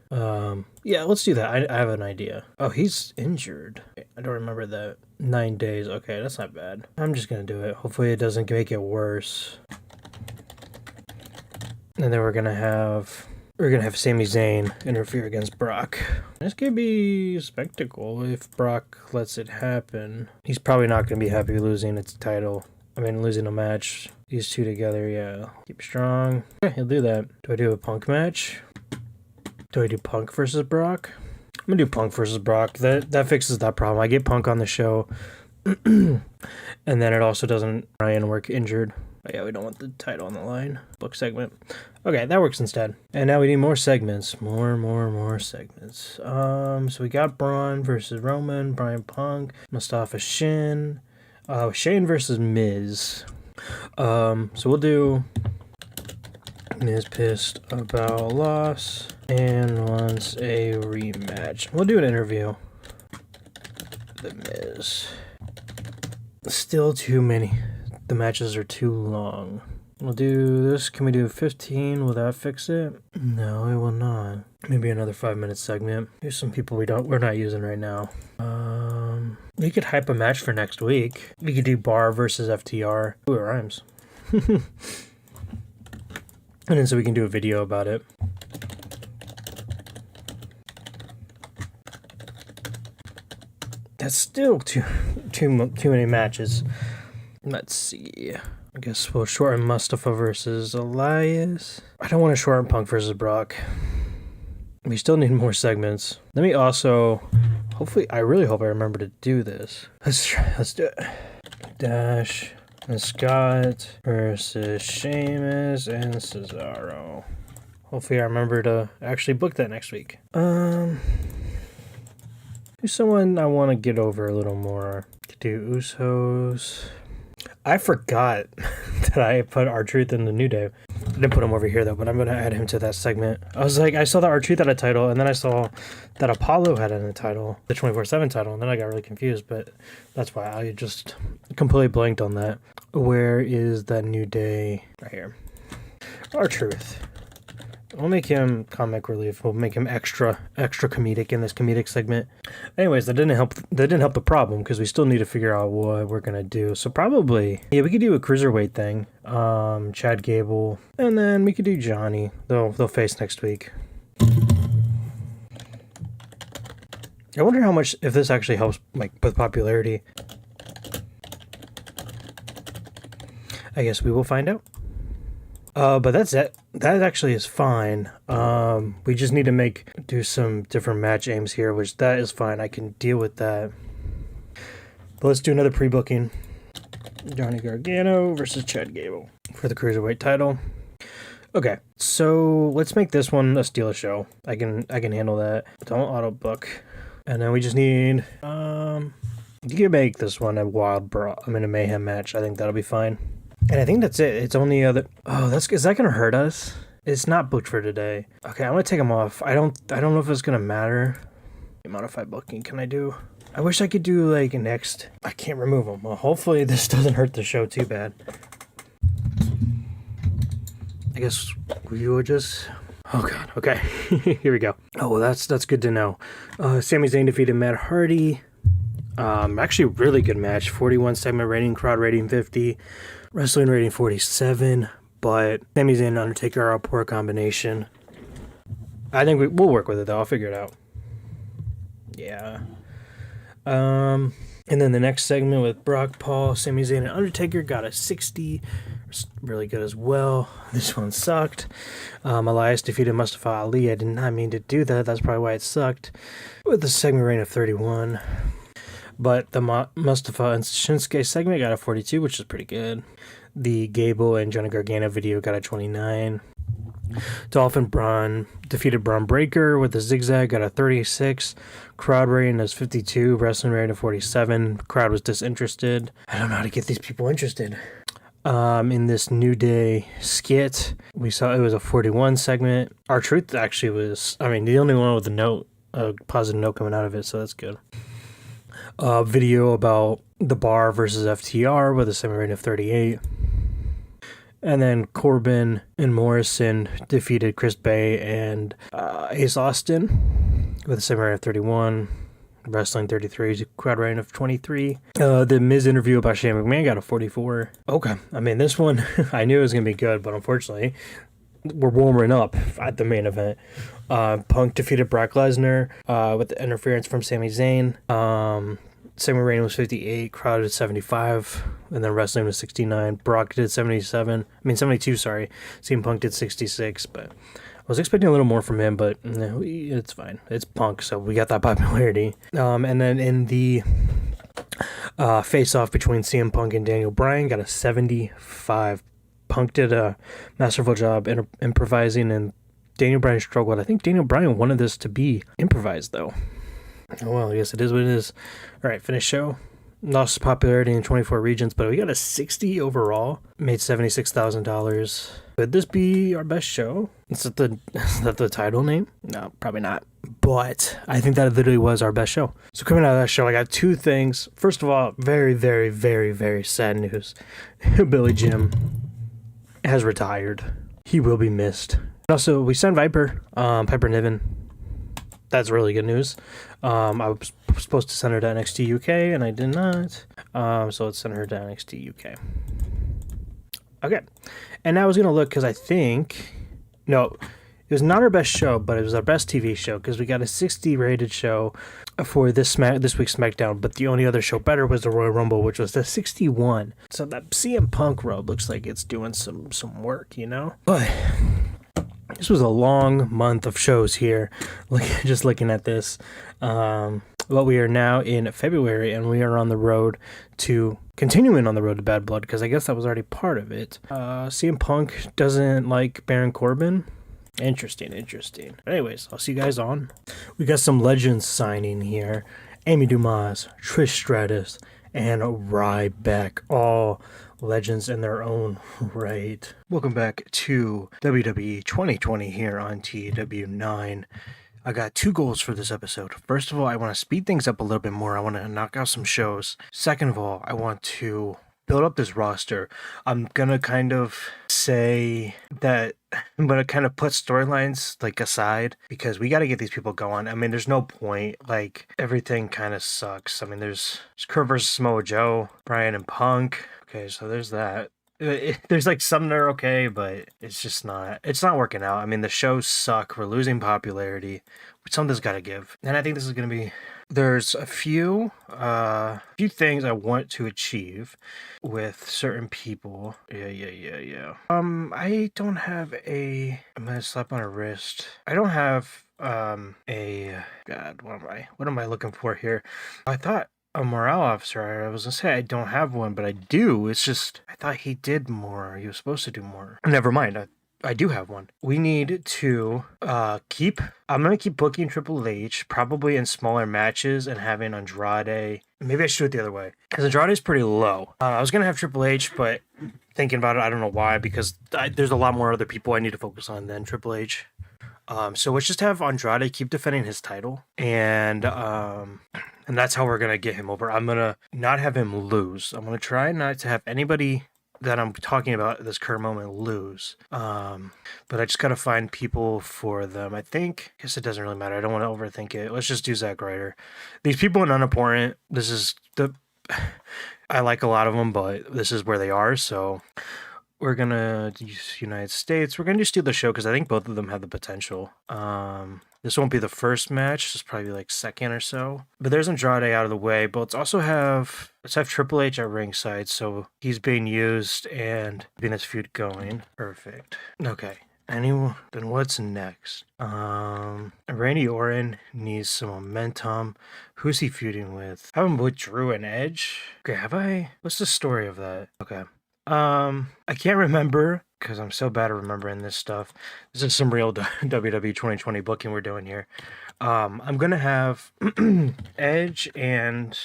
Yeah, let's do that. I have an idea. Oh, he's injured. I don't remember that. 9 days. Okay, that's not bad. I'm just going to do it. Hopefully it doesn't make it worse. And then we're going to have Sami Zayn interfere against Brock. This could be a spectacle if Brock lets it happen. He's probably not going to be happy losing losing a match. These two together, yeah. Keep strong. Yeah, he'll do that. Do I do a Punk match? Do I do Punk versus Brock? I'm gonna do Punk versus Brock. That fixes that problem. I get Punk on the show. And then it also doesn't Ryan work injured. But yeah, we don't want the title on the line. Book segment. Okay, that works instead. And now we need more segments. More segments. So we got Braun versus Roman, Brian Punk, Mustafa Shin, Shane versus Miz. So we'll do Miz pissed about loss and wants a rematch. We'll do an interview. The Miz. Still too many. The matches are too long. We'll do this. Can we do 15? Will that fix it? No, it will not. Maybe another 5-minute segment. Here's some people we're not using right now. We could hype a match for next week. We could do Bar versus FTR. Ooh, it rhymes. And then so we can do a video about it. That's still too many matches. Let's see. I guess we'll shorten Mustafa versus Elias. I don't want to shorten Punk versus Brock. We still need more segments. Let me also... Hopefully, I really hope I remember to do this. Let's do it. Dash and Scott versus Sheamus and Cesaro. Hopefully I remember to actually book that next week. Who's someone I want to get over a little more? Could do Usos. I forgot that I put R-Truth in the New Day. I didn't put him over here though, but I'm going to add him to that segment. I was like, I saw that R-Truth had a title, and then I saw that Apollo had a title, the 24/7 title, and then I got really confused, but that's why I just completely blanked on that. Where is that New Day? Right here. R-Truth. We'll make him comic relief. We'll make him extra comedic in this comedic segment. Anyways, that didn't help the problem because we still need to figure out what we're gonna do. So probably, yeah, we could do a cruiserweight thing. Chad Gable, and then we could do Johnny. They'll face next week. I wonder how much, if this actually helps with popularity. I guess we will find out. But that's it. That actually is fine. We just need to do some different match aims here, which that is fine. I can deal with that. But let's do another pre-booking. Johnny Gargano versus Chad Gable for the Cruiserweight title. Okay, so let's make this one a steal show. I can handle that. Don't auto book. And then we just need you can make this one a wild brawl. A mayhem match. I think that'll be fine. And I think that's it. It's only other. Oh, is that gonna hurt us? It's not booked for today. Okay, I'm gonna take them off. I don't know if it's gonna matter. Modified booking can I do? I wish I could do like next. I can't remove them. Well, hopefully this doesn't hurt the show too bad. I guess we will just. Oh god. Okay, here we go. Oh well, that's good to know. Sami Zayn defeated Matt Hardy. Actually, really good match. 41 segment rating, crowd rating 50, wrestling rating 47. But Sami Zayn and Undertaker are a poor combination. I think we'll work with it though. I'll figure it out. Yeah. And then the next segment with Brock, Paul, Sami Zayn, and Undertaker got a 60. Really good as well. This one sucked. Elias defeated Mustafa Ali. I did not mean to do that. That's probably why it sucked. With a segment rating of 31. But the Mustafa and Shinsuke segment got a 42, which is pretty good. The Gable and Johnny Gargano video got a 29. Dolphin Braun defeated Braun Breaker with a zigzag, got a 36. Crowd rating is 52, wrestling rating of 47. Crowd was disinterested. I don't know how to get these people interested. In this New Day skit, we saw it was a 41 segment. R-Truth actually was, the only one with a positive note coming out of it, so that's good. Video about the Bar versus FTR with a segment rating of 38. And then Corbin and Morrison defeated Chris Bay and Ace Austin with a segment rating of 31. Wrestling 33, crowd rating of 23. The Miz interview about Shane McMahon got a 44. Okay, this one, I knew it was going to be good, but unfortunately, we're warming up at the main event. Punk defeated Brock Lesnar with the interference from Sami Zayn. Segment rating was 58, crowd at 75, and then wrestling was 69. Brock did 72, sorry. CM Punk did 66, but I was expecting a little more from him, but no, it's fine. It's Punk, so we got that popularity. And then in the face-off between CM Punk and Daniel Bryan, got a 75. Punk did a masterful job improvising, and Daniel Bryan struggled. I think Daniel Bryan wanted this to be improvised, though. Oh, well, I guess it is what it is. All right, finish show. Lost popularity in 24 regions, but we got a 60 overall. Made $76,000. Could this be our best show? Is that the title name? No, probably not. But I think that literally was our best show. So coming out of that show, I got two things. First of all, very, very, very, very sad news. Billy Jim has retired. He will be missed. And also, we signed Piper Niven. That's really good news. I was supposed to send her to NXT UK, and I did not. So let's send her to NXT UK. Okay. And I was going to look because I think... No, it was not our best show, but it was our best TV show because we got a 60 rated show for this week's SmackDown, but the only other show better was the Royal Rumble, which was the 61. So that CM Punk road looks like it's doing some work, you know? But... this was a long month of shows here, just looking at this. But we are now in February, and we are on the road to continuing on the road to Bad Blood, because I guess that was already part of it. CM Punk doesn't like Baron Corbin. Interesting. Anyways, I'll see you guys on. We got some legends signing here. Amy Dumas, Trish Stratus, and Ryback, all legends in their own right. Welcome back to WWE 2020 here on TEW IX. I got two goals for this episode. First of all, I want to speed things up a little bit more. I want to knock out some shows. Second of all, I want to build up this roster. I'm going to kind of say that I'm going to kind of put storylines aside because we got to get these people going. There's no point. Everything kind of sucks. There's Kurt versus Samoa Joe, Bryan and Punk. Okay, so there's that. There's some that are okay, but it's not working out. The shows suck. We're losing popularity. Something's got to give. And I think this is going to be... There's a few things I want to achieve with certain people. Yeah. I don't have a... I'm going to slap on a wrist. I don't have God, what am I looking for here? I thought a morale officer. I was gonna say I don't have one, but I do. It's just I thought he did more. He was supposed to do more. Never mind. I do have one. We need to I'm gonna keep booking Triple H, probably in smaller matches, and having Andrade. Maybe I should do it the other way because Andrade is pretty low. I was gonna have Triple H, but thinking about it. I don't know why, because there's a lot more other people I need to focus on than Triple H. So let's just have Andrade keep defending his title, and that's how we're gonna get him over. I'm gonna not have him lose. I'm gonna try not to have anybody that I'm talking about at this current moment lose. But I just gotta find people for them. I guess it doesn't really matter. I don't want to overthink it. Let's just do Zack Ryder. These people are unimportant. I like a lot of them, but this is where they are. So we're gonna use United States. We're gonna just do the show because I think both of them have the potential. This won't be the first match. This is probably like second or so. But there's Andrade out of the way. But let's have Triple H at ringside, so he's being used and being this feud going. Perfect. Okay. Then what's next? Randy Orton needs some momentum. Who's he feuding with? Have him with Drew and Edge? Okay, what's the story of that? Okay. I can't remember because I'm so bad at remembering this stuff. This is some real WWE 2020 booking we're doing here. I'm gonna have Edge and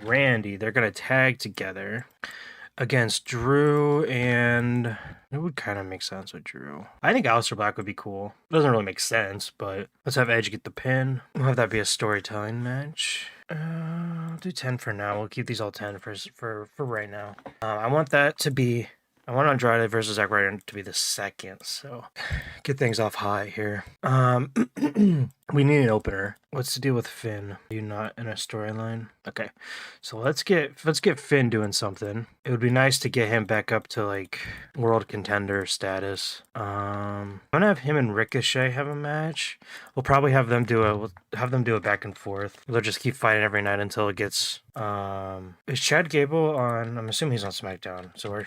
Randy. They're gonna tag together against Drew, and it would kind of make sense with Drew. I think Aleister Black would be cool. It doesn't really make sense, but let's have Edge get the pin. We'll have that be a storytelling match. I'll do 10 for now. We'll keep these all 10 for right now. I want Andrade versus Zack Ryder to be the second, so get things off high here. We need an opener. What's the deal with Finn? Are you not in a storyline? Okay, so let's get Finn doing something. It would be nice to get him back up to like world contender status. I'm gonna have him and Ricochet have a match. We'll probably have them do a back and forth. They'll just keep fighting every night until it gets. Is Chad Gable on? I'm assuming he's on SmackDown. So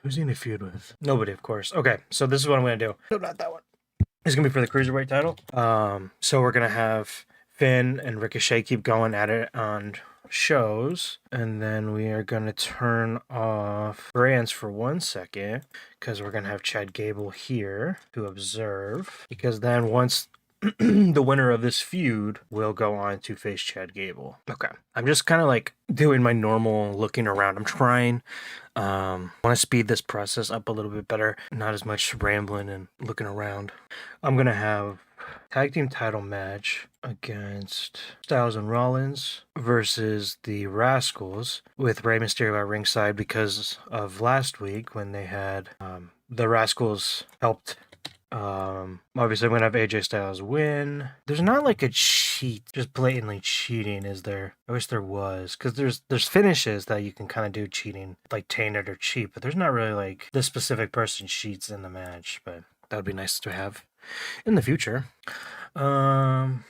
who's he in a feud with? Nobody, of course. Okay, so this is what I'm gonna do. No, not that one. It's gonna be for the Cruiserweight title. So we're gonna have Finn and Ricochet keep going at it on shows, and then we are gonna turn off brands for 1 second because we're gonna have Chad Gable here to observe. Because then once the winner of this feud will go on to face Chad Gable. Okay, I'm just kind of like doing my normal looking around. I'm trying. Want to speed this process up a little bit better. Not as much rambling and looking around. I'm gonna have tag team title match against Styles and Rollins versus the Rascals with Rey Mysterio at ringside because of last week when they had the Rascals helped. Obviously I'm gonna have AJ Styles win. There's not like a cheat, just blatantly cheating, is there? I wish there was, because there's finishes that you can kind of do cheating, like tainted or cheat, but there's not really like this specific person cheats in the match, but that would be nice to have in the future. I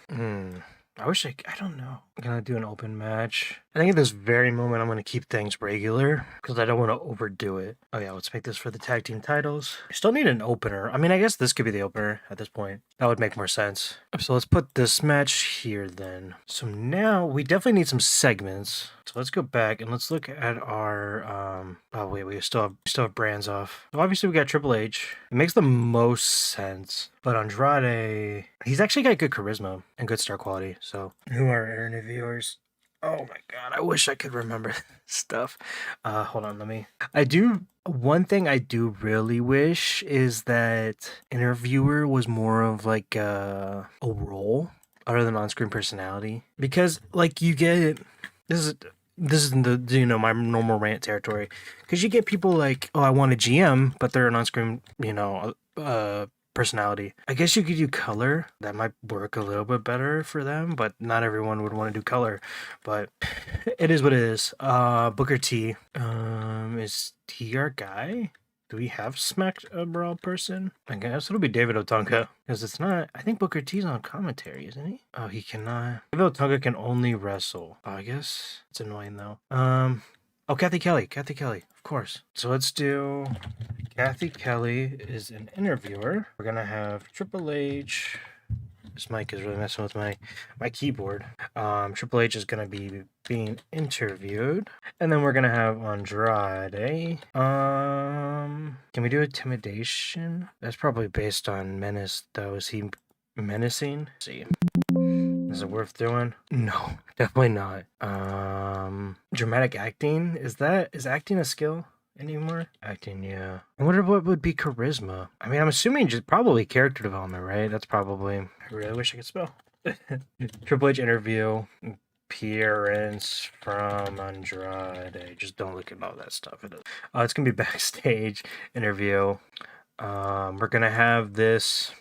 don't know. I'm gonna do an open match. I think at this very moment I'm gonna keep things regular because I don't want to overdo it. Oh yeah, let's make this for the tag team titles. I still need an opener. I mean, I guess this could be the opener at this point. That would make more sense. So let's put this match here then. So now we definitely need some segments. So let's go back and let's look at our oh wait, we still have brands off. So obviously we got Triple H. It makes the most sense. But Andrade, he's actually got good charisma and good star quality. So who are our interviewers? Oh my god, I wish I could remember stuff. Hold on, one thing I do really wish is that interviewer was more of like a role other than on-screen personality. Because like you get this is the my normal rant territory. Because you get people like, oh, I want a GM, but they're an on-screen, personality. I guess you could do color. That might work a little bit better for them, but not everyone would want to do color. But it is what it is. Booker T. Is he our guy? Do we have Smack a Brawl person? I guess it'll be David Otunga. Because it's not... I think Booker T's on commentary, isn't he? Oh, he cannot. David Otunga can only wrestle. Oh, I guess it's annoying, though. Oh, Kathy Kelly, of course. So let's do... Kathy Kelly is an interviewer. We're gonna have Triple H. This mic is really messing with my keyboard. Triple H is gonna be being interviewed, and then we're gonna have Andrade. Can we do intimidation? That's probably based on menace, though. Is he menacing? Let's see. Is it worth doing? No, definitely not. Dramatic acting? Is acting a skill? anymore. Acting, yeah. I wonder what would be charisma. I mean, I'm assuming just probably character development, right? That's probably. I really wish I could spell. Triple H interview. Appearance from Andrade. Just don't look at all that stuff. It's gonna be backstage interview. We're gonna have this.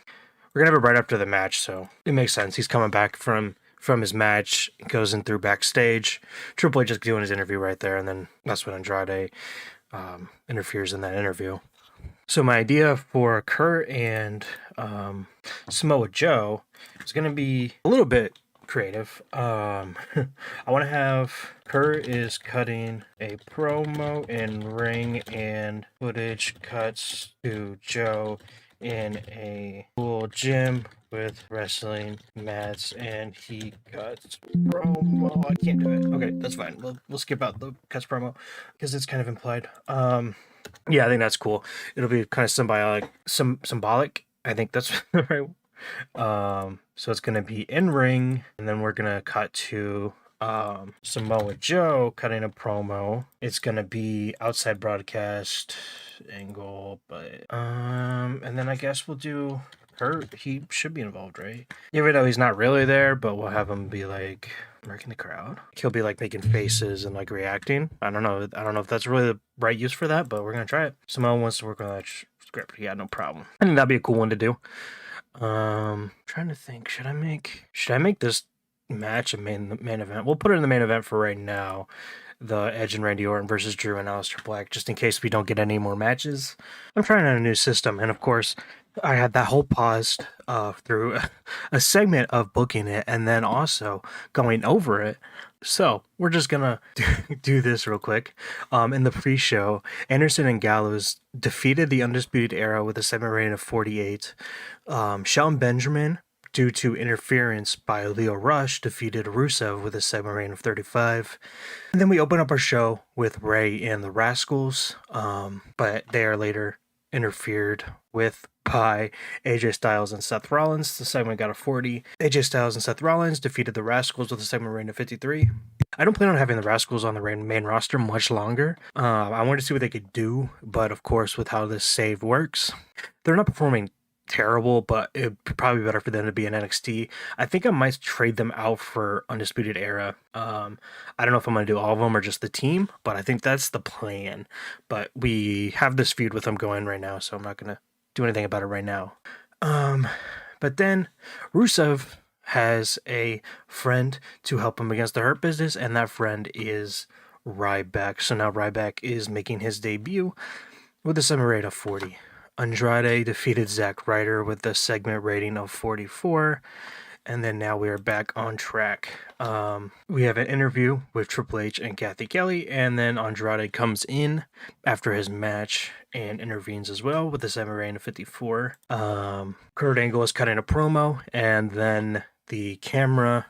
We're gonna have it right after the match, so it makes sense. He's coming back from his match, goes in through backstage. Triple H just doing his interview right there, and then that's when Andrade interferes in that interview. So my idea for Kurt and Samoa Joe is gonna be a little bit creative. I want to have Kurt is cutting a promo in ring, and footage cuts to Joe in a cool gym with wrestling mats, and he cuts promo. I can't do it. Okay, that's fine. We'll skip out the cuts promo because it's kind of implied. Yeah, I think that's cool. It'll be kind of symbolic. I think that's right. So it's gonna be in ring, and then we're gonna cut to Samoa Joe cutting a promo. It's gonna be outside broadcast angle, but and then I guess we'll do Kurt. He should be involved, right? Even though he's not really there, but we'll have him be like wrecking the crowd. He'll be like making faces and like reacting. I don't know if that's really the right use for that, but we're gonna try it. Samoa wants to work on that script. Yeah, no problem. I think that'd be a cool one to do. Trying to think, should I make this match a main event? We'll put it in the main event for right now. The Edge and Randy Orton versus Drew and Aleister Black, just in case we don't get any more matches. I'm trying out a new system, and of course, I had that whole paused through a segment of booking it and then also going over it. So we're just gonna do this real quick. In the pre-show, Anderson and Gallows defeated the Undisputed Era with a segment rating of 48. Shelton Benjamin, due to interference by Leo Rush, defeated Rusev with a segment rating of 35. And then we open up our show with Ray and the Rascals, but they are later interfered with by AJ Styles and Seth Rollins. The segment got a 40. AJ Styles and Seth Rollins defeated the Rascals with a segment rating of 53. I don't plan on having the Rascals on the main roster much longer. I wanted to see what they could do, but of course, with how this save works, they're not performing terrible, but it'd probably be better for them to be in NXT. I think I might trade them out for Undisputed Era. I don't know if I'm going to do all of them or just the team, but I think that's the plan. But we have this feud with them going right now, so I'm not going to do anything about it right now. But then Rusev has a friend to help him against the Hurt Business, and that friend is Ryback. So now Ryback is making his debut with a segment rating of 40. Andrade defeated Zack Ryder with a segment rating of 44. And then now we are back on track. We have an interview with Triple H and Kathy Kelly, and then Andrade comes in after his match and intervenes as well with a segment rating of 54. Kurt Angle is cutting a promo, and then the Titron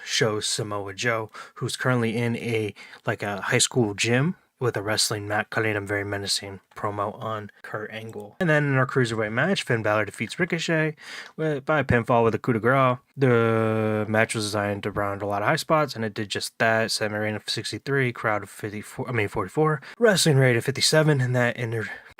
shows Samoa Joe, who's currently in a high school gym with a wrestling mat, cutting a very menacing promo on Kurt Angle. And then in our cruiserweight match, Finn Balor defeats Ricochet by pinfall with a coup de grace. The match was designed to round a lot of high spots, and it did just that. Segment rating of 63, crowd of 44, wrestling rate of 57, and that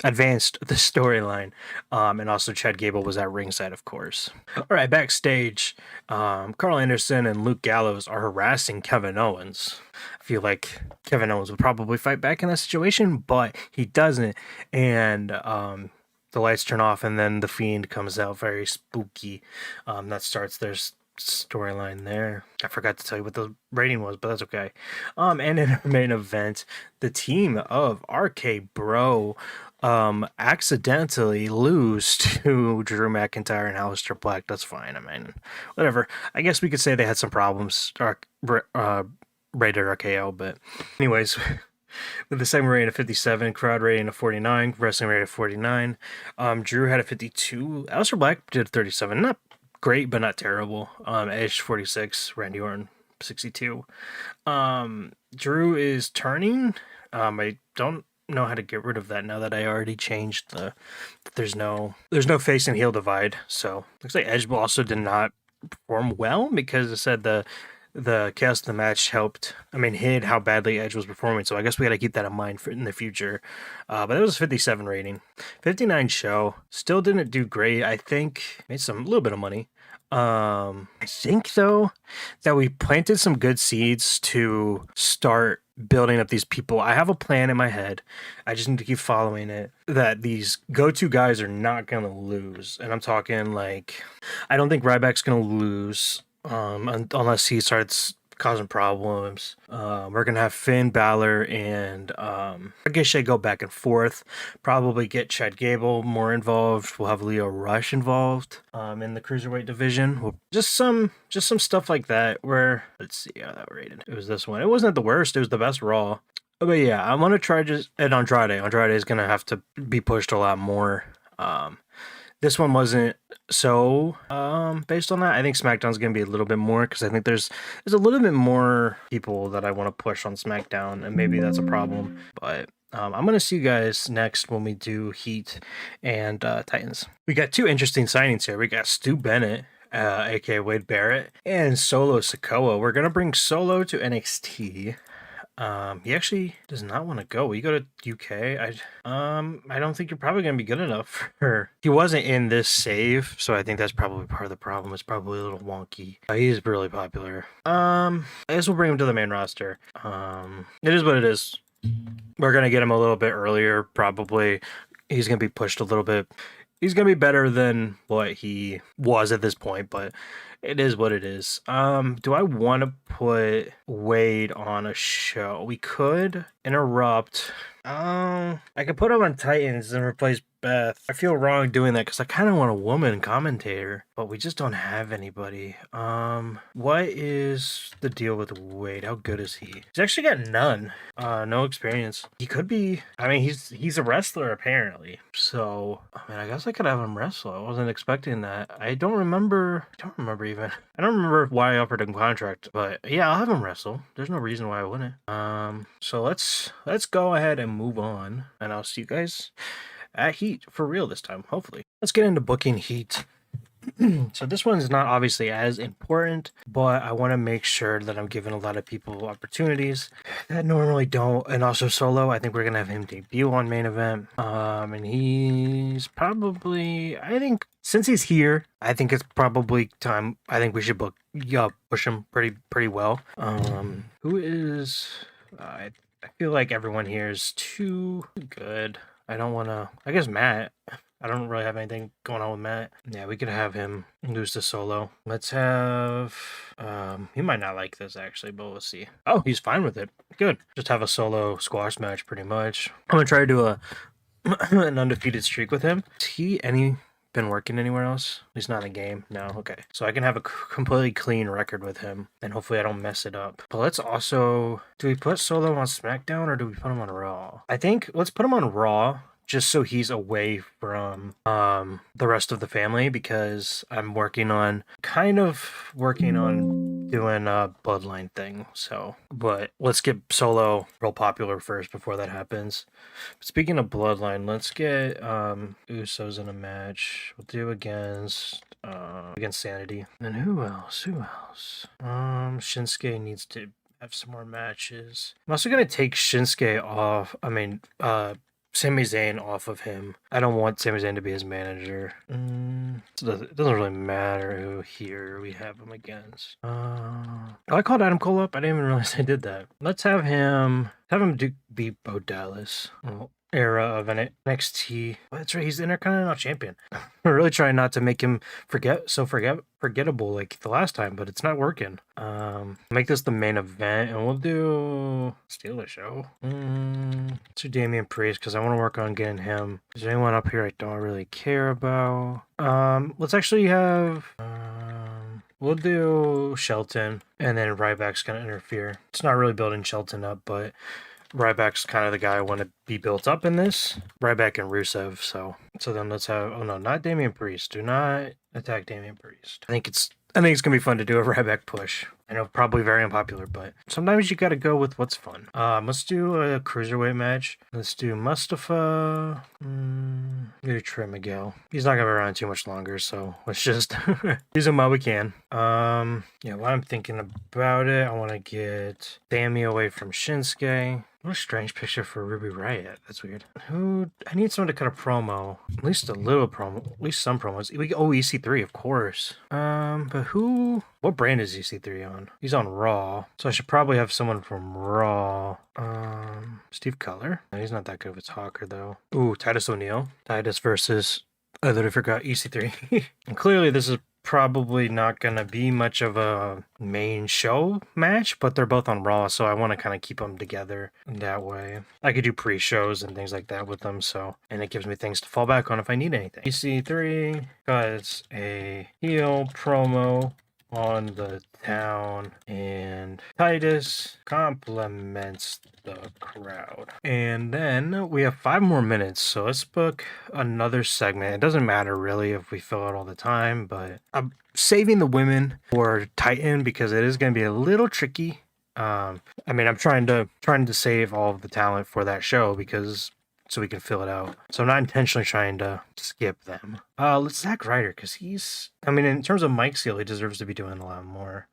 advanced the storyline. And also Chad Gable was at ringside, of course. All right, backstage, Carl Anderson and Luke Gallows are harassing Kevin Owens. I feel like Kevin Owens would probably fight back in that situation, but he doesn't. And the lights turn off, and then the Fiend comes out, very spooky. That starts their storyline there. I forgot to tell you what the rating was, but that's okay. And in our main event, the team of RK Bro accidentally lose to Drew McIntyre and Aleister Black. That's fine. I mean, whatever. I guess we could say they had some problems. Rated RKO, but anyways, with the segment rating of 57, crowd rating of 49, wrestling rate of 49. Drew had a 52. Aleister Black did 37. Not great, but not terrible. Edge 46, Randy Orton 62. Drew is turning. I don't know how to get rid of that now that I already changed there's no face and heel divide. So looks like Edge also did not perform well, because it said the the chaos of the match hid how badly Edge was performing. So I guess we got to keep that in mind for in the future. But it was a 57 rating. 59 show. Still didn't do great. I think made a little bit of money. I think though that we planted some good seeds to start building up these people. I have a plan in my head. I just need to keep following it. That these go-to guys are not gonna lose, and I'm talking like I don't think Ryback's gonna lose unless he starts causing problems. We're gonna have Finn Balor and Ricochet go back and forth. Probably get Chad Gable more involved. We'll have Leo Rush involved in the cruiserweight division. Just some stuff like that. Where let's see how that rated. It was this one. It wasn't the worst. It was the best Raw. But yeah, I want to try just and Andrade. Andrade is gonna have to be pushed a lot more. This one wasn't so based on that. I think SmackDown's gonna be a little bit more because I think there's a little bit more people that I want to push on SmackDown, and maybe that's a problem. But I'm gonna see you guys next when we do Heat and Titans. We got two interesting signings here. We got Stu Bennett, aka Wade Barrett, and Solo Sikoa. We're gonna bring Solo to NXT. He actually does not want to go. Will you go to UK? I don't think you're probably gonna be good enough for. He wasn't in this save, so I think that's probably part of the problem. It's probably a little wonky. He's really popular. I guess we'll bring him to the main roster. It is what it is. We're gonna get him a little bit earlier, probably. He's gonna be pushed a little bit. He's gonna be better than what he was at this point, but it is what it is. Do I want to put Wade on a show? We could interrupt. I could put him on Titans and replace Beth. I feel wrong doing that because I kind of want a woman commentator, but we just don't have anybody. What is the deal with Wade? How good is he? He's actually got none. No experience. He could be. I mean, he's a wrestler apparently. So, I mean, I guess I could have him wrestle. I wasn't expecting that. I don't remember even. I don't remember why I offered him contract, but yeah, I'll have him wrestle. There's no reason why I wouldn't. So let's go ahead and move on, and I'll see you guys at Heat for real this time, hopefully. Let's get into booking Heat. So this one's not obviously as important, but I want to make sure that I'm giving a lot of people opportunities that normally don't. And also Solo, I think we're gonna have him debut on main event. And he's probably, I think, since he's here, I think it's probably time. I think we should push him pretty well. Who is? I feel like everyone here is too good. I don't want to. I guess Matt. I don't really have anything going on with Matt. Yeah, we could have him lose to Solo. Let's have. He might not like this actually, but we'll see. Oh, he's fine with it. Good. Just have a solo squash match, pretty much. I'm gonna try to do an undefeated streak with him. Is he been working anywhere else? He's not in a game. No, okay. So I can have a completely clean record with him, and hopefully I don't mess it up. But let's also. Do we put Solo on SmackDown or do we put him on Raw? I think let's put him on Raw, just so he's away from the rest of the family, because I'm working on doing a bloodline thing. So, but let's get Solo real popular first before that happens. Speaking of bloodline, let's get Usos in a match. We'll do against Sanity. And who else? Shinsuke needs to have some more matches. I'm also gonna take Shinsuke off. Sami Zayn off of him. I don't want Sami Zayn to be his manager. It doesn't really matter who here we have him against. I called Adam Cole up. I didn't even realize I did that. Let's have him be Bo Dallas. Era of NXT. Oh, that's right, he's the Intercontinental Champion. We're really trying not to make him forgettable like the last time, but it's not working. Make this the main event, and we'll do steal the show. Let's do Damian Priest because I want to work on getting him. Is there anyone up here I don't really care about? Let's actually have. We'll do Shelton, and then Ryback's gonna interfere. It's not really building Shelton up, but Ryback's kind of the guy I want to be built up in this. Ryback and Rusev, so then let's have. Oh no, not Damian Priest. Do not attack Damian Priest. I think it's I think it's gonna be fun to do a Ryback push. I know, probably very unpopular, but sometimes you gotta go with what's fun. Let's do a cruiserweight match. Let's do Mustafa. Maybe Trey Miguel. He's not gonna be around too much longer, so let's just use him while we can. Yeah, while I'm thinking about it, I want to get Sammy away from Shinsuke. What a strange picture for Ruby Riott. That's weird. I need someone to cut a promo. At least a little promo. At least some promos. EC3, of course. But what brand is EC3 on? He's on Raw. So I should probably have someone from Raw. Steve Cutler? No, he's not that good of a talker, though. Ooh, Titus O'Neil. Titus versus... I literally forgot EC3. And clearly this is probably not gonna be much of a main show match, but they're both on Raw, so I want to kind of keep them together that way. I could do pre-shows and things like that with them, and it gives me things to fall back on if I need anything. EC3 cuts a heel promo on the town, and Titus compliments the crowd. And then we have 5 more minutes, so let's book another segment. It doesn't matter really if we fill it all the time, but I'm saving the women for Titan because it is going to be a little tricky. I mean, I'm trying to save all of the talent for that show so we can fill it out. So I'm not intentionally trying to skip them. Let's Zack Ryder, because in terms of mic skill, he deserves to be doing a lot more.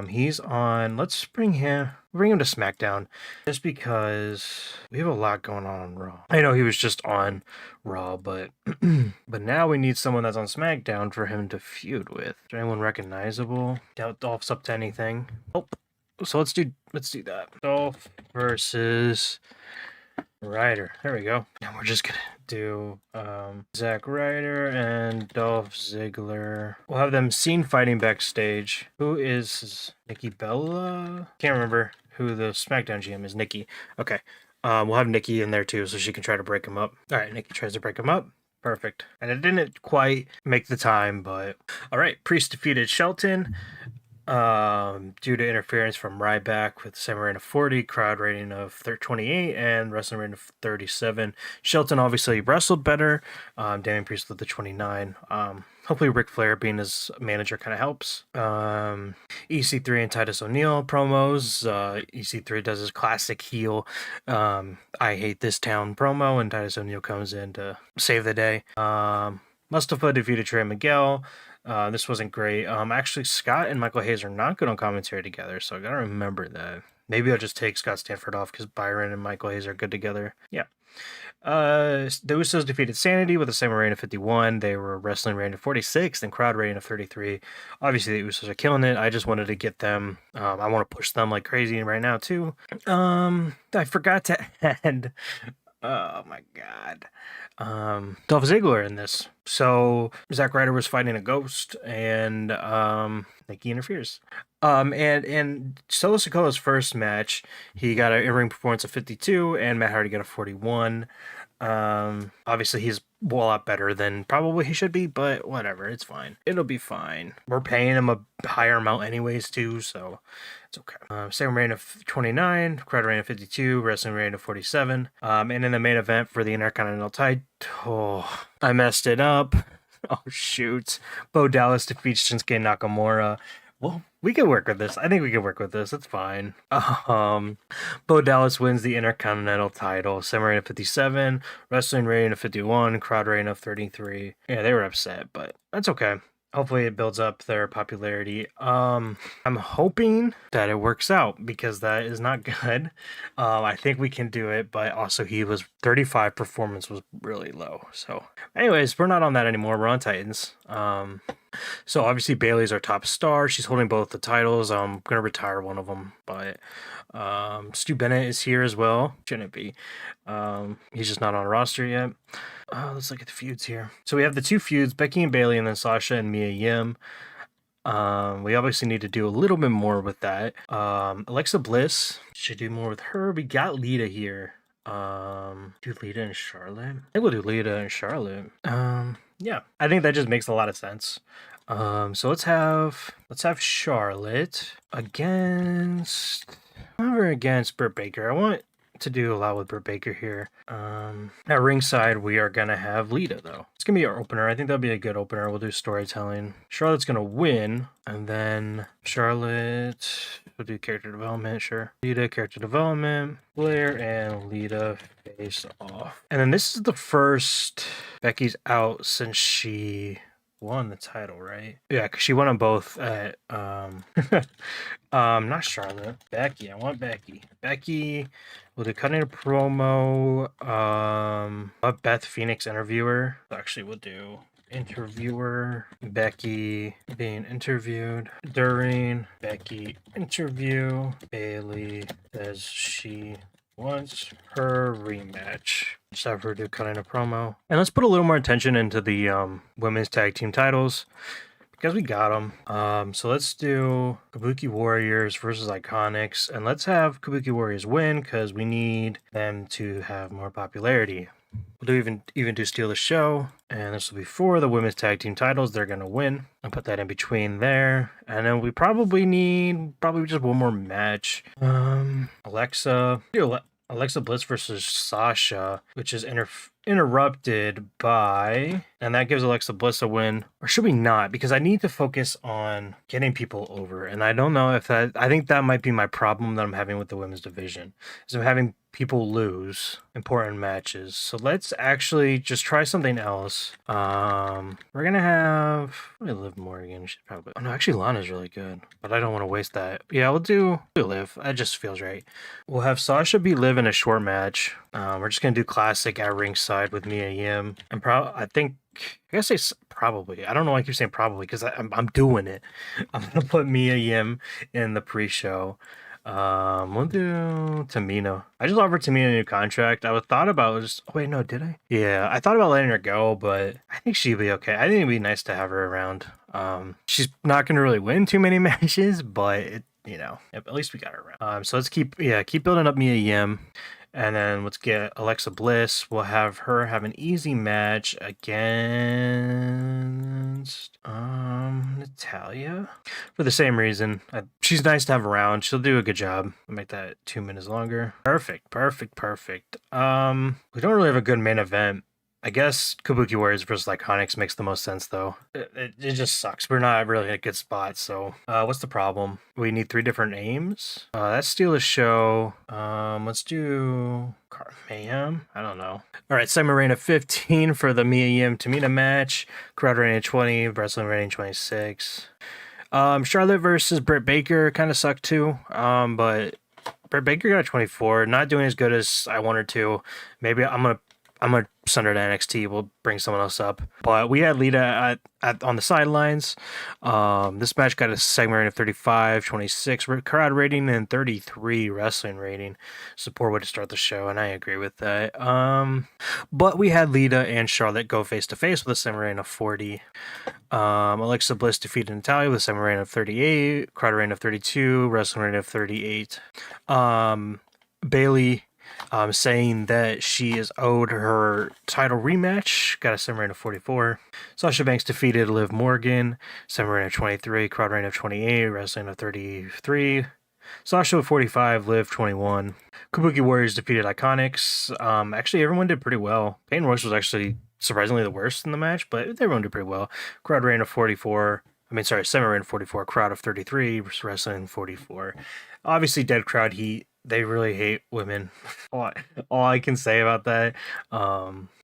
He's on, let's bring him to SmackDown, just because we have a lot going on Raw. I know he was just on Raw, but but now we need someone that's on SmackDown for him to feud with. Is there anyone recognizable? Doubt Dolph's up to anything. Nope. So let's do that. Dolph versus Ryder. There we go. Now we're just gonna do Zack Ryder and Dolph Ziggler. We'll have them seen fighting backstage. Who is Nikki Bella? Can't remember who the SmackDown GM is. Nikki. Okay. We'll have Nikki in there too, so she can try to break him up. All right, Nikki tries to break him up. Perfect. And it didn't quite make the time, but all right. Priest defeated Shelton. Due to interference from Ryback with semi rating of 40, crowd rating of 28, and wrestling rating of 37. Shelton obviously wrestled better. Damian Priest with the 29. Hopefully Ric Flair being his manager kind of helps. EC3 and Titus O'Neil promos. EC3 does his classic heel I hate this town promo, and Titus O'Neil comes in to save the day. Mustafa defeated Trey Miguel. This wasn't great. Actually, Scott and Michael Hayes are not good on commentary together, so I gotta remember that. Maybe I'll just take Scott Stanford off because Byron and Michael Hayes are good together. Yeah. The Usos defeated Sanity with a semi rating of 51. They were wrestling rating of 46 and crowd rating of 33. Obviously, the Usos are killing it. I just wanted to get them. I want to push them like crazy right now too. I forgot to add. Oh my god. Dolph Ziggler in this. So Zack Ryder was fighting a ghost, and Nikki interferes. And Solo Sikoa's first match, he got an in-ring performance of 52, and Matt Hardy got a 41. Obviously he's a lot better than probably he should be, but whatever, it's fine. It'll be fine. We're paying him a higher amount anyways too, so it's okay. Same rating of 29, crowd rating of 52, wrestling rating of 47. And in the main event for the Intercontinental title, I messed it up. Oh shoot. Bo Dallas defeats Shinsuke Nakamura. Well, we can work with this. I think we can work with this. It's fine. Bo Dallas wins the Intercontinental title. Semi rating of 57, wrestling rating of 51, crowd rating of 33. Yeah, they were upset, but that's okay. Hopefully it builds up their popularity. I'm hoping that it works out because that is not good. I think we can do it, but also he was 35 performance was really low. So anyways, we're not on that anymore. We're on Titans. So obviously Bayley's our top star. She's holding both the titles. I'm going to retire one of them, but Stu Bennett is here as well. Shouldn't be. He's just not on a roster yet. Let's look at the feuds here. So we have the 2 feuds, Becky and Bayley, and then Sasha and Mia Yim. We obviously need to do a little bit more with that. Alexa Bliss, should do more with her. We got Lita here. Do Lita and Charlotte? I think we'll do Lita and Charlotte. Yeah, I think that just makes a lot of sense. So let's have Charlotte against Britt Baker. I want to do a lot with Britt Baker here. At ringside, we are going to have Lita, though. It's going to be our opener. I think that'll be a good opener. We'll do storytelling. Charlotte's going to win, and then Charlotte, we'll do character development, sure. Lita, character development. Blair and Lita face off. And then this is the first Becky's out since she won the title, right? Yeah, because she won them both at not Charlotte, Becky. I want Becky. Becky will do cutting a promo. Beth Phoenix interviewer. Actually, we'll do interviewer. Becky being interviewed during Becky interview. Bailey says she wants her rematch. Just have her do cutting a promo. And let's put a little more attention into the women's tag team titles, because we got them. So let's do Kabuki Warriors versus Iconics, and let's have Kabuki Warriors win because we need them to have more popularity. We'll do even do steal the show, and this will be for the women's tag team titles. They're gonna win. I'll put that in between there, and then we probably need just one more match. Alexa Bliss versus Sasha, which is interrupted by, and that gives Alexa Bliss a win. Or should we not? Because I need to focus on getting people over, and I don't know if that, I think that might be my problem that I'm having with the women's division, is I'm having people lose important matches. So let's actually just try something else. We're gonna have Liv Morgan. She's probably, oh no, actually Lana's really good, but I don't want to waste that. Yeah, we'll do Liv. That just feels right. We'll have Sasha beat Liv in a short match. We're just gonna do classic at ringside with Mia Yim, and I guess it's probably. I don't know why I keep saying probably, because I'm doing it. I'm gonna put Mia Yim in the pre-show. We'll do Tamina. I just offered Tamina a new contract. I thought about just, oh wait, no, did I? Yeah, I thought about letting her go, but I think she'd be okay. I think it'd be nice to have her around. She's not gonna really win too many matches, but at least we got her around. So let's keep building up Mia Yim. And then let's get Alexa Bliss. We'll have her have an easy match against Natalya for the same reason. She's nice to have around. She'll do a good job. I'll make that 2 minutes longer. Perfect. We don't really have a good main event. I guess Kabuki Warriors versus Iconics makes the most sense, though. It just sucks. We're not really in a good spot, so what's the problem? We need 3 different names. Let's steal a show. Let's do Mayhem. I don't know. All right, segment rating of 15 for the Mia Yim Tamina match. Crowd rating 20, wrestling rating 26. Charlotte versus Britt Baker kind of sucked too, but Britt Baker got 24. Not doing as good as I wanted to. Maybe I'm gonna send her to NXT. We'll bring someone else up. But we had Lita on the sidelines. This match got a segment rating of 35, 26 crowd rating, and 33 wrestling rating. It's a poor way to start the show, and I agree with that. But we had Lita and Charlotte go face to face with a segment rating of 40. Alexa Bliss defeated Natalya with a segment rating of 38, crowd rating of 32, wrestling rating of 38. Bailey saying that she is owed her title rematch. Got a segment rating of 44. Sasha Banks defeated Liv Morgan. Segment rating of 23. Crowd rating of 28. Wrestling of 33. Sasha with 45. Liv 21. Kabuki Warriors defeated Iconics. Actually, everyone did pretty well. Peyton Royce was actually surprisingly the worst in the match, but everyone did pretty well. Crowd rating of 44. Segment rating of 44. Crowd of 33. Wrestling 44. Obviously, dead crowd heat. They really hate women. All I can say about that.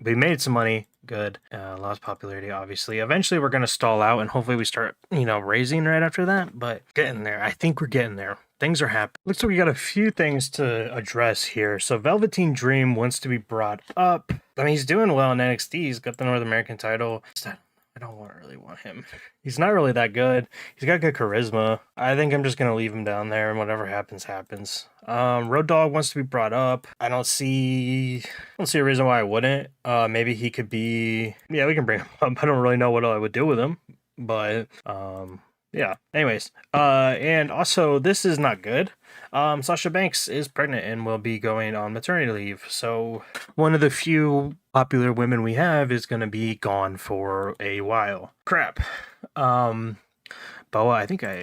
We made some money. Good. Lost popularity, obviously. Eventually, we're going to stall out, and hopefully we start, raising right after that. But getting there. I think we're getting there. Things are happening. Looks like we got a few things to address here. So Velveteen Dream wants to be brought up. He's doing well in NXT. He's got the North American title. I don't really want him. He's not really that good. He's got good charisma. I think I'm just going to leave him down there, and whatever happens, happens. Road Dogg wants to be brought up. I don't see a reason why I wouldn't. Maybe he could be... Yeah, we can bring him up. I don't really know what I would do with him. But, yeah. Anyways. And also, this is not good. Sasha Banks is pregnant and will be going on maternity leave. So one of the few popular women we have is going to be gone for a while. Crap. But Boa, I think I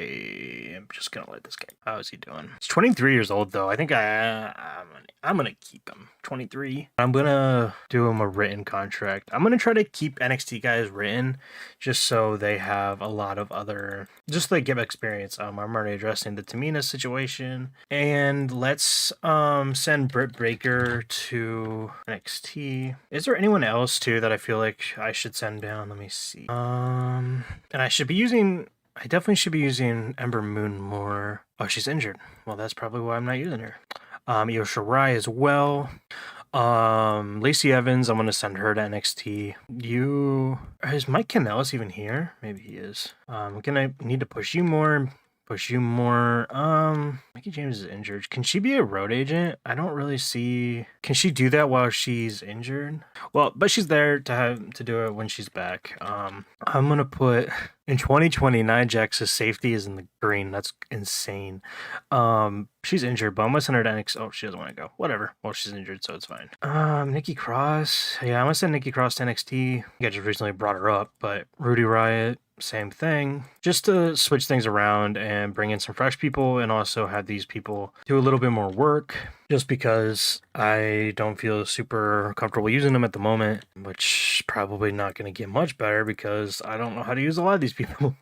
am just gonna let this guy. How is he doing? He's 23 years old though. I think I'm gonna keep him. 23. I'm gonna do him a written contract. I'm gonna try to keep NXT guys written, just so they have a lot of other, just to, like, give experience. I'm already addressing the Tamina situation, and let's send Britt Baker to NXT. Is there anyone else too that I feel like I should send down? Let me see. And I definitely should be using Ember Moon more. Oh, she's injured. Well, that's probably why I'm not using her. Io Shirai as well. Lacey Evans, I'm gonna send her to NXT. Is Mike Kanellis even here? Maybe he is. I'm gonna need to push you more. Mickey James is injured. Can she be a road agent? I don't really see. Can she do that while she's injured? Well, but she's there to do it when she's back. I'm gonna put in 2020 Nia Jax's safety is in the green. That's insane. She's injured, but I'm gonna send her to NXT. Oh, she doesn't want to go. Whatever. Well, she's injured, so it's fine. Nikki Cross. Yeah, I'm gonna send Nikki Cross to NXT. I just recently brought her up, but Rudy Riott, same thing, just to switch things around and bring in some fresh people, and also have these people do a little bit more work, just because I don't feel super comfortable using them at the moment, which probably not going to get much better because I don't know how to use a lot of these people.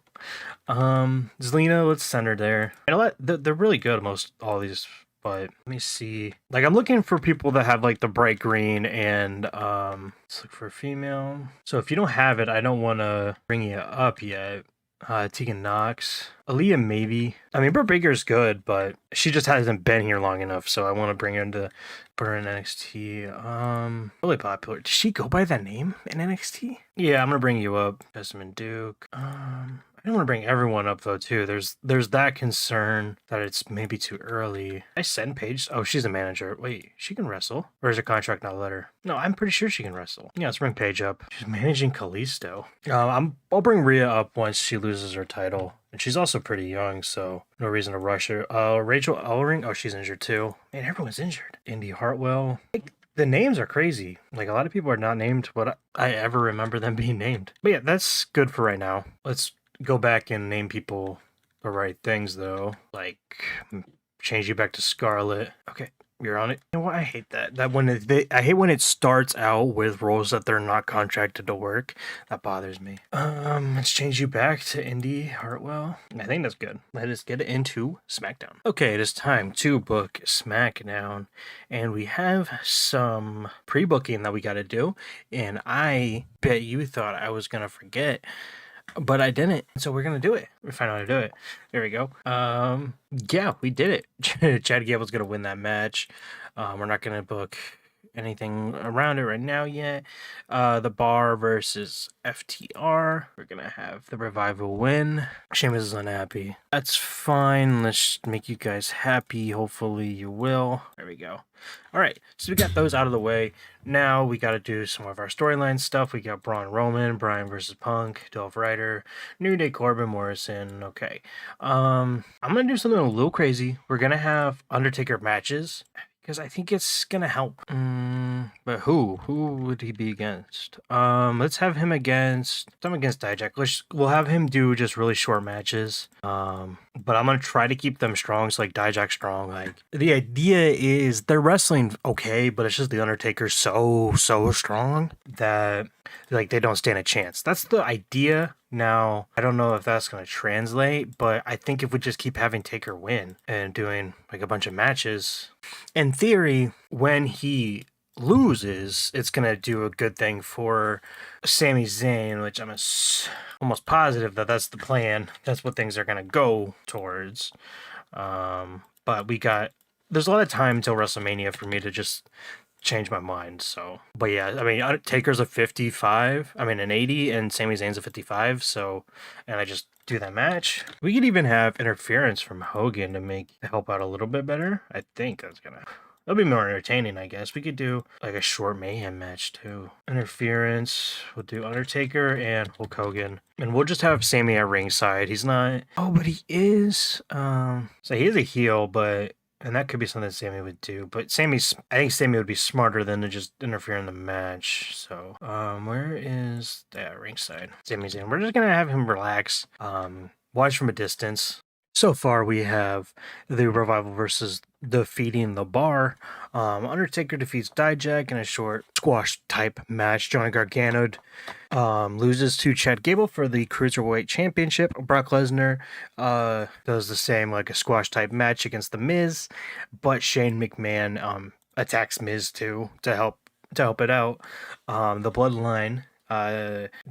Zelina, let's send her there. You know what? They're really good, all these. But let me see. Like, I'm looking for people that have, like, the bright green, and let's look for a female. So if you don't have it, I don't want to bring you up yet. Tegan Knox. Aaliyah, maybe. I mean, Britt Baker's good, but she just hasn't been here long enough, so I want to put her in NXT. Really popular. Does she go by that name in NXT? Yeah, I'm going to bring you up. Jessamine Duke. I don't want to bring everyone up though too. There's that concern that it's maybe too early. I send Paige. Oh, she's a manager. Wait, she can wrestle? Or is her contract not let her? No, I'm pretty sure she can wrestle. Yeah, let's bring Paige up. She's managing Kalisto. I'll bring Rhea up once she loses her title. And she's also pretty young, so no reason to rush her. Rachel Ellering. Oh, she's injured too. Man, everyone's injured. Indy Hartwell. The names are crazy. Like, a lot of people are not named what I ever remember them being named. But yeah, that's good for right now. Let's go back and name people the right things, though. Like, change you back to Scarlet. Okay, you're on it. You know what? I hate that. I hate when it starts out with roles that they're not contracted to work. That bothers me. Let's change you back to Indy Hartwell. I think that's good. Let us get into SmackDown. Okay, it is time to book SmackDown, and we have some pre-booking that we got to do. And I bet you thought I was gonna forget, but I didn't, so we're gonna do it. We found out how to do it. There we go. Yeah, we did it. Chad Gable's gonna win that match. We're not gonna book anything around it right now yet. The Bar versus FTR. We're gonna have the Revival win. Sheamus is unhappy. That's fine. Let's make you guys happy. Hopefully you will. There we go. All right, so we got those out of the way. Now we got to do some of our storyline stuff. We got Braun Roman, Bryan versus Punk, Dolph Ryder, New Day, Corbin, Morrison. Okay, I'm gonna do something a little crazy. We're gonna have Undertaker matches, because I think it's gonna help. But who would he be against? Let's have him against Dijak. We'll have him do just really short matches. But I'm gonna try to keep them strong. So, like, Dijak strong. Like, the idea is they're wrestling okay, but it's just the Undertaker's so strong that, like, they don't stand a chance. That's the idea. Now, I don't know if that's going to translate, but I think if we just keep having Taker win and doing, like, a bunch of matches, in theory, when he loses, it's going to do a good thing for Sami Zayn, which I'm almost positive that that's the plan. That's what things are going to go towards. But there's a lot of time until WrestleMania for me to just change my mind. So, but yeah, I mean, Taker's a 55, an 80, and Sami Zayn's a 55. So, and I just do that match. We could even have interference from Hogan to help out a little bit better. I think that'll be more entertaining, I guess. We could do like a short mayhem match too. Interference. We'll do Undertaker and Hulk Hogan. And we'll just have Sami at ringside. He's not. Oh, but he is. So he is a heel, and that could be something Sami would do. But I think Sami would be smarter than to just interfere in the match. So, where is that ringside? Sami Zayn. We're just gonna have him relax. watch from a distance. So far, we have the Revival versus defeating the Bar. Undertaker defeats Dijak in a short squash type match. Johnny Gargano loses to Chad Gable for the Cruiserweight Championship. Brock Lesnar does the same, like a squash type match against The Miz, but Shane McMahon attacks Miz too to help it out. The Bloodline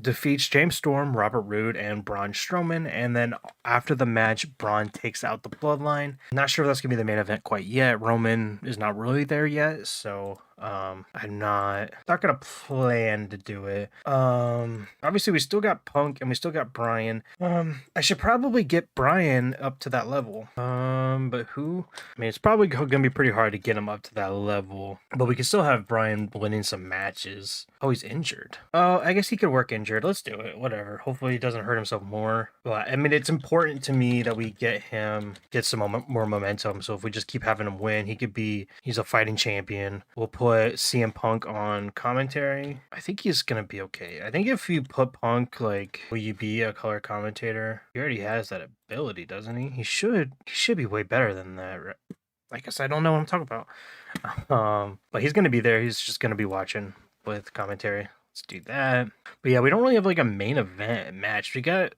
defeats James Storm, Robert Roode, and Braun Strowman. And then after the match, Braun takes out the Bloodline. Not sure if that's going to be the main event quite yet. Roman is not really there yet, so I'm not going to plan to do it. Obviously, we still got Punk and we still got Bryan. I should probably get Bryan up to that level. But who? I mean, it's probably going to be pretty hard to get him up to that level. But we can still have Bryan winning some matches. Oh, he's injured. Oh, I guess he could work injured. Let's do it. Whatever. Hopefully he doesn't hurt himself more. But I mean, it's important to me that we get some more momentum. So if we just keep having him win, he's a fighting champion. We'll put CM Punk on commentary. I think he's gonna be okay. I think if you put Punk, like, will you be a color commentator? He already has that ability, doesn't he? He should be way better than that. I guess I don't know what I'm talking about. But he's gonna be there. He's just gonna be watching with commentary. Let's do that. But yeah, we don't really have like a main event match. We got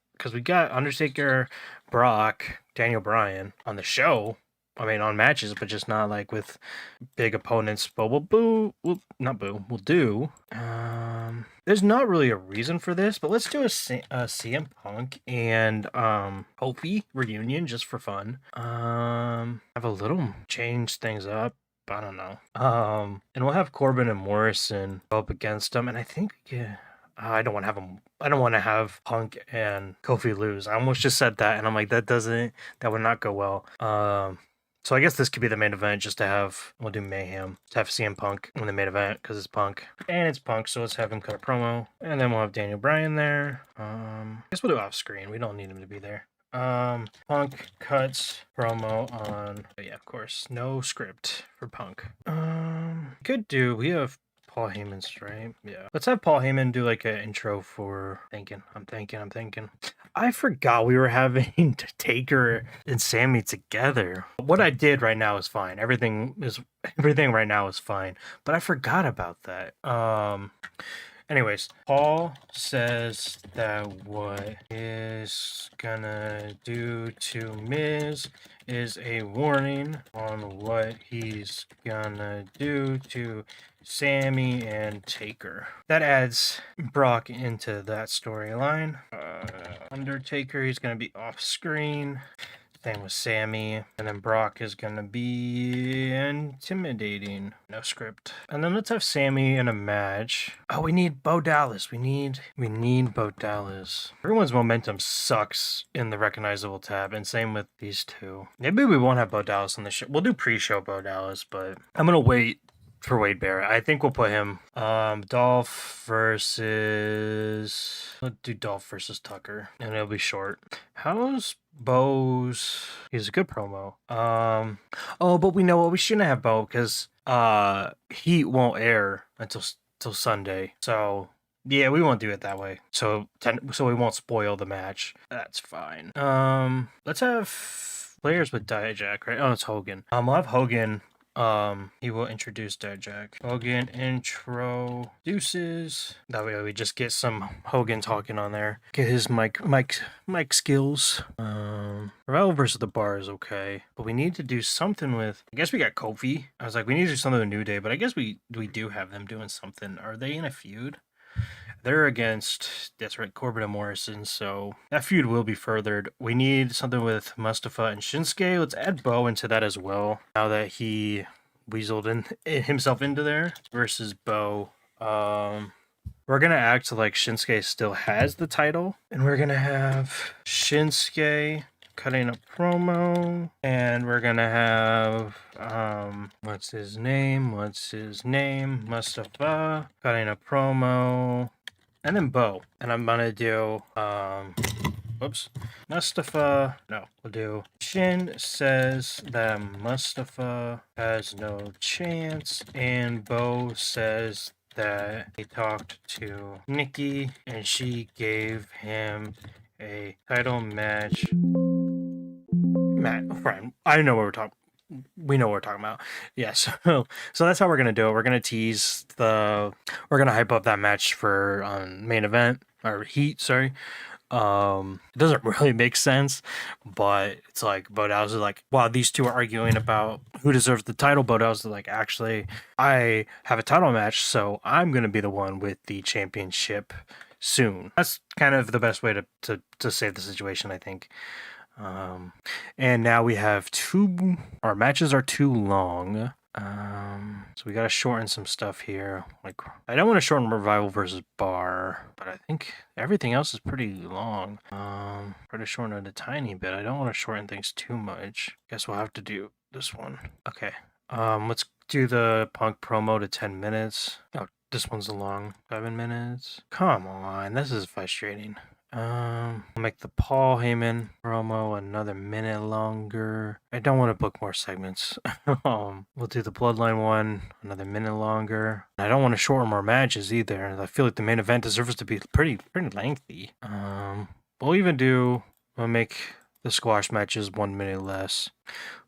Undertaker, Brock, Daniel Bryan on the show. I mean, on matches, but just not like with big opponents. But we'll do. There's not really a reason for this, but let's do a CM Punk and Kofi reunion just for fun. Have a little change things up. I don't know. And we'll have Corbin and Morrison go up against them, and I think I don't want to have Punk and Kofi lose. I almost just said that, and I'm like, that would not go well. So I guess this could be the main event, we'll do Mayhem to have CM Punk in the main event because it's Punk. And it's Punk, so let's have him cut a promo. And then we'll have Daniel Bryan there. I guess we'll do off screen. We don't need him to be there. Punk cuts promo on, oh yeah, of course, no script for Punk. We have Paul Heyman's, right? Yeah. Let's have Paul Heyman do like an intro for I'm thinking. I forgot we were having Taker and Sammy together. What I did right now is fine. Everything right now is fine. But I forgot about that. Anyways, Paul says that what is gonna do to Miz is a warning on what he's gonna do to Sammy and Taker. That adds Brock into that storyline. Undertaker, he's gonna be off screen. Same with Sammy. And then Brock is going to be intimidating. No script. And then let's have Sammy in a match. Oh, we need Bo Dallas. We need Bo Dallas. Everyone's momentum sucks in the recognizable tab. And same with these two. Maybe we won't have Bo Dallas on the show. We'll do pre-show Bo Dallas, but I'm going to wait for Wade Barrett. I think we'll put him. Let's do Dolph versus Tucker. And it'll be short. How's Bo's? He's a good promo. But we know what, we shouldn't have Bo because Heat won't air until Sunday. So yeah, we won't do it that way. So we won't spoil the match. That's fine. Let's have players with Dijak, right? Oh, it's Hogan. We'll have Hogan. He will introduce Dijak. Hogan introduces. That way we just get some Hogan talking on there. Get his mic skills. Revival versus the Bar is okay, but we need to do something with. I guess we got Kofi. I was like, we need to do something with New Day, but I guess we do have them doing something. Are they in a feud? They're against, that's right, Corbin and Morrison, so that feud will be furthered. We need something with Mustafa and Shinsuke. Let's add Bo into that as well, now that he weaseled himself into there, versus Bo. We're going to act like Shinsuke still has the title, and we're going to have Shinsuke cutting a promo, and we're going to have, what's his name, Mustafa cutting a promo. And then Bo. And I'm gonna do, Mustafa. No, we'll do. Shin says that Mustafa has no chance. And Bo says that he talked to Nikki and she gave him a title match. Matt, friend, I know what we're talking. We know what we're talking about. Yeah, so that's how we're gonna do it. We're gonna tease the. We're gonna hype up that match for main event or heat. Sorry. It doesn't really make sense, but it's like Bodow's is like, wow, these two are arguing about who deserves the title. Bodow's is like, actually, I have a title match, so I'm gonna be the one with the championship soon. That's kind of the best way to save the situation, I think. And now we have our matches are too long. So we gotta shorten some stuff here. Like, I don't want to shorten Revival versus Bar, but I think everything else is pretty long. Try to shorten it a tiny bit. I don't want to shorten things too much. Guess we'll have to do this one. Okay. Let's do the Punk promo to 10 minutes. Oh, this one's a long 7 minutes. Come on, this is frustrating. I'll make the Paul Heyman promo another minute longer. I don't want to book more segments. We'll do the Bloodline one another minute longer. I don't want to shorten more matches either. I feel like the main event deserves to be pretty lengthy. We'll make the squash matches 1 minute less.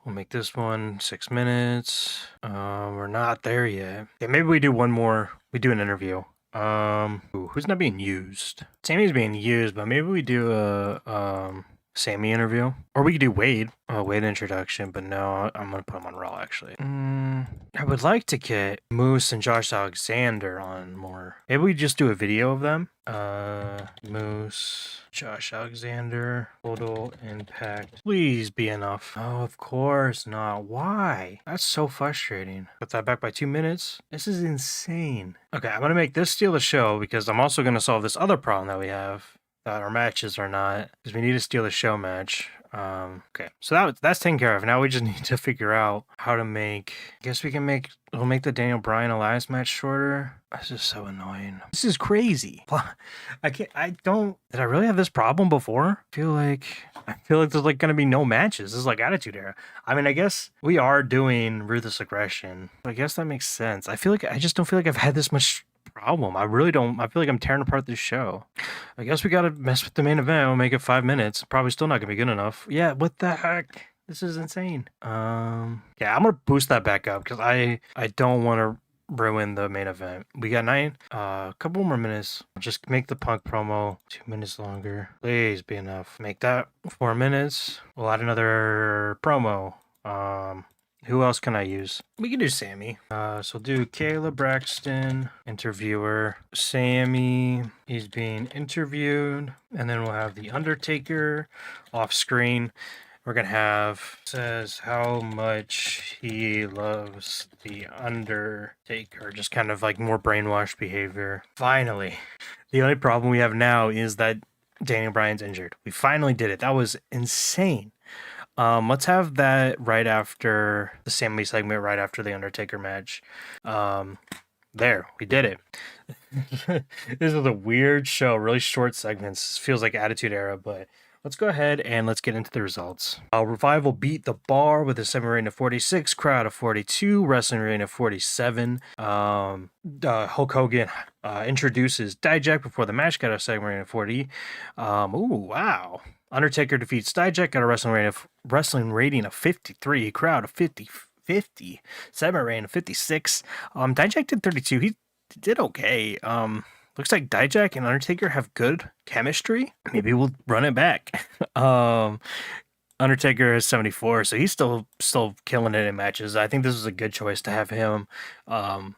We'll make this one 6 minutes. We're not there yet. Yeah, maybe we do one more. We do an interview. Who's not being used? Sammy's being used, but maybe we do a Sammy interview, or we could do Wade. Wade introduction, but no, I'm gonna put him on Raw actually. I would like to get Moose and Josh Alexander on more. Maybe we just do a video of them. Moose, Josh Alexander, Total Impact. Please be enough. Oh, of course not. Why? That's so frustrating. Put that back by 2 minutes. This is insane. Okay, I'm gonna make this steal the show because I'm also gonna solve this other problem that we have. That our matches are not, because we need to steal the show match. Okay, so that's taken care of. Now we just need to figure out how to make. I guess we'll make the Daniel Bryan Elias match shorter. This is so annoying. This is crazy. Did I really have this problem before? I feel like there's like gonna be no matches. This is like Attitude Era. I mean, I guess we are doing Ruthless Aggression. I guess that makes sense. I just don't feel like I've had this much problem. I really don't. I feel like I'm tearing apart this show. I guess we gotta mess with the main event. We'll make it 5 minutes. Probably still not gonna be good enough. Yeah, what the heck? This is insane. Yeah, I'm gonna boost that back up because I don't want to ruin the main event. We got 9. A couple more minutes. Just make the Punk promo 2 minutes longer. Please be enough. Make that 4 minutes. We'll add another promo. Who else can I use? We can do Sammy. So do Kayla Braxton, interviewer. Sammy, he's being interviewed. And then we'll have The Undertaker off screen. We're going to have, says how much he loves The Undertaker. Just kind of like more brainwashed behavior. Finally. The only problem we have now is that Daniel Bryan's injured. We finally did it. That was insane. Let's have that right after the Sammy segment, right after the Undertaker match. There, we did it. This is a weird show, really short segments. This feels like Attitude Era, but let's go ahead and let's get into the results. Revival beat the Bar with a 7 rating of 46, crowd of 42, wrestling rating of 47. Hulk Hogan introduces Dijak before the match, got a 7 rating of 40. Ooh, wow. Undertaker defeats Dijak, got a wrestling rating of 53, crowd of 50, 7 rating of 56. Dijak did 32. He did okay. Looks like Dijak and Undertaker have good chemistry. Maybe we'll run it back. Undertaker is 74, so he's still killing it in matches. I think this is a good choice to have him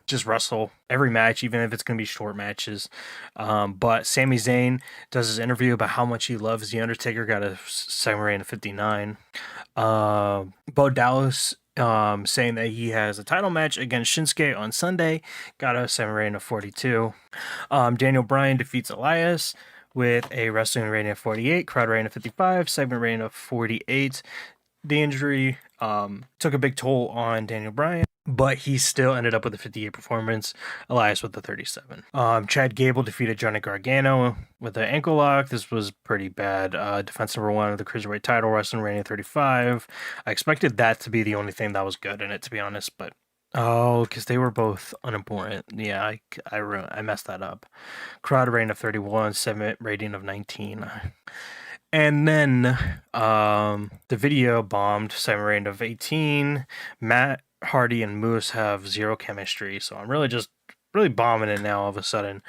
just wrestle every match, even if it's going to be short matches. But Sami Zayn does his interview about how much he loves The Undertaker, got a 7 rating of 59. Bo Dallas saying that he has a title match against Shinsuke on Sunday, got a 7 rating of 42. Daniel Bryan defeats Elias with a wrestling rating of 48, crowd rating of 55, segment rating of 48. The injury took a big toll on Daniel Bryan, but he still ended up with a 58 performance. Elias with the 37. Chad Gable defeated Johnny Gargano with an ankle lock. This was pretty bad. Defense number 1 of the Cruiserweight title, wrestling rating of 35. I expected that to be the only thing that was good in it, to be honest, but because they were both unimportant. Yeah, I messed that up. Crowd rating of 31, segment rating of 19. And then the video bombed. Simon Reign of 18. Matt Hardy and Moose have zero chemistry, so I'm really bombing it now all of a sudden.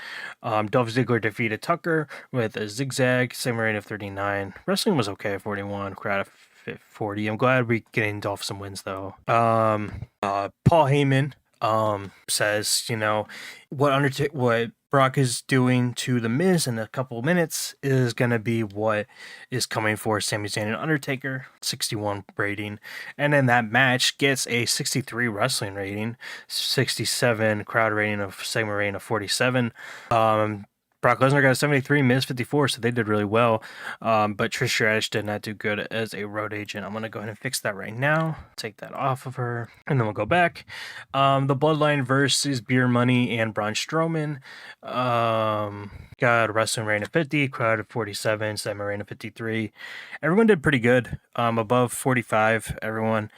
Dolph Ziggler defeated Tucker with a zigzag. Simon Reign of 39. Wrestling was okay at 41. Crowd of 40. I'm glad we're getting Dolph some wins though. Paul Heyman says, what Brock is doing to The Miz in a couple of minutes is going to be what is coming for Sami Zayn and Undertaker, 61 rating. And then that match gets a 63 wrestling rating, 67 crowd rating of Sami Zayn of 47. Brock Lesnar got a 73, Miz 54, so they did really well. But Trish Stratus did not do good as a road agent. I'm going to go ahead and fix that right now. Take that off of her, and then we'll go back. The Bloodline versus Beer Money and Braun Strowman. Got a wrestling rating of 50, crowd of 47, Sami Zayn of 53. Everyone did pretty good. Above 45, everyone.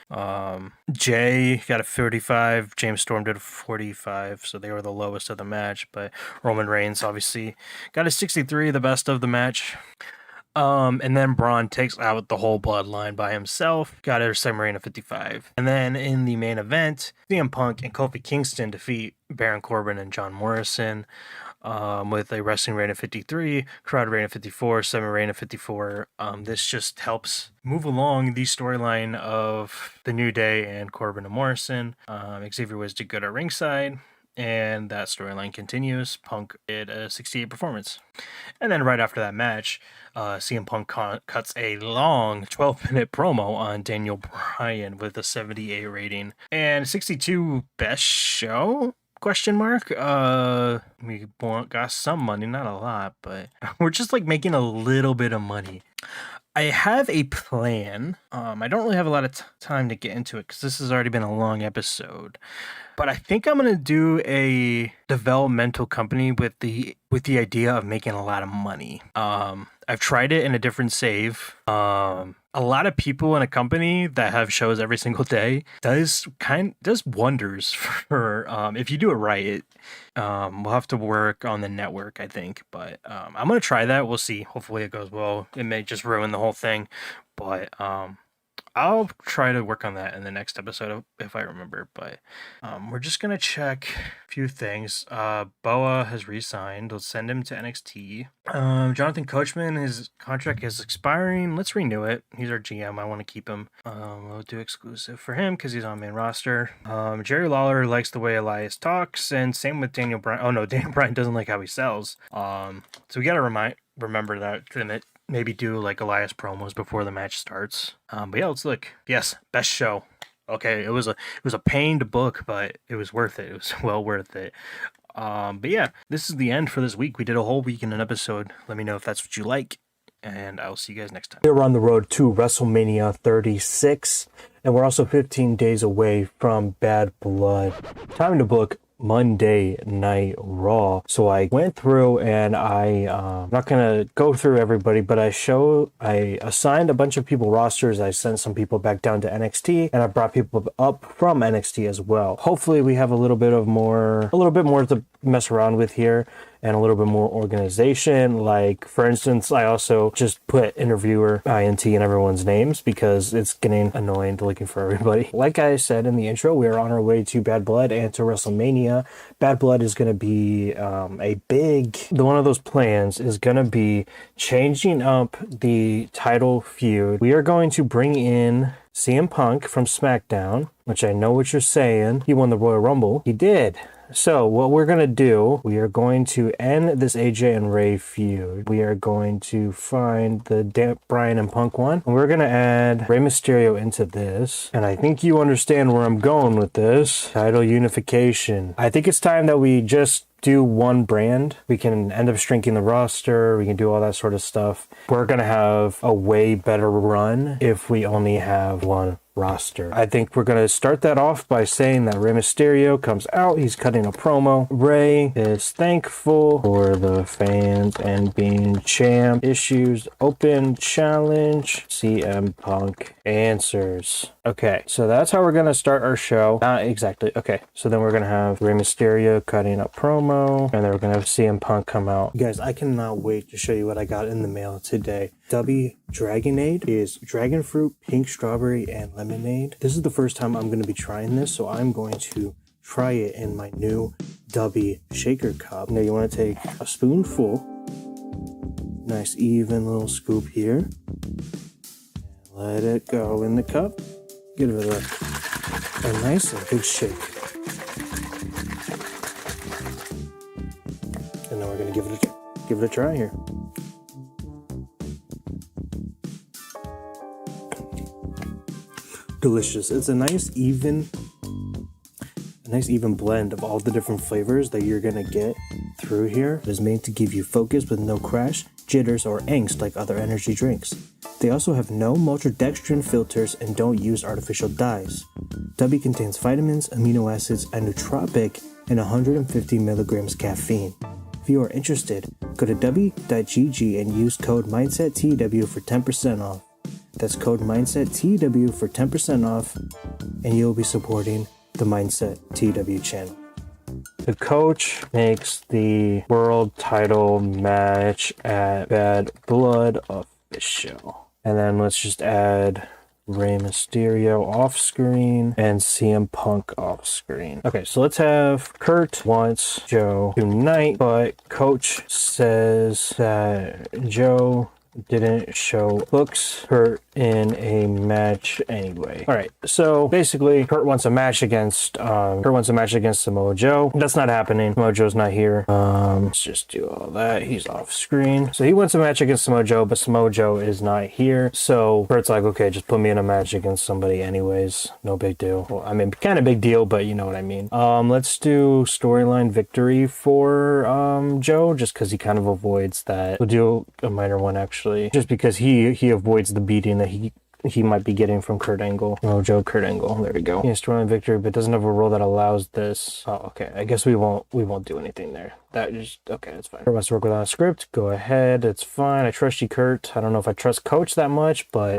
Jay got a 35, James Storm did a 45, so they were the lowest of the match, but Roman Reigns obviously got a 63, the best of the match. And then Braun takes out the whole bloodline by himself. Got a Sami Zayn of 55. And then in the main event, CM Punk and Kofi Kingston defeat Baron Corbin and John Morrison with a wrestling rating of 53, crowd rating of 54, Sami Zayn of 54. This just helps move along the storyline of the New Day and Corbin and Morrison. Xavier Woods did good at ringside, and that storyline continues. Punk did a 68 performance. And then right after that match, CM Punk cuts a long 12-minute promo on Daniel Bryan with a 78 rating. And 62 best show? Question mark. We got some money, not a lot, but we're just like making a little bit of money. I have a plan. I don't really have a lot of time to get into it because this has already been a long episode. But I think I'm gonna do a developmental company with the idea of making a lot of money. I've tried it in a different save. A lot of people in a company that have shows every single day does wonders for if you do it right. We'll have to work on the network, I think, but I'm gonna try that. We'll see. Hopefully it goes well. It may just ruin the whole thing, but I'll try to work on that in the next episode if I remember, but we're just going to check a few things. Boa has re-signed. Let's send him to NXT. Jonathan Coachman, his contract is expiring. Let's renew it. He's our GM. I want to keep him. We'll do exclusive for him because he's on main roster. Jerry Lawler likes the way Elias talks, and same with Daniel Bryan. Oh no, Daniel Bryan doesn't like how he sells. So we got to remember that. Maybe do like Elias promos before the match starts. But yeah, let's look. Yes, best show. Okay, it was a pain to book, but it was worth it. It was well worth it. But yeah, this is the end for this week. We did a whole week in an episode. Let me know if that's what you like, and I'll see you guys next time. We're on the road to WrestleMania 36, and we're also 15 days away from Bad Blood. Time to book Monday Night Raw. So I went through and I'm not gonna go through everybody, but I assigned a bunch of people rosters. I sent some people back down to NXT, and I brought people up from NXT as well. Hopefully we have a little bit more to mess around with here, and a little bit more organization. Like, for instance, I also just put interviewer INT in everyone's names because it's getting annoying looking for everybody. Like I said in the intro, we are on our way to Bad Blood and to WrestleMania. Bad Blood is going to be one of those plans is going to be changing up the title feud. We are going to bring in CM Punk from SmackDown, which I know what you're saying. He won the Royal Rumble. He did. So what we're going to do, we are going to end this AJ and Ray feud. We are going to find the Bryan and Punk one. And we're going to add Rey Mysterio into this. And I think you understand where I'm going with this. Title unification. I think it's time that we just do one brand. We can end up shrinking the roster. We can do all that sort of stuff. We're going to have a way better run if we only have one roster. I think we're going to start that off by saying that Rey Mysterio comes out. He's cutting a promo. Rey is thankful for the fans and being champ. Issues open challenge. CM Punk answers. Okay, so that's how we're going to start our show. Not exactly. Okay, so then we're going to have Rey Mysterio cutting a promo, and then we're going to have CM Punk come out. You guys, I cannot wait to show you what I got in the mail today. W Dragonade is dragon fruit, pink strawberry, and lemonade. This is the first time I'm going to be trying this, so I'm going to try it in my new W shaker cup. Now you want to take a spoonful, nice even little scoop here, and let it go in the cup. Give it a nice and big shake. And now we're going to give it a try here. Delicious. It's a nice even blend of all the different flavors that you're gonna get through here. It is made to give you focus with no crash, jitters, or angst like other energy drinks. They also have no maltodextrin filters and don't use artificial dyes. W contains vitamins, amino acids, a nootropic, and 150 milligrams caffeine. If you are interested, go to w.gg and use code MindsetTEW for 10% off. That's code MindsetTEW for 10% off, and you'll be supporting the Mindset TEW channel. The coach makes the world title match at Bad Blood official. And then let's just add Rey Mysterio off screen and CM Punk off screen. Okay, so let's have Kurt wants Joe tonight, but coach says that Joe didn't show books Kurt in a match anyway. All right, so basically Kurt wants a match against Samoa Joe. That's not happening. Samoa Joe's not here. Let's just do all that. He's off screen. So he wants a match against Samoa Joe, but Samoa Joe is not here. So Kurt's like, okay, just put me in a match against somebody anyways. No big deal. Well, I mean, kind of big deal, but you know what I mean. Let's do storyline victory for Joe, just because he kind of avoids that. We'll do a minor one actually, just because he avoids the beating that he might be getting from Kurt Angle. Oh, Joe Kurt Angle. There we go. He has storyline victory, but doesn't have a role that allows this. Oh, okay. I guess we won't do anything there. That just, okay, that's fine. Kurt wants to work without a script. Go ahead. It's fine. I trust you, Kurt. I don't know if I trust Coach that much, but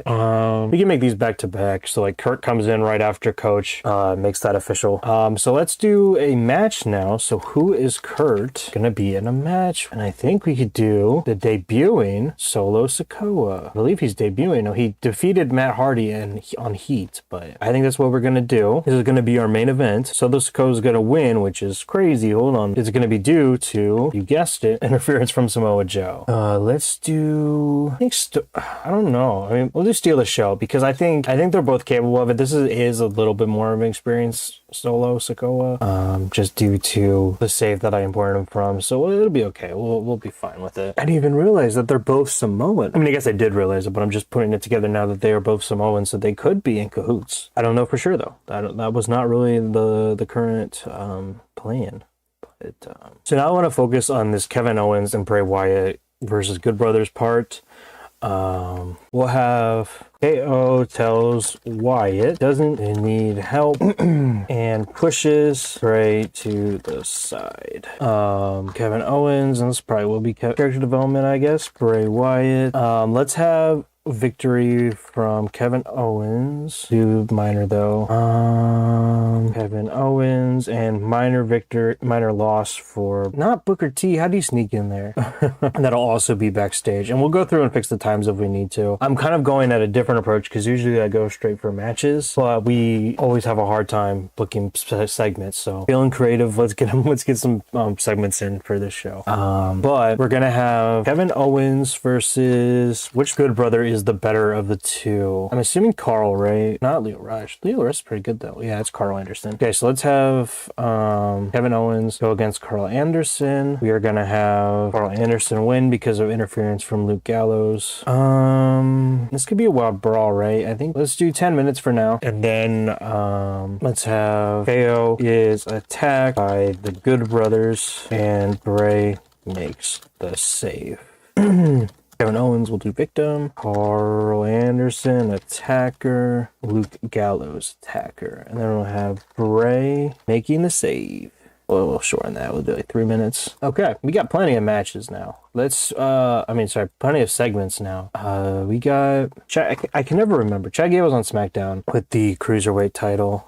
we can make these back to back. So like Kurt comes in right after Coach makes that official. So let's do a match now. So who is Kurt gonna be in a match? And I think we could do the debuting Solo Sikoa. I believe he's debuting. No, he defeated Matt Hardy on Heat, but I think that's what we're gonna do. This is gonna be our main event. Solo Sikoa is gonna win, which is crazy. Hold on. It's gonna be due to, you guessed it, interference from Samoa Joe. Let's do, I don't know. I mean, we'll just steal the show because I think they're both capable of it. This is a little bit more of an experience Solo Sikoa, just due to the save that I imported him from. So it'll be okay. We'll be fine with it. I didn't even realize that they're both Samoan. I mean, I guess I did realize it, but I'm just putting it together now that they are both Samoans, so they could be in cahoots. I don't know for sure though. That was not really the current plan. So now I want to focus on this Kevin Owens and Bray Wyatt versus Good Brothers part. We'll have KO tells Wyatt doesn't need help and pushes Bray to the side. Kevin Owens, and this probably will be character development, I guess. Bray Wyatt. Let's have victory from Kevin Owens. Do minor though. Kevin Owens and minor loss for not Booker T. How do you sneak in there? That'll also be backstage, and we'll go through and fix the times if we need to. I'm kind of going at a different approach because usually I go straight for matches, but we always have a hard time booking segments. So feeling creative, let's get some segments in for this show. But we're gonna have Kevin Owens versus which Good Brother is the better of the two. I'm assuming Carl, right? Not Leo Rush. Leo Rush is pretty good though. Yeah, it's Carl Anderson. Okay, so let's have Kevin Owens go against Carl Anderson. We are gonna have Carl Anderson win because of interference from Luke Gallows. This could be a wild brawl, right? I think let's do 10 minutes for now, and then let's have KO is attacked by the Good Brothers and Bray makes the save. Kevin Owens will do victim, Carl Anderson attacker, Luke Gallows attacker, and then we'll have Bray making the save. Well, we'll shorten that. We'll do like 3 minutes. Okay, we got plenty of matches now. Plenty of segments now. We got I can never remember. Chad Gable's on SmackDown with the Cruiserweight title.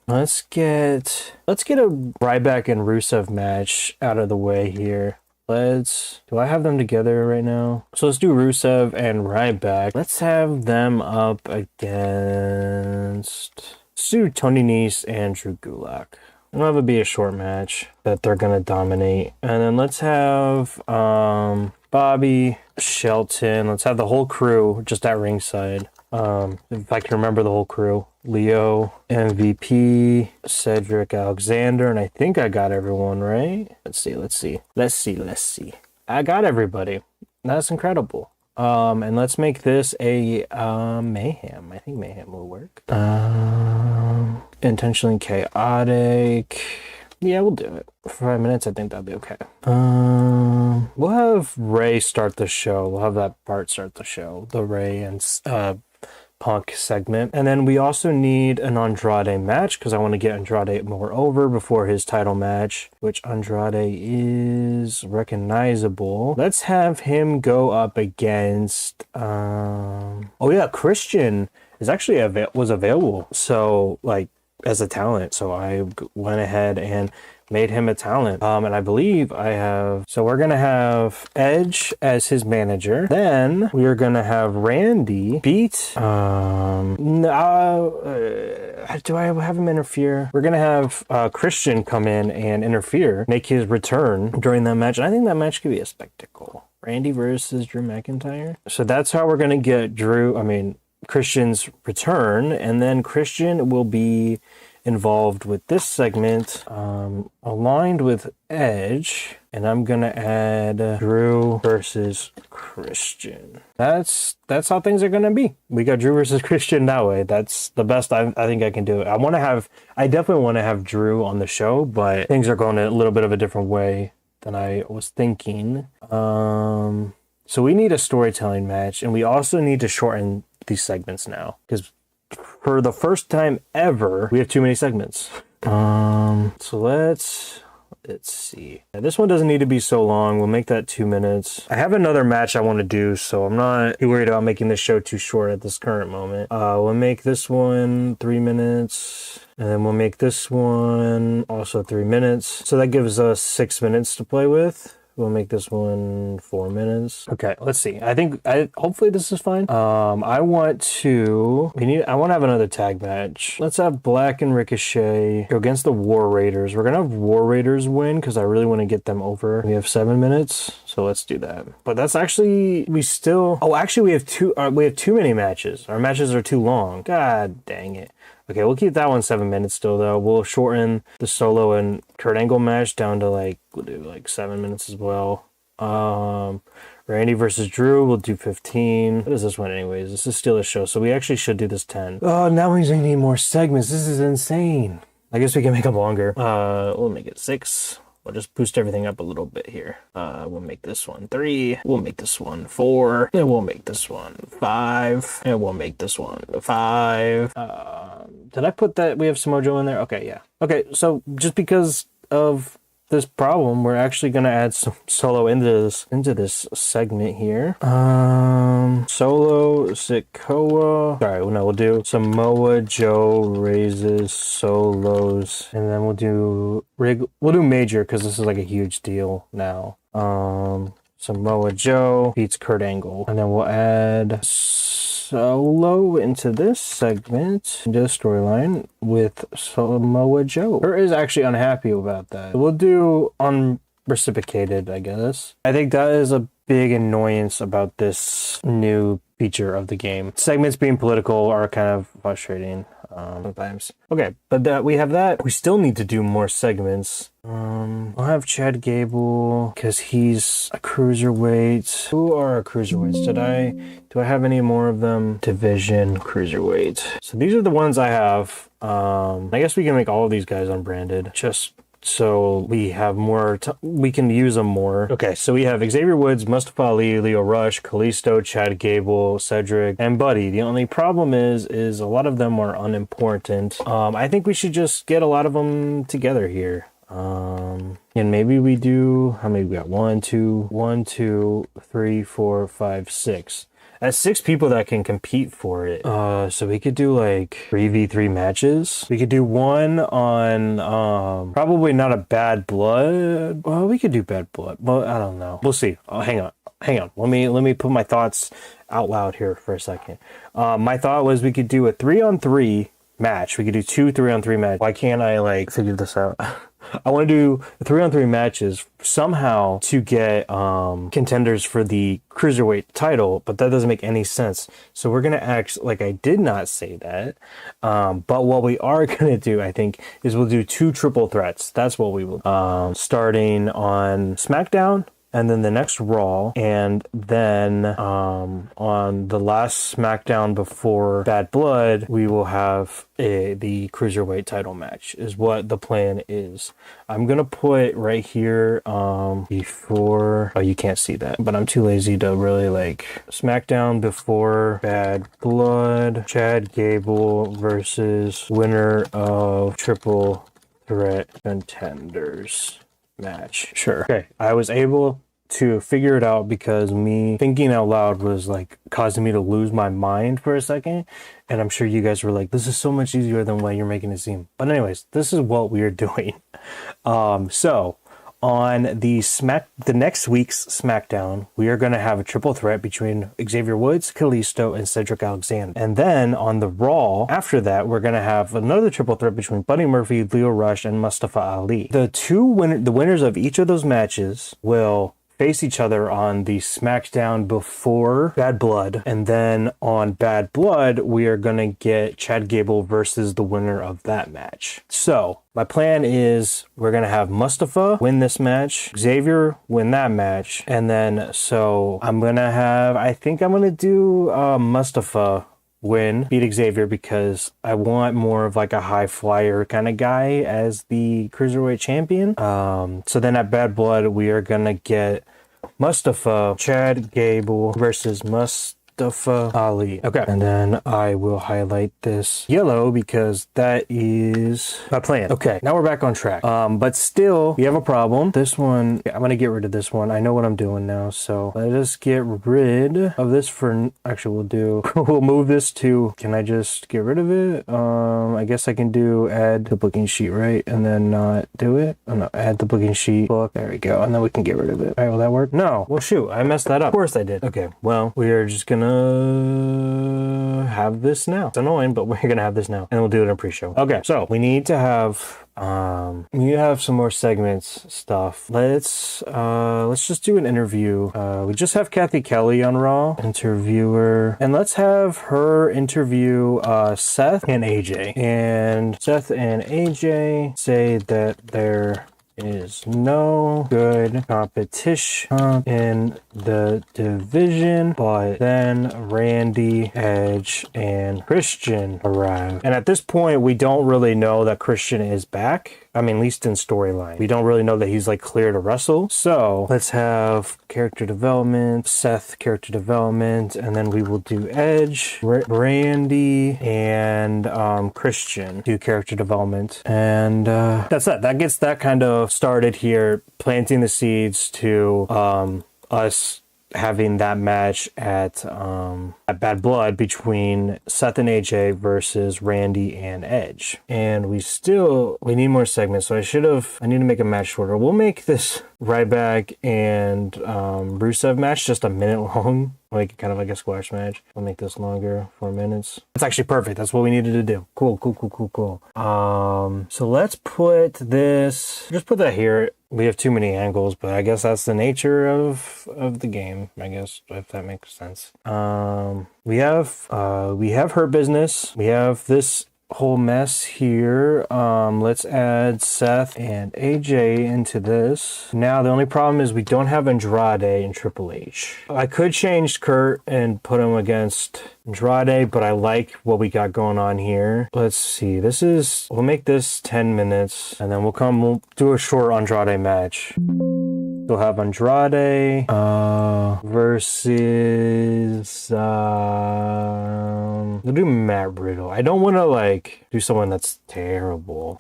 Let's get a Ryback and Rusev match out of the way here. Do I have them together right now? So let's do Rusev and Ryback. Let's have them up against... Let's do Tony Nese and Drew Gulak. We'll have it be a short match that they're gonna dominate. And then let's have Bobby, Shelton. Let's have the whole crew just at ringside. If I can remember the whole crew. Leo, MVP, Cedric Alexander, and I think I got everyone, right? Let's see. I got everybody. That's incredible. And let's make this a mayhem. I think mayhem will work. Intentionally chaotic. Yeah, we'll do it. For 5 minutes, I think that'll be okay. We'll have Ray start the show. We'll have that part start the show. The Ray and Punk segment. And then we also need an Andrade match because I want to get Andrade more over before his title match, which Andrade is recognizable. Let's have him go up against oh yeah, Christian is actually was available, so like as a talent, so I went ahead and made him a talent. And I believe I have... So we're going to have Edge as his manager. Then we are going to have Randy beat... do I have him interfere? We're going to have Christian come in and interfere, make his return during that match. And I think that match could be a spectacle. Randy versus Drew McIntyre. So that's how we're going to get Christian's return. And then Christian will be involved with this segment, aligned with Edge, and I'm gonna add Drew versus Christian. That's how things are gonna be. We got Drew versus Christian that way. That's the best I think I can do it. I definitely want to have Drew on the show, but things are going a little bit of a different way than I was thinking. So we need a storytelling match, and we also need to shorten these segments now because for the first time ever, we have too many segments. So let's see. This one doesn't need to be so long. We'll make that 2 minutes. I have another match I want to do, so I'm not too worried about making this show too short at this current moment. We'll make this one 3 minutes, and then we'll make this one also 3 minutes. So that gives us 6 minutes to play with. We'll make this one 4 minutes. Okay, let's see. Hopefully this is fine. I want to have another tag match. Let's have Black and Ricochet go against the War Raiders. We're gonna have War Raiders win because I really want to get them over. We have 7 minutes, so let's do that. But that's actually we have too many matches. Our matches are too long. God dang it. Okay, we'll keep that one 7 minutes still, though. We'll shorten the Solo and Kurt Angle match down to we'll do 7 minutes as well. Randy versus Drew, we'll do 15. What is this one anyways? This is still a show, so we actually should do this 10. Oh, now we need more segments. This is insane. I guess we can make them longer. We'll make it 6. We'll just boost everything up a little bit here. We'll make this one 3. We'll make this one 4. And we'll make this one 5. And we'll make this one 5. Did I put that we have Samoa Joe in there? Okay, yeah. Okay, so just because of this problem, we're actually going to add some Solo into this segment here. Solo, Sikoa. Sorry, no, we'll do Samoa Joe raises Solos, and then we'll do Major because this is a huge deal now. Samoa Joe beats Kurt Angle, and then we'll add Solo into this segment, into the storyline with Samoa Joe. Kurt is actually unhappy about that. We'll do unreciprocated, I guess. I think that is a big annoyance about this new feature of the game. Segments being political are kind of frustrating sometimes. Okay, but we have that. We still need to do more segments. I'll have Chad Gable because he's a cruiserweight. Who are our cruiserweights? Do I have any more of them? Division cruiserweight. So these are the ones I have. I guess we can make all of these guys unbranded just so we have more, we can use them more. Okay, so we have Xavier Woods, Mustafa Ali, Leo Rush, Kalisto, Chad Gable, Cedric, and Buddy. The only problem is a lot of them are unimportant. I think we should just get a lot of them together here. And maybe we do, how many we got? 1, 2, 3, 4, 5, 6. That's 6 people that can compete for it. So we could do like 3v3 matches. We could do one on probably not a Bad Blood. Well, we could do Bad Blood. Well, I don't know. We'll see. Oh, hang on. Let me put my thoughts out loud here for a second. My thought was we could do a 3-on-3 match. We could do 2 3-on-3 matches. Why can't I like figure this out? I want to do 3-on-3 matches somehow to get contenders for the cruiserweight title, but that doesn't make any sense. So we're gonna act like I did not say that. But what we are gonna do, I think, is we'll do 2 triple threats. That's what we will. Starting on SmackDown, and then the next Raw, and then on the last SmackDown before Bad Blood, we will have the Cruiserweight title match, is what the plan is. I'm going to put right here before... Oh, you can't see that, but I'm too lazy to really like... SmackDown before Bad Blood, Chad Gable versus winner of Triple Threat Contenders match. Sure. Okay. I was able to figure it out because me thinking out loud was like causing me to lose my mind for a second. And I'm sure you guys were like, this is so much easier than what you're making it seem. But anyways, this is what we are doing. So on the next week's SmackDown, we are going to have a triple threat between Xavier Woods, Kalisto, and Cedric Alexander. And then on the Raw, after that, we're going to have another triple threat between Buddy Murphy, Leo Rush, and Mustafa Ali. The winners of each of those matches will face each other on the SmackDown before Bad Blood, and then on Bad Blood we are gonna get Chad Gable versus the winner of that match. So my plan is we're gonna have Mustafa win this match, Xavier win that match, and then so I think I'm gonna do Mustafa beat Xavier because I want more of like a high flyer kind of guy as the Cruiserweight champion. So then at Bad Blood, we are going to get Mustafa, Chad Gable versus Mustafa Ali. Okay. And then I will highlight this yellow because that is my plan. Okay. Now we're back on track. But still, we have a problem. This one, I'm going to get rid of this one. I know what I'm doing now. So let us get rid of this actually we'll move this to, can I just get rid of it? I guess I can add the booking sheet, right? And then not do it. Oh no, add the booking sheet book. There we go. And then we can get rid of it. All right, will that work? No. Well, shoot, I messed that up. Of course I did. Okay. Well, we are just gonna have this now. It's annoying, but we're gonna have this now, and we'll do it in a pre-show. Okay, so we need to have some more segments stuff. Let's just do an interview. We just have Kathy Kelly on Raw, interviewer, and let's have her interview Seth and AJ. And Seth and AJ say that there is no good competition in the division, but then Randy, Edge, and Christian arrive. And at this point, we don't really know that Christian is back. I mean, at least in storyline. We don't really know that he's like clear to wrestle. So let's have character development, Seth character development, and then we will do Edge, Randy, and Christian do character development. And that's that. That gets that kind of started here, planting the seeds to us having that match at Bad Blood between Seth and AJ versus Randy and Edge. And we need more segments, so I need to make a match shorter. We'll make this Ryback and Rusev match just a minute long, like kind of like a squash match. I'll make this longer, 4 minutes. That's actually perfect. That's what we needed to do. Cool. So let's just put that here. We have too many angles, but I guess that's the nature of the game, I guess, if that makes sense. We have Her Business. We have this whole mess here. Let's add Seth and AJ into this. Now the only problem is we don't have Andrade and Triple H. I could change Kurt and put him against Andrade, but I like what we got going on here. Let's see. We'll make this 10 minutes, and then we'll do a short Andrade match. We'll have Andrade versus we'll do Matt Riddle. I don't want to do someone that's terrible.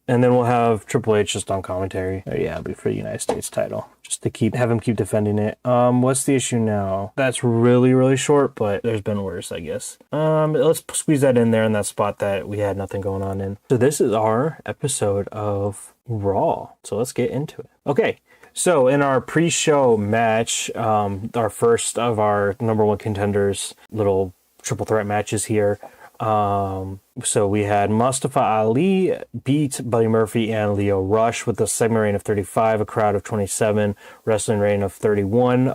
And then we'll have Triple H just on commentary. Oh yeah, it'll be for the United States title. Just to have him keep defending it. What's the issue now? That's really, really short, but there's been worse, I guess. Let's squeeze that in there in that spot that we had nothing going on in. So this is our episode of Raw. So let's get into it. Okay. So in our pre-show match, our first of our number one contenders, little triple threat matches here. So we had Mustafa Ali beat Buddy Murphy and Lio Rush with a segment reign of 35, a crowd of 27, wrestling reign of 31.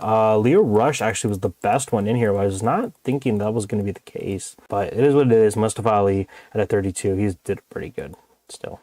Lio Rush actually was the best one in here. I was not thinking that was going to be the case, but it is what it is. Mustafa Ali at a 32, he did pretty good still.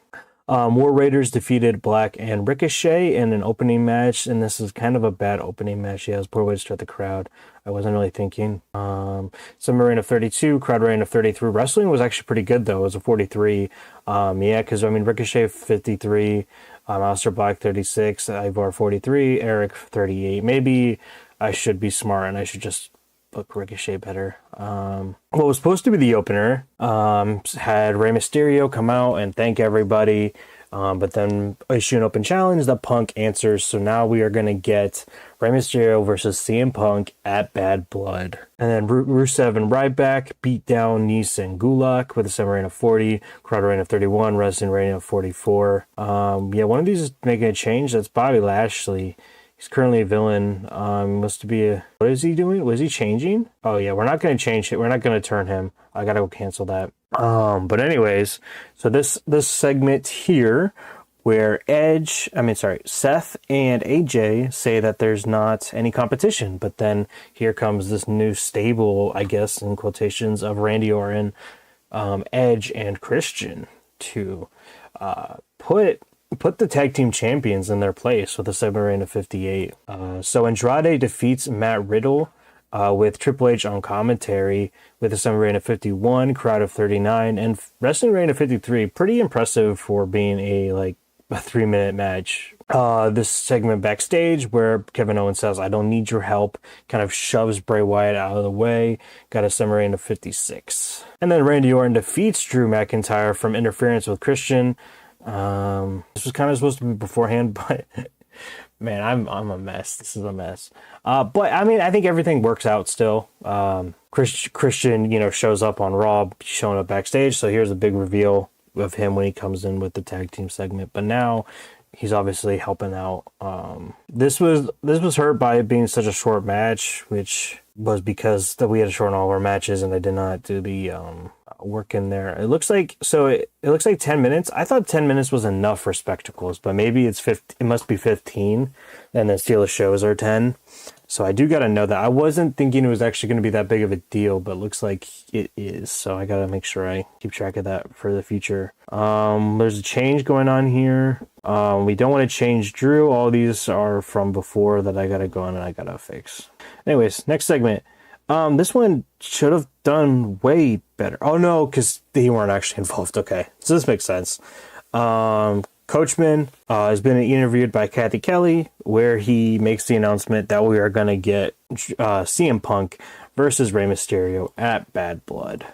War Raiders defeated Black and Ricochet in an opening match, and this is kind of a bad opening match. Yeah, it was a poor way to start the crowd. I wasn't really thinking. Summer reign of 32, crowd reign of 33. Wrestling was actually pretty good, though. It was a 43. Yeah, because, I mean, Ricochet 53, Aleister Black 36, Ivar 43, Eric 38. Maybe I should be smart and I should just book Ricochet better. What was supposed to be the opener had Rey Mysterio come out and thank everybody, but then issue an open challenge that Punk answers. So now we are going to get Rey Mysterio versus CM Punk at Bad Blood. And then Rusev and Ryback beat down Nice and Gulak with a summer reign of 40, crowd reign of 31, wrestling reign of 44. Yeah, one of these is making a change. That's Bobby Lashley. He's currently a villain. Must be a... What is he doing? Was he changing? Oh, yeah. We're not going to change it. We're not going to turn him. I got to go cancel that. But anyways, so this segment here where Seth and AJ say that there's not any competition. But then here comes this new stable, I guess, in quotations, of Randy Orton, Edge, and Christian to put the tag team champions in their place with a segment reign of 58. So Andrade defeats Matt Riddle with Triple H on commentary with a segment reign of 51, crowd of 39, and wrestling reign of 53. Pretty impressive for being a 3-minute match. This segment backstage where Kevin Owens says, "I don't need your help," kind of shoves Bray Wyatt out of the way, got a segment reign of 56. And then Randy Orton defeats Drew McIntyre from interference with Christian. This was kind of supposed to be beforehand, but man, I'm a mess. This is a mess. But I mean, I think everything works out still. Christian, shows up on Raw, showing up backstage. So here's a big reveal of him when he comes in with the tag team segment. But now he's obviously helping out. This was hurt by it being such a short match, which was because we had to shorten all of our matches and I did not do the work in there. It looks like 10 minutes. I thought 10 minutes was enough for spectacles, but maybe it must be 15, and then Steelers shows are 10. So I do got to know that. I wasn't thinking it was actually going to be that big of a deal, but it looks like it is. So I got to make sure I keep track of that for the future. There's a change going on here. We don't want to change Drew. All these are from before that I got to go on and I got to fix. Anyways, next segment. This one should have done way better. Oh no, because they weren't actually involved. Okay, so this makes sense. Coachman has been interviewed by Kathy Kelly, where he makes the announcement that we are going to get CM Punk versus Rey Mysterio at Bad Blood.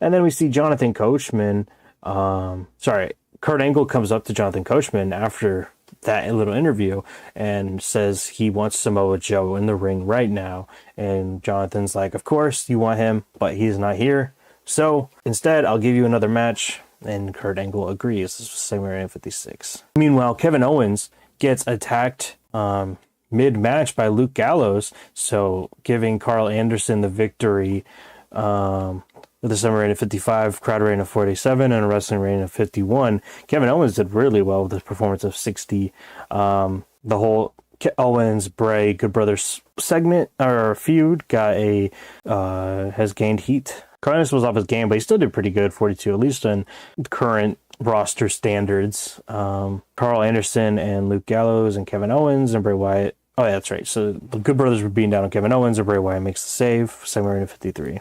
And then we see Jonathan Coachman. Kurt Angle comes up to Jonathan Coachman after that little interview and says he wants Samoa Joe in the ring right now. And Jonathan's like, of course you want him, but he's not here. So instead, I'll give you another match. And Kurt Angle agrees. This was segment reign 56. Meanwhile, Kevin Owens gets attacked mid-match by Luke Gallows, so giving Carl Anderson the victory with a summer reign of 55, crowd reign of 47, and a wrestling reign of 51. Kevin Owens did really well with his performance of 60. The whole Owens Bray Good Brothers segment or feud has gained heat. Carlos was off his game, but he still did pretty good, 42, at least in current roster standards. Carl Anderson and Luke Gallows and Kevin Owens and Bray Wyatt. Oh, yeah, that's right. So the Good Brothers were beating down on Kevin Owens, and Bray Wyatt makes the save, segment reign of 53.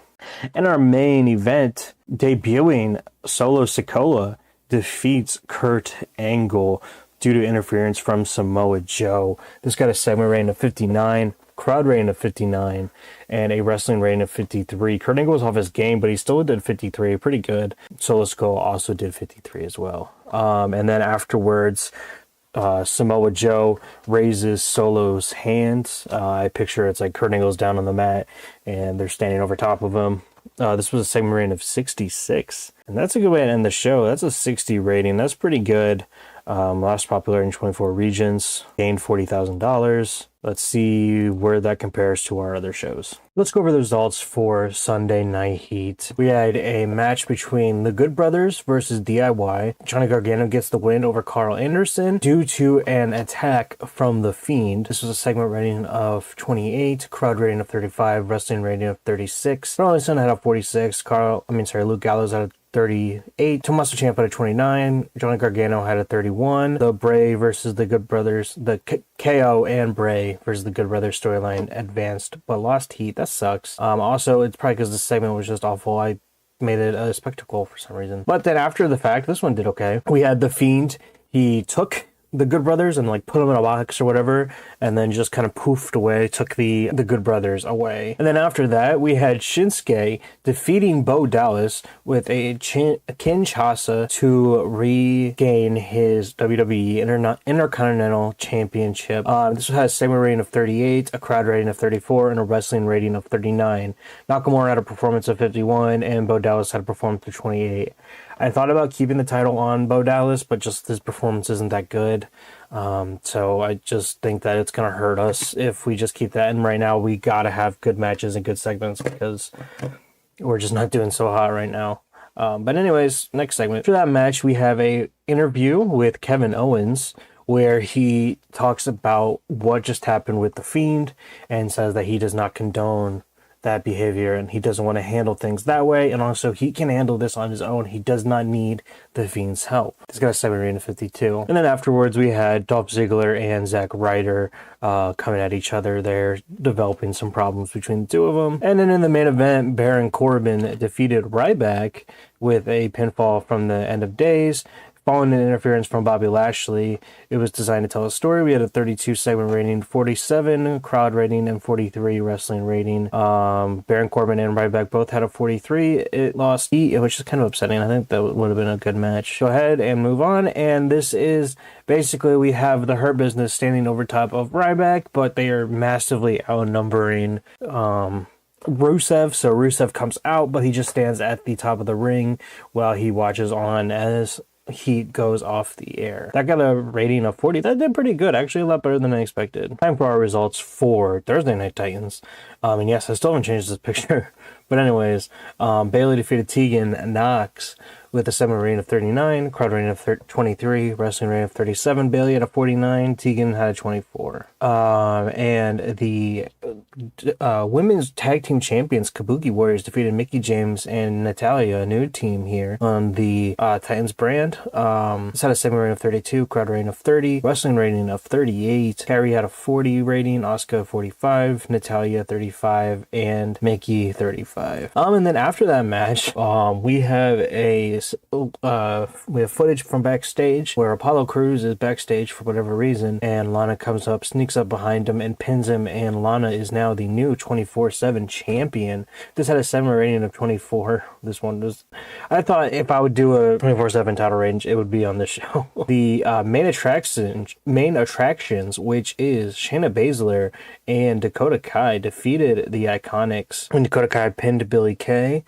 And our main event, debuting Solo Sikoa, defeats Kurt Angle due to interference from Samoa Joe. This got a segment reign of 59. crowd rating of 59, and a wrestling rating of 53. Kurt Angle was off his game, but he still did 53, pretty good. Solo Skull also did 53 as well. And then afterwards, Samoa Joe raises Solo's hands. I picture it's like Kurt Angle's down on the mat and they're standing over top of him. This was a segment rating of 66. And that's a good way to end the show. That's a 60 rating. That's pretty good. Last popular in 24 regions. Gained $40,000. Let's see where that compares to our other shows. Let's go over the results for Sunday Night Heat. We had a match between the Good Brothers versus DIY. Johnny Gargano gets the win over Carl Anderson due to an attack from The Fiend. This was a segment rating of 28, crowd rating of 35, wrestling rating of 36. Robinson had a 46. Luke Gallows had a 38. Tommaso Ciampa had a 29. Johnny Gargano had a 31. The Bray versus the Good Brothers, the KO and Bray versus the Good Brothers storyline advanced but lost heat. That sucks. Also, it's probably because the segment was just awful. I made it a spectacle for some reason. But then after the fact, this one did okay. We had The Fiend. He took the Good Brothers and like put them in a box or whatever, and then just kind of poofed away, took the Good Brothers away. And then after that, we had Shinsuke defeating Bo Dallas with a Kinshasa to regain his WWE Intercontinental Championship. This has a segment rating of 38, a crowd rating of 34, and a wrestling rating of 39. Nakamura had a performance of 51, and Bo Dallas had a performance of 28. I thought about keeping the title on Bo Dallas, but just his performance isn't that good. So I just think that it's going to hurt us if we just keep that. And right now we got to have good matches and good segments because we're just not doing so hot right now. But anyways, next segment. After that match, we have a interview with Kevin Owens where he talks about what just happened with The Fiend and says that he does not condone that behavior and he doesn't want to handle things that way, and also he can handle this on his own. He does not need The Fiend's help. This got a 7 rating of 52. And then afterwards we had Dolph Ziggler and Zack Ryder coming at each other. They're developing some problems between the two of them. And then in the main event, Baron Corbin defeated Ryback with a pinfall from the End of Days. Following an interference from Bobby Lashley, it was designed to tell a story. We had a 32 segment rating, 47 crowd rating, and 43 wrestling rating. Baron Corbin and Ryback both had a 43. It lost heat, which is kind of upsetting. I think that would have been a good match. Go ahead and move on. And this is basically, we have the Hurt Business standing over top of Ryback, but they are massively outnumbering Rusev. So Rusev comes out, but he just stands at the top of the ring while he watches on as Heat goes off the air. That got a rating of 40. That did pretty good, actually a lot better than I expected. Time for our results for Thursday Night Titans. And yes, I still haven't changed this picture. But anyways, Bayley defeated Tegan Knox with a 7 rating of 39, crowd rating of 23, wrestling rating of 37. Bayley had a 49, Tegan had a 24. And the women's tag team champions, Kabuki Warriors, defeated Mickie James and Natalya, a new team here on the Titans brand. This had a 7 rating of 32, crowd rating of 30, wrestling rating of 38. Carrie had a 40 rating, Asuka 45, Natalya 35, and Mickie 35. And then after that match, we have footage from backstage where Apollo Crews is backstage for whatever reason, and Lana comes up, sneaks up behind him, and pins him, and Lana is now the new 24/7 champion. This had a 7 rating of 24. This one was, I thought if I would do a 24/7 title range, it would be on this show. The main attractions, which is Shayna Baszler and Dakota Kai, defeated the Iconics when Dakota Kai pinned Billie Kay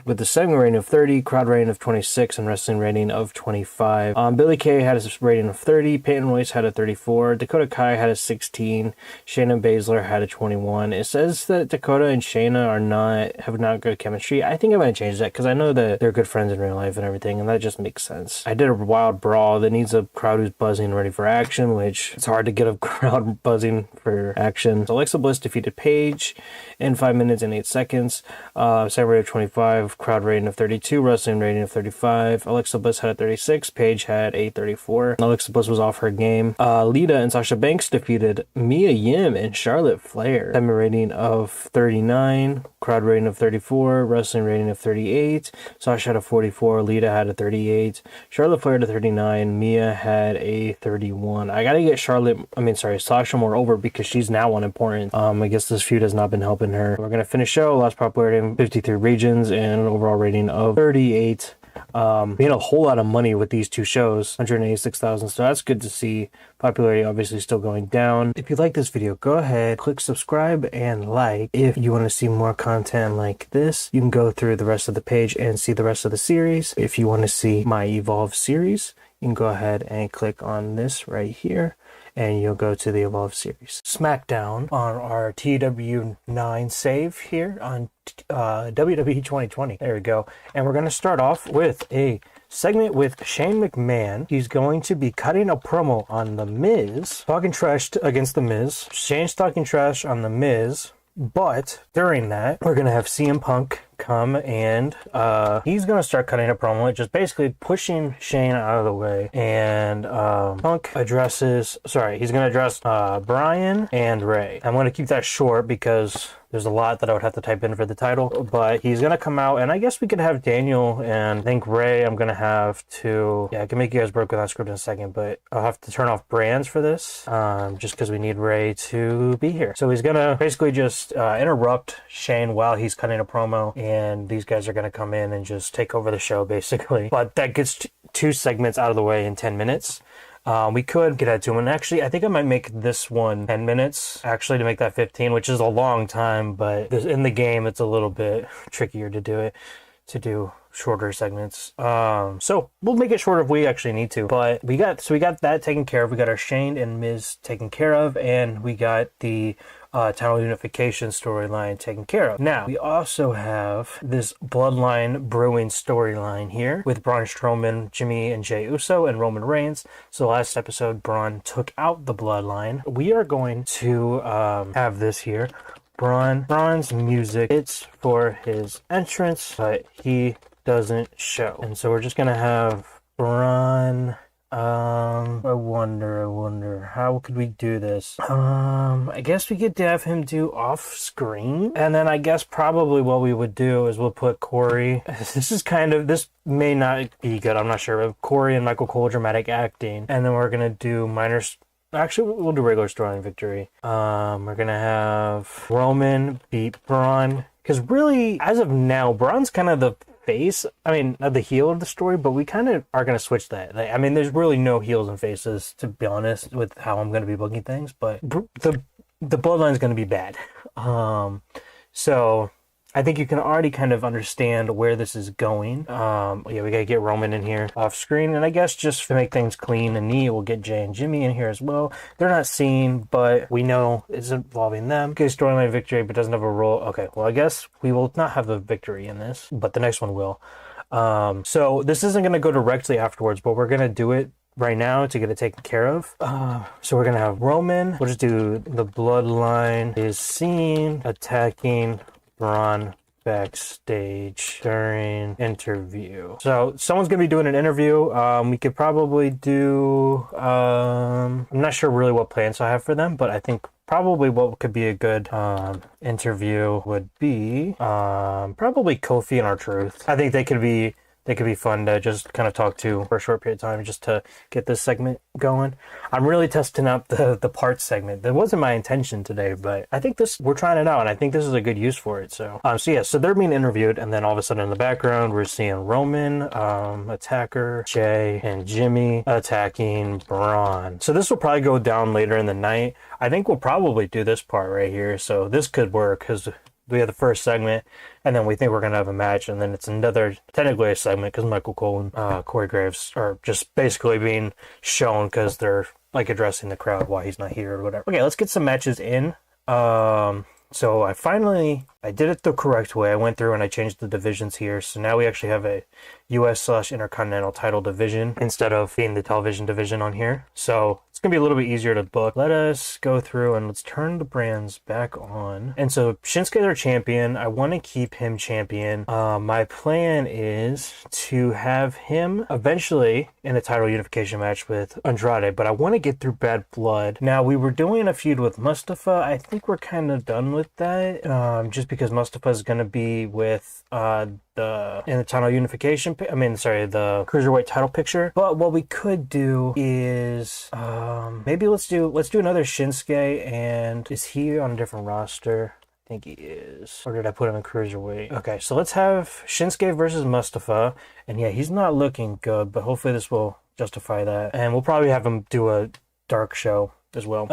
with a segment rating of 30, crowd rating of 26, and wrestling rating of 25. Billie Kay had a rating of 30, Peyton Royce had a 34, Dakota Kai had a 16, Shayna Baszler had a 21. It says that Dakota and Shayna have not good chemistry. I think I'm going to change that because I know that they're good friends in real life and everything, and that just makes sense. I did a wild brawl that needs a crowd who's buzzing ready for action, which it's hard to get a crowd buzzing for action. So Alexa Bliss defeated Paige in 5 minutes and 8 seconds. Segment rating of 25, 35, crowd rating of 32, wrestling rating of 35. Alexa Bliss had a 36, Paige had a 34. Alexa Bliss was off her game. Lita and Sasha Banks defeated Mia Yim and Charlotte Flair. Segment rating of 39, crowd rating of 34, wrestling rating of 38. Sasha had a 44, Lita had a 38, Charlotte Flair had a 39, Mia had a 31. I gotta get Sasha more over because she's now unimportant. I guess this feud has not been helping her. We're gonna finish show, lost popularity in 53 regions and an overall rating of 38. We had a whole lot of money with these two shows, 186,000, so that's good to see. Popularity obviously still going down. If you like this video, go ahead, click subscribe and like. If you want to see more content like this, you can go through the rest of the page and see the rest of the series. If you want to see my Evolve series, you can go ahead and click on this right here, and you'll go to the Evolve series. SmackDown on our TEW IX save here on WWE 2020. There we go. And we're going to start off with a segment with Shane McMahon. He's going to be cutting a promo on The Miz, talking trash against The Miz. Shane's talking trash on The Miz. But during that, we're going to have CM Punk come and he's going to start cutting a promo, just basically pushing Shane out of the way. And Punk he's going to address Brian and Ray. I'm going to keep that short because there's a lot that I would have to type in for the title, but he's going to come out, and I guess we could have Daniel and I think Ray. I'm going to have to, I can make you guys work with that script in a second, but I'll have to turn off brands for this just because we need Ray to be here. So he's going to basically just interrupt Shane while he's cutting a promo, and these guys are going to come in and just take over the show basically. But that gets two segments out of the way in 10 minutes. We could get to them, and actually I think I might make this one 10 minutes actually to make that 15, which is a long time, but in the game it's a little bit trickier to do shorter segments. So we'll make it shorter if we actually need to, but we got that taken care of. We got our Shane and Miz taken care of, and we got the title unification storyline taken care of. Now, we also have this Bloodline brewing storyline here with Braun Strowman, Jimmy and Jey Uso, and Roman Reigns. So last episode, Braun took out the Bloodline. We are going to have this here. Braun's music, it's for his entrance, but he doesn't show. And so we're just going to have Braun... I wonder, how could we do this? I guess we could have him do off screen. And then I guess probably what we would do is we'll put Corey. This may not be good, I'm not sure. But Corey and Michael Cole dramatic acting. And then we're going to do actually, we'll do regular storyline victory. We're going to have Roman beat Braun. Because really, as of now, Braun's kind of the not the heel of the story, but we kind of are going to switch that. There's really no heels and faces, to be honest, with how I'm going to be booking things, but the Bloodline's going to be bad. So I think you can already kind of understand where this is going. We got to get Roman in here off screen, and I guess just to make things clean and neat, we'll get Jay and Jimmy in here as well. They're not seen, but we know it's involving them. Okay, storyline victory, but doesn't have a role. Okay, well, I guess we will not have the victory in this, but the next one will. So this isn't going to go directly afterwards, but we're going to do it right now to get it taken care of. So we're going to have Roman. We'll just do the Bloodline is seen attacking Braun backstage during interview. So someone's gonna be doing an interview. We could probably do I'm not sure really what plans I have for them, but I think probably what could be a good interview would be probably Kofi and R-Truth. I think they could be fun to just kind of talk to for a short period of time just to get this segment going. I'm really testing out the parts segment. That wasn't my intention today, but I think we're trying it out, and I think this is a good use for it. So they're being interviewed, and then all of a sudden in the background, we're seeing Roman, attacker, Jay, and Jimmy attacking Braun. So this will probably go down later in the night. I think we'll probably do this part right here. So this could work because we have the first segment, and then we think we're going to have a match, and then it's another, technically a segment, because Michael Cole and Corey Graves are just basically being shown because they're like addressing the crowd while he's not here or whatever. Okay, let's get some matches in. So I did it the correct way. I went through and I changed the divisions here. So now we actually have a US/Intercontinental title division instead of being the television division on here. So it's going to be a little bit easier to book. Let us go through and let's turn the brands back on. And so Shinsuke's our champion. I want to keep him champion. My plan is to have him eventually in a title unification match with Andrade, but I want to get through Bad Blood. Now, we were doing a feud with Mustafa. I think we're kind of done with that, just because Mustafa is going to be with in the title unification, the cruiserweight title picture. But what we could do is maybe let's do another Shinsuke. And is he on a different roster? I think he is. Or did I put him in cruiserweight? Okay, so let's have Shinsuke versus Mustafa. And yeah, he's not looking good, but hopefully this will justify that. And we'll probably have him do a dark show as well.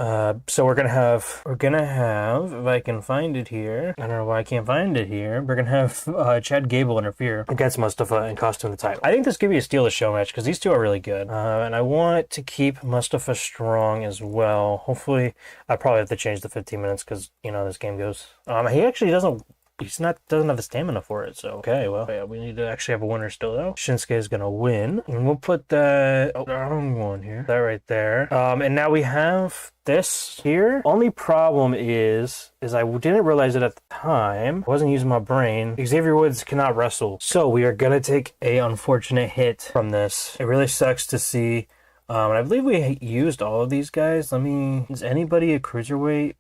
So we're gonna have, if I can find it here, I don't know why I can't find it here, we're gonna have Chad Gable interfere against Mustafa and cost him the title. I think this could be a steal the show match because these two are really good. And I want to keep Mustafa strong as well. Hopefully, I probably have to change the 15 minutes because, this game goes. He actually doesn't have the stamina for it, so okay, well, yeah, we need to actually have a winner still though. Shinsuke is gonna win, and we'll put that wrong one here, that right there. And now we have this here. Only problem is I didn't realize it at the time. I wasn't using my brain. Xavier Woods cannot wrestle, so we are gonna take a unfortunate hit from this. It really sucks to see. And I believe we used all of these guys. Is anybody a cruiserweight?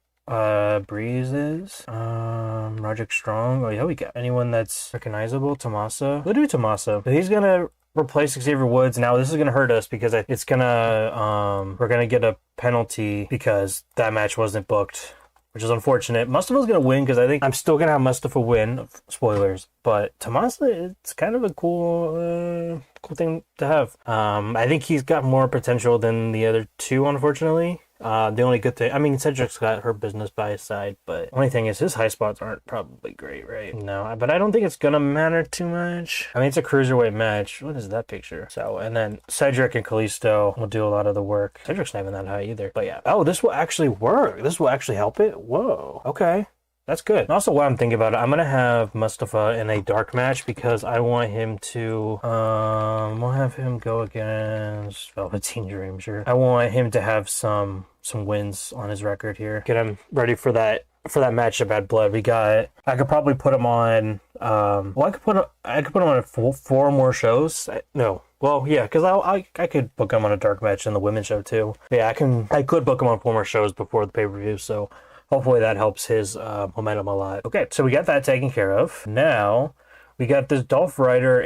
Breeze is Roderick Strong. Oh yeah, we got anyone that's recognizable. Tomasa. We'll do Tomasa. He's gonna replace Xavier Woods. Now this is gonna hurt us because it's gonna we're gonna get a penalty because that match wasn't booked, which is unfortunate. Mustafa's gonna win because I think I'm still gonna have Mustafa win. Spoilers, but Tomasa, it's kind of a cool thing to have. I think he's got more potential than the other two, unfortunately. The only good thing, Cedric's got her business by his side, but the only thing is his high spots aren't probably great, right? No, but I don't think it's gonna matter too much. It's a cruiserweight match. What is that picture? So, and then Cedric and Kalisto will do a lot of the work. Cedric's not even that high either, but yeah. Oh, this will actually work. This will actually help it. Whoa. Okay. That's good. And also, while I'm thinking about it, I'm gonna have Mustafa in a dark match because I want him to we'll have him go against Velveteen Dream, sure. I want him to have some wins on his record here. Get him ready for that match of Bad Blood. I could probably put him on I could put him on four more shows. Because I could book him on a dark match in the women's show too. Yeah, I could book him on 4 more shows before the pay-per-view, so hopefully that helps his momentum a lot. Okay, so we got that taken care of. Now, we got this Dolph Ziggler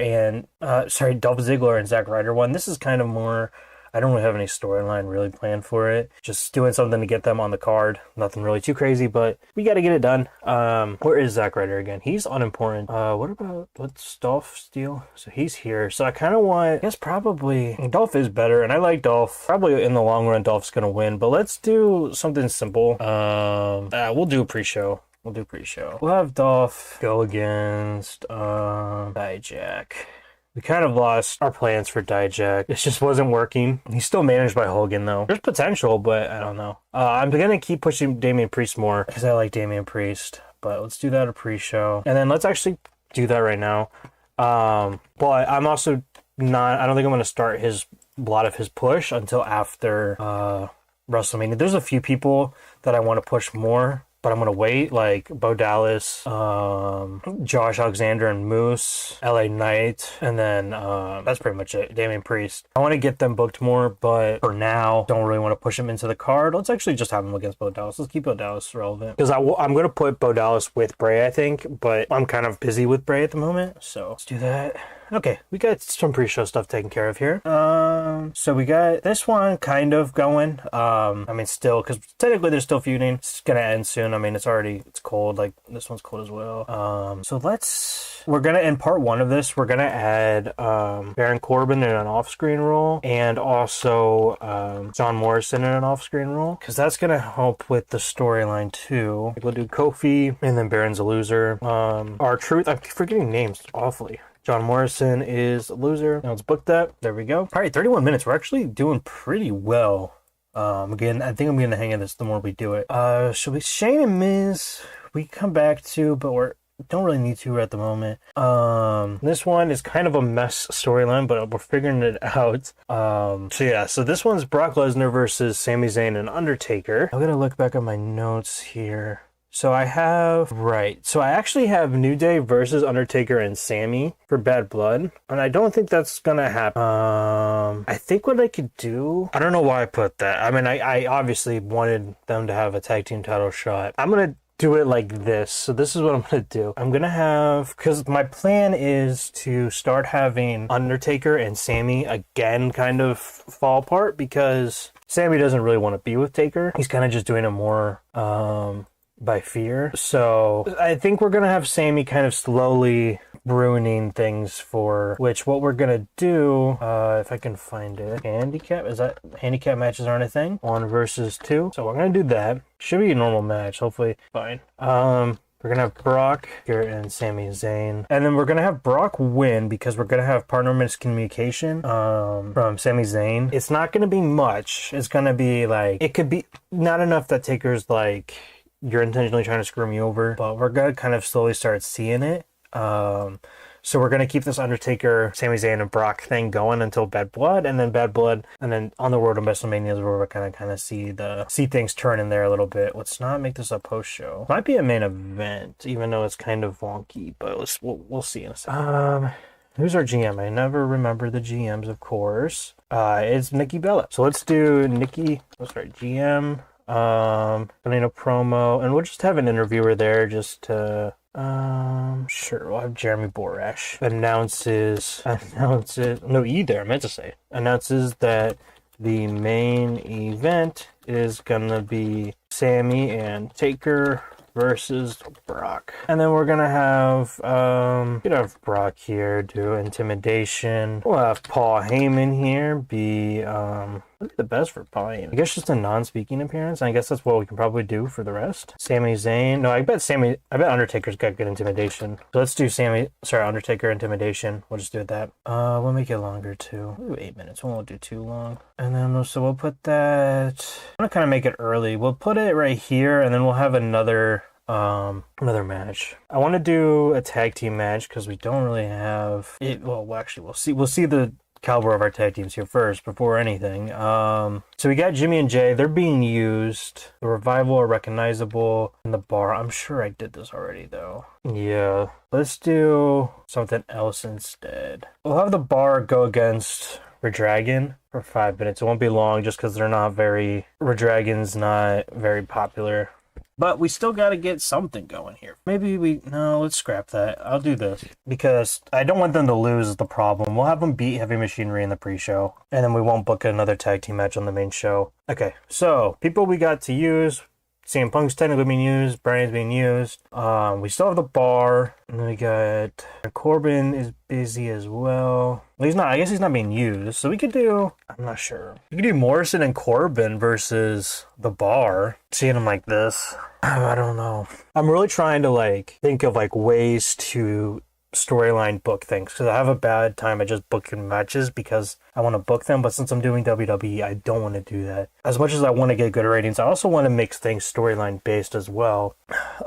and Zack Ryder one. This is kind of more, I don't really have any storyline really planned for it. Just doing something to get them on the card. Nothing really too crazy, but we got to get it done. Where is Zack Ryder again? He's unimportant. What's Dolph's deal? So he's here. So I kind of want, I guess probably, Dolph is better, and I like Dolph. Probably in the long run, Dolph's going to win, but let's do something simple. We'll do a pre-show. We'll have Dolph go against Dijak. We kind of lost our plans for Dijak. It just wasn't working. He's still managed by Hogan, though. There's potential, but I don't know. I'm going to keep pushing Damian Priest more because I like Damian Priest. But let's do that a pre-show. And then let's actually do that right now. But I'm also not... I don't think I'm going to start a lot of his push until after WrestleMania. There's a few people that I want to push more, but I'm going to wait, like Bo Dallas, Josh Alexander and Moose, LA Knight, and then that's pretty much it, Damian Priest. I want to get them booked more, but for now, don't really want to push them into the card. Let's actually just have them against Bo Dallas. Let's keep Bo Dallas relevant. Because I'm going to put Bo Dallas with Bray, I think, but I'm kind of busy with Bray at the moment, so let's do that. Okay, we got some pre-show stuff taken care of here. So we got this one kind of going. Still, because technically they're still feuding. It's gonna end soon. It's cold. Like, this one's cold as well. So we're gonna, in part 1 of this, we're gonna add Baron Corbin in an off-screen role, and also John Morrison in an off-screen role, because that's gonna help with the storyline too. We'll do Kofi, and then Baron's a loser. R-Truth, I'm forgetting names awfully. John Morrison is a loser. Now let's book that. There we go. All right, 31 minutes. We're actually doing pretty well. Again, I think I'm getting the hang of this the more we do it. Shane and Miz, we come back to, but don't really need to at the moment. This one is kind of a mess storyline, but we're figuring it out. So this one's Brock Lesnar versus Sami Zayn and Undertaker. I'm gonna look back at my notes here. So I actually have New Day versus Undertaker and Sammy for Bad Blood, and I don't think that's gonna happen. I think what I could do, I don't know why I put that. I mean, I obviously wanted them to have a tag team title shot. I'm gonna do it like this. So this is what I'm gonna do. I'm gonna have, because my plan is to start having Undertaker and Sammy again kind of fall apart, because Sammy doesn't really want to be with Taker. He's kind of just doing it more by fear. So I think we're gonna have Sammy kind of slowly ruining things, for which what we're gonna do, if I can find it, handicap matches aren't a thing, 1 versus 2, so we're gonna do that. Should be a normal match, hopefully fine. We're gonna have Brock here and Sami Zayn, and then we're gonna have Brock win because we're gonna have partner miscommunication from Sami Zayn. It's not gonna be much. It's gonna be like, it could be not enough that Taker's like, you're intentionally trying to screw me over, but we're gonna kind of slowly start seeing it. So we're gonna keep this Undertaker, Sami Zayn, and Brock thing going until Bad Blood, and then on the road to WrestleMania is where we're kind of see things turn in there a little bit. Let's not make this a post show. Might be a main event, even though it's kind of wonky, but we'll see in a second. Who's our GM? I never remember the GMs, of course. It's Nikki Bella. So let's do Nikki. GM. Running a promo, and we'll just have an interviewer there just to sure, we'll have Jeremy Borash announces that the main event is gonna be Sammy and Taker versus Brock. And then we're gonna have Brock here do intimidation. We'll have Paul Heyman here be what's the best for Paul Heyman? I guess just a non-speaking appearance. I guess that's what we can probably do for the rest. Sami Zayn. No, I bet Undertaker's got good intimidation. So let's do Undertaker intimidation. We'll just do that. We'll make it longer too. We'll do 8 minutes. We won't do too long. And then we'll put that, I'm gonna kind of make it early. We'll put it right here, and then we'll have another match. I want to do a tag team match because we don't really have it. Well, actually, we'll see the caliber of our tag teams here first before anything. So we got Jimmy and Jay. They're being used. The Revival are recognizable in the Bar. I'm sure I did this already though. Yeah. Let's do something else instead. We'll have the Bar go against Redragon for 5 minutes. It won't be long just because Redragon's not very popular. But we still got to get something going here. Let's scrap that. I'll do this because I don't want them to lose is the problem. We'll have them beat Heavy Machinery in the pre-show, and then we won't book another tag team match on the main show. Okay, so people we got to use. CM Punk's technically being used. Brian's being used. We still have the Bar. And then we got Corbin is busy as well. I guess he's not being used. So we could do, I'm not sure. We could do Morrison and Corbin versus the Bar. Seeing them like this. I don't know. I'm really trying to think of ways to storyline book things, because I have a bad time at just booking matches because I want to book them, but since I'm doing WWE, I don't want to do that. As much as I want to get good ratings, I also want to make things storyline based as well.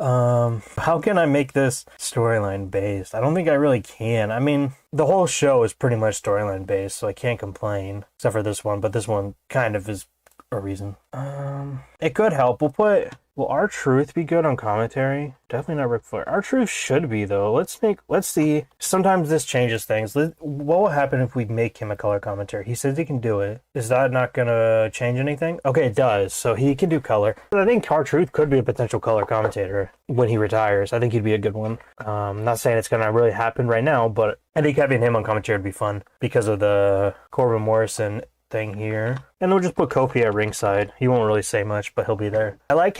How can I make this storyline based? I don't think I really can. I mean, the whole show is pretty much storyline based, so I can't complain, except for this one, but this one kind of is a reason. It could help. Will R-Truth be good on commentary? Definitely not Ric Flair. R-Truth should be, though. Let's see. Sometimes this changes things. What will happen if we make him a color commentary? He says he can do it. Is that not gonna change anything? Okay, it does. So he can do color. But I think R-Truth could be a potential color commentator when he retires. I think he'd be a good one. I'm not saying it's gonna really happen right now, but I think having him on commentary would be fun because of the Corbin Morrison thing here. And we'll just put Kofi at ringside. He won't really say much, but he'll be there. I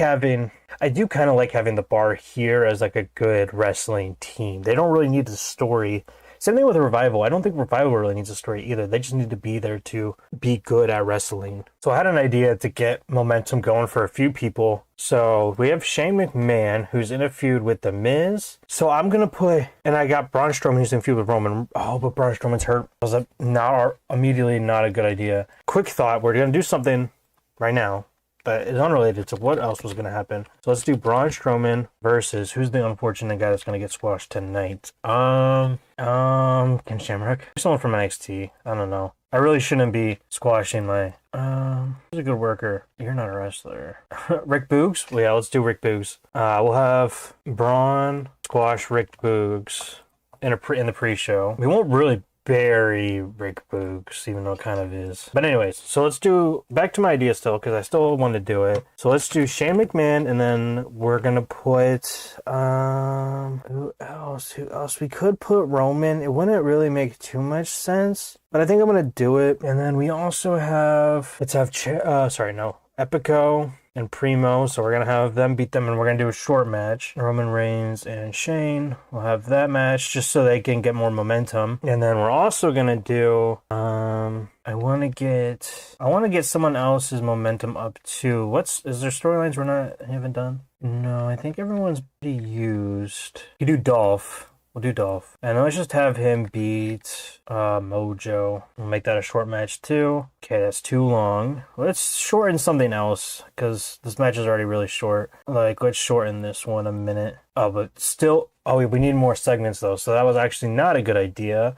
do kind of like having the Bar here as a good wrestling team. They don't really need the story. Same thing with Revival. I don't think Revival really needs a story either. They just need to be there to be good at wrestling. So I had an idea to get momentum going for a few people. So we have Shane McMahon, who's in a feud with The Miz. So I'm going to and I got Braun Strowman, who's in a feud with Roman. Oh, but Braun Strowman's hurt. Was immediately not a good idea. Quick thought, we're going to do something right now. that is unrelated to what else was going to happen. So let's do Braun Strowman versus who's the unfortunate guy that's going to get squashed tonight? Ken Shamrock? Someone from NXT. I don't know. I really shouldn't be squashing my, who's a good worker? You're not a wrestler. Rick Boogs? Well, yeah, let's do Rick Boogs. We'll have Braun squash Rick Boogs in the pre-show. We won't really bury Rick Boogs, even though it kind of is. But anyways, so let's do, back to my idea still, because I still want to do it. So let's do Shane McMahon, and then we're going to put, who else? We could put Roman. It wouldn't really make too much sense, but I think I'm going to do it. And then we also have, Epico and Primo, so we're going to have them beat them, and we're going to do a short match. Roman Reigns and Shane will have that match just so they can get more momentum. And then we're also going to do, I want to get someone else's momentum up too. Is there storylines haven't done? No, I think everyone's pretty used. You do Dolph. We'll do Dolph. And let's just have him beat Mojo. We'll make that a short match too. Okay, that's too long. Let's shorten something else, because this match is already really short. Like, let's shorten this one a minute. Oh, but still... Oh, we need more segments though, so that was actually not a good idea.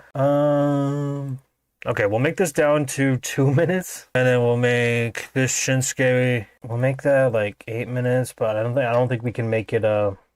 Okay, we'll make this down to 2 minutes, and then we'll make this Shinsuke... We'll make that like 8 minutes, but I don't think we can make it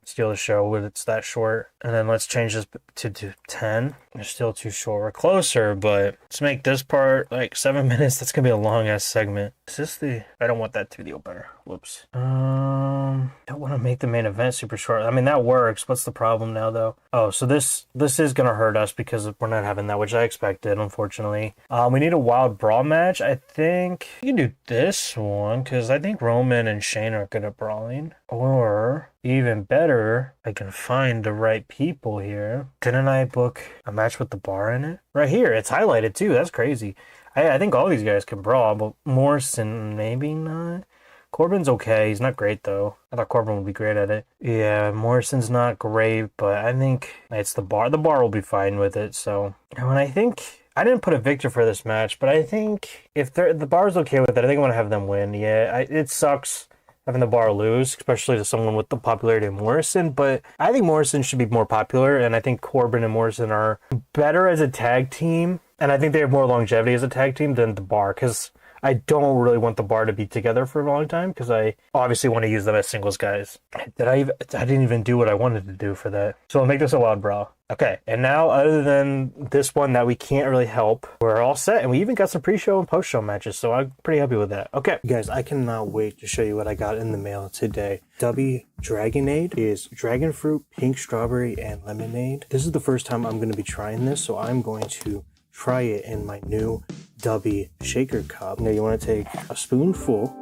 steal the show when it's that short. And then let's change this to 10. It's still too short. We're closer, but let's make this part like 7 minutes. That's gonna be a long ass segment. Is this I don't want that to be the opener. Whoops. Don't want to make the main event super short. I mean, that works. What's the problem now though? Oh, so this is gonna hurt us because we're not having that, which I expected, unfortunately. We need a wild brawl match. I think you can do this one, because I think Roman and Shane are good at brawling. Or even better, I can find the right people here. Didn't I book a match with the bar in it? Right here, it's highlighted too. That's crazy. I think all these guys can brawl, but Morrison maybe not. Corbin's okay. He's not great though. I thought Corbin would be great at it. Yeah, Morrison's not great, but I think it's the bar. The bar will be fine with it. So, and I think I didn't put a victor for this match, but I think if the bar's okay with it, I think I want to have them win. Yeah, it sucks having the bar lose, especially to someone with the popularity of Morrison, but I think Morrison should be more popular, and I think Corbin and Morrison are better as a tag team, and I think they have more longevity as a tag team than the bar, because I don't really want the bar to be together for a long time, because I obviously want to use them as singles guys. I didn't even do what I wanted to do for that. So I'll make this a wild brawl. Okay, and now other than this one that we can't really help, we're all set, and we even got some pre-show and post-show matches, so I'm pretty happy with that. Okay, guys, I cannot wait to show you what I got in the mail today. Dragonade is dragon fruit, pink strawberry, and lemonade. This is the first time I'm going to be trying this, so I'm going to try it in my new W shaker cup. Now you want to take a spoonful,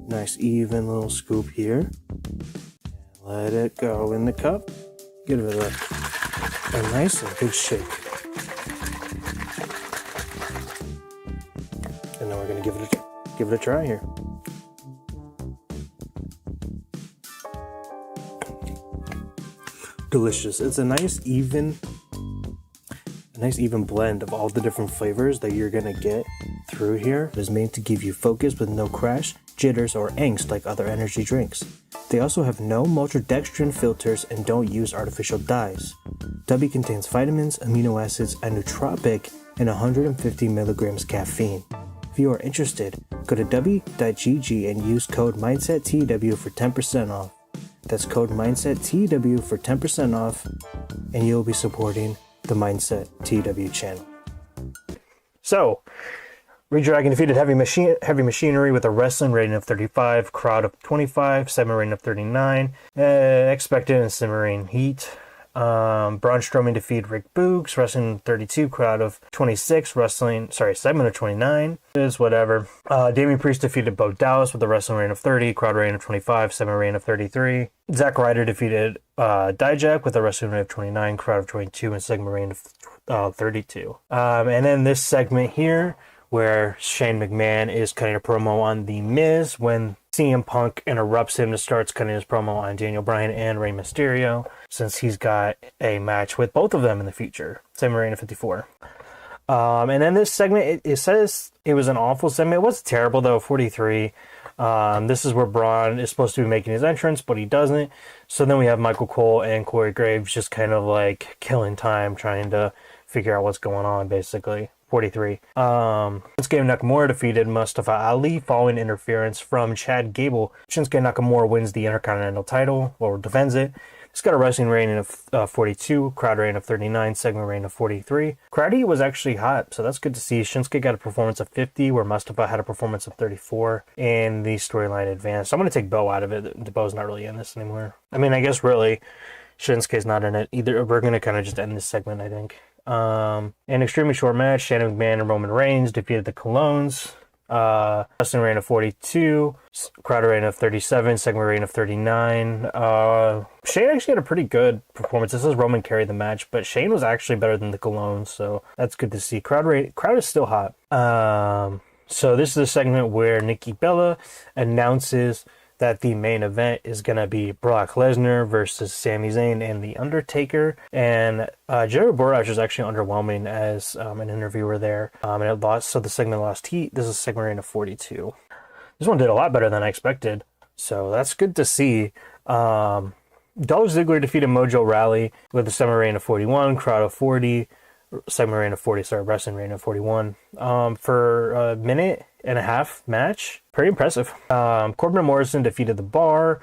nice even little scoop here, and let it go in the cup. Give it a nice and good shake. And then we're gonna give it a try here. Delicious. It's a nice even blend of all the different flavors that you're gonna get through here. It is made to give you focus with no crash, jitters, or angst like other energy drinks. They also have no maltodextrin filters and don't use artificial dyes. W contains vitamins, amino acids, a nootropic, and 150 milligrams caffeine. If you are interested, go to w.gg and use code MindsetTW for 10% off. That's code MindsetTW for 10% off, and you'll be supporting the Mindset TW channel. So, Redragon defeated Heavy Machinery with a wrestling rating of 35, crowd of 25, segment rating of 39, expected and simmering heat. Braun Strowman defeated Rick Boogs, wrestling 32, crowd of 26, segment of 29, is whatever. Damian Priest defeated Bo Dallas with a wrestling rating of 30, crowd rating of 25, segment rating of 33. Zack Ryder defeated Dijak with a wrestling rating of 29, crowd of 22, and segment rating of 32. And then this segment here, where Shane McMahon is cutting a promo on The Miz when CM Punk interrupts him to start cutting his promo on Daniel Bryan and Rey Mysterio, since he's got a match with both of them in the future. Same arena 54. And then this segment, it says it was an awful segment. It wasn't terrible though, 43. This is where Braun is supposed to be making his entrance, but he doesn't. So then we have Michael Cole and Corey Graves just kind of like killing time, trying to figure out what's going on, basically. 43. Shinsuke Nakamura defeated Mustafa Ali following interference from Chad Gable. Shinsuke Nakamura wins the Intercontinental title, or defends it. It's got a wrestling rating of 42, crowd rating of 39, segment rating of 43. Crowdy was actually hot, so that's good to see. Shinsuke got a performance of 50, where Mustafa had a performance of 34, and the storyline advanced. I'm going to take Bo out of it. Bo's not really in this anymore. I mean, I guess really, Shinsuke's not in it either. We're going to kind of just end this segment, I think. An extremely short match, Shane McMahon and Roman Reigns defeated the Colognes. Wrestling rating of 42, crowd rating of 37, segment rating of 39. Shane actually had a pretty good performance. This is Roman carried the match, but Shane was actually better than the Colognes, so that's good to see. Crowd is still hot. So this is a segment where Nikki Bella announces that the main event is going to be Brock Lesnar versus Sami Zayn and The Undertaker. And Jerry Borash is actually underwhelming as an interviewer there. And it lost, so the segment lost heat. This is a segment rating of 42. This one did a lot better than I expected, so that's good to see. Dolph Ziggler defeated Mojo Rawley with a segment rating of 41, crowd of 40, segment rating of 40, wrestling rating of 41. For a minute and a half match, pretty impressive. Corbin and Morrison defeated The Bar.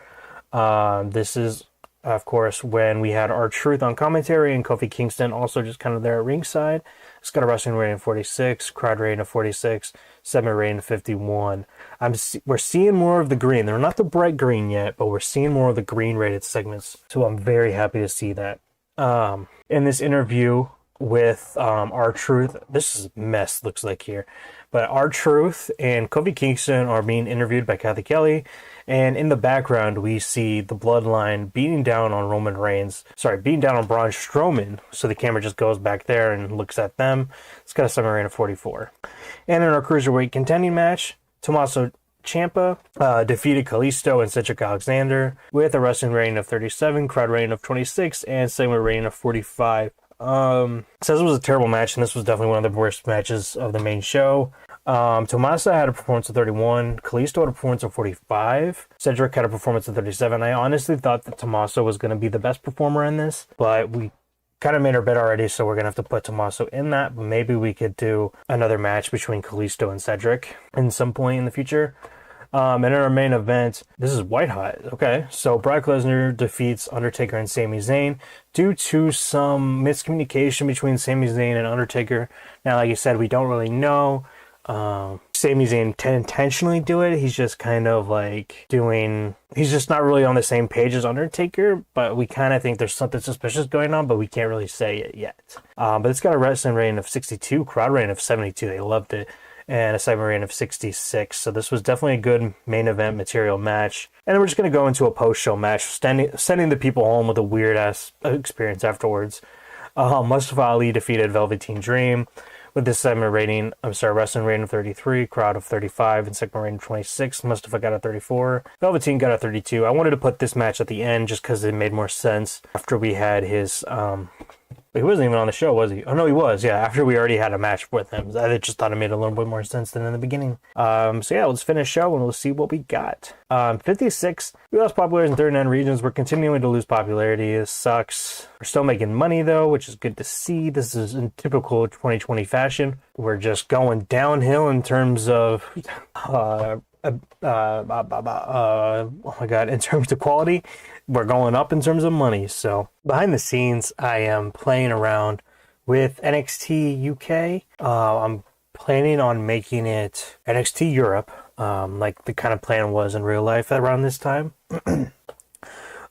This is, of course, when we had R-Truth on commentary and Kofi Kingston also just kind of there at ringside. It's got a wrestling rating of 46, crowd rating of 46, segment rating of 51. We're seeing more of the green. They're not the bright green yet, but we're seeing more of the green rated segments. So I'm very happy to see that. In this interview with R-Truth, this is a mess, looks like here. But R-Truth and Kofi Kingston are being interviewed by Kathy Kelly. And in the background, we see the Bloodline beating down on beating down on Braun Strowman. So the camera just goes back there and looks at them. It's got a segment rating of 44. And in our Cruiserweight contending match, Tommaso Ciampa defeated Kalisto and Cedric Alexander with a wrestling rating of 37, crowd rating of 26, and segment rating of 45. Says it was a terrible match, and this was definitely one of the worst matches of the main show. Tommaso had a performance of 31, Kalisto had a performance of 45, Cedric had a performance of 37. I honestly thought that Tommaso was going to be the best performer in this, but we kind of made our bet already, so we're going to have to put Tommaso in that. But maybe we could do another match between Kalisto and Cedric in some point in the future. And in our main event, this is white hot. Okay, so Brock Lesnar defeats Undertaker and Sami Zayn due to some miscommunication between Sami Zayn and Undertaker. Now, like I said, we don't really know. Sami Zayn didn't intentionally do it. He's just kind of like he's just not really on the same page as Undertaker, but we kind of think there's something suspicious going on, but we can't really say it yet. But it's got a wrestling rating of 62, crowd rating of 72. They loved it. And a segment rating of 66. So this was definitely a good main event material match. And then we're just going to go into a post-show match, sending the people home with a weird-ass experience afterwards. Mustafa Ali defeated Velveteen Dream with this segment rating, wrestling rating of 33, crowd of 35, and segment rating of 26. Mustafa got a 34. Velveteen got a 32. I wanted to put this match at the end just because it made more sense after we had his... He wasn't even on the show, was he? Oh, no, he was, yeah, after we already had a match with him. I just thought it made a little bit more sense than in the beginning. So yeah, let's finish show and we'll see what we got. 56, we lost popularity in 39 regions. We're continuing to lose popularity. This sucks. We're still making money, though, which is good to see. This is in typical 2020 fashion. We're just going downhill in terms of... oh my god, in terms of quality. We're going up in terms of money. So behind the scenes, I am playing around with NXT UK. I'm planning on making it NXT Europe, like the kind of plan was in real life around this time.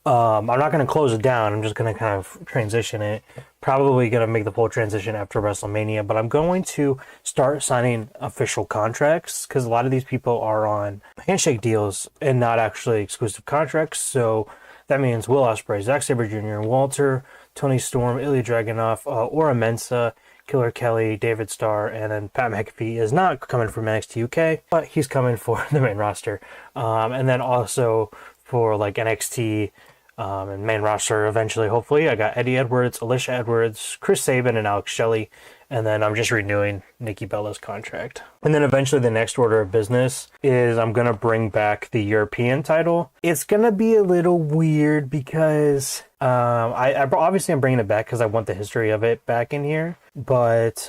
I'm not going to close it down. I'm just going to kind of transition it. Probably going to make the full transition after WrestleMania, but I'm going to start signing official contracts because a lot of these people are on handshake deals and not actually exclusive contracts. So that means Will Ospreay, Zack Sabre Jr., Walter, Tony Storm, Ilya Dragunov, Ora Mensa, Killer Kelly, David Starr, and then Pat McAfee is not coming from NXT UK, but he's coming for the main roster. And then also for like NXT And main roster eventually, hopefully. I got Eddie Edwards, Alicia Edwards, Chris Sabin, and Alex Shelley. And then I'm just renewing Nikki Bella's contract. And then eventually the next order of business is I'm going to bring back the European title. It's going to be a little weird because I obviously I'm bringing it back because I want the history of it back in here. But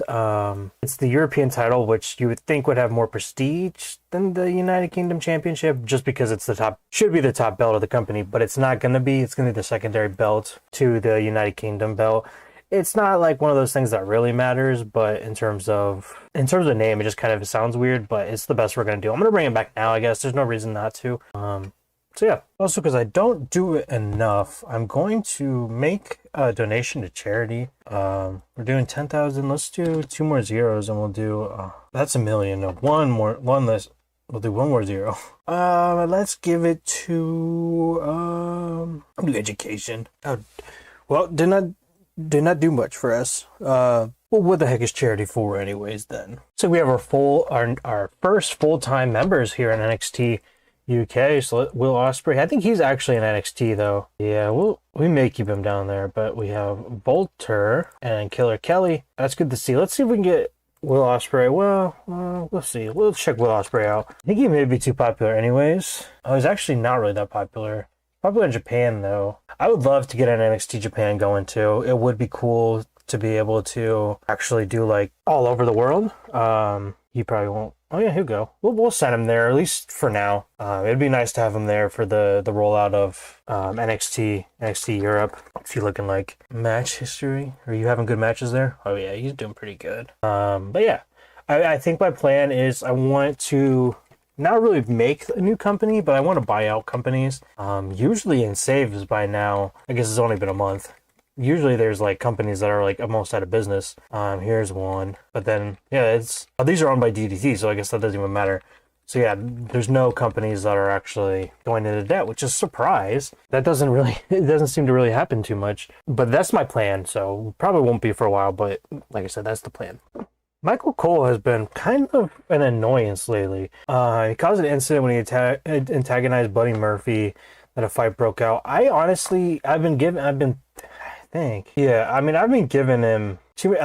it's the European title, which you would think would have more prestige than the United Kingdom Championship, just because it's should be the top belt of the company, but it's not going to be. It's going to be the secondary belt to the United Kingdom belt. It's not like one of those things that really matters, but in terms of name, it just kind of sounds weird, but it's the best we're going to do. I'm going to bring it back now, I guess. There's no reason not to. So yeah, also because I don't do it enough, I'm going to make a donation to charity. We're doing 10,000. Let's do 2 more zeros and we'll do, that's 1 million. No, one less. We'll do 1 more zero. Let's give it to, I'll do education. Well, did not do much for us. Well, what the heck is charity for anyways then? So we have our first full-time members here in NXT UK. So Will Ospreay, I think he's actually in NXT though. Yeah, we may keep him down there, but we have Volter and Killer Kelly. That's good to see. Let's see if we can get Will Ospreay. Well, we'll see. We'll check Will Ospreay out. I think he may be too popular anyways. Oh, he's actually not really that popular. Popular in Japan though. I would love to get an NXT Japan going too. It would be cool to be able to actually do like all over the world. He probably won't. Oh yeah, he'll go. We'll send him there at least for now. It'd be nice to have him there for the rollout of NXT Europe. What's he looking like? Match history? Are you having good matches there? Oh yeah, he's doing pretty good. But yeah, I think my plan is I want to not really make a new company, but I want to buy out companies. Usually in saves by now, I guess it's only been a month. Usually there's like companies that are like almost out of business. Here's one, but then yeah, these are owned by DDT, so I guess that doesn't even matter. So yeah, there's no companies that are actually going into debt, which is a surprise. It doesn't seem to really happen too much, but that's my plan. So probably won't be for a while, but like I said, that's the plan. Michael Cole has been kind of an annoyance lately. He caused an incident when he antagonized Buddy Murphy, that a fight broke out. I've been giving him a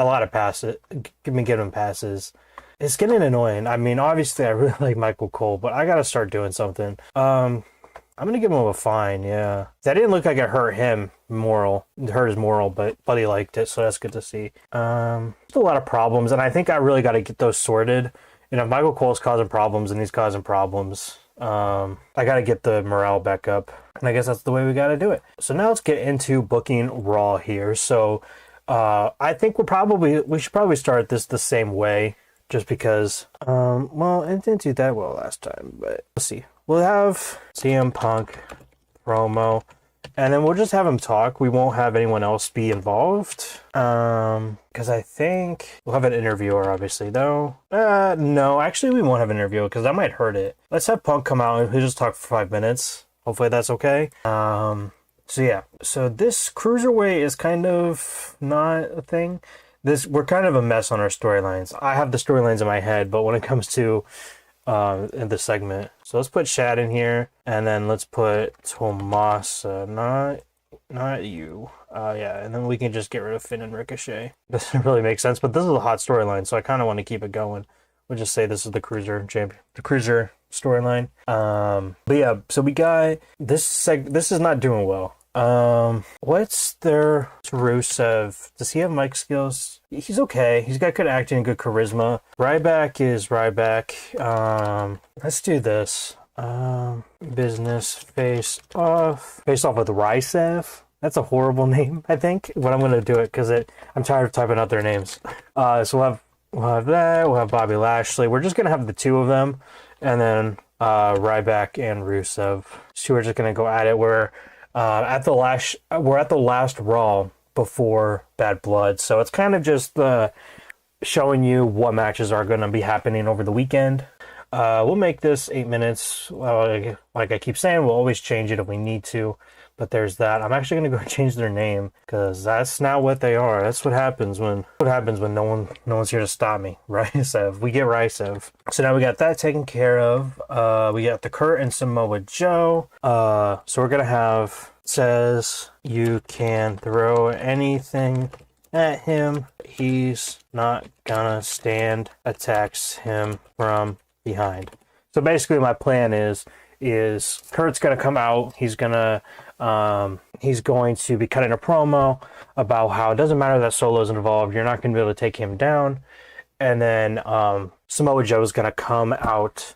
lot of passes. Giving him passes. It's getting annoying. I mean, obviously, I really like Michael Cole, but I gotta start doing something. I'm gonna give him a fine. Yeah, that didn't look like it hurt him. It hurt his moral, but Buddy liked it, so that's good to see. There's a lot of problems, and I think I really got to get those sorted. You know, if Michael Cole's causing problems and he's causing problems, I got to get the morale back up, and I guess that's the way we got to do it. So now let's get into booking Raw here. So I think we should probably start this the same way, just because it didn't do that well last time, but let's see. We'll have CM Punk promo, and then we'll just have him talk. We won't have anyone else be involved. Because I think we'll have an interviewer, obviously, though. No, actually, we won't have an interviewer because that might hurt it. Let's have Punk come out and he'll just talk for 5 minutes. Hopefully that's okay. So yeah. So this Cruiserweight is kind of not a thing. We're kind of a mess on our storylines. I have the storylines in my head, but when it comes to in the segment. So let's put Shad in here, and then let's put Tomasa, not you. Yeah, and then we can just get rid of Finn and Ricochet. Doesn't really make sense, but this is a hot storyline, so I kind of want to keep it going. We'll just say this is the Cruiser storyline. But yeah, so we got this this is not doing well. What's their Rusev? Does he have mic skills? He's okay. He's got good acting and good charisma. Ryback is Ryback. Let's do this. Business face off with Rusev. That's a horrible name, I think, but I'm gonna do it because I'm tired of typing out their names. So we'll have that. We'll have Bobby Lashley. We're just gonna have the two of them, and then Ryback and Rusev. So we're just gonna go at it. We're at the last Raw before Bad Blood, so it's kind of just showing you what matches are going to be happening over the weekend. We'll make this 8 minutes. Like I keep saying, we'll always change it if we need to, but there's that. I'm actually going to go change their name because that's not what they are. That's what happens when no one's here to stop me. Rusev. We get Rusev. So now we got that taken care of. We got the Kurt and Samoa Joe. So we're gonna have says you can throw anything at him. He's not gonna stand. Attacks him from behind. So basically my plan is Kurt's gonna come out. He's going to be cutting a promo about how it doesn't matter that Solo's involved. You're not going to be able to take him down. And then Samoa Joe's going to come out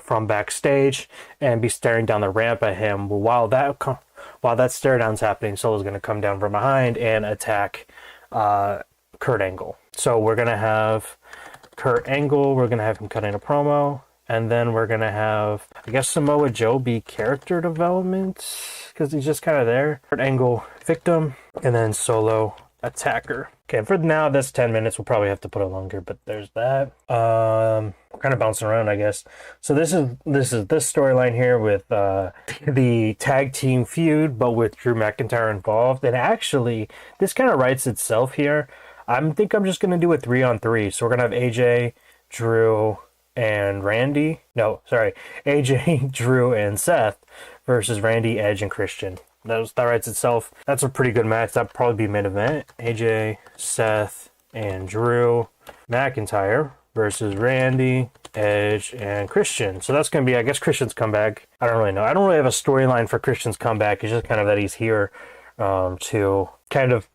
from backstage and be staring down the ramp at him. While that stare down's happening, Solo's going to come down from behind and attack Kurt Angle. So we're going to have Kurt Angle. We're going to have him cutting a promo. And then we're going to have, I guess, Samoa Joe be character development, because he's just kind of there. Kurt Angle, victim, and then Solo, attacker. Okay, for now, that's 10 minutes. We'll probably have to put it longer, but there's that. We're kind of bouncing around, I guess. So this is this storyline here with the tag team feud, but with Drew McIntyre involved. And actually, this kind of writes itself here. I think I'm just going to do a 3-on-3. So we're going to have AJ, Drew, and Randy. No, sorry. AJ, Drew, and Seth versus Randy, Edge, and Christian. That writes itself. That's a pretty good match. That'd probably be main event. AJ, Seth, and Drew McIntyre versus Randy, Edge, and Christian. So that's going to be, I guess, Christian's comeback. I don't really know. I don't really have a storyline for Christian's comeback. It's just kind of that he's here to kind of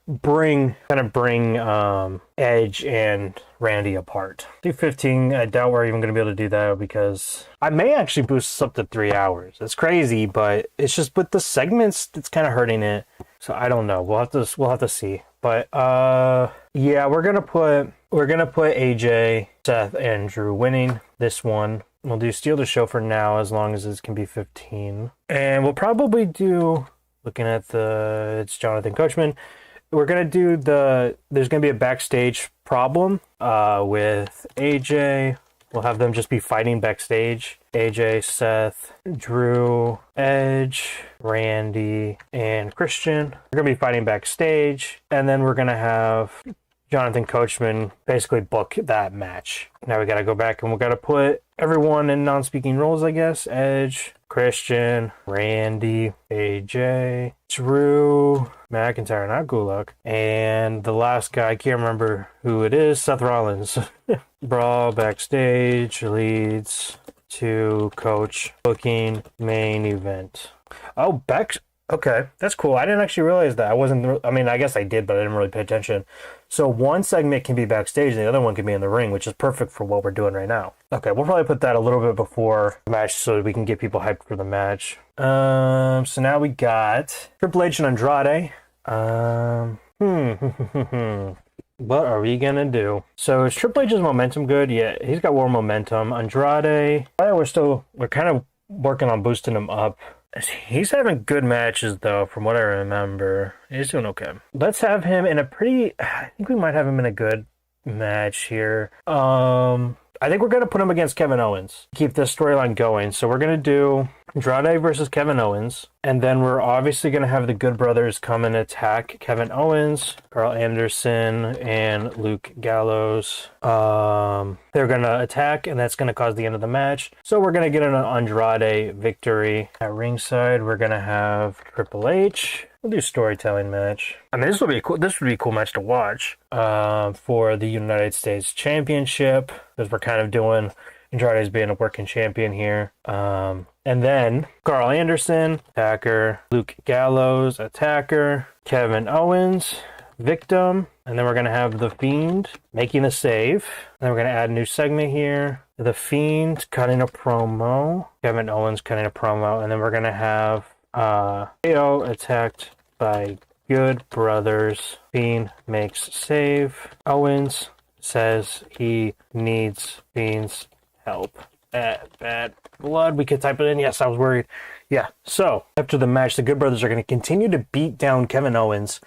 bring Edge and Randy apart. 2:15, I doubt we're even going to be able to do that, because I may actually boost this up to 3 hours. It's crazy, but it's just with the segments, it's kind of hurting it. So I don't know. We'll have to see. But yeah, we're gonna put AJ, Seth, and Drew winning this one. We'll do Steal the Show for now, as long as this can be 15, and we'll probably do, looking at it's Jonathan Coachman. We're going to do there's going to be a backstage problem with AJ. We'll have them just be fighting backstage. AJ, Seth, Drew, Edge, Randy, and Christian. We're going to be fighting backstage. And then we're going to have Jonathan Coachman basically book that match. Now we got to go back and we got to put everyone in non-speaking roles, I guess. Edge, Christian, Randy, AJ, Drew McIntyre, not Gulak, and the last guy, I can't remember who it is, Seth Rollins. Brawl backstage leads to coach booking main event. Oh, okay, that's cool. I didn't actually realize that. I guess I did, but I didn't really pay attention. So one segment can be backstage, and the other one can be in the ring, which is perfect for what we're doing right now. Okay, we'll probably put that a little bit before the match so that we can get people hyped for the match. So now we got Triple H and Andrade. What are we gonna do? So is Triple H's momentum good? Yeah, he's got more momentum. Andrade, we're kind of working on boosting him up. He's having good matches, though, from what I remember. He's doing okay. Let's have him in I think we might have him in a good match here. I think we're going to put him against Kevin Owens. Keep this storyline going. So we're going to do Andrade versus Kevin Owens. And then we're obviously going to have the Good Brothers come and attack Kevin Owens, Carl Anderson, and Luke Gallows. They're going to attack, and that's going to cause the end of the match. So we're going to get an Andrade victory. At ringside, we're going to have Triple H. We'll do storytelling match. I mean, this would be a cool match to watch for the United States Championship, because we're kind of doing Andrade's being a working champion here. And then Carl Anderson, attacker. Luke Gallows, attacker. Kevin Owens, victim. And then we're going to have The Fiend making a save. Then we're going to add a new segment here. The Fiend cutting a promo. Kevin Owens cutting a promo. And then we're going to have KO attacked by Good Brothers. Fiend makes save. Owens says he needs Fiend's help. Bad blood. We could type it in. Yes, I was worried. Yeah. So after the match, the Good Brothers are going to continue to beat down Kevin Owens,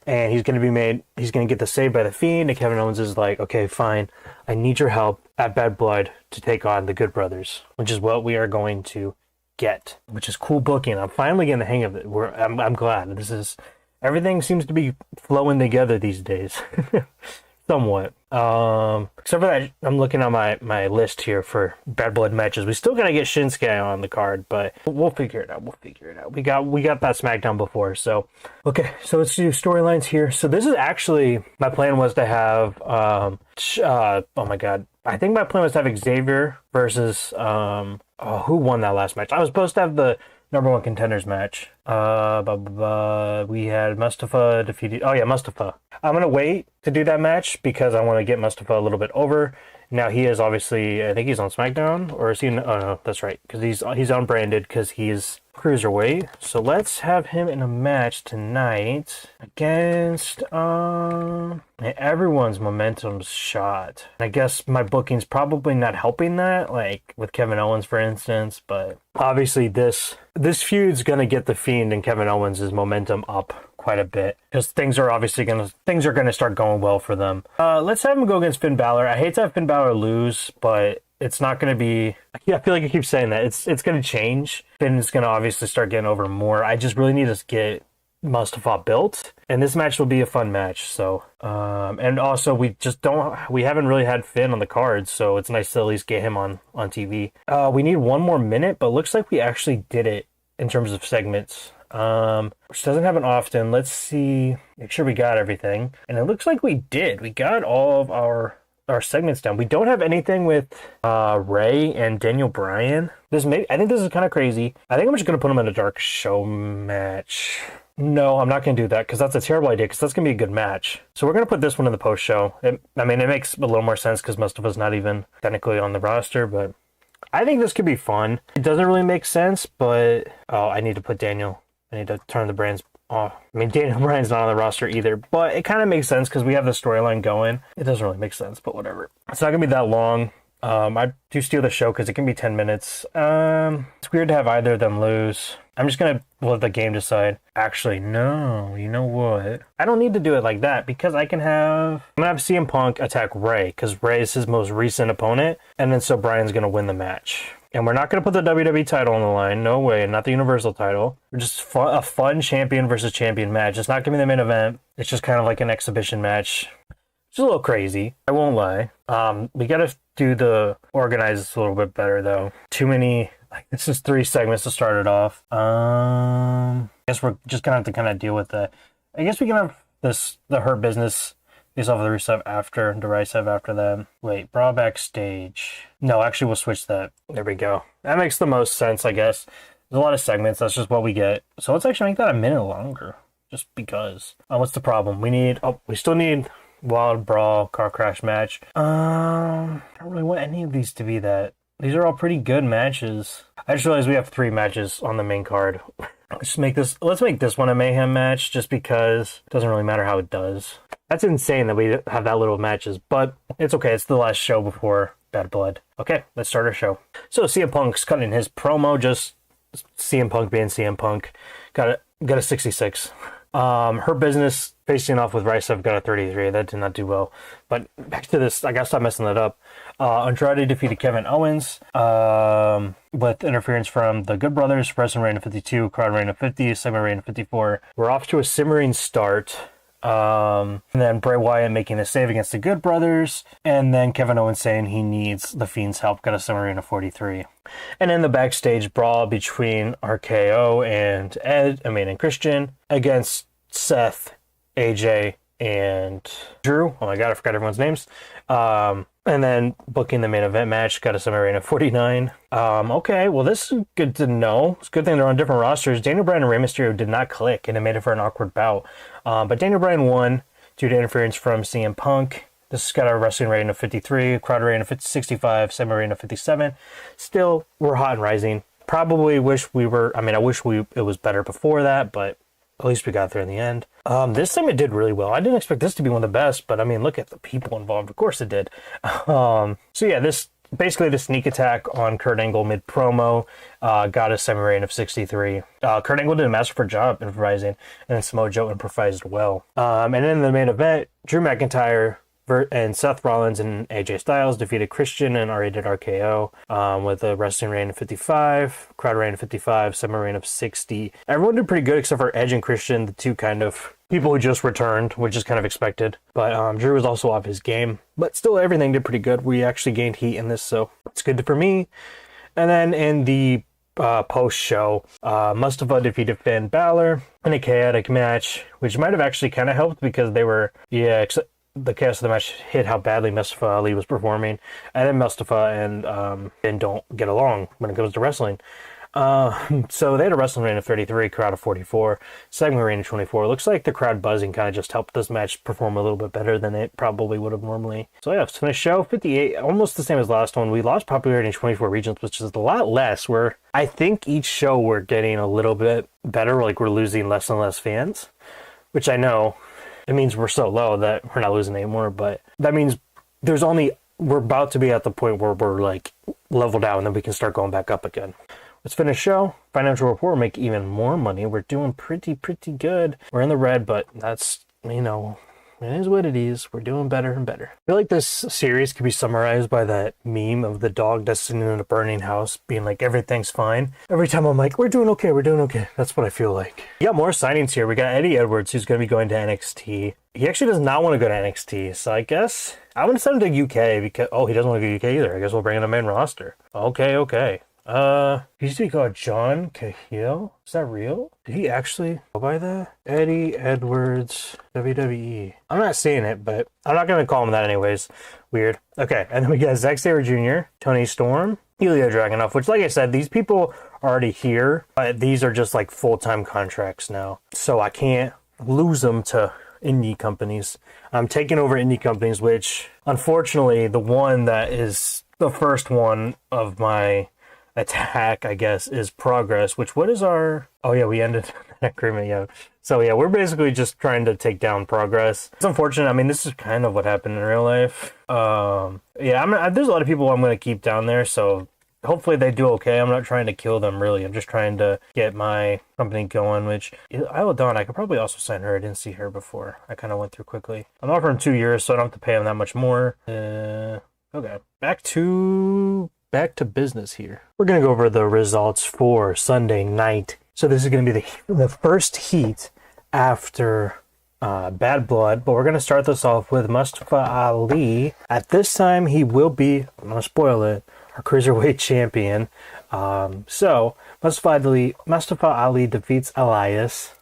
and he's going to get the save by the Fiend. And Kevin Owens is like, okay, fine. I need your help at Bad Blood to take on the Good Brothers, which is what we are going to get, which is cool booking. I'm finally getting the hang of it. I'm glad. Everything seems to be flowing together these days. Somewhat. Except for that, I'm looking on my list here for Bad Blood matches. We still gotta get Shinsuke on the card, but we'll figure it out. We'll figure it out. We got that SmackDown before, so okay. So let's do storylines here. So this is actually my plan was to have oh my god. I think my plan was to have Xavier versus who won that last match? I was supposed to have the number one contenders match. We had Mustafa defeated. Oh yeah, Mustafa. I'm gonna wait to do that match because I want to get Mustafa a little bit over. Now he is obviously, I think he's on SmackDown, or is he? Oh no, that's right, because he's unbranded because he's cruiserweight. So let's have him in a match tonight against everyone's momentum's shot. I guess my booking's probably not helping that, like with Kevin Owens, for instance. But obviously this feud's gonna get the Fiend and Kevin Owens' momentum up quite a bit because things are gonna start going well for them. Let's have him go against Finn Balor. I hate to have Finn Balor lose, but it's not going to be... Yeah, I feel like I keep saying that. It's going to change. Finn's going to obviously start getting over more. I just really need to get Mustafa built, and this match will be a fun match. So, and also we haven't really had Finn on the cards, so it's nice to at least get him on TV. We need one more minute, but it looks like we actually did it in terms of segments. Which doesn't happen often. Let's see, make sure we got everything. And it looks like we did. We got all of our segments down. We don't have anything with Ray and Daniel Bryan. I think this is kind of crazy. I think I'm just going to put them in a dark show match. No, I'm not going to do that because that's a terrible idea because that's going to be a good match. So we're going to put this one in the post show. It makes a little more sense because Mustafa's not even technically on the roster, but I think this could be fun. It doesn't really make sense, but I need to put Daniel. I need to turn the brands off. Daniel Bryan's not on the roster either, but it kind of makes sense because we have the storyline going. It doesn't really make sense, but whatever. It's not going to be that long. I do steal the show because it can be 10 minutes. It's weird to have either of them lose. I'm just going to let the game decide. Actually, no. You know what? I don't need to do it like that because I'm going to have CM Punk attack Ray because Ray is his most recent opponent. And then so Bryan's going to win the match. And we're not going to put the WWE title on the line. No way. Not the Universal title. We're just a fun champion versus champion match. It's not going to be the main event. It's just kind of like an exhibition match. It's a little crazy. I won't lie. We got to do the organize a little bit better, though. Too many... this is 3 segments to start it off. I guess we're just going to have to kind of deal with that. I guess we can have the Hurt Business... Face off of the Rusev after, Derisive after them. Wait, Brawl backstage. No, actually, we'll switch that. There we go. That makes the most sense, I guess. There's a lot of segments. That's just what we get. So let's actually make that a minute longer. Just because. What's the problem? We still need Wild Brawl, Car Crash match. I don't really want any of these to be that. These are all pretty good matches. I just realized we have 3 matches on the main card. Let's make this one a Mayhem match just because it doesn't really matter how it does. That's insane that we have that little matches, but it's okay. It's the last show before Bad Blood. Okay, let's start our show. So CM Punk's cutting his promo, just CM Punk being CM Punk. Got a 66. Her Business facing off with Rice. Got a 33. That did not do well. But back to this, I gotta stop messing that up. Andrade defeated Kevin Owens with interference from the Good Brothers. Wrestling reign of 52, crowd reign of 50, segment reign of 54. We're off to a simmering start. And then Bray Wyatt making a save against the Good Brothers, and then Kevin Owens saying he needs the Fiend's help. Got a summary of 43. And in the backstage brawl between RKO and Christian against Seth, AJ, and Drew. Oh my god, I forgot everyone's names. And then booking the main event match, got a summary of 49. Okay, well, this is good to know. It's a good thing they're on different rosters. Daniel Bryan and Rey Mysterio did not click, and it made it for an awkward bout. But Daniel Bryan won due to interference from CM Punk. This has got a wrestling rating of 53, crowd rating of 65, segment rating of 57. Still, we're hot and rising. Probably wish it was better before that, but at least we got there in the end. This segment did really well. I didn't expect this to be one of the best, but look at the people involved. Of course it did. So yeah, basically the sneak attack on Kurt Angle mid promo got a semi rating of 63. Kurt Angle did a masterful job improvising, and then Samoa Joe improvised well. And in the main event, Drew McIntyre and Seth Rollins and AJ Styles defeated Christian and rated RKO with a wrestling rating of 55, crowd rating of 55, semi rating of 60. Everyone did pretty good except for Edge and Christian, the two kind of people who just returned, which is kind of expected. But Drew was also off his game. But still, everything did pretty good. We actually gained heat in this, so it's good for me. And then in the post-show, Mustafa defeated Finn Balor in a chaotic match, which might have actually kind of helped because they were, the chaos of the match hit how badly Mustafa Ali was performing. And then Mustafa and Finn don't get along when it comes to wrestling. So they had a wrestling reign of 33, crowd of 44, segment reign of 24. Looks like the crowd buzzing kind of just helped this match perform a little bit better than it probably would have normally. So yeah, let's finish show 58, almost the same as last one. We lost popularity in 24 regions, which is a lot less. Where I think each show we're getting a little bit better, like we're losing less and less fans, which I know it means we're so low that we're not losing anymore, but that means we're about to be at the point where we're like leveled out and then we can start going back up again. Let's finish show. Financial report, make even more money. We're doing pretty good. We're in the red, but that's, it is what it is. We're doing better and better. I feel like this series could be summarized by that meme of the dog that's sitting in a burning house being like, everything's fine. Every time I'm like, we're doing okay. That's what I feel like. We got more signings here. We got Eddie Edwards, who's going to be going to NXT. He actually does not want to go to NXT, so I guess I'm going to send him to UK because, he doesn't want to go to UK either. I guess we'll bring in a main roster. Okay. He used to be called John Cahill. Is that real? Did he actually go by that? Eddie Edwards, WWE. I'm not seeing it, but I'm not going to call him that anyways. Weird. Okay, and then we got Zack Sabre Jr., Tony Storm, Ilya Dragunov, which, like I said, these people are already here, but these are just like full-time contracts now. So I can't lose them to indie companies. I'm taking over indie companies, which, unfortunately, the one that is the first one of my attack, I guess, is Progress, which what is our... Oh yeah, we ended that agreement, yeah. So yeah, we're basically just trying to take down Progress. It's unfortunate. I mean, this is kind of what happened in real life. There's a lot of people I'm going to keep down there, so hopefully they do okay. I'm not trying to kill them, really. I'm just trying to get my company going, which... Isla Dawn, I could probably also sign her. I didn't see her before. I kind of went through quickly. I'm offering 2 years, so I don't have to pay them that much more. Okay. Back to business here. We're going to go over the results for Sunday night. So this is going to be the first heat after Bad Blood, but we're going to start this off with Mustafa Ali. At this time, he will be, I'm going to spoil it, our Cruiserweight champion. So Mustafa Ali defeats Elias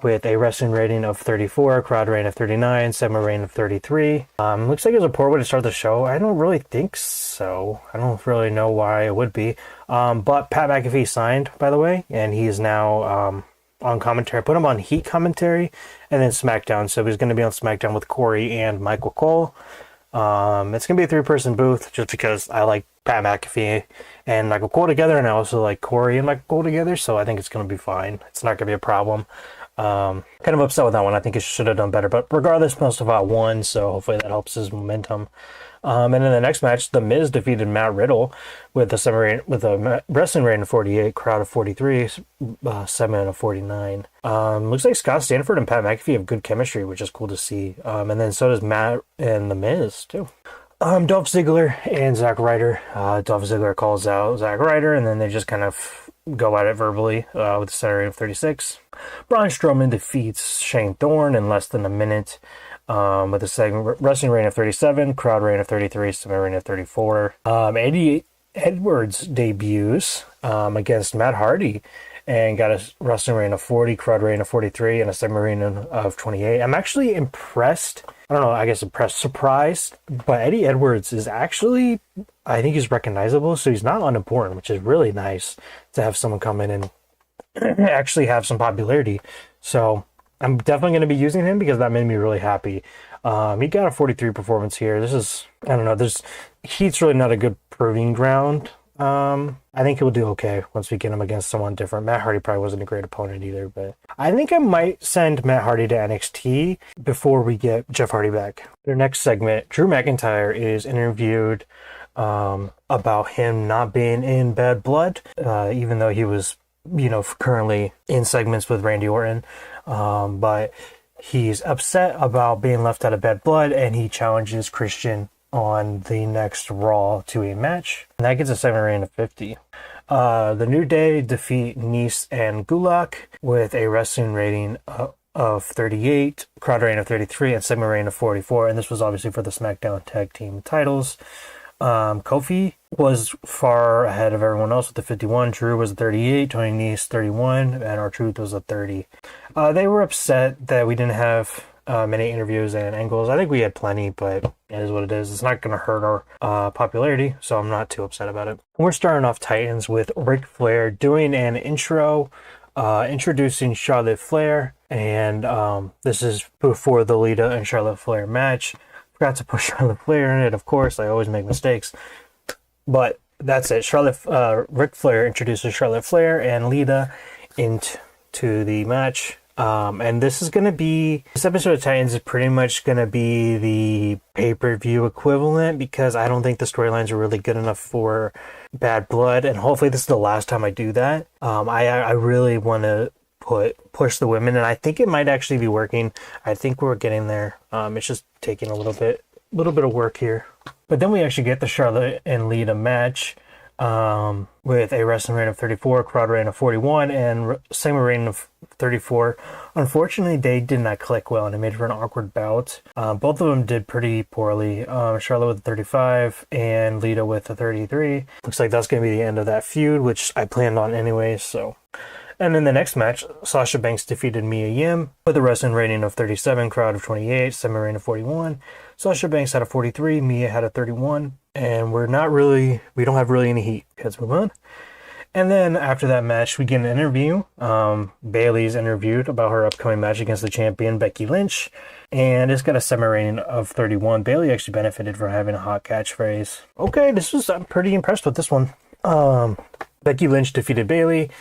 with a wrestling rating of 34, crowd rating of 39, segment rating of 33. Looks like it was a poor way to start the show. I don't really think so. I don't really know why it would be. But Pat McAfee signed, by the way, and he is now on commentary. I put him on Heat commentary and then SmackDown. So he's going to be on SmackDown with Corey and Michael Cole. It's going to be a 3-person booth just because I like Pat McAfee and Michael Cole together, and I also like Corey and Michael Cole together, so I think it's going to be fine. It's not going to be a problem. Kind of upset with that one. I think it should have done better, but regardless, Mustafa won, so hopefully that helps his momentum. And in the next match, The Miz defeated Matt Riddle with a wrestling rating of 48, crowd of 43, segment of 49. Looks like Scott Stanford and Pat McAfee have good chemistry, which is cool to see. And then so does Matt and The Miz too. Dolph Ziggler and Zack Ryder. Dolph Ziggler calls out Zack Ryder, and then they just kind of go at it verbally with a center rating of 36. Braun Strowman defeats Shane Thorne in less than a minute with a segment wrestling rating of 37, crowd rating of 33, segment rating of 34. Eddie Edwards debuts against Matt Hardy and got a wrestling rating of 40, crowd rating of 43, and a segment rating of 28. I'm actually impressed. I don't know, I guess surprised, but Eddie Edwards is actually, I think he's recognizable, so he's not unimportant, which is really nice to have someone come in and actually have some popularity. So I'm definitely going to be using him because that made me really happy. He got a 43 performance here. Heat's really not a good proving ground. I think he'll do okay once we get him against someone different. Matt Hardy probably wasn't a great opponent either, but I think I might send Matt Hardy to NXT before we get Jeff Hardy back. Their next segment, Drew McIntyre is interviewed about him not being in Bad Blood, even though he was, currently in segments with Randy Orton. But he's upset about being left out of Bad Blood, and he challenges Christian on the next Raw to a match. And that gets a 7 rating of 50. The New Day defeat Nice and Gulak with a wrestling rating of 38, crowd rating of 33, and segment rating of 44. And this was obviously for the SmackDown Tag Team titles. Kofi was far ahead of everyone else with the 51. Drew was a 38, Tony Nese 31, and R-Truth was a 30. They were upset that we didn't have many interviews and angles. I think we had plenty, but it is what it is. It's not going to hurt our popularity, so I'm not too upset about it. We're starting off Titans with Ric Flair doing an intro, introducing Charlotte Flair, and this is before the Lita and Charlotte Flair match. Forgot to put Charlotte Flair in it, of course. I always make mistakes. But that's it. Ric Flair introduces Charlotte Flair and Lita into the match. And this episode of Titans is pretty much going to be the pay-per-view equivalent, because I don't think the storylines are really good enough for Bad Blood. And hopefully this is the last time I do that. I really want to push the women, and I think it might actually be working. I think we're getting there. It's just taking a little bit of work here. But then we actually get the Charlotte and Lita match with a wrestling rating of 34, crowd rating of 41, and segment rating of 34. Unfortunately, they did not click well, and it made for an awkward bout. Both of them did pretty poorly. Charlotte with a 35 and Lita with a 33. Looks like that's going to be the end of that feud, which I planned on anyway, so... And in the next match, Sasha Banks defeated Mia Yim with a wrestling rating of 37, crowd of 28, segment rating of 41. Sasha Banks had a 43, Mia had a 31, and we don't have really any heat. Let's move on. And then after that match, we get an interview. Bayley's interviewed about her upcoming match against the champion, Becky Lynch, and it's got a segment rating of 31. Bayley actually benefited from having a hot catchphrase. Okay, I'm pretty impressed with this one. Becky Lynch defeated Bayley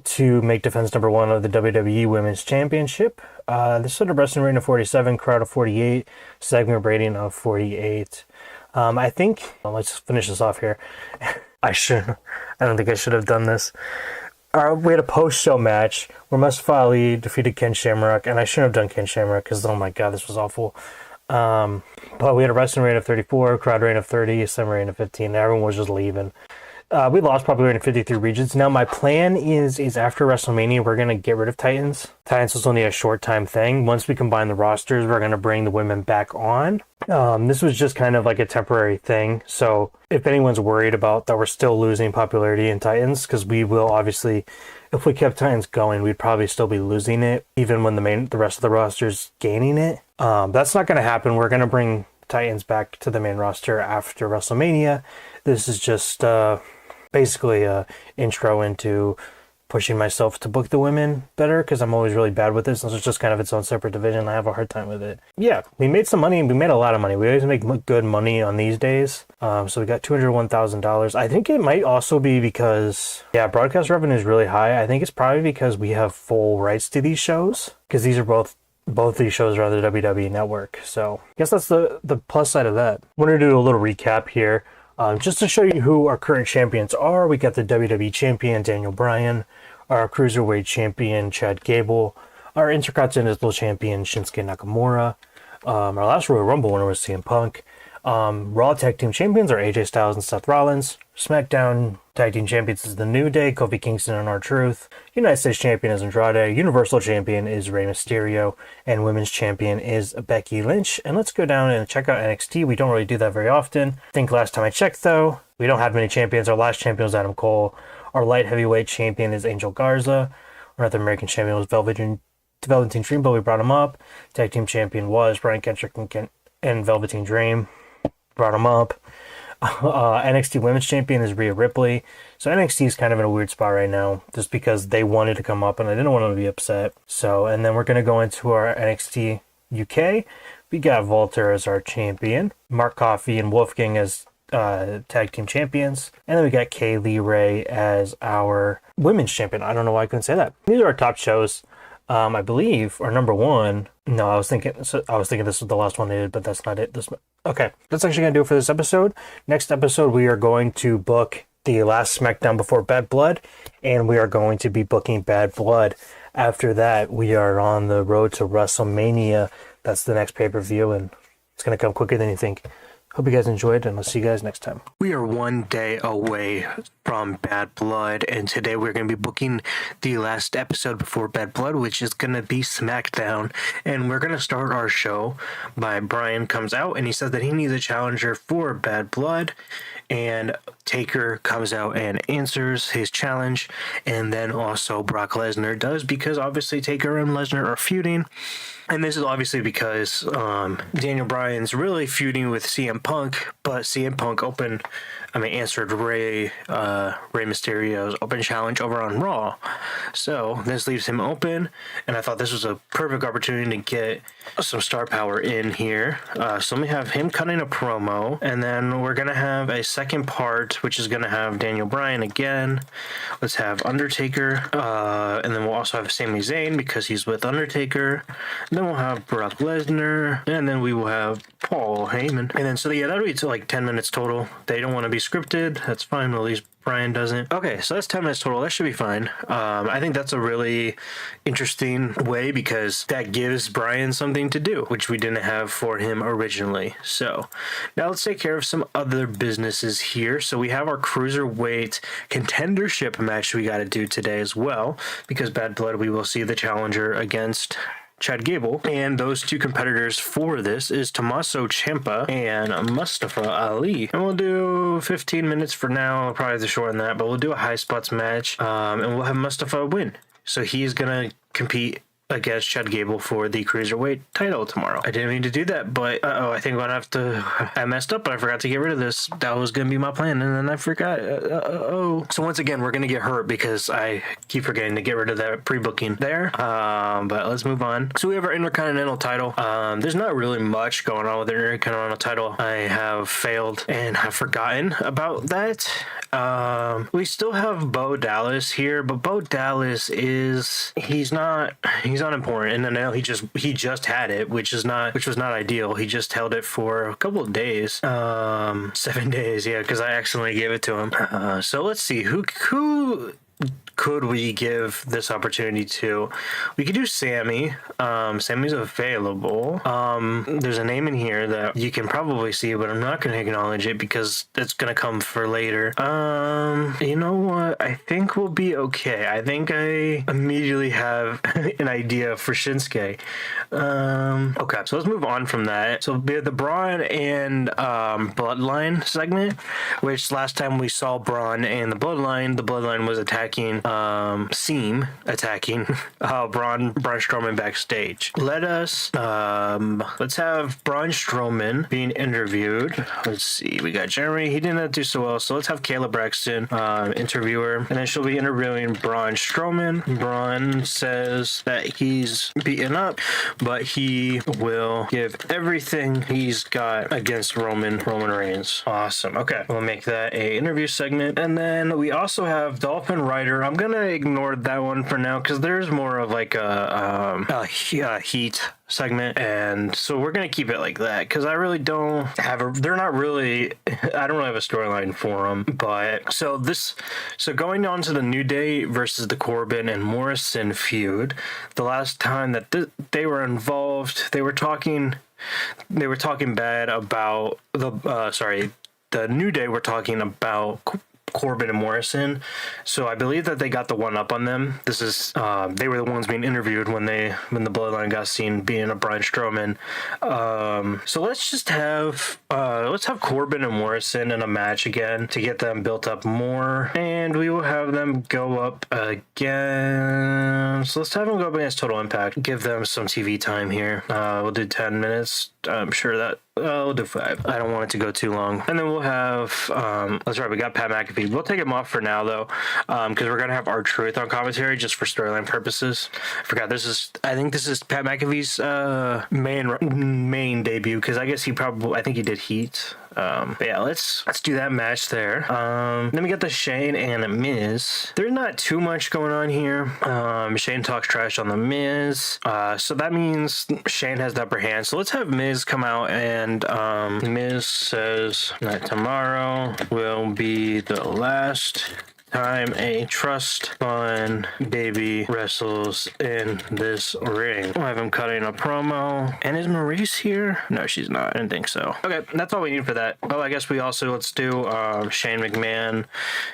to make defense number 1 of the WWE Women's Championship. This had a wrestling rating of 47, crowd of 48, segment rating of 48. I think, let's finish this off here. I don't think I should have done this. We had a post-show match where Mustafa Ali defeated Ken Shamrock, and I shouldn't have done Ken Shamrock because, oh my god, this was awful. But we had a wrestling rating of 34, crowd rating of 30, segment rating of 15, and everyone was just leaving. We lost popularity in 53 regions. Now, my plan is after WrestleMania, we're going to get rid of Titans. Titans was only a short-time thing. Once we combine the rosters, we're going to bring the women back on. This was just kind of like a temporary thing. So if anyone's worried about that we're still losing popularity in Titans, because we will obviously, if we kept Titans going, we'd probably still be losing it, even when the rest of the roster's gaining it. That's not going to happen. We're going to bring Titans back to the main roster after WrestleMania. This is just... basically a intro into pushing myself to book the women better, because I'm always really bad with this. This is just kind of its own separate division. I have a hard time with it. Yeah, we made some money. We made a lot of money. We always make good money on these days. So we got $201,000. I think it might also be because, broadcast revenue is really high. I think it's probably because we have full rights to these shows, because these are both these shows are on the WWE network. So I guess that's the plus side of that. I want to do a little recap here. Just to show you who our current champions are, we got the WWE champion, Daniel Bryan, our Cruiserweight champion, Chad Gable, our Intercontinental champion, Shinsuke Nakamura, our last Royal Rumble winner was CM Punk, Raw Tag Team champions are AJ Styles and Seth Rollins, SmackDown Tag Team champions is The New Day, Kofi Kingston and R-Truth, United States champion is Andrade, Universal champion is Rey Mysterio, and Women's champion is Becky Lynch. And let's go down and check out NXT. We don't really do that very often. I think last time I checked, though, we don't have many champions. Our last champion was Adam Cole. Our light heavyweight champion is Angel Garza. Our North American champion was Velveteen Dream, but we brought him up. Tag Team champion was Brian Kendrick and Velveteen Dream. Brought him up. NXT Women's Champion is Rhea Ripley. So NXT is kind of in a weird spot right now, just because they wanted to come up and I didn't want them to be upset. So, and then we're going to go into our NXT UK. We got Walter as our champion, Mark Coffey and Wolfgang as tag team champions, and then we got Kaylee Ray as our women's champion. I don't know why I couldn't say that. These are our top shows. I believe our number one. No, I was thinking this was the last one they did, but that's not it. Okay, that's actually gonna do it for this episode. Next episode, we are going to book the last SmackDown before Bad Blood, and we are going to be booking Bad Blood. After that, we are on the road to WrestleMania. That's the next pay-per-view, and it's gonna come quicker than you think. Hope you guys enjoyed, and I'll see you guys next time. We are one day away from Bad Blood, and today we're going to be booking the last episode before Bad Blood, which is going to be SmackDown. And we're going to start our show by Brian comes out, and he says that he needs a challenger for Bad Blood. And Taker comes out and answers his challenge, and then also Brock Lesnar does, because obviously Taker and Lesnar are feuding. And this is obviously because Daniel Bryan's really feuding with CM Punk, but CM Punk answered Rey Mysterio's open challenge over on Raw. So this leaves him open, and I thought this was a perfect opportunity to get some star power in here. So let me have him cutting a promo, and then we're going to have a second part, which is going to have Daniel Bryan again. Let's have Undertaker, and then we'll also have Sami Zayn because he's with Undertaker. Then we'll have Brock Lesnar, and then we will have Paul Heyman. And then, so yeah, that'll be like 10 minutes total. They don't want to be scripted. That's fine. At least Brian doesn't. Okay, so that's 10 minutes total. That should be fine. I think that's a really interesting way, because that gives Brian something to do, which we didn't have for him originally. So now let's take care of some other businesses here. So we have our cruiserweight contendership match we got to do today as well, because Bad Blood, we will see the challenger against Chad Gable, and those two competitors for this is Tommaso Ciampa and Mustafa Ali. And we'll do 15 minutes for now. I'll probably have to shorten that, but we'll do a high spots match, and we'll have Mustafa win. So he's gonna compete against Chad Gable for the cruiserweight title tomorrow. I didn't mean to do that, but I think I'm gonna have to. I messed up, but I forgot to get rid of this. That was gonna be my plan, and then I forgot. So once again, we're gonna get hurt because I keep forgetting to get rid of that pre-booking there. But let's move on. So we have our Intercontinental title. There's not really much going on with the Intercontinental title. I have failed and have forgotten about that. We still have Bo Dallas here, but Bo Dallas he's unimportant, and I know he just had it, which was not ideal. He just held it for a couple of days, 7 days, yeah, because I accidentally gave it to him. So let's see who could we give this opportunity to? We could do Sammy. Sammy's available. There's a name in here that you can probably see, but I'm not going to acknowledge it because it's going to come for later. You know what? I think we'll be okay. I think I immediately have an idea for Shinsuke. Okay, so let's move on from that. So we have the Braun and Bloodline segment, which last time we saw Braun and the Bloodline was attacking Braun Strowman backstage. Let's have Braun Strowman being interviewed. Let's see, we got Jeremy. He didn't do so well, so let's have Kayla Braxton interview her, and then she'll be interviewing Braun Strowman. Braun says that he's beaten up, but he will give everything he's got against Roman Reigns. Awesome. Okay, we'll make that a interview segment, and then we also have Dolphin Rider. I'm gonna ignore that one for now because there's more of like a heat segment, and so we're gonna keep it like that because I really don't have I don't really have a storyline for them. But so going on to the New Day versus the Corbin and Morrison feud, the last time that they were involved, they were talking bad about the New Day were talking about Corbin and Morrison, so I believe that they got the one up on them. This is they were the ones being interviewed when the Bloodline got seen being a Braun Strowman. So let's have Corbin and Morrison in a match again to get them built up more, and we will have them go up again. So let's have them go up against Total Impact. Give them some TV time here. We'll do 10 minutes. I'm sure that we'll do 5. I don't want it to go too long. And then we'll have, that's right, we got Pat McAfee. We'll take him off for now, though, because we're going to have R-Truth on commentary just for storyline purposes. I forgot, I think this is Pat McAfee's main debut, because I guess I think he did Heat. But yeah, let's do that match there. Then we got the Shane and Miz. There's not too much going on here. Shane talks trash on the Miz. So that means Shane has the upper hand. So let's have Miz come out, and Miz says that tomorrow will be the last time a trust fund baby wrestles in this ring. I have him cutting a promo. And is Maurice here? No, she's not. I didn't think so. Okay, that's all we need for that. Oh, I guess we also, let's do Shane McMahon.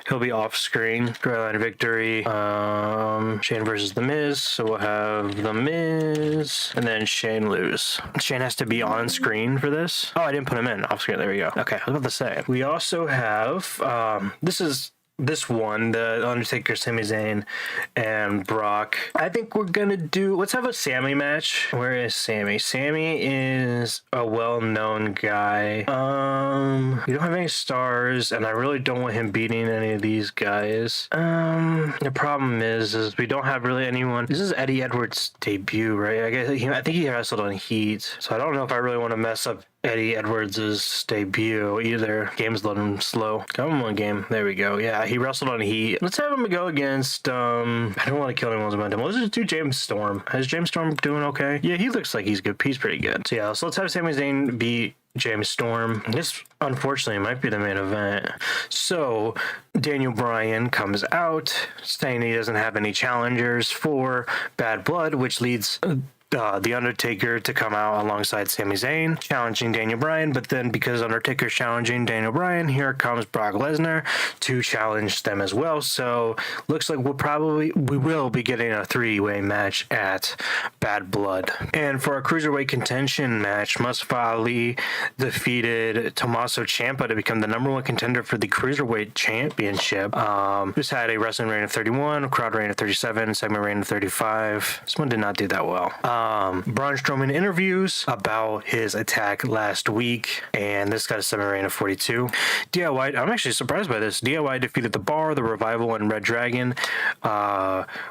He'll be off screen. Storyline victory. Shane versus The Miz. So we'll have The Miz and then Shane lose. Shane has to be on screen for this. Oh, I didn't put him in off screen. There we go. Okay, I was about to say. We also have, this one, the Undertaker, Sami Zayn, and Brock. I think we're gonna do, let's have a Sami match. Where is Sami? Sami is a well-known guy. We don't have any stars, and I really don't want him beating any of these guys. The problem is we don't have really anyone. This is Eddie Edwards' debut, right? I think he wrestled on Heat, so I don't know if I really want to mess up Eddie Edwards' debut either. Game's loading slow. Come on, game. There we go. Yeah, he wrestled on Heat. Let's have him go against, I don't want to kill anyone's momentum. Let's just do James Storm. Is James Storm doing okay? Yeah, he looks like he's good. He's pretty good. So yeah, so let's have Sami Zayn beat James Storm. This, unfortunately, might be the main event. So, Daniel Bryan comes out saying he doesn't have any challengers for Bad Blood, which leads The Undertaker to come out alongside Sami Zayn, challenging Daniel Bryan, but then because Undertaker's challenging Daniel Bryan, here comes Brock Lesnar to challenge them as well. So looks like we will be getting a three-way match at Bad Blood. And for a cruiserweight contention match, Mustafa Ali defeated Tommaso Ciampa to become the #1 contender for the cruiserweight championship. This had a wrestling reign of 31, a crowd reign of 37, segment reign of 35. This one did not do that well. Braun Strowman interviews about his attack last week, and this got a segment reign of 42. DIY, I'm actually surprised by this. DIY defeated The Bar, The Revival, and Red Dragon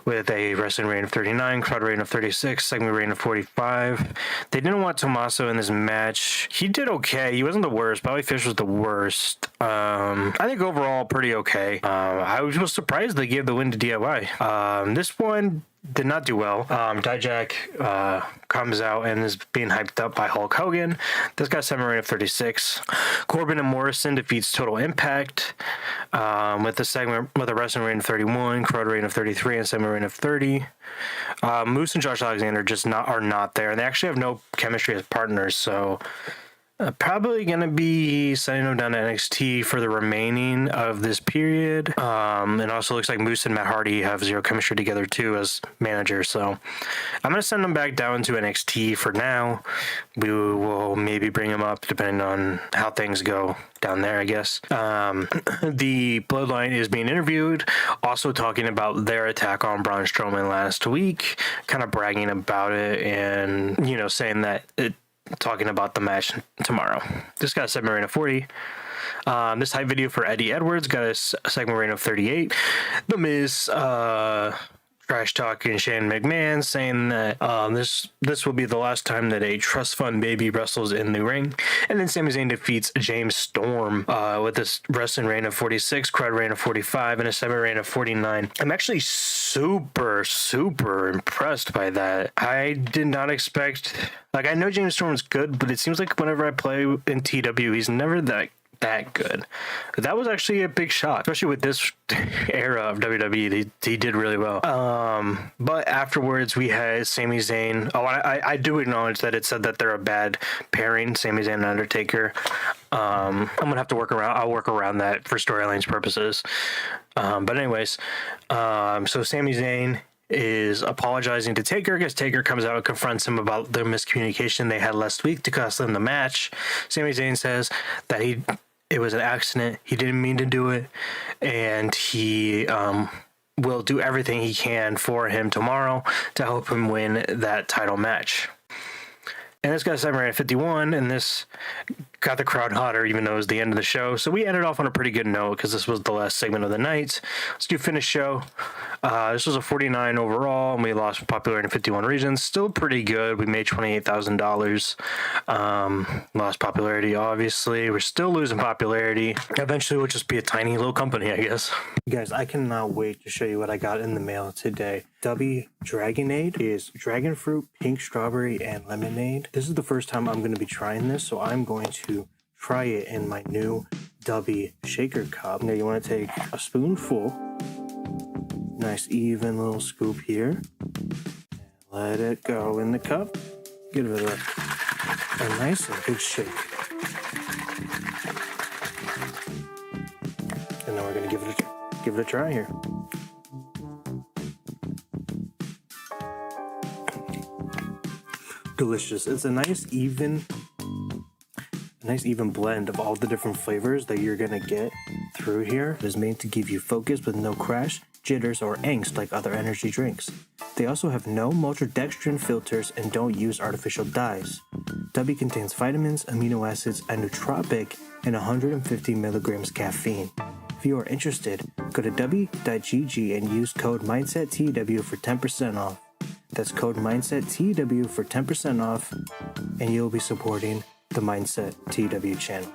with a wrestling reign of 39, crowd reign of 36, segment reign of 45. They didn't want Tommaso in this match. He did okay. He wasn't the worst. Bobby Fish was the worst. I think overall pretty okay. I was surprised they gave the win to DIY. This one did not do well. Dijak comes out and is being hyped up by Hulk Hogan. This got a segment reign of 36. Corbin and Morrison defeats Total Impact with a wrestling reign of 31, crowd reign of 33, and segment reign of 30. Moose and Josh Alexander are not there, and they actually have no chemistry as partners. So probably going to be sending them down to NXT for the remaining of this period. It also looks like Moose and Matt Hardy have zero chemistry together too as managers. So I'm going to send them back down to NXT for now. We will maybe bring them up depending on how things go down there, I guess. The Bloodline is being interviewed, also talking about their attack on Braun Strowman last week, kind of bragging about it and, saying that talking about the match tomorrow. This got a segment reign of 40. This hype video for Eddie Edwards got a segment reign of 38. The Miz trash talking Shane McMahon, saying that this will be the last time that a trust fund baby wrestles in the ring. And then Sami Zayn defeats James Storm with this wrestling reign of 46, crowd reign of 45, and a segment reign of 49. I'm actually super impressed by that. I did not expect, I know James Storm's good, but it seems like whenever I play in TW, he's never that good. That was actually a big shot, especially with this era of WWE. He did really well. But afterwards we had Sami Zayn. I do acknowledge that it said that they're a bad pairing, Sami Zayn and Undertaker. I'm gonna have to I'll work around that for storylines purposes. But anyways, so Sami Zayn is apologizing to Taker because Taker comes out and confronts him about the miscommunication they had last week to cost them the match. Sami Zayn says that it was an accident. He didn't mean to do it, and he will do everything he can for him tomorrow to help him win that title match. And this got a segment reign of 51, and this got the crowd hotter, even though it was the end of the show. So we ended off on a pretty good note because this was the last segment of the night. Let's do finish show. This was a 49 overall, and we lost popularity in 51 regions. Still pretty good. We made $28,000. Lost popularity, obviously. We're still losing popularity. Eventually, we'll just be a tiny little company, I guess. Guys, I cannot wait to show you what I got in the mail today. Dragonade is dragon fruit, pink strawberry, and lemonade. This is the first time I'm going to be trying this, so I'm going to try it in my new Dubby shaker cup. Now you want to take a spoonful Nice even little scoop here. Let it go in the cup. Give it a nice and good shake. And then we're gonna give it a try here. Delicious. It's a nice even blend of all the different flavors that you're gonna get through here. It is made to give you focus with no crash, jitters, or angst like other energy drinks. They also have no maltodextrin filters and don't use artificial dyes. W contains vitamins, amino acids, a nootropic, and 150 milligrams caffeine. If you are interested, go to w.gg and use code MindsetTEW for 10% off. That's code MindsetTEW for 10% off, and you'll be supporting the Mindset TEW channel.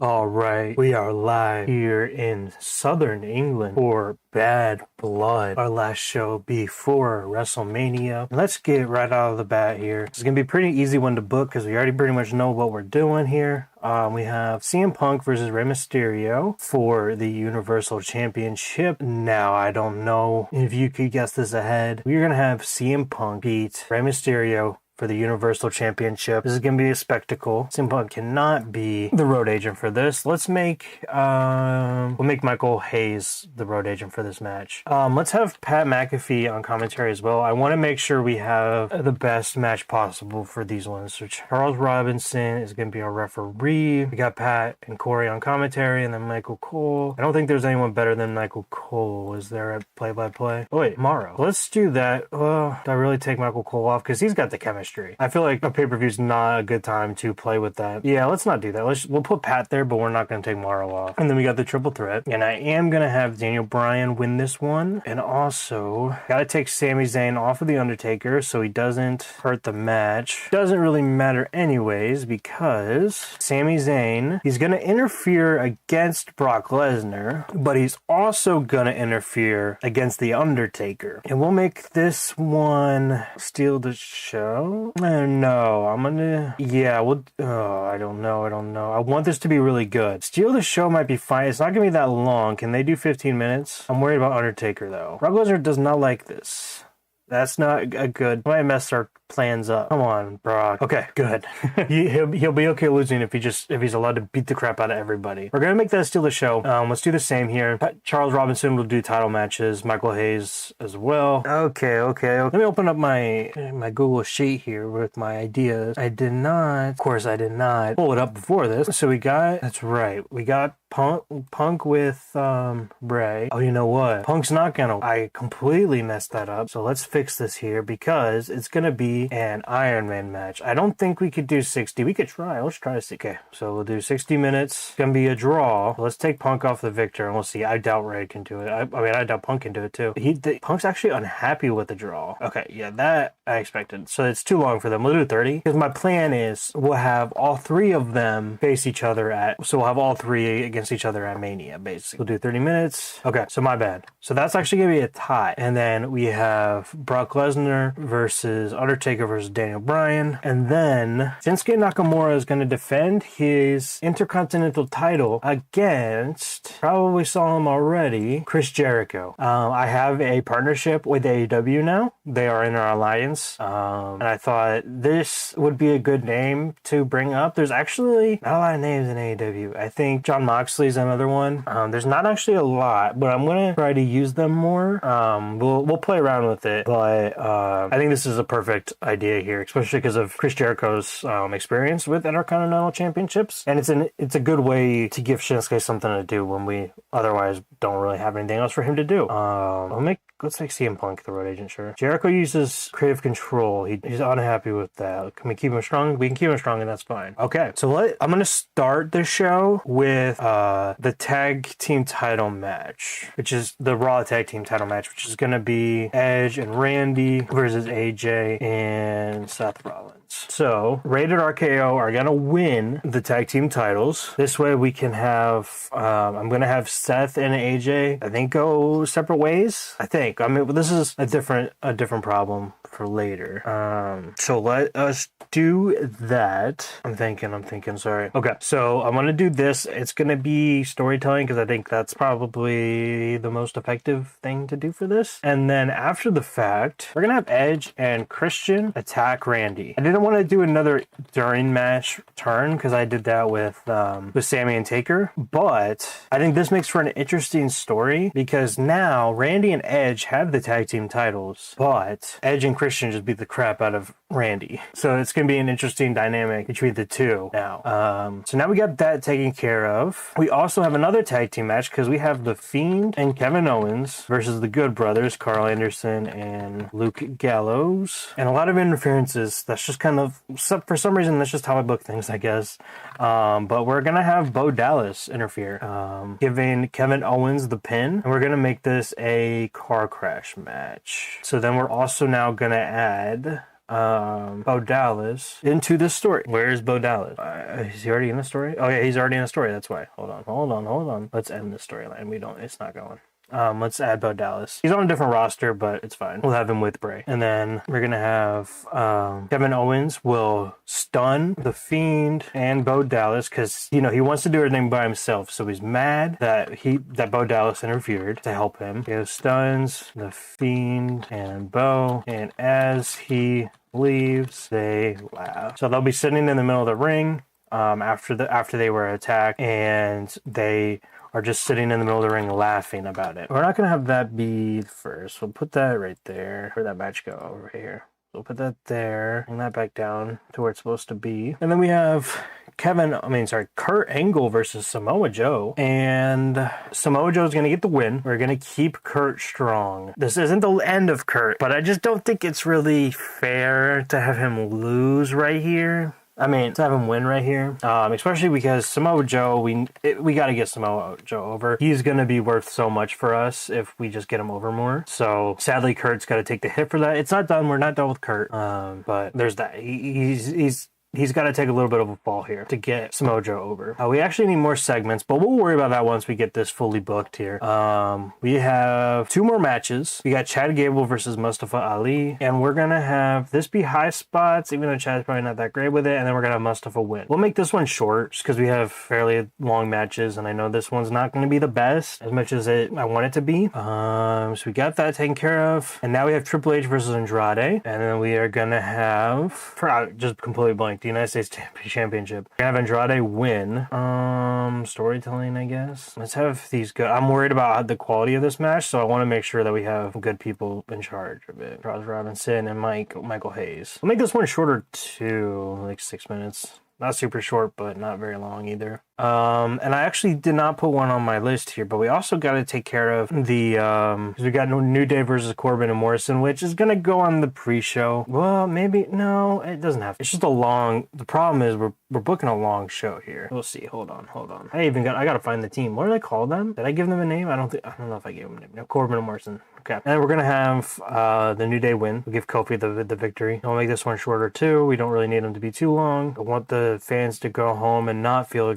All right, we are live here in Southern England for Bad Blood, our last show before WrestleMania. Let's get right out of the bat here. It's gonna be a pretty easy one to book because we already pretty much know what we're doing here. We have CM Punk versus Rey Mysterio for the Universal Championship. Now, I don't know if you could guess this ahead. We're gonna have CM Punk beat Rey Mysterio for the Universal Championship. This is going to be a spectacle. CM Punk cannot be the road agent for this. Let's make, we'll make Michael Hayes the road agent for this match. Let's have Pat McAfee on commentary as well. I want to make sure we have the best match possible for these ones. So Charles Robinson is going to be our referee. We got Pat and Corey on commentary, and then Michael Cole. I don't think there's anyone better than Michael Cole. Is there a play-by-play? Oh wait, Morrow. Let's do that. Do I really take Michael Cole off? Because he's got the chemistry. I feel like a pay-per-view is not a good time to play with that. Yeah, let's not do that. We'll put Pat there, but we're not going to take Morrow off. And then we got the triple threat. And I am going to have Daniel Bryan win this one. And also, got to take Sami Zayn off of The Undertaker so he doesn't hurt the match. Doesn't really matter anyways because Sami Zayn, he's going to interfere against Brock Lesnar, but he's also going to interfere against The Undertaker. And we'll make this one steal the show. No, I'm gonna... Yeah, I don't know. I want this to be really good. Steal the show might be fine. It's not gonna be that long. Can they do 15 minutes? I'm worried about Undertaker, though. Brock Lesnar does not like this. That's not a good... I might mess our plans up. Come on, Brock. Okay, good. he'll be okay losing if he's allowed to beat the crap out of everybody. We're gonna make that steal the show. Let's do the same here. Charles Robinson will do title matches. Michael Hayes as well. Okay. Let me open up my Google sheet here with my ideas. Of course I did not pull it up before this. So we got... That's right. We got Punk with Bray. Oh, you know what? Punk's not gonna... I completely messed that up. So let's fix this here because it's gonna be an Iron Man match. I don't think we could do 60. We could try. Let's try 60. Okay, so we'll do 60 minutes. It's gonna be a draw. Let's take Punk off the victor and we'll see. I doubt Ray can do it. I mean, I doubt Punk can do it too. Punk's actually unhappy with the draw. Okay, yeah, that I expected. So it's too long for them. We'll do 30 because my plan is we'll have all three of them face each other so we'll have all three against each other at Mania, basically. We'll do 30 minutes. Okay, so my bad. So that's actually gonna be a tie. And then we have Brock Lesnar versus Undertaker versus Daniel Bryan. And then Shinsuke Nakamura is going to defend his Intercontinental title against, probably saw him already, Chris Jericho. I have a partnership with AEW now. They are in our alliance. And I thought this would be a good name to bring up. There's actually not a lot of names in AEW. I think Jon Moxley's another one. There's not actually a lot, but I'm going to try to use them more. We'll play around with it, but I think this is a perfect idea here, especially because of Chris Jericho's experience with Intercontinental Championships, and it's a good way to give Shinsuke something to do when we otherwise don't really have anything else for him to do. Let's make CM Punk the road agent, sure. Jericho uses creative control. He's unhappy with that. Can we keep him strong? We can keep him strong, and that's fine. Okay, so I'm going to start the show with the tag team title match, which is the Raw tag team title match, which is going to be Edge and Randy versus AJ and Seth Rollins. So, Rated RKO are going to win the tag team titles. This way we can have, I'm going to have Seth and AJ, I think, go separate ways. I mean, this is a different problem for later. So let us do that. I'm thinking, sorry. Okay, so I'm going to do this. It's going to be storytelling because I think that's probably the most effective thing to do for this. And then after the fact, we're gonna have Edge and Christian attack Randy. I didn't want to do another during match turn because I did that with Sammy and Taker, but I think this makes for an interesting story because now Randy and Edge have the tag team titles, but Edge and Christian just beat the crap out of Randy. So it's gonna be an interesting dynamic between the two now. So now we got that taken care of. We also have another tag team match because we have The Fiend and Kevin Owens versus the Good Brothers, Carl Anderson and Luke Gallows. And a lot of interferences. That's just kind of, for some reason, that's just how I book things, I guess. But we're going to have Bo Dallas interfere, giving Kevin Owens the pin. And we're going to make this a car crash match. So then we're also now going to add Bo Dallas into this story. Where is Bo Dallas? Is he already in the story? Oh yeah, he's already in the story. That's why. Hold on. Let's end the storyline. It's not going. Let's add Bo Dallas. He's on a different roster, but it's fine. We'll have him with Bray. And then we're going to have Kevin Owens will stun The Fiend and Bo Dallas because, he wants to do everything by himself. So he's mad that Bo Dallas interfered to help him. He stuns The Fiend and Bo. And as he leaves, they laugh. So they'll be sitting in the middle of the ring after they were attacked, and they are just sitting in the middle of the ring laughing about it. We're not going to have that be first. We'll put that right there. Where'd that match go? Over here. We'll put that there. Bring that back down to where it's supposed to be. And then we have Kurt Angle versus Samoa Joe. And Samoa Joe's going to get the win. We're going to keep Kurt strong. This isn't the end of Kurt, but I just don't think it's really fair to have him lose right here. To have him win right here, especially because Samoa Joe, we got to get Samoa Joe over. He's going to be worth so much for us if we just get him over more. So sadly, Kurt's got to take the hit for that. It's not done. We're not done with Kurt. But there's that. He's got to take a little bit of a fall here to get Samoa Joe over. We actually need more segments, but we'll worry about that once we get this fully booked here. We have 2 more matches. We got Chad Gable versus Mustafa Ali, and we're going to have this be high spots, even though Chad's probably not that great with it, and then we're going to have Mustafa win. We'll make this one short just because we have fairly long matches, and I know this one's not going to be the best as much as I want it to be. So we got that taken care of, and now we have Triple H versus Andrade, and then we are going to have, just completely blank, the United States Championship. We're gonna have Andrade win. Storytelling, I guess. Let's have these good. I'm worried about the quality of this match, so I want to make sure that we have good people in charge of it. Charles Robinson and Michael Hayes. We'll make this one shorter too, like 6 minutes. Not super short, but not very long either. And I actually did not put one on my list here, but we also got to take care of the, because we got New Day versus Corbin and Morrison, which is going to go on the pre-show. Well, maybe, no, it doesn't have to. It's just the problem is we're booking a long show here. We'll see. Hold on. I got to find the team. What do they call them? Did I give them a name? I don't know if I gave them a name. No, Corbin and Morrison. Okay. And we're going to have the New Day win. We'll give Kofi the victory. I'll make this one shorter too. We don't really need them to be too long. I want the fans to go home and not feel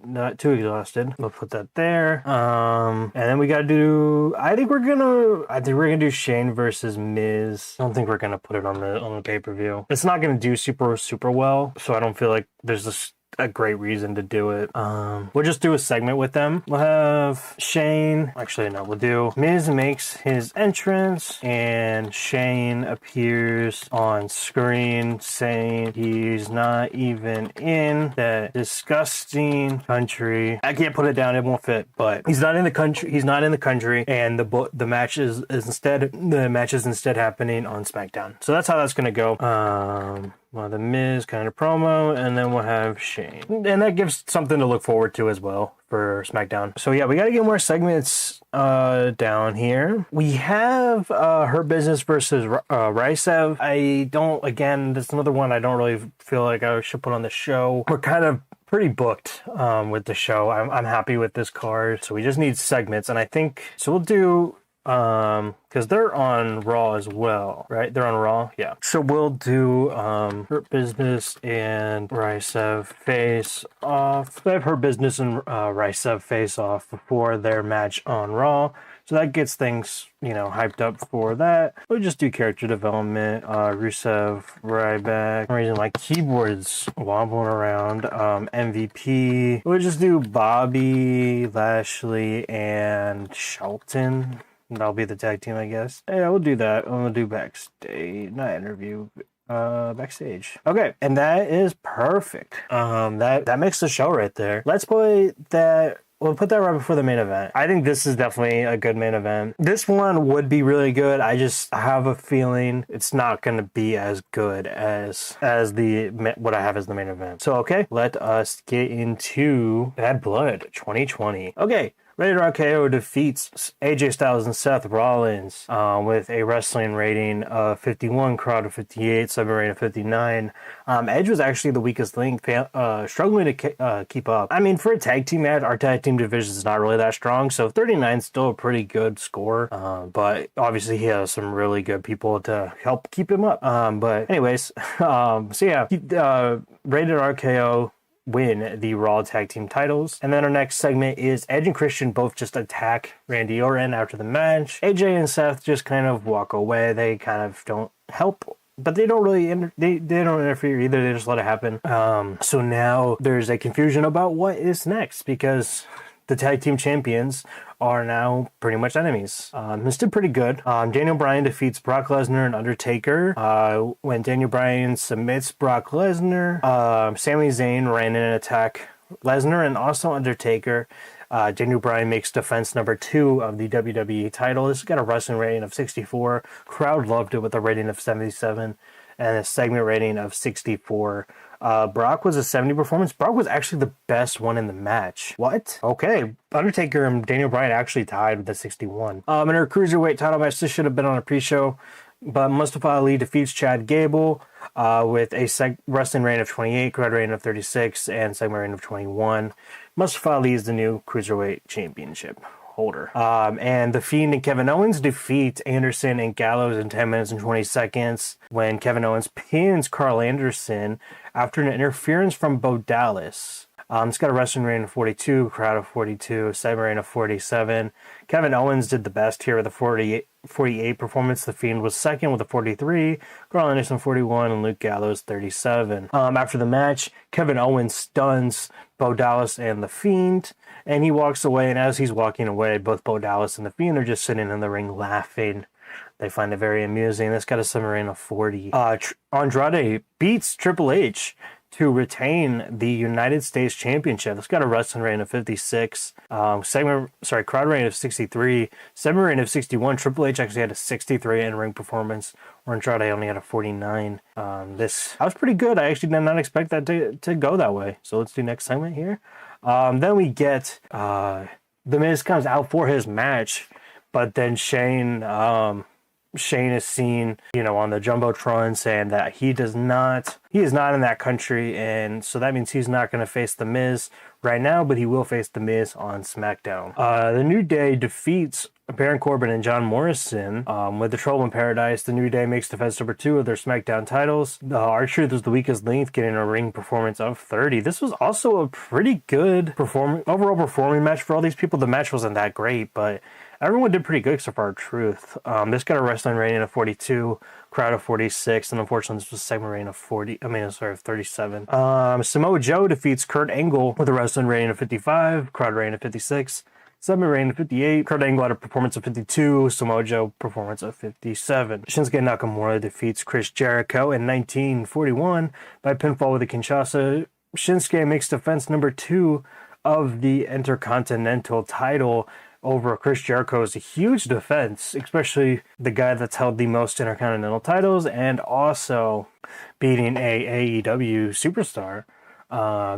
not too exhausted. We'll put that there. And then we got to do, I think we're going to do Shane versus Miz. I don't think we're going to put it on the pay-per-view. It's not going to do super well, so I don't feel like there's a great reason to do it. We'll just do a segment with them. We'll have Shane. Actually, no, we'll do Miz makes his entrance and Shane appears on screen saying he's not even in that disgusting country. I can't put it down, it won't fit, but he's not in the country, and the match is instead happening on SmackDown. So that's how that's gonna go. Well, the Miz kind of promo, and then we'll have Shane. And that gives something to look forward to as well for SmackDown. So yeah, we got to get more segments down here. We have Her Business versus Rusev. That's another one I don't really feel like I should put on the show. We're kind of pretty booked with the show. I'm happy with this card. So we just need segments, and I think, so we'll do because they're on Raw as well, right? They're on Raw, yeah. So we'll do Hurt Business and Rusev face off. They have Hurt Business and Rusev face off before their match on Raw. So that gets things, hyped up for that. We'll just do character development. Rusev, Ryback. For some reason, my keyboard's wobbling around. MVP. We'll just do Bobby, Lashley, and Shelton. That'll be the tag team, I guess. Yeah, we'll do that. We'll do backstage, not interview. Backstage. Okay, and that is perfect. That makes the show right there. Let's put that. We'll put that right before the main event. I think this is definitely a good main event. This one would be really good. I just have a feeling it's not going to be as good as what I have as the main event. So, okay, let us get into Bad Blood 2020. Okay. Rated RKO defeats AJ Styles and Seth Rollins with a wrestling rating of 51, crowd of 58, sub rating of 59. Edge was actually the weakest link, struggling to keep up. I mean, for a tag team match, our tag team division is not really that strong, so 39 is still a pretty good score. But obviously, he has some really good people to help keep him up. But anyways, so yeah, rated RKO win the Raw Tag Team titles. And then our next segment is Edge and Christian both just attack Randy Orton after the match. AJ and Seth just kind of walk away. They kind of don't help, but they don't really they don't interfere either. They just let it happen. So now there's a confusion about what is next, because the tag team champions are now pretty much enemies. This did pretty good. Daniel Bryan defeats Brock Lesnar and Undertaker. When Daniel Bryan submits Brock Lesnar, Sami Zayn ran in and attacked Lesnar and also Undertaker. Daniel Bryan makes defense number 2 of the WWE title. This got a wrestling rating of 64. Crowd loved it with a rating of 77 and a segment rating of 64. Brock was a 70 performance. Brock was actually the best one in the match. What? Okay. Undertaker and Daniel Bryan actually tied with a 61. In her cruiserweight title match, this should have been on a pre-show, but Mustafa Ali defeats Chad Gable with a wrestling rating of 28, crowd rating of 36, and segment rating of 21. Mustafa Ali is the new cruiserweight championship holder. And The Fiend and Kevin Owens defeat Anderson and Gallows in 10 minutes and 20 seconds when Kevin Owens pins Carl Anderson after an interference from Bo Dallas. It's got a wrestling rating of 42, crowd of 42, segment rating of 47. Kevin Owens did the best here with a 48 performance. The Fiend was second with a 43, Carl Anderson 41, and Luke Gallows 37. After the match, Kevin Owens stuns Bo Dallas and The Fiend, and he walks away, and as he's walking away, both Bo Dallas and The Fiend are just sitting in the ring laughing. They find it very amusing. This got a segment rating of 40. Andrade beats Triple H to retain the United States Championship. It's got a wrestling rating of 56, crowd rating of 63, segment rating of 61. Triple H actually had a 63 in-ring performance, where Andrade only had a 49. That was pretty good. I actually did not expect that to go that way. So let's do next segment here. Then we get The Miz comes out for his match, but then Shane is seen, on the Jumbotron saying that he is not in that country, and so that means he's not going to face The Miz right now, but he will face The Miz on SmackDown. The New Day defeats Baron Corbin and John Morrison with the Trouble in Paradise. The New Day makes defense number 2 of their SmackDown titles. R-Truth was the weakest link, getting a ring performance of 30. This was also a pretty good overall performing match for all these people. The match wasn't that great, but everyone did pretty good except for R-Truth. This got a wrestling rating of 42, crowd of 46, and unfortunately this was a segment rating of 37. Samoa Joe defeats Kurt Angle with a wrestling rating of 55, crowd rating of 56, segment rating of 58. Kurt Angle had a performance of 52, Samoa Joe performance of 57. Shinsuke Nakamura defeats Chris Jericho in 1941 by pinfall with a Kinshasa. Shinsuke makes defense number 2 of the Intercontinental title over Chris Jericho. Is a huge defense, especially the guy that's held the most Intercontinental titles and also beating a AEW superstar.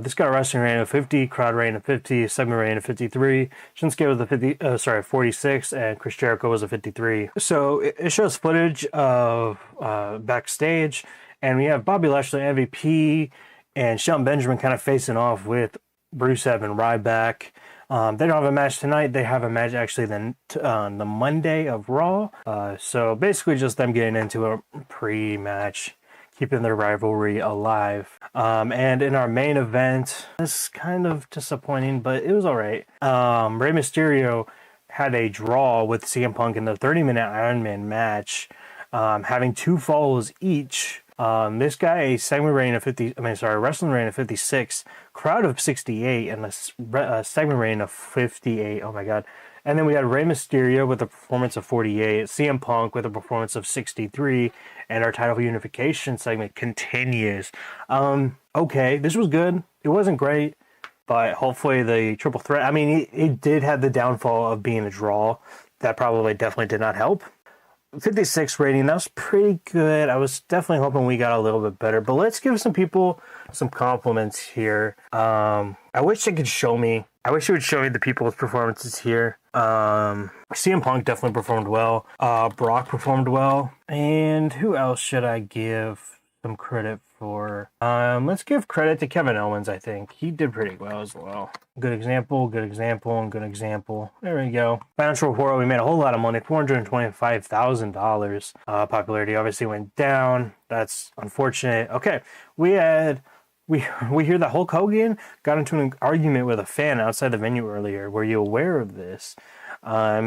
This got a wrestling rating of 50, crowd rating of 50, segment rating of 53. Shinsuke was a 46, and Chris Jericho was a 53. So it shows footage of backstage, and we have Bobby Lashley, MVP, and Shelton Benjamin kind of facing off with Rusev and Ryback. They don't have a match tonight. They have a match actually the Monday of Raw. So basically just them getting into a pre-match, keeping their rivalry alive. And in our main event, it's kind of disappointing, but it was all right. Rey Mysterio had a draw with CM Punk in the 30-minute Iron Man match, having 2 falls each. This guy, a segment rating of wrestling rating of 56, crowd of 68, and a segment rating of 58. Oh my god. And then we had Rey Mysterio with a performance of 48, CM Punk with a performance of 63, and our title unification segment continues. Okay, this was good. It wasn't great, but hopefully the triple threat, I mean, it did have the downfall of being a draw. That probably definitely did not help. 56 rating, that was pretty good. I was definitely hoping we got a little bit better, but let's give some people some compliments here. I wish it would show me the people's performances here. CM Punk definitely performed well. Brock performed well. And who else should I give some credit for? Let's give credit to Kevin Owens, I think. He did pretty well as well. Good example, and good example. There we go. Financial report, we made a whole lot of money, $425,000. Popularity obviously went down. That's unfortunate. Okay, we hear that Hulk Hogan got into an argument with a fan outside the venue earlier. Were you aware of this? I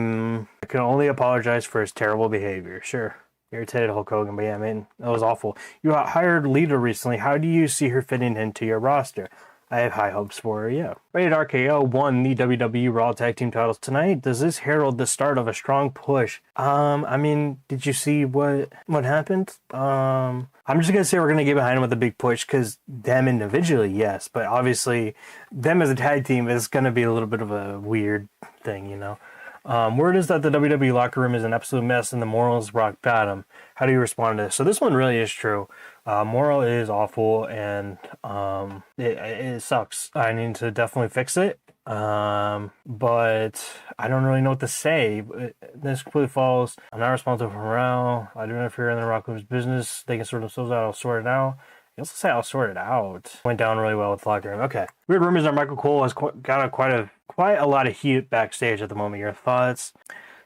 can only apologize for his terrible behavior. Sure. Irritated Hulk Hogan, but yeah, man, that was awful. You hired Lita recently. How do you see her fitting into your roster? I have high hopes for her, yeah. Rated RKO won the WWE Raw Tag Team titles tonight. Does this herald the start of a strong push? I mean, did you see what happened? I'm just going to say we're going to get behind them with a big push because them individually, yes. But obviously, them as a tag team is going to be a little bit of a weird thing, you know. Word is that the WWE locker room is an absolute mess and the morals rock bottom. How do you respond to this? So this one really is true. Moral is awful and it sucks. I need to definitely fix it. But I don't really know what to say. This completely falls. I'm not responsible for morale. I do not interfere in the locker room's business. They can sort themselves out. I'll sort it out. You also say I'll sort it out. Went down really well with the locker room. Okay. Weird rumors that Michael Cole has got quite a lot of heat backstage at the moment. Your thoughts?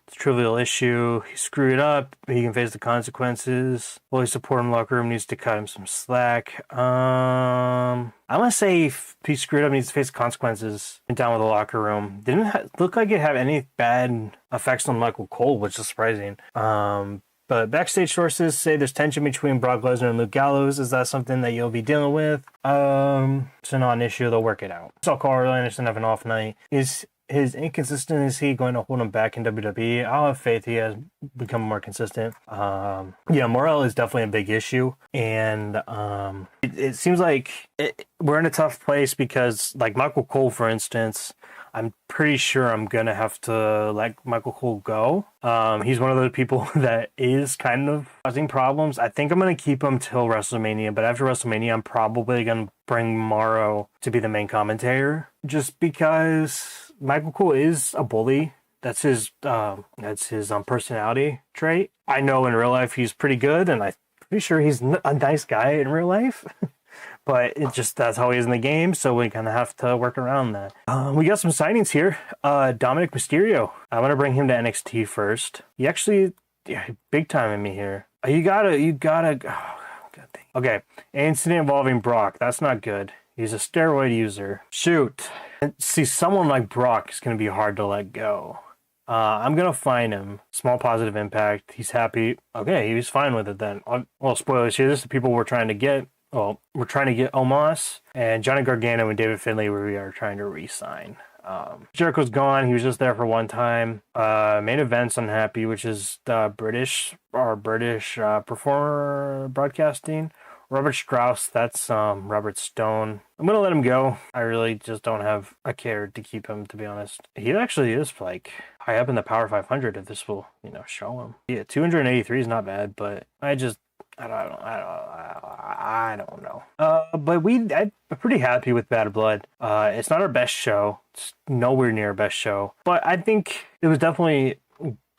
It's a trivial issue. He screwed up. He can face the consequences. Fully support him in the locker room. Needs to cut him some slack. I'm gonna say if he screwed up, needs to face the consequences. Went down with the locker room. Didn't look like it had any bad effects on Michael Cole, which is surprising. But backstage sources say there's tension between Brock Lesnar and Luke Gallows. Is that something that you'll be dealing with? It's a non-issue. They'll work it out. Saw Carl Anderson have an off night. Is his inconsistency going to hold him back in WWE? I'll have faith he has become more consistent. Morale is definitely a big issue. And it seems like we're in a tough place because, like Michael Cole, for instance, I'm pretty sure I'm going to have to let Michael Cole go. He's one of those people that is kind of causing problems. I think I'm going to keep him till WrestleMania, but after WrestleMania, I'm probably going to bring Morrow to be the main commentator just because Michael Cole is a bully. That's his personality trait. I know in real life he's pretty good, and I'm pretty sure he's a nice guy in real life. But that's how he is in the game, so we kind of have to work around that. We got some signings here. Dominic Mysterio. I want to bring him to NXT first. He actually, big time in me here. You gotta. Oh, God dang. Okay, incident involving Brock. That's not good. He's a steroid user. Shoot. And see, someone like Brock is going to be hard to let go. I'm going to fine him. Small positive impact. He's happy. Okay, he was fine with it then. Well, spoilers here. This is the people we're trying to get. Well, we're trying to get Omos and Johnny Gargano and David Finlay, where we are trying to re-sign. Jericho's gone. He was just there for one time. Main event's unhappy, which is the British performer broadcasting. Robert Strauss, that's Robert Stone. I'm going to let him go. I really just don't have a care to keep him, to be honest. He actually is like high up in the Power 500 if this will, show him. Yeah, 283 is not bad, but I don't know. But I'm pretty happy with Bad Blood. It's not our best show. It's nowhere near our best show. But I think it was definitely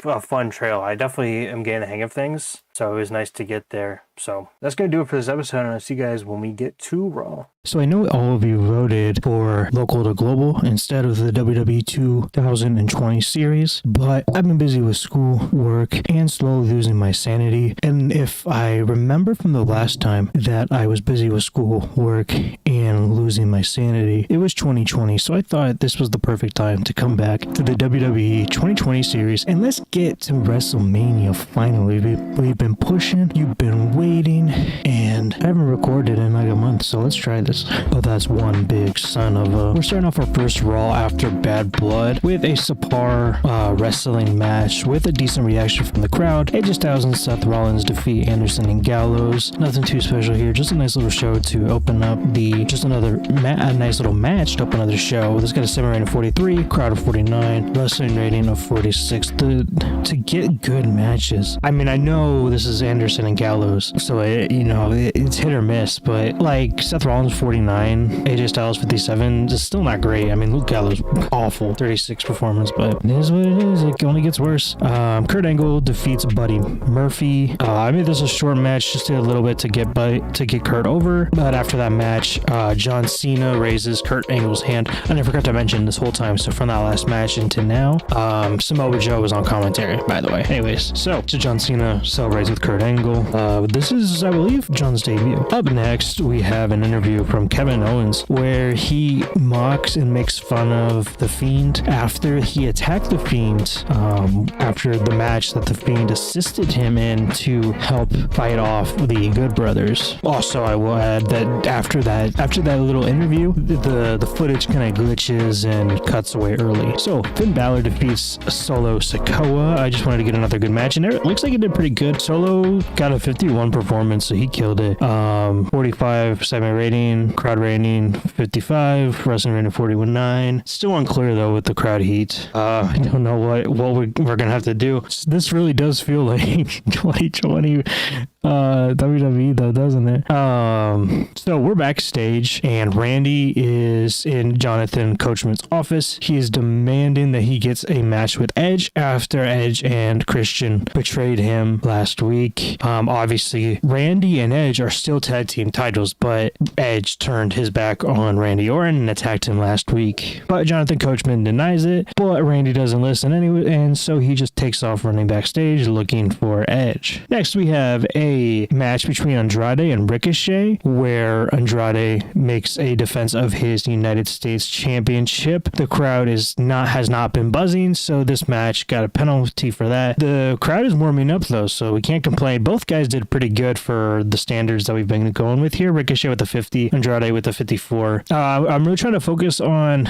a fun trail. I definitely am getting the hang of things. So it was nice to get there. So that's going to do it for this episode, and I'll see you guys when we get to Raw. So I know all of you voted for local to global instead of the WWE 2020 series, but I've been busy with school, work, and slowly losing my sanity. And if I remember from the last time that I was busy with school, work, and losing my sanity, it was 2020. So I thought this was the perfect time to come back to the WWE 2020 series, and let's get to WrestleMania finally. We've been pushing, you've been waiting, and I haven't recorded in like a month, so let's try this. Oh, that's one big son of a... We're starting off our first Raw after Bad Blood with a subpar wrestling match with a decent reaction from the crowd. AJ Styles and Seth Rollins defeat Anderson and Gallows. Nothing too special here, just a nice little show to open up the... Just another a nice little match to open up the show. This got a 7 rating of 43, crowd of 49, wrestling rating of 46. To get good matches. I mean, I know this is Anderson and Gallows, so it's hit or miss, but like Seth Rollins 49, AJ Styles 57, is still not great. I mean, Luke Gallows awful 36 performance, but it is what it is. It only gets worse. Kurt Angle defeats Buddy Murphy. I made this a short match, just a little bit to get Kurt over, but after that match, John Cena raises Kurt Angle's hand. I forgot to mention this whole time, so from that last match into now, Samoa Joe was on commentary, by the way. Anyways, so John Cena celebrates with Kurt Angle. This is, I believe, John's debut. Up next, we have an interview from Kevin Owens where he mocks and makes fun of The Fiend after he attacked The Fiend after the match that The Fiend assisted him in to help fight off the Good Brothers. Also, I will add that after that little interview, the footage kind of glitches and cuts away early. So Finn Balor defeats Solo Sikoa. I just wanted to get another good match, and it looks like it did pretty good. Solo got a 51 performance, so he killed it. 45 segment rating, crowd rating 55, wrestling rating 41.9. Still unclear though with the crowd heat. I don't know what we're gonna have to do. This really does feel like 2020 WWE though, doesn't it? So we're backstage, and Randy is in Jonathan Coachman's office. He is demanding that he gets a match with Edge after Edge and Christian betrayed him last week. Obviously, Randy and Edge are still tag team titles, but Edge turned his back on Randy Orton and attacked him last week. But Jonathan Coachman denies it, but Randy doesn't listen anyway, and so he just takes off running backstage looking for Edge. Next, we have a match between Andrade and Ricochet, where Andrade makes a defense of his United States Championship. The crowd has not been buzzing, so this match got a penalty for that. The crowd is warming up though, so we can't complain. Both guys did pretty good for the standards that we've been going with here. Ricochet with the 50, Andrade with the 54. I'm really trying to focus on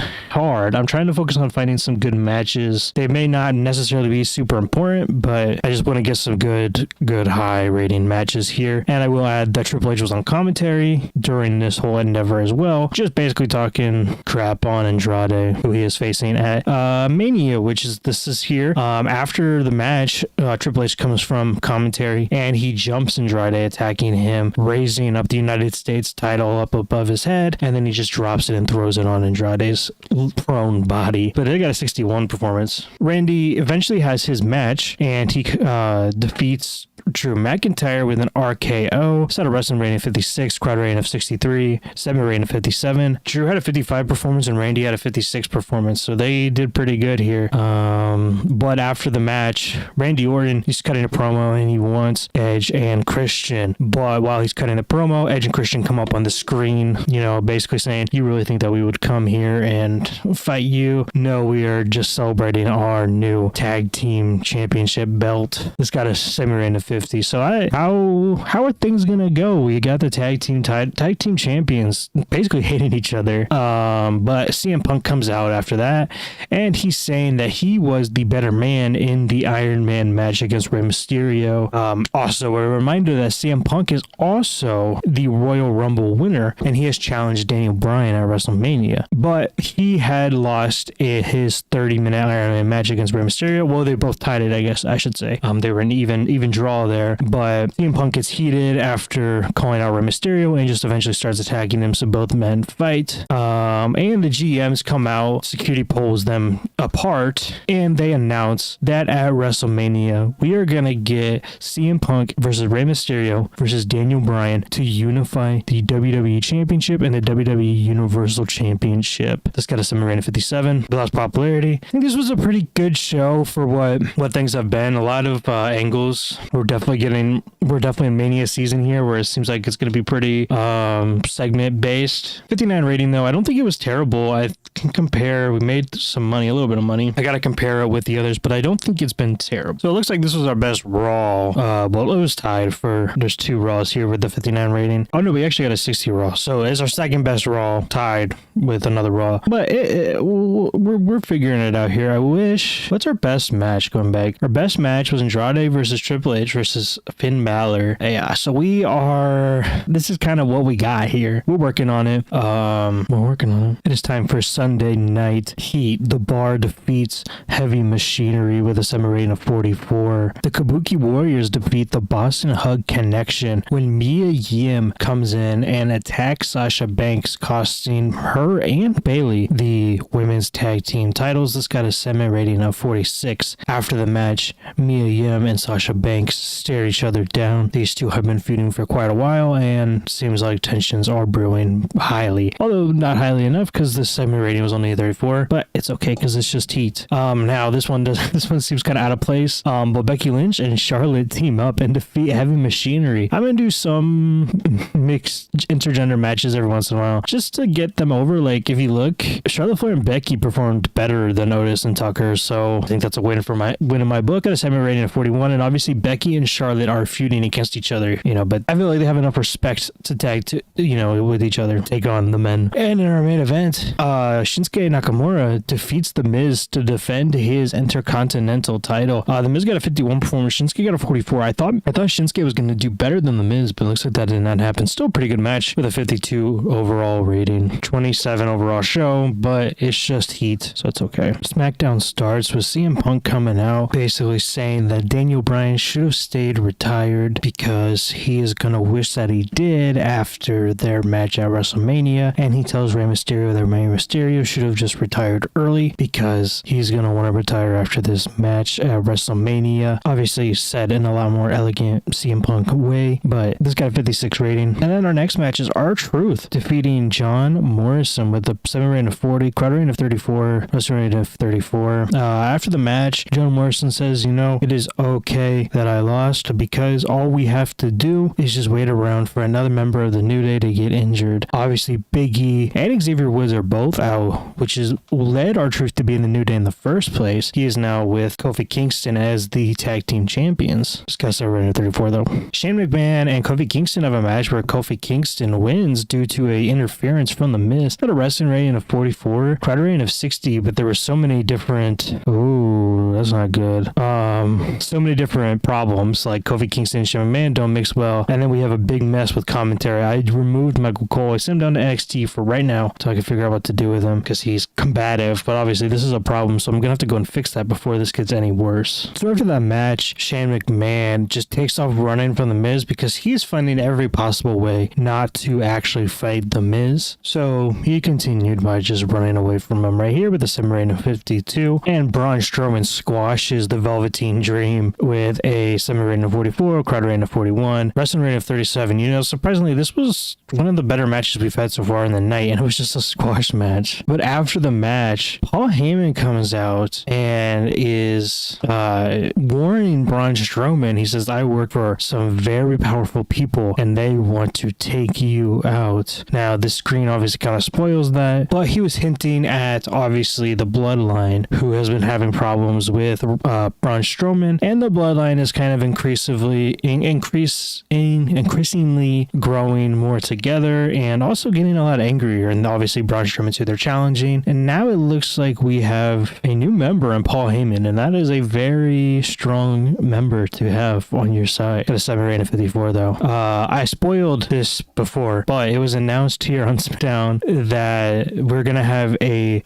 finding some good matches. They may not necessarily be super important, but I just want to get some good high rating matches here. And I will add that Triple H was on commentary during this whole endeavor as well, just basically talking crap on Andrade, who he is facing at Mania, this is here. After the match, Triple H comes from commentary and he jumps Andrade, attacking him, raising up the United States title up above his head, and then he just drops it and throws it on Andrade's prone body. But it got a 61 performance. Randy eventually has his match, and he defeats Drew McIntyre with an RKO. Set a wrestling rating of 56, crowd rating of 63, 7 rating of 57. Drew had a 55 performance and Randy had a 56 performance, so they did pretty good here. But after the match, Randy Orton, he's cutting a promo and he wants Edge and Christian. But while he's cutting the promo, Edge and Christian come up on the screen, basically saying, "You really think that we would come here and fight you? No, we are just celebrating our new tag team championship belt." This got a 7 rating of 50. So how are things gonna go? We got the tag team champions basically hating each other. But CM Punk comes out after that, and he's saying that he was the better man in the Iron Man match against Rey Mysterio. Also, a reminder that CM Punk is also the Royal Rumble winner, and he has challenged Daniel Bryan at WrestleMania. But he had lost his 30-minute Iron Man match against Rey Mysterio. Well, they both tied it, I guess I should say. They were an even draw Raw there. But CM Punk gets heated after calling out Rey Mysterio and just eventually starts attacking him, so both men fight. And the GMs come out, security pulls them apart, and they announce that at WrestleMania, we are going to get CM Punk versus Rey Mysterio versus Daniel Bryan to unify the WWE Championship and the WWE Universal Championship. This got a semi rating of 57, but lost popularity. I think this was a pretty good show for what things have been. A lot of angles. We're definitely in Mania season here, where it seems like it's going to be pretty segment based. 59 rating though. I don't think it was terrible. I can compare. We made some money, a little bit of money. I got to compare it with the others, but I don't think it's been terrible. So it looks like this was our best Raw. Well, it was tied for. There's 2 Raws here with the 59 rating. Oh no, we actually got a 60 Raw. So it's our second best Raw, tied with another Raw. But we're figuring it out here. I wish. What's our best match going back? Our best match was Andrade versus Triple H versus Finn Balor. Yeah, so we are. This is kind of what we got here. We're working on it. It is time for Sunday Night Heat. The Bar defeats Heavy Machinery with a semi rating of 44. The Kabuki Warriors defeat the Boston Hug Connection when Mia Yim comes in and attacks Sasha Banks, costing her and Bayley the women's tag team titles. This got a semi rating of 46. After the match, Mia Yim and Sasha Banks stare each other down. These two have been feuding for quite a while, and seems like tensions are brewing highly. Although not highly enough, because the semi rating was only 34, but it's okay because it's just heat. Now this one seems kind of out of place. But Becky Lynch and Charlotte team up and defeat Heavy Machinery. I'm gonna do some mixed intergender matches every once in a while just to get them over. Like, if you look, Charlotte Flair and Becky performed better than Otis and Tucker, so I think that's a win in my book. At a semi rating of 41, and obviously Becky and Charlotte are feuding against each other, but I feel like they have enough respect to tag to with each other, take on the men. And in our main event, Shinsuke Nakamura defeats The Miz to defend his Intercontinental title. The Miz got a 51 performance, Shinsuke got a 44. I thought Shinsuke was going to do better than The Miz, but it looks like that did not happen. Still a pretty good match with a 52 overall rating. 27 overall show, but it's just heat, so it's okay. SmackDown starts with CM Punk coming out, basically saying that Daniel Bryan should have stayed retired because he is going to wish that he did after their match at WrestleMania, and he tells Rey Mysterio that Rey Mysterio should have just retired early because he's going to want to retire after this match at WrestleMania. Obviously said in a lot more elegant CM Punk way, but this got a 56 rating. And then our next match is R-Truth defeating John Morrison with a 7 rating of 40, crowd rating of 34, wrestling rating of 34. After the match, John Morrison says, it is okay that I lost because all we have to do is just wait around for another member of the New Day to get injured. Obviously, Big E and Xavier Woods are both out, which has led R-Truth to be in the New Day in the first place. He is now with Kofi Kingston as the tag team champions. Discuss our rating of 34 though. Shane McMahon and Kofi Kingston have a match where Kofi Kingston wins due to a interference from The Miz. Got a wrestling rating of 44, crowd rating of 60, but there were so many different... Ooh, that's not good. So many different problems, like Kofi Kingston and Shane McMahon don't mix well, and then we have a big mess with commentary. I removed Michael Cole. I sent him down to NXT for right now so I can figure out what to do with him because he's combative, but obviously this is a problem, so I'm gonna have to go and fix that before this gets any worse. So after that match, Shane McMahon just takes off running from The Miz because he's finding every possible way not to actually fight The Miz. So he continued by just running away from him right here with a semi rating of 52, and Braun Strowman squashes the Velveteen Dream with a semi rating of 44, crowd rating of 41, wrestling rating of 37. Surprisingly, this was one of the better matches we've had so far in the night, and it was just a squash match. But after the match, Paul Heyman comes out and is warning Braun Strowman. He says, I work for some very powerful people and they want to take you out. Now, this screen obviously kind of spoils that, but he was hinting at obviously the Bloodline, who has been having problems with Braun Strowman, and the Bloodline is kind of increasingly growing more together and also getting a lot angrier. And obviously Braun Strowman's who they're challenging, and now it looks like we have a new member in Paul Heyman, and that is a very strong member to have on your side. Got a 7 rating of 54 though. I spoiled this before, but it was announced here on SmackDown that we're gonna have a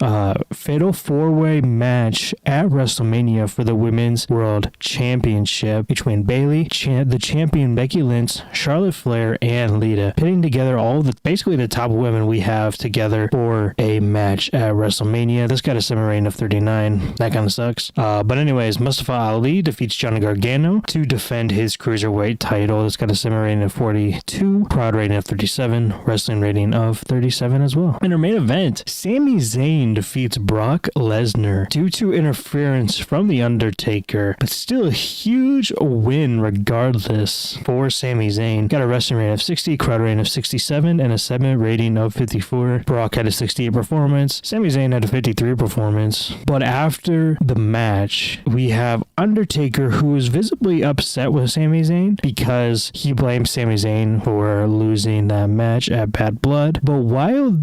fatal 4-way match at WrestleMania for the Women's World World Championship between Bayley, the champion Becky Lynch, Charlotte Flair, and Lita, pitting together basically the top women we have together for a match at WrestleMania. This got a 7 rating of 39. That kind of sucks. But anyways, Mustafa Ali defeats Johnny Gargano to defend his cruiserweight title. This got a 7 rating of 42, crowd rating of 37, wrestling rating of 37 as well. In our main event, Sami Zayn defeats Brock Lesnar due to interference from The Undertaker, but still a huge win regardless for Sami Zayn. Got a wrestling rating of 60, crowd rating of 67, and a 7 rating of 54. Brock had a 68 performance. Sami Zayn had a 53 performance. But after the match, we have Undertaker, who is visibly upset with Sami Zayn because he blames Sami Zayn for losing that match at Bad Blood. But while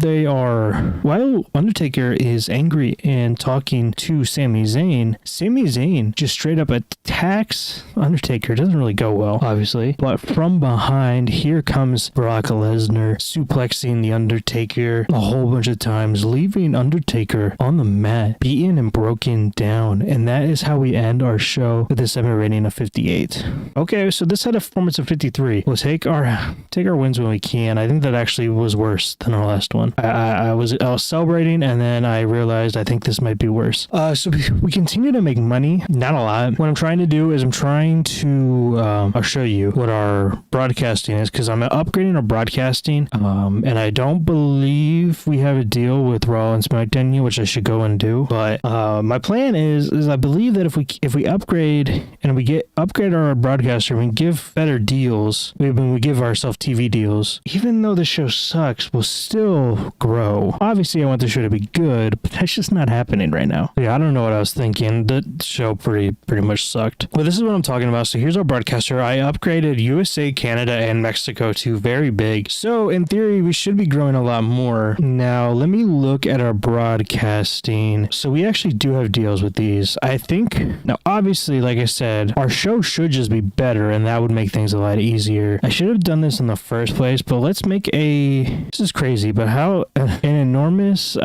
Undertaker is angry and talking to Sami Zayn just straight up attacks Undertaker. Doesn't really go well, obviously. But from behind, here comes Brock Lesnar suplexing the Undertaker a whole bunch of times, leaving Undertaker on the mat, beaten and broken down. And that is how we end our show with a 7 rating of 58. Okay, so this had a performance of 53. We'll take our wins when we can. I think that actually was worse than our last one. I was celebrating, and then I realized I think this might be worse. So we continue to make money, not a lot. What I'm trying to do is I'll show you what our broadcasting is, because I'm upgrading our broadcasting, and I don't believe we have a deal with Raw and SmackDown yet, which I should go and do. But my plan is I believe that if we upgrade and we upgrade our broadcaster, we give better deals. We give ourselves TV deals. Even though the show sucks, we'll still grow. Obviously, I want the show to be good, but that's just not happening right now. Yeah, I don't know what I was thinking. The show pretty much sucked. But this is what I'm talking about. So here's our broadcaster. I upgraded USA, Canada, and Mexico to very big. So in theory, we should be growing a lot more. Now, let me look at our broadcasting. So we actually do have deals with these. I think, now obviously, like I said, our show should just be better, and that would make things a lot easier. I should have done this in the first place, but let's make this is crazy, but how an enormous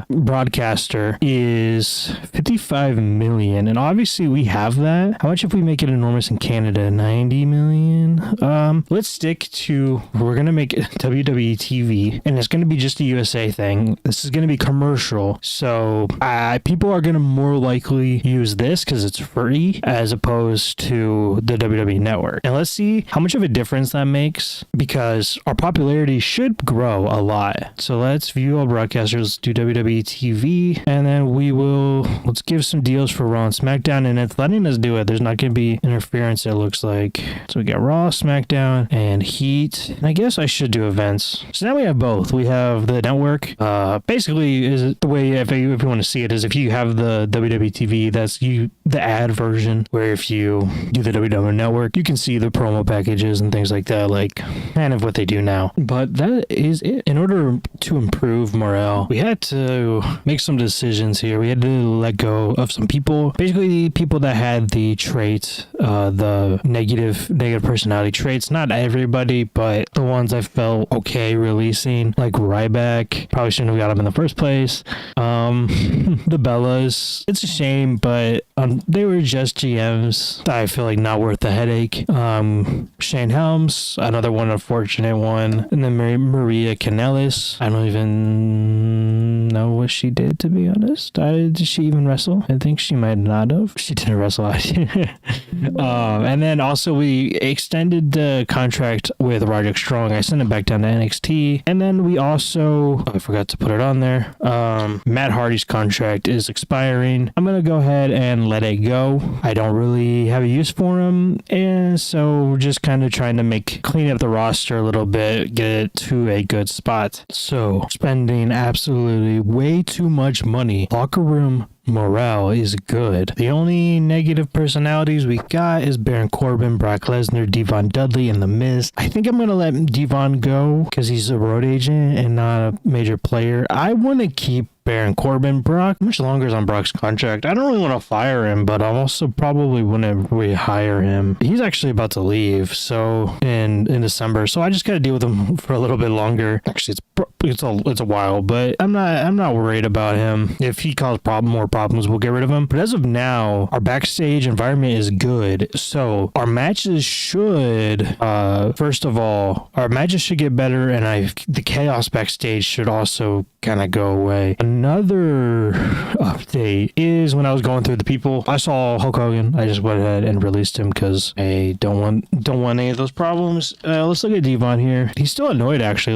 broadcaster is 55 million, and obviously we have that. How much if we make it enormous in Canada? 90 million. Let's stick to, we're gonna make WWE TV, and it's gonna be just a USA thing. This is gonna be commercial, so people are gonna more likely use this because it's free as opposed to the WWE network. And let's see how much of a difference that makes, because our popularity should grow a lot. So let's view all broadcasters, do WWE TV, and then let's give some deals for Raw and SmackDown, and it's letting us do it. There's not going to be interference, it looks like. So we got Raw, SmackDown, and Heat. And I guess I should do events. So now we have both. We have the network. Basically, is the way, if you want to see it, is if you have the WWE TV, that's the ad version, where if you do the WWE network, you can see the promo packages and things like that, like kind of what they do now. But that is it. In order to improve morale, we had to make some decisions here. We had to let go of some people, basically people that had the traits, the negative personality traits. Not everybody, but the ones I felt okay releasing, like Ryback. Probably shouldn't have got him in the first place. The Bellas, it's a shame, but they were just GMs. I feel like not worth the headache. Shane Helms, another one, unfortunate one. And then Maria Kanellis. I don't even know what she did, to be honest. Did she even wrestle? I think she might not have. She didn't wrestle. And then also we extended the contract with Roderick Strong. I sent it back down to NXT. And then we also, I forgot to put it on there. Matt Hardy's contract is expiring. I'm going to go ahead and let it go. I don't really have a use for him. And so we're just kind of trying to clean up the roster a little bit, get it to a good spot. So spending absolutely way too much money. Locker room morale is good. The only negative personalities we got is Baron Corbin, Brock Lesnar, Devon Dudley, and The Miz. I think I'm going to let Devon go because he's a road agent and not a major player. I want to keep Baron Corbin. Brock, how much longer is on Brock's contract? I don't really want to fire him, but I also probably wouldn't rehire him. He's actually about to leave, so in December. So I just got to deal with him for a little bit longer. Actually, it's a while, but I'm not worried about him. If he causes more problems, we'll get rid of him. But as of now, our backstage environment is good. So our matches should, first of all, our matches should get better, and the chaos backstage should also kind of go away. Another update is when I was going through the people, I saw Hulk Hogan. I just went ahead and released him because I don't want any of those problems. Let's look at Devon here. He's still annoyed actually.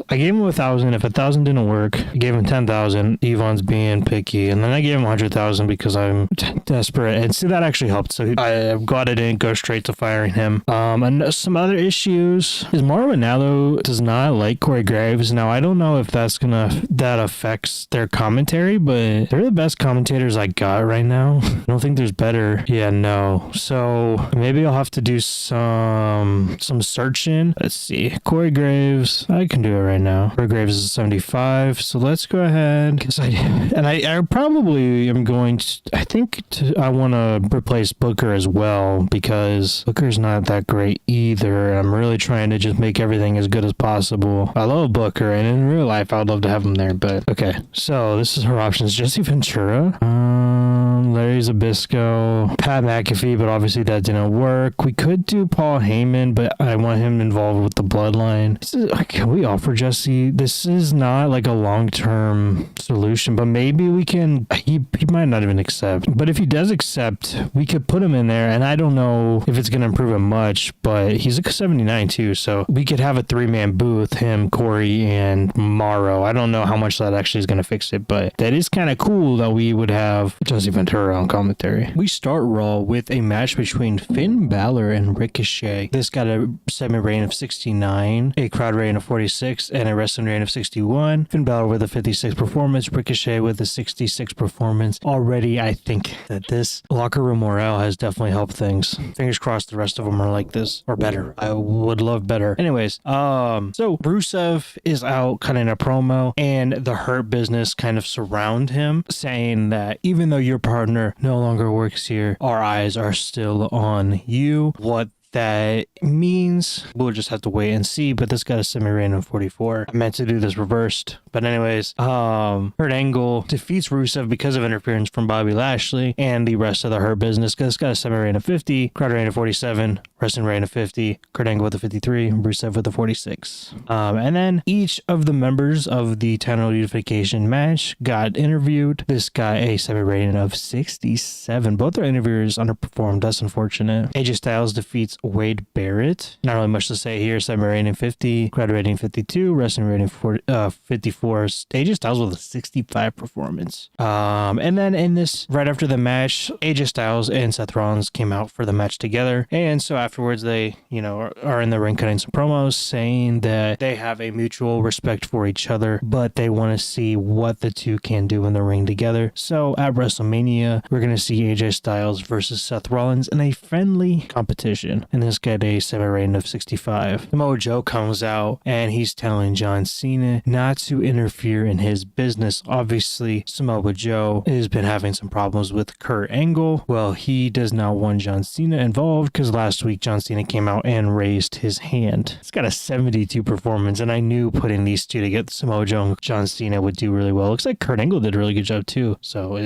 I gave him 1,000. If 1,000 didn't work, I gave him 10,000. Devon's being picky, and then I gave him 100,000 because I'm desperate. And see, that actually helped. So I'm glad I didn't go straight to firing him. And some other issues is Mauro Ranallo does not like Corey Graves. Now I don't know if that affects their commentary, but they're the best commentators I got right now. I don't think there's better. Yeah, no. So maybe I'll have to do some searching. Let's see. Corey Graves. I can do it right now. Corey Graves is 75. So let's go ahead. I probably am going to, I want to replace Booker as well because Booker's not that great either. I'm really trying to just make everything as good as possible. I love Booker, and in real life, I'd love to have him there, but okay. So this is her options. Jesse Ventura, Larry Zbyszko, Pat McAfee, but obviously that didn't work. We could do Paul Heyman, but I want him involved with the bloodline. Can we offer Jesse? This is not like a long-term solution, but maybe we can, he might not even accept, but if he does accept, we could put him in there, and I don't know if it's going to improve him much, but he's a 79 too, so we could have a 3-man booth, him, Corey, and Mauro. I don't know how much that actually is going to fix it, but that is kind of cool that we would have Jesse Ventura on commentary. We start Raw with a match between Finn Balor and Ricochet. This got a segment rating of 69, a crowd rating of 46, and a wrestling rating of 61. Finn Balor with a 56 performance, Ricochet with a 66 performance. Already, I think that this locker room morale has definitely helped things. Fingers crossed the rest of them are like this, or better. I would love better. Anyways, so Rusev is out cutting a promo, and the Hurt Business kind of surround him, saying that even though your partner no longer works here, our eyes are still on you. What that means, we'll just have to wait and see, but this got a semi-rating of 44. I meant to do this reversed, but anyways, Kurt Angle defeats Rusev because of interference from Bobby Lashley and the rest of the Hurt Business. This got a semi-rating of 50, crowd rating of 47, wrestling rating of 50, Kurt Angle with a 53, Rusev with a 46. And then each of the members of the title unification match got interviewed. This got a semi-rating of 67. Both their interviewers underperformed. That's unfortunate. AJ Styles defeats Wade Barrett. Not really much to say here. Semi-rating 50, crowd rating 52, wrestling rating 54. AJ Styles with a 65 performance. And then in this, right after the match, AJ Styles and Seth Rollins came out for the match together. And so afterwards, they, are in the ring cutting some promos, saying that they have a mutual respect for each other, but they want to see what the two can do in the ring together. So at WrestleMania, we're going to see AJ Styles versus Seth Rollins in a friendly competition. And this got a semi-rating of 65. Samoa Joe comes out and he's telling John Cena not to interfere in his business. Obviously, Samoa Joe has been having some problems with Kurt Angle. Well, he does not want John Cena involved because last week John Cena came out and raised his hand. It's got a 72 performance, and I knew putting these two to get Samoa Joe and John Cena would do really well. Looks like Kurt Angle did a really good job too. So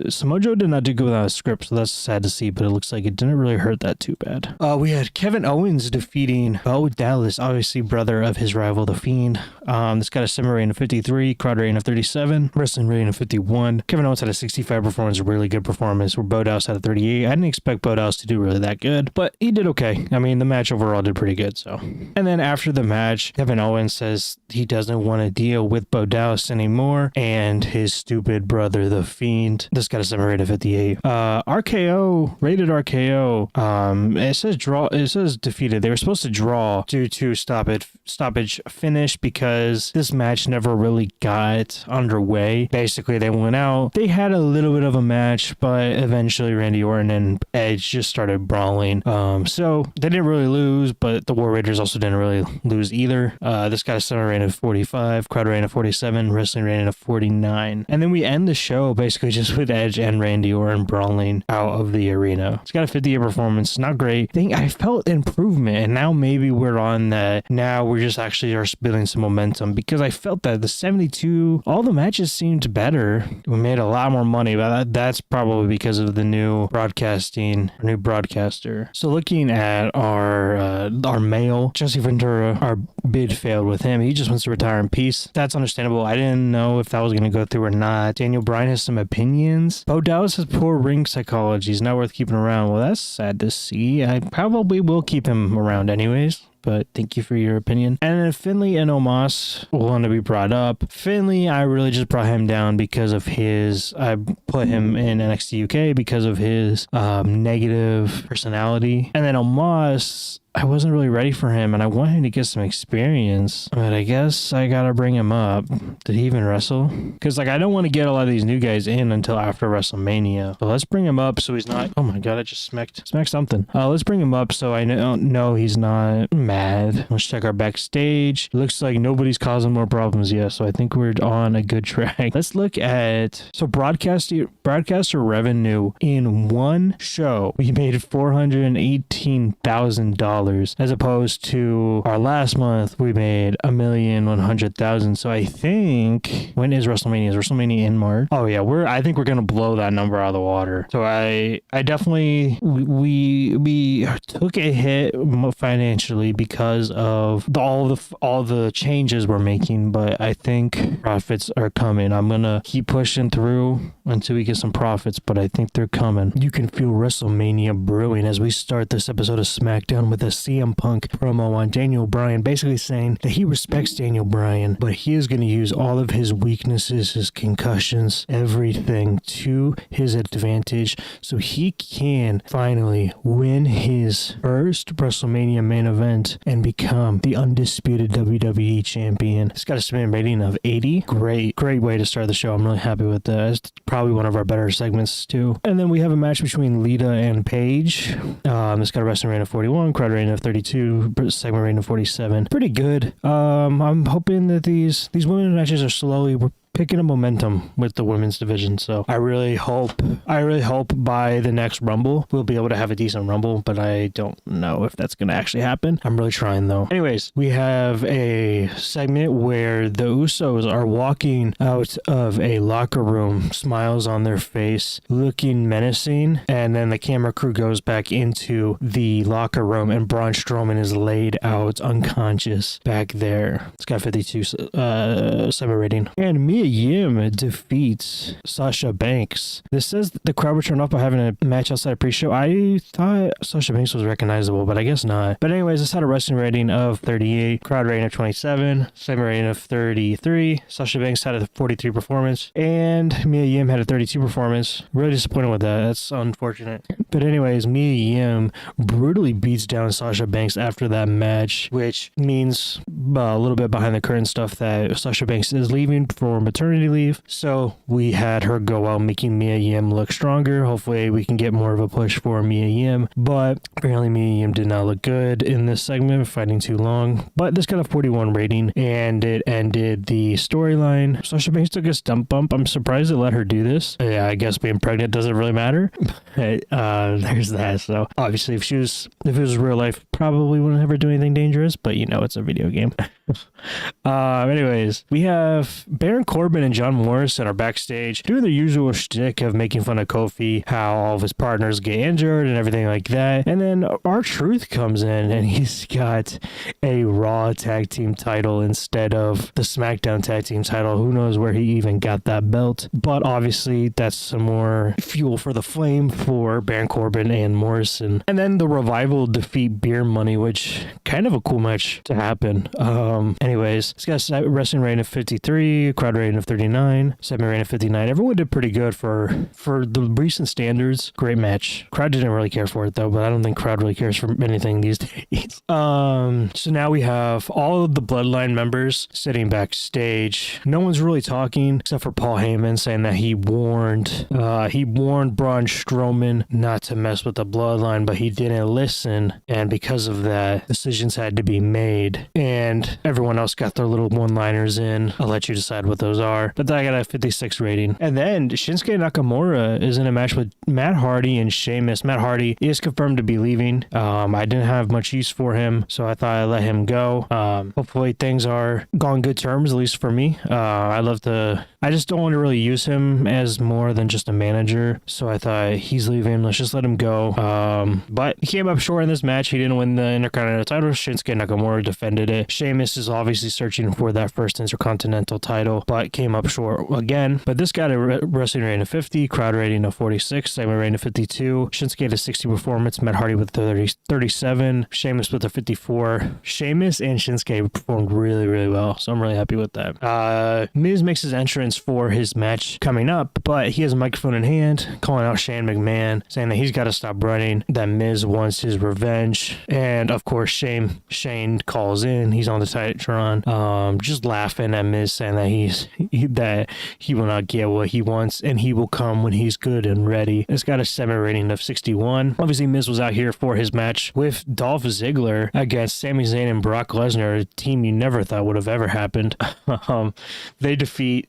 Samoa Joe did not do good without a script, so that's sad to see, but it looks like it didn't really hurt that too bad. We had Kevin Owens defeating Bo Dallas, obviously brother of his rival, The Fiend. This got a semi-rating of 53, crowd rating of 37, wrestling rating of 51. Kevin Owens had a 65 performance, a really good performance, where Bo Dallas had a 38. I didn't expect Bo Dallas to do really that good, but he did okay. I mean, the match overall did pretty good, so. And then after the match, Kevin Owens says he doesn't want to deal with Bo Dallas anymore and his stupid brother, The Fiend. This got a semi-rating of 58. RKO, rated RKO. It says draw. It says defeated. They were supposed to draw due to stoppage finish because this match never really got underway. Basically, they went out. They had a little bit of a match, but eventually Randy Orton and Edge just started brawling. So they didn't really lose, but the War Raiders also didn't really lose either. This got a summer rating of 45, crowd rating of 47, wrestling rating of 49. And then we end the show basically just with Edge and Randy Orton brawling out of the arena. It's got a 50-year performance. Not great. I felt improvement, and now maybe we're on that. Now we're just actually are building some momentum because I felt that the 72, all the matches seemed better. We made a lot more money, but that's probably because of the new broadcaster. So looking at our male, Jesse Ventura, our bid failed with him. He just wants to retire in peace. That's understandable. I didn't know if that was going to go through or not. Daniel Bryan has some opinions. Bo Dallas has poor ring psychology. He's not worth keeping around. Well, that's sad to see. I probably will keep him around anyways, but thank you for your opinion. And then Finley and Omos want to be brought up. Finley, I really just brought him down because of I put him in NXT UK because of his negative personality. And then Omos, I wasn't really ready for him, and I want him to get some experience, but I guess I gotta bring him up. Did he even wrestle? Because, I don't want to get a lot of these new guys in until after WrestleMania. So let's bring him up so he's not... Oh my god, I just smacked something. Let's bring him up so I know he's not mad. Let's check our backstage. Looks like nobody's causing more problems yet, so I think we're on a good track. Let's look at... So broadcaster revenue in one show, we made $418,000. As opposed to our last month, we made $1,100,000. So I think, when is WrestleMania? Is WrestleMania in March? Oh yeah, I think we're gonna blow that number out of the water. So I definitely we took a hit financially because of all the changes we're making, but I think profits are coming. I'm gonna keep pushing through until we get some profits, but I think they're coming. You can feel WrestleMania brewing as we start this episode of SmackDown with a CM Punk promo on Daniel Bryan, basically saying that he respects Daniel Bryan, but he is going to use all of his weaknesses, his concussions, everything to his advantage so he can finally win his first WrestleMania main event and become the undisputed WWE champion. It's got a submission rating of 80. Great way to start the show. I'm really happy with that. It's probably one of our better segments too. And then we have a match between Lita and Paige. It's got a wrestling rating of 41, crowd rating of 32, segment rating of 47. Pretty good. I'm hoping that these women's matches are slowly picking up momentum with the women's division. So I really hope by the next Rumble we'll be able to have a decent Rumble, but I don't know if that's going to actually happen. I'm really trying though. Anyways, we have a segment where the Usos are walking out of a locker room, smiles on their face, looking menacing, and then the camera crew goes back into the locker room and Braun Strowman is laid out unconscious back there. It's got 52 7 rating. And Mia Yim defeats Sasha Banks. This says the crowd was turned off by having a match outside pre-show. I thought Sasha Banks was recognizable, but I guess not. But anyways, this had a wrestling rating of 38, crowd rating of 27, segment rating of 33. Sasha Banks had a 43 performance, and Mia Yim had a 32 performance. Really disappointed with that. That's unfortunate. But anyways, Mia Yim brutally beats down Sasha Banks after that match, which means a little bit behind the curtain stuff that Sasha Banks is leaving for maternity leave. So we had her go out, making Mia Yim look stronger. Hopefully we can get more of a push for Mia Yim, but apparently Mia Yim did not look good in this segment, fighting too long. But this got a 41 rating, and it ended the storyline. Sasha Banks took a stump bump. I'm surprised they let her do this. Yeah, I guess being pregnant doesn't really matter. There's that. So obviously if it was real life, probably wouldn't have her do anything dangerous, but it's a video game. Anyways, we have Baron Corbin and John Morrison are backstage doing their usual shtick of making fun of Kofi, how all of his partners get injured and everything like that. And then R-Truth comes in and he's got a Raw tag team title instead of the SmackDown tag team title. Who knows where he even got that belt? But obviously that's some more fuel for the flame for Baron Corbin and Morrison. And then the Revival defeat Beer Money, which kind of a cool match to happen. Anyways, it's got a wrestling rating of 53, crowd rating rating of 39, semi rating of 59. Everyone did pretty good for the recent standards. Great match. Crowd didn't really care for it though, but I don't think crowd really cares for anything these days. So now we have all of the Bloodline members sitting backstage. No one's really talking except for Paul Heyman saying that he warned Braun Strowman not to mess with the Bloodline, but he didn't listen, and because of that, decisions had to be made, and everyone else got their little one-liners in. I'll let you decide what those are, but I got a 56 rating. And then Shinsuke Nakamura is in a match with Matt Hardy and Sheamus. Matt Hardy is confirmed to be leaving. I didn't have much use for him, so I thought I'd let him go. Hopefully things are on good terms, at least for me. I just don't want to really use him as more than just a manager, so I thought he's leaving, let's just let him go. But he came up short in this match. He didn't win the Intercontinental title. Shinsuke Nakamura defended it. Sheamus is obviously searching for that first Intercontinental title, but came up short again. But this got a wrestling rating of 50, crowd rating of 46, segment rating of 52. Shinsuke had a 60 performance, Matt Hardy with 37, Sheamus with a 54. Sheamus and Shinsuke performed really, really well, so I'm really happy with that. Miz makes his entrance for his match coming up, but he has a microphone in hand, calling out Shane McMahon, saying that he's got to stop running, that Miz wants his revenge. And of course, Shane calls in. He's on the Titantron, just laughing at Miz, saying that he will not get what he wants, and he will come when he's good and ready. It's got a semi rating of 61. Obviously, Miz was out here for his match with Dolph Ziggler against Sami Zayn and Brock Lesnar, a team you never thought would have ever happened.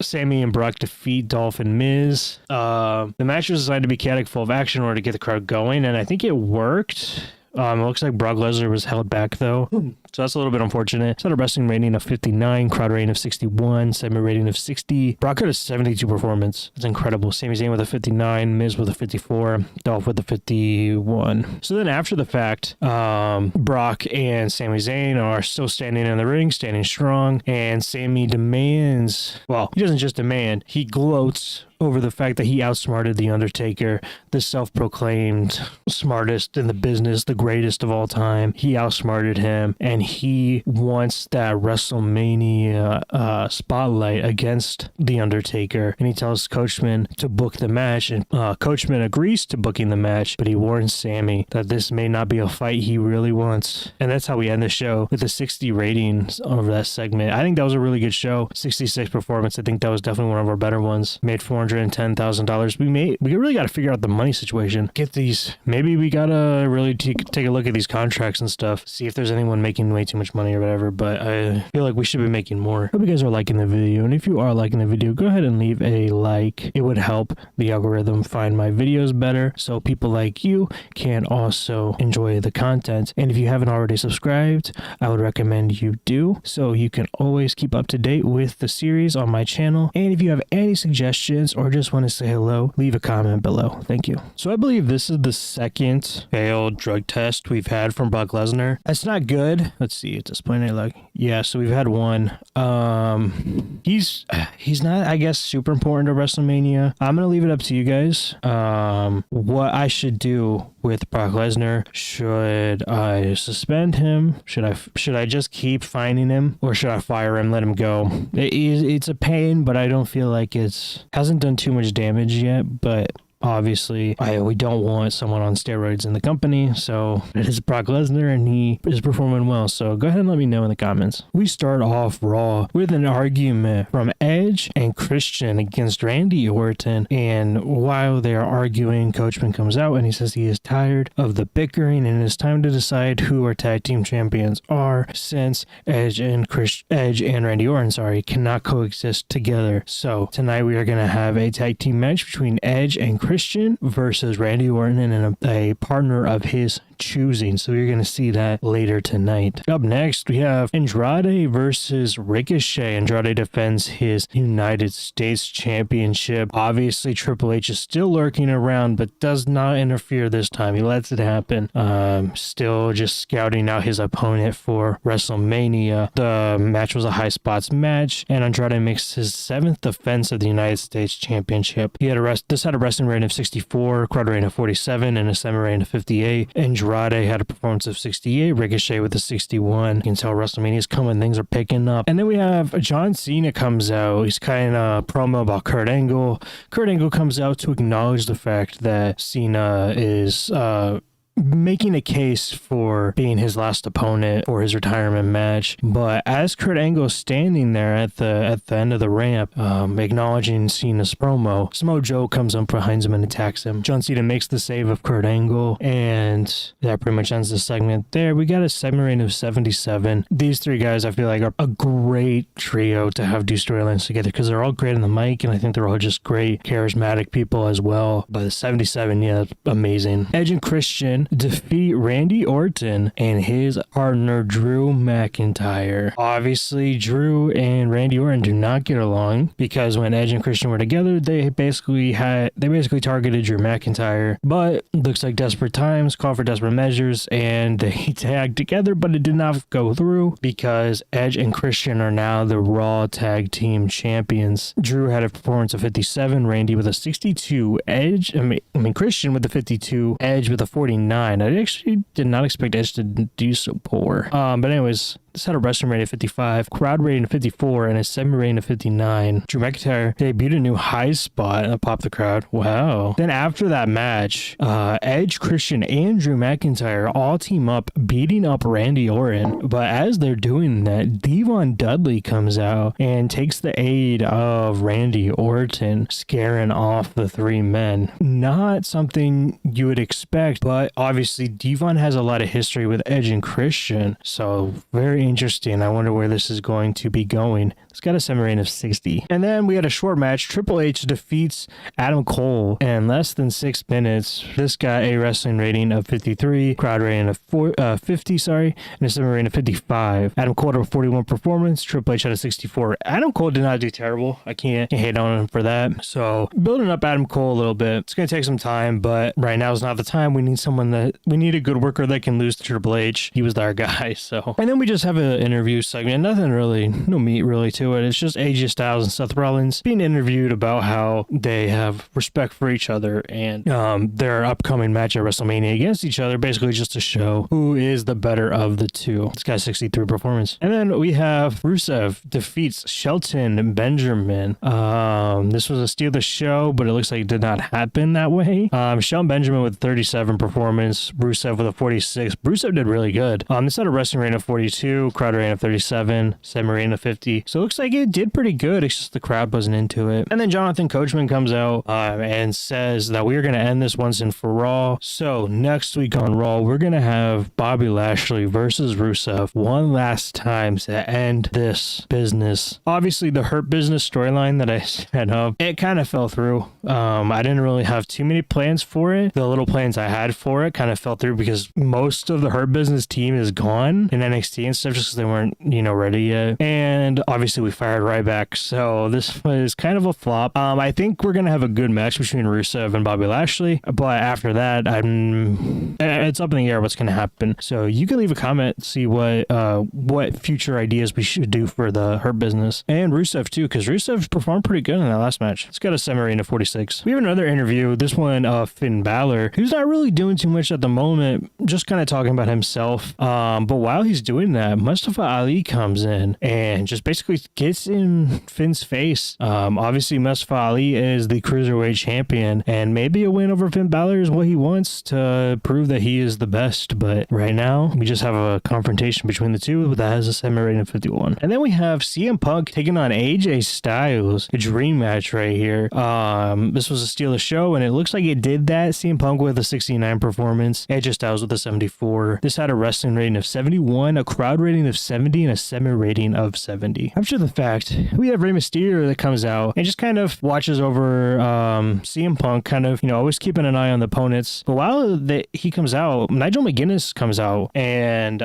Sami and Brock defeat Dolph and Miz. The match was designed to be chaotic, full of action in order to get the crowd going, and I think it worked. It looks like Brock Lesnar was held back though, so that's a little bit unfortunate. It's had a wrestling rating of 59, crowd rating of 61, segment rating of 60. Brock had a 72 performance. It's incredible. Sami Zayn with a 59, Miz with a 54, Dolph with a 51. So then after the fact, Brock and Sami Zayn are still standing in the ring, standing strong, and Sami demands, well, he doesn't just demand, he gloats over the fact that he outsmarted The Undertaker, the self-proclaimed smartest in the business, the greatest of all time. He outsmarted him, and he wants that WrestleMania spotlight against The Undertaker. And he tells Coachman to book the match, and Coachman agrees to booking the match, but he warns Sami that this may not be a fight he really wants. And that's how we end the show, with a 60 ratings over that segment. I think that was a really good show. 66 performance. I think that was definitely one of our better ones. Made $410,000. We really got to figure out the money situation. Get these. Maybe we gotta really take a look at these contracts and stuff. See if there's anyone making way too much money or whatever. But I feel like we should be making more. Hope you guys are liking the video. And if you are liking the video, go ahead and leave a like. It would help the algorithm find my videos better, so people like you can also enjoy the content. And if you haven't already subscribed, I would recommend you do, so you can always keep up to date with the series on my channel. And if you have any suggestions or just want to say hello, leave a comment below. Thank you. So I believe this is the second failed drug test we've had from Brock Lesnar. That's not good. Let's see at this point. Yeah, so we've had one. He's not, I guess, super important to WrestleMania. I'm gonna leave it up to you guys. What I should do with Brock Lesnar. Should I suspend him? Should I just keep finding him, or should I fire him, let him go? It's a pain, but I don't feel like hasn't done too much damage yet. But obviously, we don't want someone on steroids in the company, so it is Brock Lesnar, and he is performing well. So go ahead and let me know in the comments. We start off Raw with an argument from Edge and Christian against Randy Orton, and while they are arguing, Coachman comes out and he says he is tired of the bickering and it is time to decide who our tag team champions are, since Edge and Randy Orton, cannot coexist together. So tonight we are going to have a tag team match between Edge and Christian versus Randy Orton and a partner of his choosing. So you're going to see that later tonight. Up next, we have Andrade versus Ricochet. Andrade defends his United States Championship. Obviously, Triple H is still lurking around, but does not interfere this time. He lets it happen. Still just scouting out his opponent for WrestleMania. The match was a high spots match, and Andrade makes his 7th defense of the United States Championship. This had a wrestling rating of 64, crowd rating of 47, and a semi rating of 58. Andrade had a performance of 68, Ricochet with a 61. You can tell WrestleMania's coming, things are picking up. And then we have John Cena comes out. He's kind of promo about Kurt Angle. Kurt Angle comes out to acknowledge the fact that Cena is making a case for being his last opponent for his retirement match. But as Kurt Angle is standing there at the end of the ramp, acknowledging Cena's promo, Samoa Joe comes up behind him and attacks him. John Cena makes the save of Kurt Angle, and that pretty much ends the segment there. We got a segment rating of 77. These three guys I feel like are a great trio to have do storylines together because they're all great on the mic, and I think they're all just great charismatic people as well. But the 77, yeah, that's amazing. Edge and Christian defeat Randy Orton and his partner Drew McIntyre. Obviously, Drew and Randy Orton do not get along because when Edge and Christian were together, they basically targeted Drew McIntyre. But looks like desperate times call for desperate measures, and they tagged together, but it did not go through because Edge and Christian are now the Raw Tag Team Champions. Drew had a performance of 57, Randy with a 62, Christian with a 52, Edge with a 49. I actually did not expect Edge to do so poor. But anyways, this had a wrestling rating of 55, crowd rating of 54, and a semi rating of 59. Drew McIntyre debuted a new high spot and popped the crowd. Wow. Then after that match, Edge, Christian, and Drew McIntyre all team up, beating up Randy Orton. But as they're doing that, Devon Dudley comes out and takes the aid of Randy Orton, scaring off the three men. Not something you would expect, but obviously Devon has a lot of history with Edge and Christian, so very interesting. I wonder where this is going to be going. It's got a semi rating of 60. And then we had a short match. Triple H defeats Adam Cole in less than 6 minutes. This got a wrestling rating of 53, crowd rating of 50, and a semi rating of 55. Adam Cole had a 41 performance. Triple H had a 64. Adam Cole did not do terrible. I can't hate on him for that. So building up Adam Cole a little bit. It's going to take some time, but right now is not the time. We need a good worker that can lose to Triple H. He was our guy. So, and then we just have an interview segment. Nothing really, no meat really to it. It's just AJ Styles and Seth Rollins being interviewed about how they have respect for each other and their upcoming match at WrestleMania against each other, basically just to show who is the better of the two. This guy's 63 performance. And then we have Rusev defeats Shelton Benjamin. This was a steal of the show, but it looks like it did not happen that way. Shelton Benjamin with 37 performance, Rusev with a 46. Rusev did really good. This had a wrestling rating of 42, crowd rating of 37, semi rating of 50. So it looks like it did pretty good. It's just the crowd wasn't into it. And then Jonathan Coachman comes out and says that we are going to end this once and for all. So next week on Raw, we're going to have Bobby Lashley versus Rusev one last time to end this business. Obviously, the Hurt Business storyline that I set up, it kind of fell through. I didn't really have too many plans for it. The little plans I had for it kind of fell through because most of the Hurt Business team is gone in NXT and stuff just because they weren't, ready yet. And obviously we fired Ryback. So this was kind of a flop. I think we're going to have a good match between Rusev and Bobby Lashley. But after that, it's up in the air what's going to happen. So you can leave a comment, see what future ideas we should do for the Hurt Business. And Rusev too, because Rusev performed pretty good in that last match. It's got a semi rating of 46. We have another interview. This one of Finn Balor, who's not really doing too much at the moment, just kind of talking about himself. But while he's doing that, Mustafa Ali comes in and just basically gets in Finn's face. Obviously, Mustafa Ali is the Cruiserweight champion, and maybe a win over Finn Balor is what he wants to prove that he is the best. But right now, we just have a confrontation between the two that has a semi rating of 51. And then we have CM Punk taking on AJ Styles, a dream match right here. This was a steal of the show, and it looks like it did that. CM Punk with a 69 performance, AJ Styles with a 74. This had a wrestling rating of 71, a crowd rating of 70, and a semi rating of 70. After the fact, we have Rey Mysterio that comes out and just kind of watches over CM Punk, kind of, always keeping an eye on the opponents. But while he comes out, Nigel McGuinness comes out and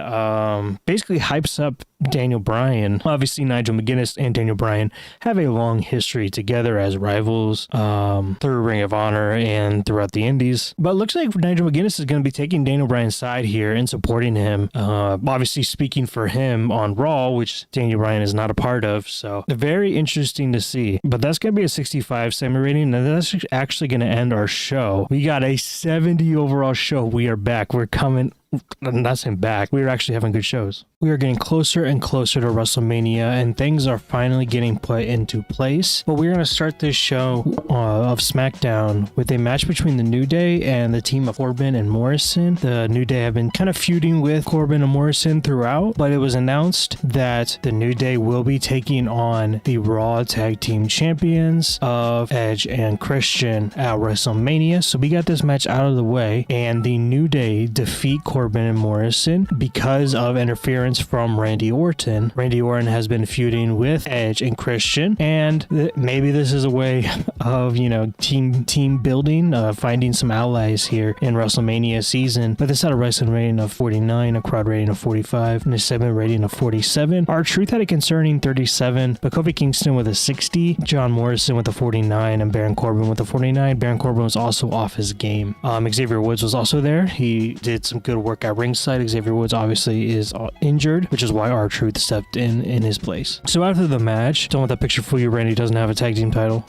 basically hypes up Daniel Bryan. Obviously, Nigel McGuinness and Daniel Bryan have a long history together as rivals through Ring of Honor and throughout the Indies. But it looks like Nigel McGuinness is going to be taking Daniel Bryan's side here and supporting him. Obviously, speaking for him on Raw, which Daniel Bryan is not a part part of. So very interesting to see. But that's going to be a 65 semi rating, and that's actually going to end our show. We got a 70 overall show. We are back. We're coming. I'm not saying back. We are actually having good shows. We are getting closer and closer to WrestleMania, and things are finally getting put into place. But we're going to start this show of SmackDown with a match between the New Day and the team of Corbin and Morrison. The New Day have been kind of feuding with Corbin and Morrison throughout, but it was announced that the New Day will be taking on the Raw Tag Team Champions of Edge and Christian at WrestleMania. So we got this match out of the way, and the New Day defeat Corbin and Morrison because of interference from Randy Orton. Randy Orton has been feuding with Edge and Christian, and maybe this is a way of, team building, finding some allies here in WrestleMania season. But this had a wrestling rating of 49, a crowd rating of 45, and a segment rating of 47. R-Truth had a concerning 37, but Kofi Kingston with a 60, John Morrison with a 49, and Baron Corbin with a 49. Baron Corbin was also off his game. Xavier Woods was also there. He did some good work at ringside. Xavier Woods obviously is injured, which is why R-Truth stepped in his place. So after the match, don't let that picture fool you, Randy doesn't have a tag team title.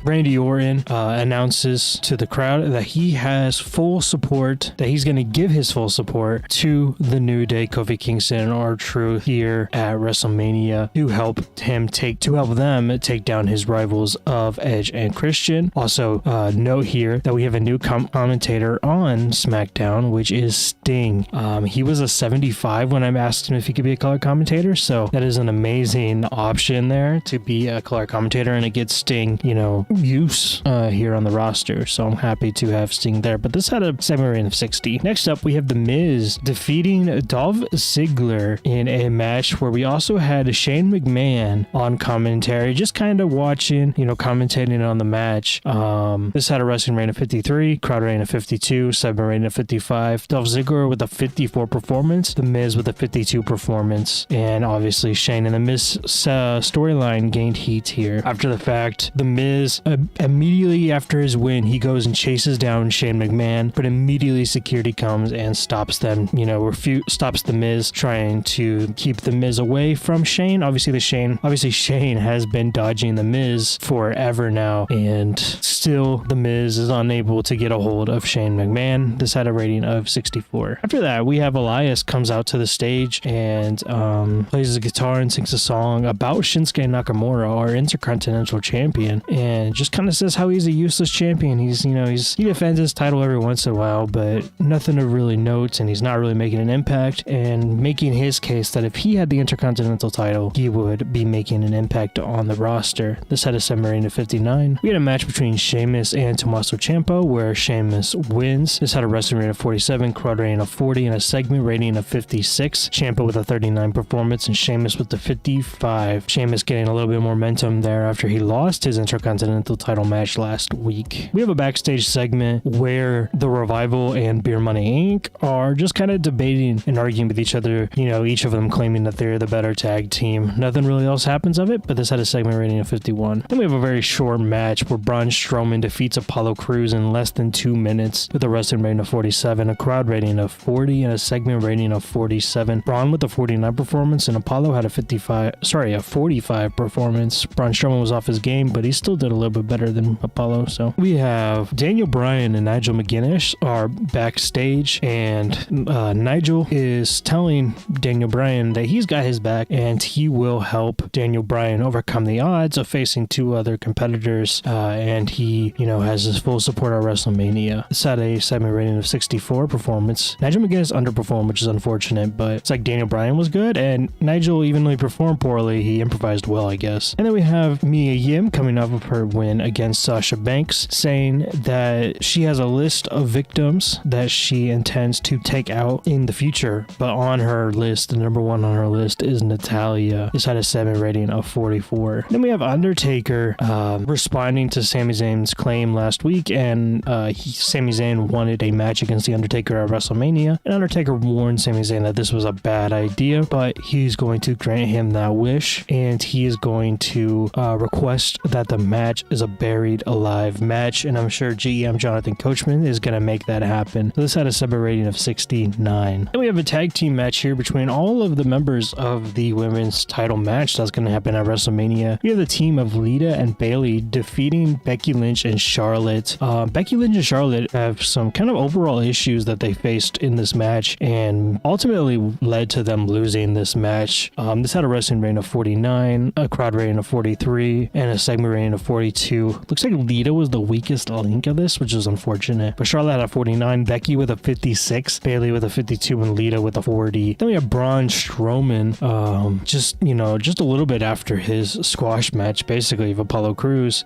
Randy Orton announces to the crowd that he has full support, that he's going to give his full support to the New Day, Kofi Kingston and R-Truth here at WrestleMania to help them take down his rivals of Edge and Christian. Also, note here that we have a new commentator on SmackDown, which is Sting. He was a 75 when I asked him if he could be a color commentator, so that is an amazing option there to be a color commentator, and it gets Sting, use here on the roster. So I'm happy to have Sting there. But this had a segment rating of 60. Next up, we have The Miz defeating Dolph Ziggler in a match where we also had Shane McMahon on commentary, just kind of watching, commentating on the match. This had a wrestling rating of 53, crowd rating of 52, segment rating of 55. Dolph Ziggler with a 54 performance, The Miz with a 52 performance, and obviously Shane and The Miz storyline gained heat here. After the fact, The Miz, immediately after his win, he goes and chases down Shane McMahon, but immediately security comes and stops them, stops The Miz, trying to keep The Miz away from Shane. Obviously Shane has been dodging The Miz forever now, and still The Miz is unable to get a hold of Shane McMahon. This had a rating of 64. After that, we have Elias comes out to the stage and plays his guitar and sings a song about Shinsuke Nakamura, our Intercontinental Champion, and just kind of says how he's a useless champion. He defends his title every once in a while, but nothing to really note, and he's not really making an impact, and making his case that if he had the Intercontinental title, he would be making an impact on the roster. This had a segment rating of 59. We had a match between Sheamus and Tommaso Ciampa where Sheamus wins. This had a wrestling rating of 47, crowd rating of 40, and a segment rating of 56. Ciampa with a 39 performance and Sheamus with the 55. Sheamus getting a little bit more momentum there after he lost his Intercontinental title match last week. We have a backstage segment where the Revival and Beer Money Inc. are just kind of debating and arguing with each other, each of them claiming that they're the better tag team. Nothing really else happens of it, but this had a segment rating of 51. Then we have a very short match where Braun Strowman defeats Apollo Crews in less than 2 minutes with a wrestling rating of 47, a crowd rating of 40, and a segment rating of 47. Braun with a 49 performance, and Apollo had a 45 performance. Braun Strowman was off his game, but he still did a little bit better than Apollo. So we have Daniel Bryan and Nigel McGuinness are backstage, and Nigel is telling Daniel Bryan that he's got his back and he will help Daniel Bryan overcome the odds of facing two other competitors, and he has his full support at WrestleMania. This had a segment rating of 64 performance. Nigel McGuinness underperformed, which is unfortunate, but it's like Daniel Bryan was good, and Nigel, even though he performed poorly, he improvised well, I guess. And then we have Mia Yim coming off of her win against Sasha Banks, saying that she has a list of victims that she intends to take out in the future, but on her list, the number one on her list is Natalya. This had a 7 rating of 44. Then we have Undertaker responding to Sami Zayn's claim last week, and Sami Zayn wanted a match against The Undertaker at WrestleMania. And Undertaker warned Sami Zayn that this was a bad idea, but he's going to grant him that wish, and he is going to request that the match is a buried alive match, and I'm sure GM Jonathan Coachman is going to make that happen. So this had a sub rating of 69. Then we have a tag team match here between all of the members of the women's title match that's going to happen at WrestleMania. We have the team of Lita and Bayley defeating Becky Lynch and Charlotte. Becky Lynch and Charlotte have some kind of overall issues that they faced in this match, and ultimately led to them losing this match. This had a wrestling rating of 49, a crowd rating of 43, and a segment rating of 42. Looks like Lita was the weakest link of this, which is unfortunate. But Charlotte had a 49, Becky with a 56, Bayley with a 52, and Lita with a 40. Then we have Braun Strowman, just a little bit after his squash match, basically, of Apollo Crews,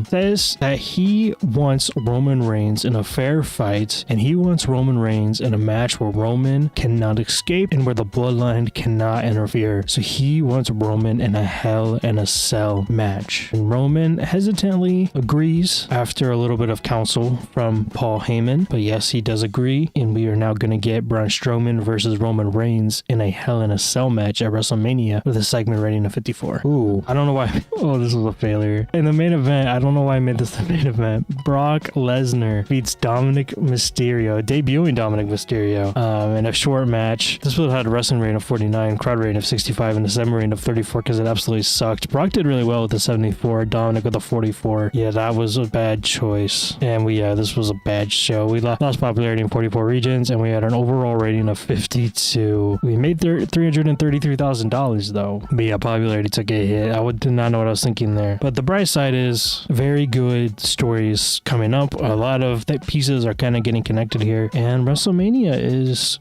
says that he wants Roman Reigns in a fair fight, and he wants Roman Reigns in a match where Roman cannot escape and where the bloodline cannot interfere. So he wants Roman in a Hell in a Cell match. And Roman hesitantly agrees after a little bit of counsel from Paul Heyman, but yes, he does agree, and we are now going to get Braun Strowman versus Roman Reigns in a Hell in a Cell match at WrestleMania with a segment rating of 54. Ooh, I don't know why. Oh, this was a failure. In the main event, I don't know why I made this the main event. Brock Lesnar beats Dominic Mysterio, debuting Dominic Mysterio, in a short match. This would have had a wrestling rating of 49, crowd rating of 65, and a segment rating of 34 because it absolutely sucked. Brock did really well with the 74, Dominic with a 44. Yeah, that was a bad choice. And this was a bad show. We lost popularity in 44 regions, and we had an overall rating of 52. We made $333,000 though. But yeah, popularity took a hit. I did not know what I was thinking there. But the bright side is very good stories coming up. A lot of the pieces are kind of getting connected here, and WrestleMania is,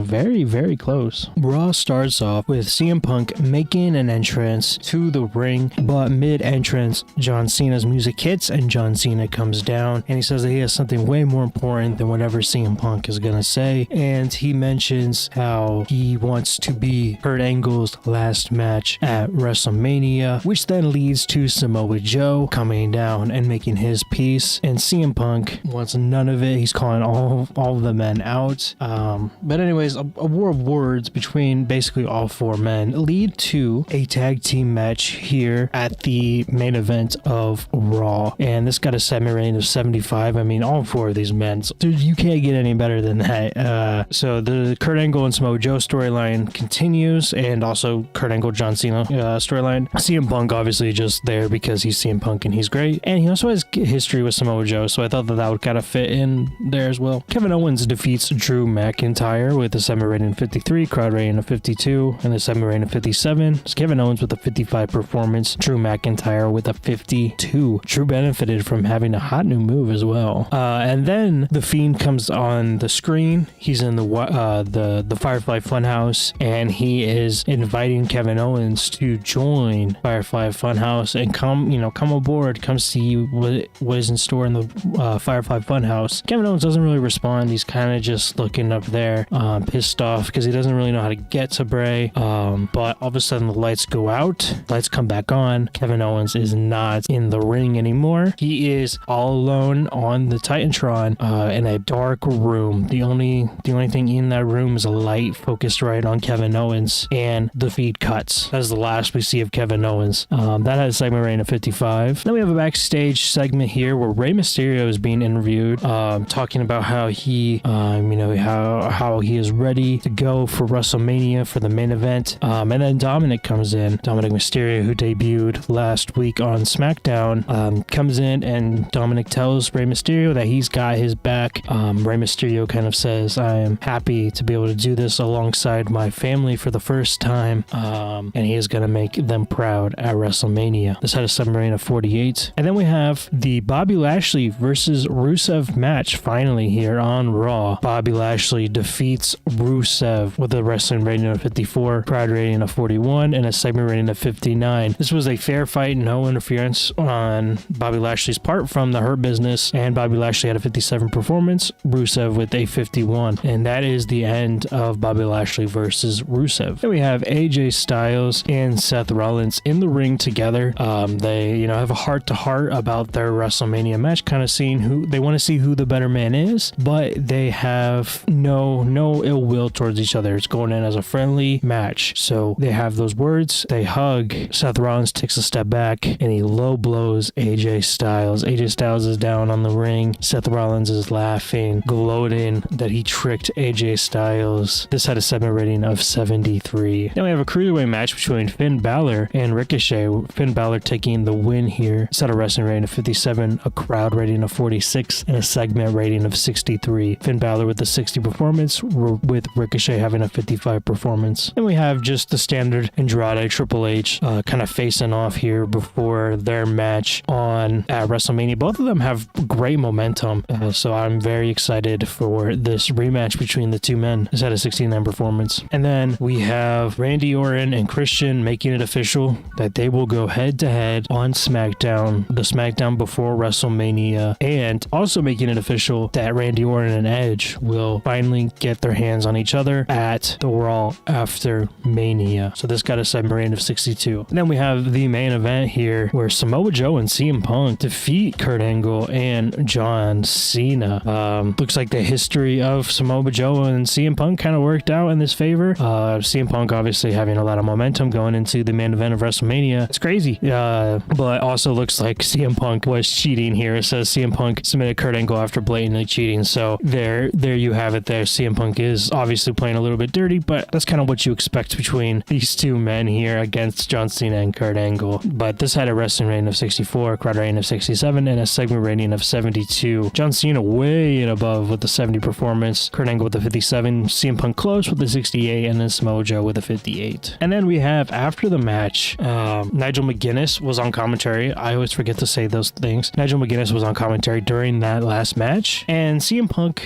very, very close. Raw starts off with CM Punk making an entrance to the ring, but mid-entrance, John Cena's music hits and John Cena comes down, and he says that he has something way more important than whatever CM Punk is gonna say, and he mentions how he wants to be Kurt Angle's last match at WrestleMania, which then leads to Samoa Joe coming down and making his piece, and CM Punk wants none of it. He's calling all of the men out. But anyways, a war of words between basically all four men lead to a tag team match here at the main event of Raw, and this got a segment rating of 75. I mean, all four of these men, dude, you can't get any better than that. So the Kurt Angle and Samoa Joe storyline continues, and also Kurt Angle John Cena storyline. CM Punk obviously just there because he's CM Punk and he's great, and he also has history with Samoa Joe, so I thought that would kind of fit in there as well. Kevin Owens defeats Drew McIntyre with a segment rating of 53, crowd rating of 52, and a segment rating of 57. It's Kevin Owens with a 55 performance, Drew McIntyre with a 52. Drew benefited from having a hot new move as well. And then the Fiend comes on the screen. He's in the Firefly Funhouse, and he is inviting Kevin Owens to join Firefly Funhouse and come aboard, come see what is in store in the Firefly Funhouse. Kevin Owens doesn't really respond. He's kind of just looking up there, pissed off because he doesn't really know how to get to Bray. But all of a sudden the lights go out, lights come back on. Kevin Owens is not in the ring anymore. He is all alone on the Titantron in a dark room. The only thing in that room is a light focused right on Kevin Owens, and the feed cuts. That's the last we see of Kevin Owens. That had a segment rating of 55. Then we have a backstage segment here where Rey Mysterio is being interviewed, talking about how he, how he is ready to go for WrestleMania for the main event. And then Dominic comes in. Dominic Mysterio, who debuted last week on SmackDown, comes in, and Dominic tells Rey Mysterio that he's got his back. Rey Mysterio kind of says, I am happy to be able to do this alongside my family for the first time, and he is going to make them proud at WrestleMania. This had a segment rating of 48. And then we have the Bobby Lashley versus Rusev match finally here on Raw. Bobby Lashley defeats Rusev with a wrestling rating of 54, crowd rating of 41, and a segment rating of 59. This was a fair fight, no interference on Bobby Lashley's part from the Hurt Business, and Bobby Lashley had a 57 performance, Rusev with a 51. And that is the end of Bobby Lashley versus Rusev. Then we have AJ Styles and Seth Rollins in the ring together. They, have a heart-to-heart about their WrestleMania match, kind of seeing who they want to see who the better man is, but they have no ill will towards each other. It's going in as a friendly match. So they have those words. They hug. Seth Rollins takes a step back and he low blows AJ Styles. AJ Styles is down on the ring. Seth Rollins is laughing, gloating that he tricked AJ Styles. This had a segment rating of 73. Then we have a cruiserweight match between Finn Balor and Ricochet. Finn Balor taking the win here. It's at a wrestling rating of 57, a crowd rating of 46, and a segment rating of 63. Finn Balor with a 60 performance, with Ricochet having a 55 performance. And we have just the standard Andrade Triple H kind of facing off here before their match at WrestleMania. Both of them have great momentum, so I'm very excited for this rematch between the two men. It's had a 69 performance. And then we have Randy Orton and Christian making it official that they will go head to head on SmackDown, the SmackDown before WrestleMania, and also making it official that Randy Orton and Edge will finally get their hands on each other at the Raw after Mania. So this got a segment rating of 62. And then we have the main event here where Samoa Joe and CM Punk defeat Kurt Angle and John Cena. Looks like the history of Samoa Joe and CM Punk kind of worked out in this favor. CM Punk obviously having a lot of momentum going into the main event of WrestleMania. It's crazy. But also looks like CM Punk was cheating here. It says CM Punk submitted Kurt Angle after blatantly cheating. So there you have it there. CM Punk is obviously playing a little bit dirty, but that's kind of what you expect between these two men here against John Cena and Kurt Angle. But this had a wrestling rating of 64, a crowd rating of 67, and a segment rating of 72. John Cena way above with the 70 performance, Kurt Angle with the 57, CM Punk close with the 68, and then Samoa Joe with a 58. And then we have, after the match, Nigel McGuinness was on commentary. I always forget to say those things. Nigel McGuinness was on commentary during that last match, and CM Punk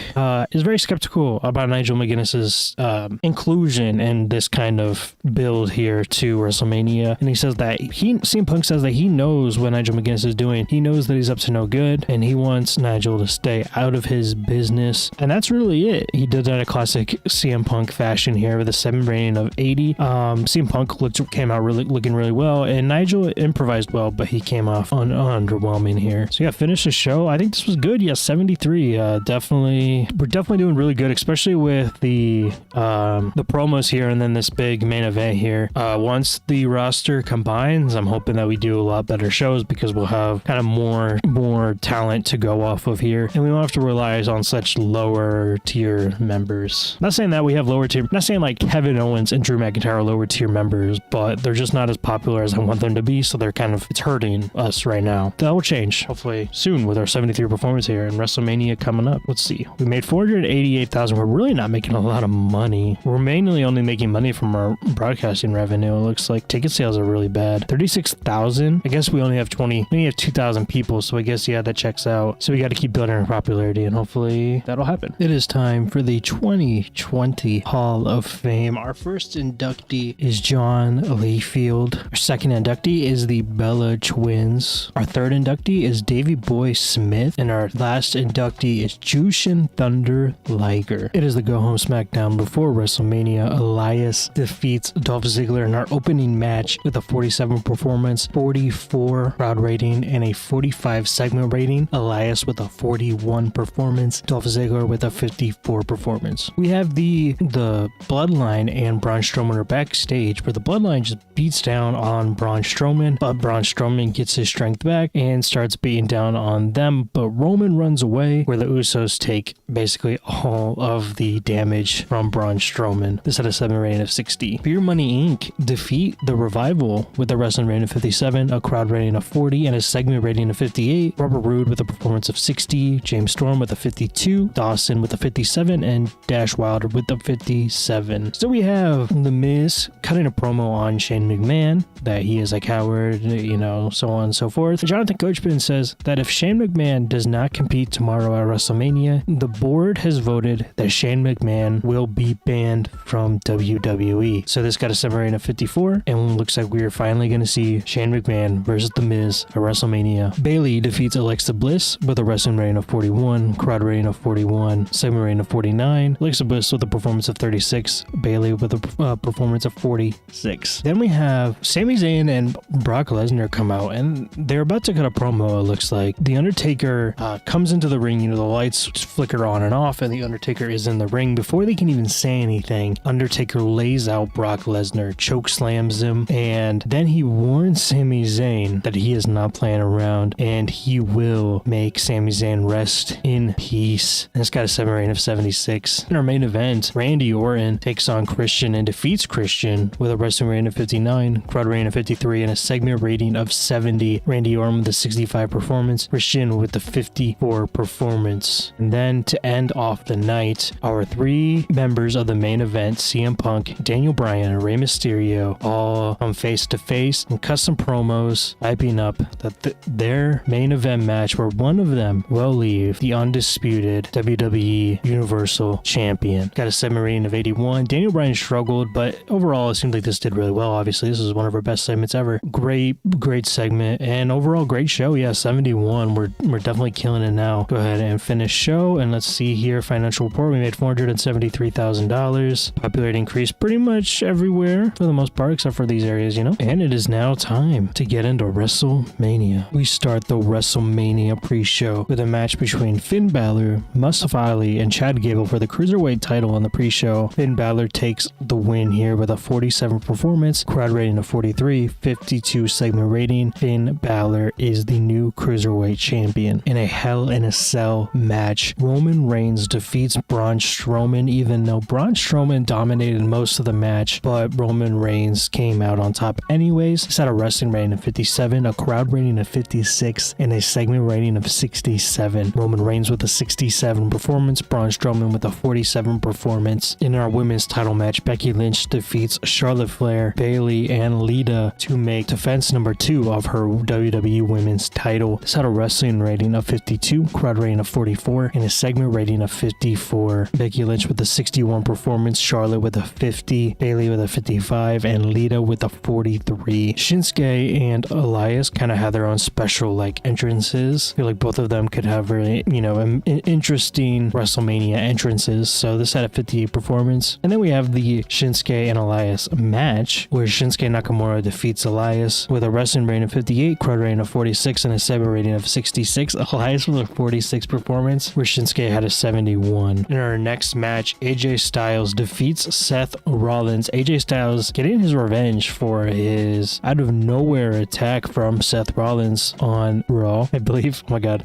is very skeptical about Nigel McGuinness's inclusion in this kind of build here to WrestleMania. And he says that CM Punk says that he knows what Nigel McGuinness is doing. He knows that he's up to no good, and he wants Nigel to stay out of his business. And that's really it. He did that in a classic CM Punk fashion here with a 7 rating of 80. CM Punk came out looking really well, and Nigel improvised well, but he came off underwhelming here. So yeah, finished the show. I think this was good. Yeah, 73. We're definitely doing really good, especially with the promos here, and then this big main event here. Once the roster combines, I'm hoping that we do a lot better shows because we'll have kind of more talent to go off of here, and we won't have to rely on such lower tier members. Not saying that we have lower tier, not saying like Kevin Owens and Drew McIntyre are lower tier members, but they're just not as popular as I want them to be, so they're it's hurting us right now. That will change hopefully soon with our 73 performance here and WrestleMania coming up. Let's see, we made 488,000. We're really not making a lot of money. We're mainly only making money from our broadcasting revenue. It looks like ticket sales are really bad. 36,000. I guess we only have 2,000 people, so I guess yeah, that checks out. So we got to keep building our popularity, and hopefully that'll happen. It is time for the 2020 Hall of Fame. Our first inductee is John Layfield. Our second inductee is the Bella Twins. Our third inductee is Davey Boy Smith, and our last inductee is Jushin Thunder Liger. It is the Go Home SmackDown before WrestleMania. Elias defeats Dolph Ziggler in our opening match with a 47 performance, 44 crowd rating, and a 45 segment rating. Elias with a 41 performance, Dolph Ziggler with a 54 performance. We have the Bloodline and Braun Strowman are backstage, where the Bloodline just beats down on Braun Strowman, but Braun Strowman gets his strength back and starts beating down on them, but Roman runs away, where the Usos take basically all of the damage from Braun Strowman. This had a 7 rating of 60. Beer Money Inc. defeat the Revival with a wrestling rating of 57, a crowd rating of 40, and a segment rating of 58. Robert Roode with a performance of 60, James Storm with a 52, Dawson with a 57, and Dash Wilder with a 57. So we have The Miz cutting a promo on Shane McMahon, that he is a coward, so on and so forth. Jonathan Coachman says that if Shane McMahon does not compete tomorrow at WrestleMania, the board has voted that Shane McMahon will be banned from WWE. So this got a 7 rating of 54, and looks like we are finally going to see Shane McMahon versus The Miz at WrestleMania. Bayley defeats Alexa Bliss with a wrestling rating of 41, crowd rating of 41, segment rating of 49. Alexa Bliss with a performance of 36, Bayley with a performance of 46. Then we have Sami Zayn and Brock Lesnar come out, and they're about to cut a promo. It looks like The Undertaker comes into the ring, the lights flicker on on and off, and the Undertaker is in the ring. Before they can even say anything, Undertaker lays out Brock Lesnar, choke slams him, and then he warns Sami Zayn that he is not playing around and he will make Sami Zayn rest in peace. And it's got a 7 rating of 76. In our main event, Randy Orton takes on Christian and defeats Christian with a wrestling rating of 59, crowd rating of 53, and a segment rating of 70. Randy Orton with a 65 performance, Christian with the 54 performance. And then to end off the night, our 3 members of the main event, CM Punk, Daniel Bryan, and Rey Mysterio, all come face to face in custom promos, hyping up that their main event match where one of them will leave the undisputed WWE Universal Champion. Got a 7 rating of 81. Daniel Bryan struggled, but overall it seemed like this did really well. Obviously, this is one of our best segments ever. Great segment, and overall great show. Yeah, 71. We're definitely killing it now. Go ahead and finish show, and let's see here. Financial report, we made $473,000. Popularity increased pretty much everywhere for the most part, except for these areas, you know. And it is now time to get into WrestleMania. We start the WrestleMania pre-show with a match between Finn Balor, Mustafa Ali, and Chad Gable for the Cruiserweight title on the pre-show. Finn Balor takes the win here with a 47 performance, crowd rating of 43, 52 segment rating. Finn Balor is the new Cruiserweight champion. In a Hell in a Cell match, Roman Reigns defeats Braun Strowman, even though Braun Strowman dominated most of the match, but Roman Reigns came out on top anyways. He's had a wrestling rating of 57, a crowd rating of 56, and a segment rating of 67. Roman Reigns with a 67 performance, Braun Strowman with a 47 performance. In our women's title match, Becky Lynch defeats Charlotte Flair, Bayley, and Lita to make defense number 2 of her WWE Women's title. This had a wrestling rating of 52, crowd rating of 44, and a segment rating of 54. Becky Lynch with a 61 performance, Charlotte with a 50, Bayley with a 55, and Lita with a 43. Shinsuke and Elias kind of had their own special entrances. I feel like both of them could have really, interesting WrestleMania entrances. So this had a 58 performance. And then we have the Shinsuke and Elias match, where Shinsuke Nakamura defeats Elias with a wrestling rating of 58, crowd rating of 46, and a segment rating of 66. Elias with a 46 performance, where Shinsuke had a 71. In our next match, AJ Styles defeats Seth Rollins. AJ Styles getting his revenge for his out of nowhere attack from Seth Rollins on Raw, I believe. Oh my god.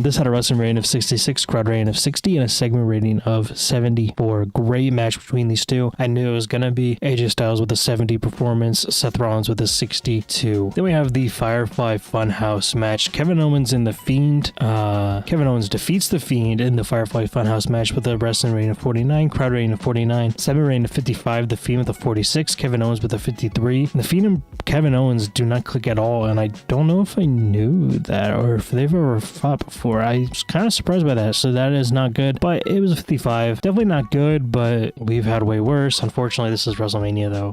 This had a wrestling rating of 66, crowd rating of 60, and a segment rating of 74. Great match between these two. I knew it was gonna be AJ Styles with a 70 performance, Seth Rollins with a 62. Then we have the Firefly Funhouse match. Kevin Owens and The Fiend. Kevin Owens defeats The Fiend in the Firefly Funhouse match with a wrestling rating of 49, crowd rating of 49, segment rating of 55. The Fiend with a 46, Kevin Owens with a 53. The Fiend and Kevin Owens do not click at all, and I don't know if I knew that or if they've ever fought before. I was kind of surprised by that, so that is not good, but it was a 55. Definitely not good, but we've had way worse. Unfortunately, this is WrestleMania though.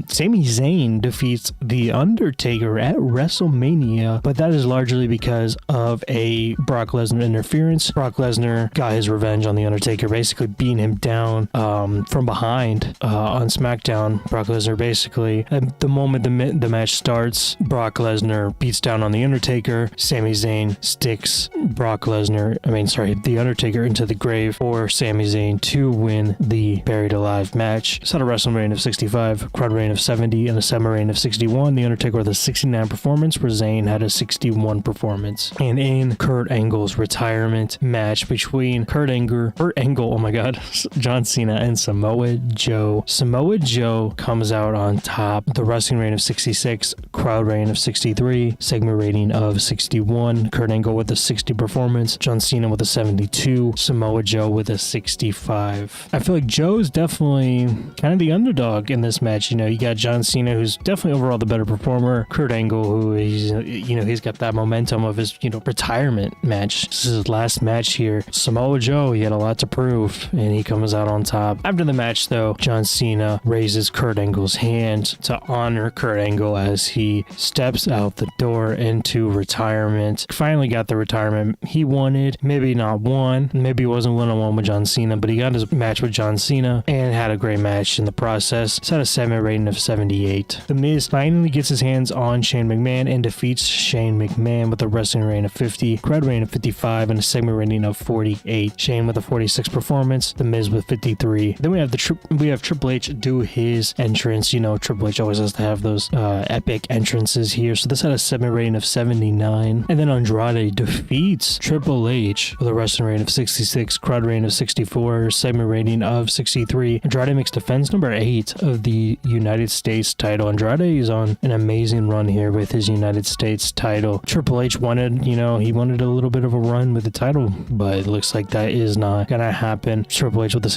Sami Zayn defeats The Undertaker at WrestleMania, but that is largely because of a Brock Lesnar interference. Brock Lesnar got his revenge on The Undertaker, basically beating him down from behind on SmackDown. Brock Lesnar basically, at the moment the match starts, Brock Lesnar beats down on The Undertaker. Sami Zayn sticks The Undertaker into the grave for Sami Zayn to win the Buried Alive match. It's had a wrestling rating of 65, crowd rating of 70, and a segment rating of 61. The Undertaker with a 69 performance, where Zayn had a 61 performance. And in Kurt Angle's retirement match between Kurt Angle, oh my god, John Cena and Samoa Joe. Samoa Joe comes out on top. The wrestling rating of 66, crowd rating of 63, segment rating of 61. Kurt Angle with a 60 performance, John Cena with a 72, Samoa Joe with a 65. I feel like Joe's definitely kind of the underdog in this match. You got John Cena, who's definitely overall the better performer. Kurt Angle, who he's got that momentum of his retirement match. This is his last match here. Samoa Joe, he had a lot to prove, and he comes out on top. After the match though, John Cena raises Kurt Angle's hand to honor Kurt Angle as he steps out the door into retirement. Finally got the retirement he wanted. Maybe not won, maybe he wasn't one-on-one with John Cena, but he got his match with John Cena and had a great match in the process. It's had a segment rating of 78. The Miz finally gets his hands on Shane McMahon and defeats Shane McMahon with a wrestling rating of 50, crowd rating of 55, and a segment rating of 48. 48. Shane with a 46 performance. The Miz with 53. Then we have Triple H do his entrance. You know, Triple H always has to have those epic entrances here. So this had a 7 rating of 79. And then Andrade defeats Triple H with a wrestling rating of 66, crowd rating of 64, segment rating of 63. Andrade makes defense number 8 of the United States title. Andrade is on an amazing run here with his United States title. Triple H wanted, he wanted a little bit of a run with the title, but it looks like that is not gonna happen. Triple H with a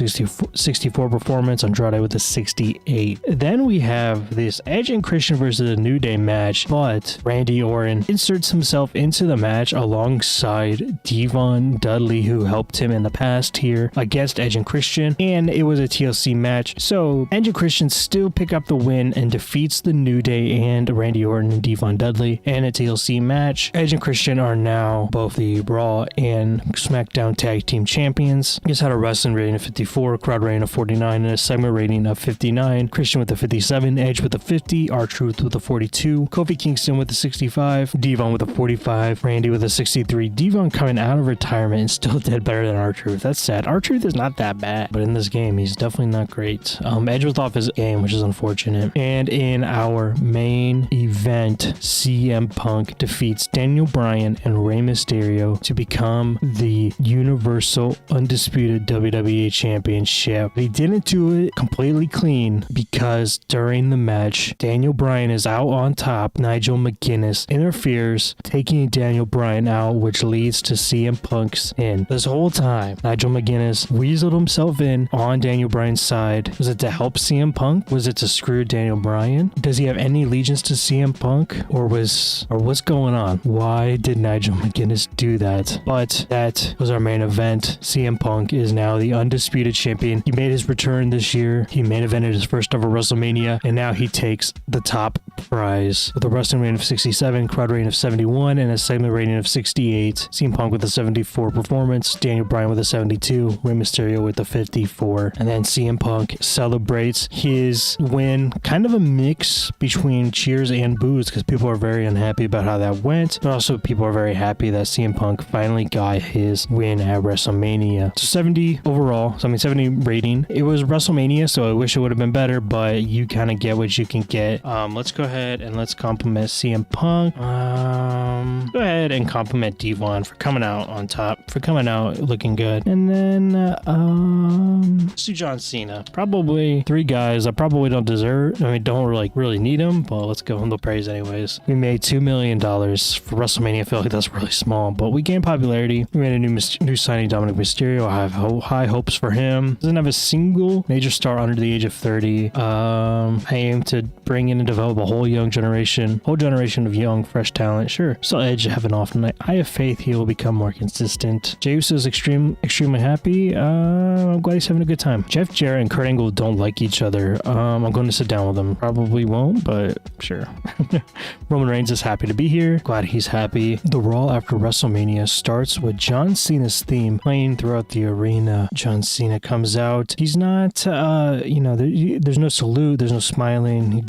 64 performance, Andrade with a 68. Then we have this Edge and Christian versus the New Day match, but Randy Orton inserts himself into the match alongside Devon Dudley, who helped him in the past here against Edge and Christian, and it was a TLC match. So Edge and Christian still pick up the win and defeats the New Day and Randy Orton and Devon Dudley in a TLC match. Edge and Christian are now both the Raw and SmackDown Tag Team Champions. Just had a wrestling rating of 54, crowd rating of 49, and a segment rating of 59. Christian with a 57, Edge with a 50, R-Truth with a 42, Kofi Kingston with a 65, Devon with a 45, Randy with a 63. Devon coming out of retirement and still did better than R-Truth. That's sad. R-Truth is not that bad, but in this game, he's definitely not great. Edge was off his game, which is unfortunate. And in our main event, CM Punk defeats Daniel Bryan and Rey Mysterio to become the Universal Undisputed WWE Championship. He didn't do it completely clean because during the match, Daniel Bryan is out on top. Nigel McGuinness interferes, taking Daniel Bryan out, which leads to CM Punk's in. This whole time, Nigel McGuinness weaseled himself in on Daniel Bryan's side. Was it to help CM Punk? Was it to screw Daniel Bryan? Does he have any allegiance to CM Punk? Or what's going on? Why did Nigel McGuinness do that? But that was our main event. CM Punk is now the undisputed champion. He made his return this year. He main evented his first ever WrestleMania, and now he takes the top prize with a wrestling rating of 67, crowd rating of 71, and a segment rating of 68. CM Punk with a 74 performance, Daniel Bryan with a 72, Rey Mysterio with a 54. And then CM Punk celebrates his win, kind of a mix between cheers and boos, because people are very unhappy about how that went, but also people are very happy that CM Punk finally got his win at WrestleMania. So 70 overall, 70 rating. It was WrestleMania, so I wish it would have been better, but you kind of get what you can get. Let's go ahead and let's compliment CM Punk. Go ahead and compliment Devon for coming out on top, for coming out looking good. And then let's do John Cena. Probably 3 guys I probably don't deserve. Don't really need them, but let's go on the praise anyways. We made $2 million for WrestleMania. I feel like that's really small, but we gained popularity. We made a new signing, Dominic Mysterio. I have high hopes for him. Doesn't have a single major star under the age of 30. I aim to bring in and develop a whole generation of young, fresh talent. Sure, still Edge have an off night. I have faith he will become more consistent. Jey Uso is extremely happy. I'm glad he's having a good time. Jeff Jarrett and Kurt Angle don't like each other. I'm going to sit down with them. Probably won't, but sure. Roman Reigns is happy to be here. Glad he's happy. The Raw after WrestleMania starts with John Cena's theme playing throughout the arena. John Cena comes out. He's not, there's no salute. There's no smiling.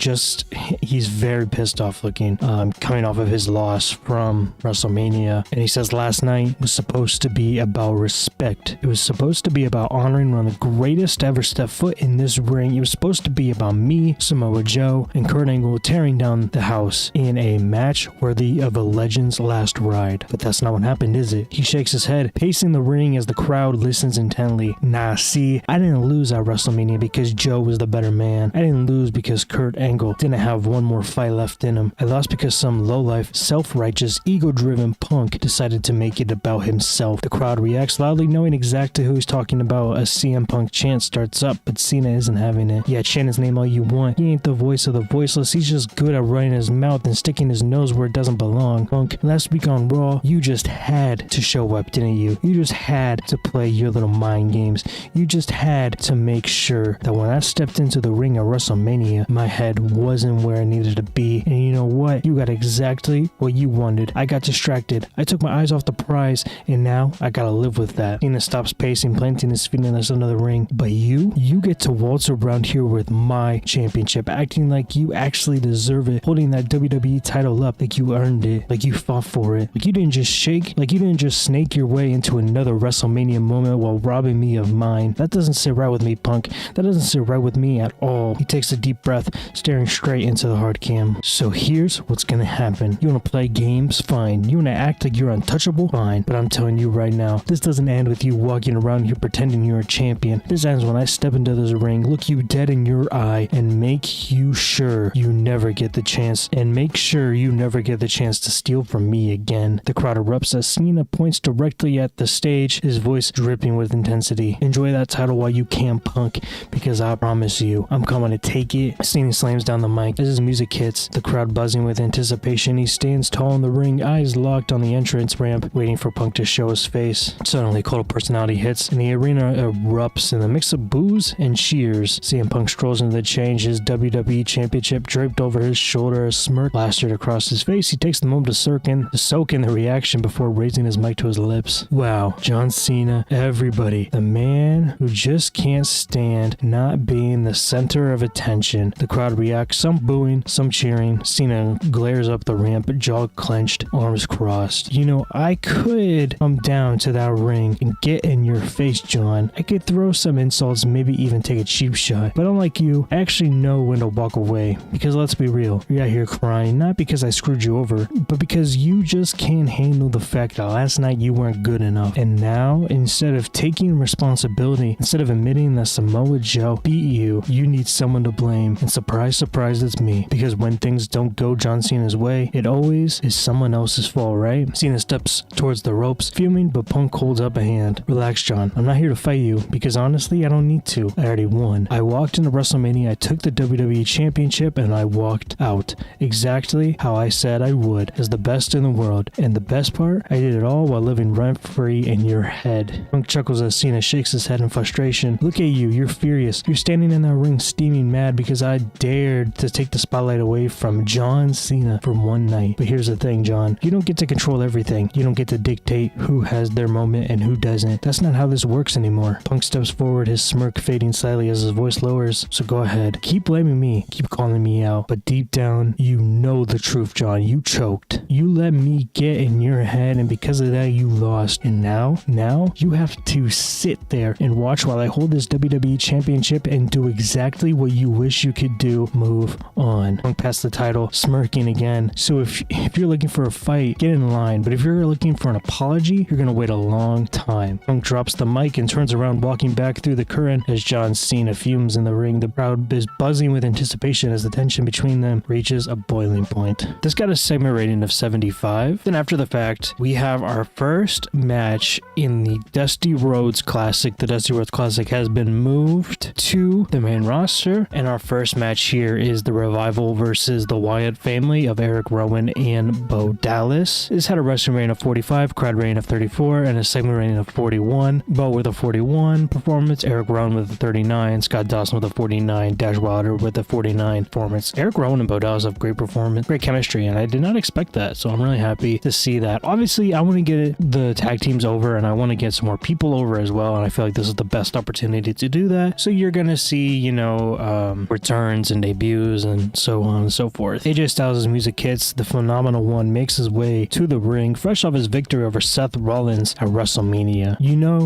He's very pissed off looking, coming off of his loss from WrestleMania. And he says last night was supposed to be about respect. It was supposed to be about honoring one of the greatest to ever step foot in this ring. It was supposed to be about me, Samoa Joe, and Kurt Angle tearing down the house in a match worthy of a legend's last ride. But that's not what happened, is it? He shakes his head, pacing the ring as the crowd listens intently. Nah, see, I didn't lose at WrestleMania because Joe was the better man. I didn't lose because Kurt Angle didn't have one more fight left in him. I lost because some lowlife, self-righteous, ego-driven punk decided to make it about himself. The crowd reacts loudly, knowing exactly who he's talking about. A CM Punk chant starts up, but Cena isn't having it. Yeah, chant his name all you want. He ain't the voice of the voiceless. He's just good at running his mouth and sticking his nose where it doesn't belong. Punk, last week on Raw, you just had to show up, didn't you? You just had to play your little mind games. You just had to make sure that when I stepped into the ring at WrestleMania, my head wasn't where it needed to be. And you know what? You got exactly what you wanted. I got distracted. I took my eyes off the prize, and now I gotta live with that. Cena stops pacing, planting his feet in another ring. But you get to waltz around here with my championship, acting like you actually deserve it, holding that WWE title up like you earned it, like you fought for it, like you didn't just shake, like you didn't just snake your way into another WrestleMania moment while robbing me of mine. That doesn't sit right with me, Punk. That doesn't sit right with me at all. He takes a deep breath, staring straight into the hard cam. So here's what's gonna happen. You wanna play games? Fine. You wanna act like you're untouchable? Fine. But I'm telling you right now, this doesn't end with you walking around here pretending you're a champion. This ends when I step into this ring, look you dead in your eye, and make you sure you never get the chance, to steal from me again. The crowd erupts as Cena points directly at the stage, his voice dripping with intensity. Enjoy that title while you can, Punk, because I promise you, I'm coming to take it. Cena slams down the mic as his music hits, the crowd buzzing with anticipation. He stands tall in the ring, eyes locked on the entrance ramp, waiting for Punk to show his face. Suddenly, Cult of Personality hits, and the arena erupts in a mix of boos and cheers. CM Punk strolls into the change, his WWE Championship draped over his shoulder, a smirk plastered across his face. He takes the moment to soak in the reaction before raising his mic to his lips. Wow, John Cena, everybody, the man who just can't stand not being the center of attention. The crowd reacts, some booing, some cheering. Cena glares up the ramp, jaw clenched, arms crossed. You know, I could come down to that ring and get in your face, John. I could throw some insults, maybe even take a cheap shot. But unlike you, I actually know when to walk away. Because let's be real, you're out here crying, not because I screwed you over, but because you just can't handle the fact that last night you weren't good enough. And now, instead of taking responsibility, instead of admitting that Samoa Joe beat you, you need someone to blame. And surprise, surprise, it's me. Because when things don't go John Cena's way, it always is someone else's fault, right? Cena steps towards the ropes, fuming, but Punk holds up a hand. Relax, John. I'm not here to fight you, because honestly, I don't need to. I already won. I walked into WrestleMania, I took the WWE Championship, and I walked out. Exactly how I said I would, as the best in the world. And the best part, I did it all while living rent-free in your head. Punk chuckles as Cena shakes his head in frustration. Look at you, you're furious. You're standing in that ring steaming mad because I dared to take the spotlight away from John Cena for one night. But here's the thing, John. You don't get to control everything. You don't get to dictate who has their moment and who doesn't. That's not how this works anymore. Punk steps forward, his smirk fading slightly as his voice lowers. So go ahead. Keep blaming me. Keep calling me out. But deep down, you know the truth, John. You choked. You let me get in your head, and because of that, you lost. And now you have to sit there and watch while I hold this WWE Championship and do exactly what you wish you could do. Move on. Punk passed the title, smirking again. So if you're looking for a fight, get in line. But if you're looking for an apology, you're gonna wait a long time. Punk drops the mic and turns around, walking back through the curtain as John Cena fumes in the ring. The crowd is buzzing with anticipation as the tension between them reaches a boiling point. This got a segment rating of 75. Then after the fact, we have our first match in the Dusty Rhodes Classic. The Dusty Rhodes Classic has been moved to the main roster, and our first match here is the Revival versus the Wyatt family of Eric Rowan and Bo Dallas. This had a wrestling rating of 45, crowd rating of 34, and a segment rating of 41. Bo with a 41 performance, Eric Rowan with a 39, Scott Dawson with a 49, Dash Wilder with a 49 performance. Eric Rowan and Bo Dallas have great performance, great chemistry, and I did not expect that, so I'm really happy to see that. Obviously, I want to get the tag teams over, and I want to get some more people over as well, and I feel like this is the best opportunity to do that. So you're gonna see, returns and debuts and so on and so forth. AJ Styles' music hits. The Phenomenal One makes his way to the ring, fresh off his victory over Seth Rollins at WrestleMania.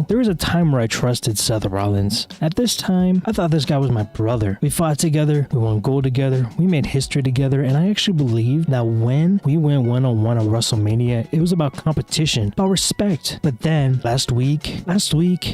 There was a time where I trusted Seth Rollins. At this time, I thought this guy was my brother. We fought together, we won gold together, we made history together, and I actually believe that when we went one-on-one at WrestleMania, it was about competition, about respect. But then, last week,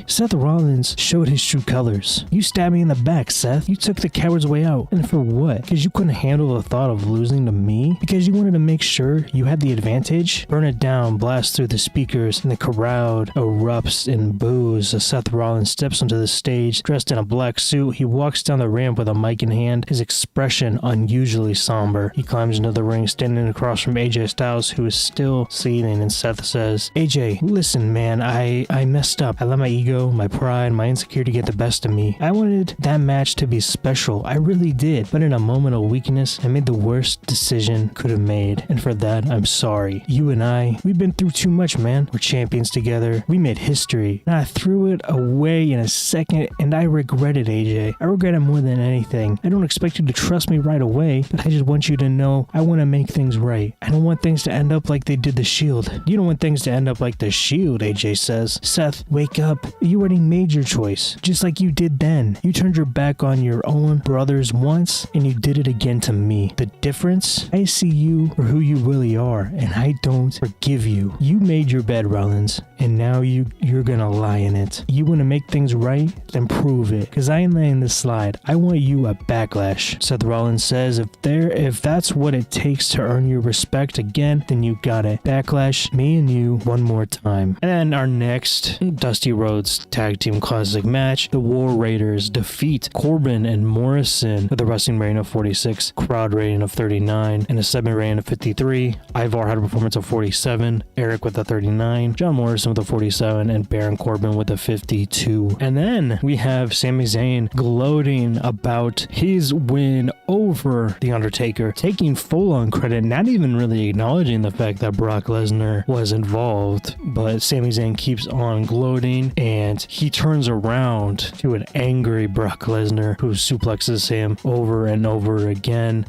Seth Rollins showed his true colors. You stabbed me in the back, Seth. You took the coward's way out. And for what? Because you couldn't handle the thought of losing to me? Because you wanted to make sure you had the advantage? Burn it down, blast through the speakers, and the crowd erupts in boos as Seth Rollins steps onto the stage, dressed in a black suit. He walks down the ramp with a mic in hand, his expression unusually somber. He climbs into the ring, standing across from AJ Styles, who is still seething, and Seth says, AJ, listen, man, I messed up. I let my ego, my pride, my insecurity get the best of me. I wanted that match to be special. I really did. But in a moment of weak weakness. I made the worst decision could have made, and for that, I'm sorry. You and I, we've been through too much, man. We're champions together. We made history. And I threw it away in a second, and I regret it, AJ. I regret it more than anything. I don't expect you to trust me right away, but I just want you to know I want to make things right. I don't want things to end up like they did the Shield. You don't want things to end up like the Shield, AJ says. Seth, wake up. You already made your choice, just like you did then. You turned your back on your own brothers once, and you did it again to me. The difference? I see you for who you really are, and I don't forgive you. You made your bed, Rollins, and now you're gonna lie in it. You want to make things right? Then prove it, because I ain't letting this slide. I want you a backlash. Seth Rollins says, if that's what it takes to earn your respect again, then you got it. Backlash, me and you, one more time. And then our next Dusty Rhodes Tag Team Classic match, the War Raiders defeat Corbin and Morrison with a wrestling rating of 46, crowd rating of 39, and a 7 rating of 53. Ivar had a performance of 47, Eric with a 39, John Morrison with a 47, and Baron Corbin with a 52. And then we have Sami Zayn gloating about his win over The Undertaker, taking full-on credit, not even really acknowledging the fact that Brock Lesnar was involved. But Sami Zayn keeps on gloating, and he turns around to an angry Brock Lesnar who suplexes him over and over again.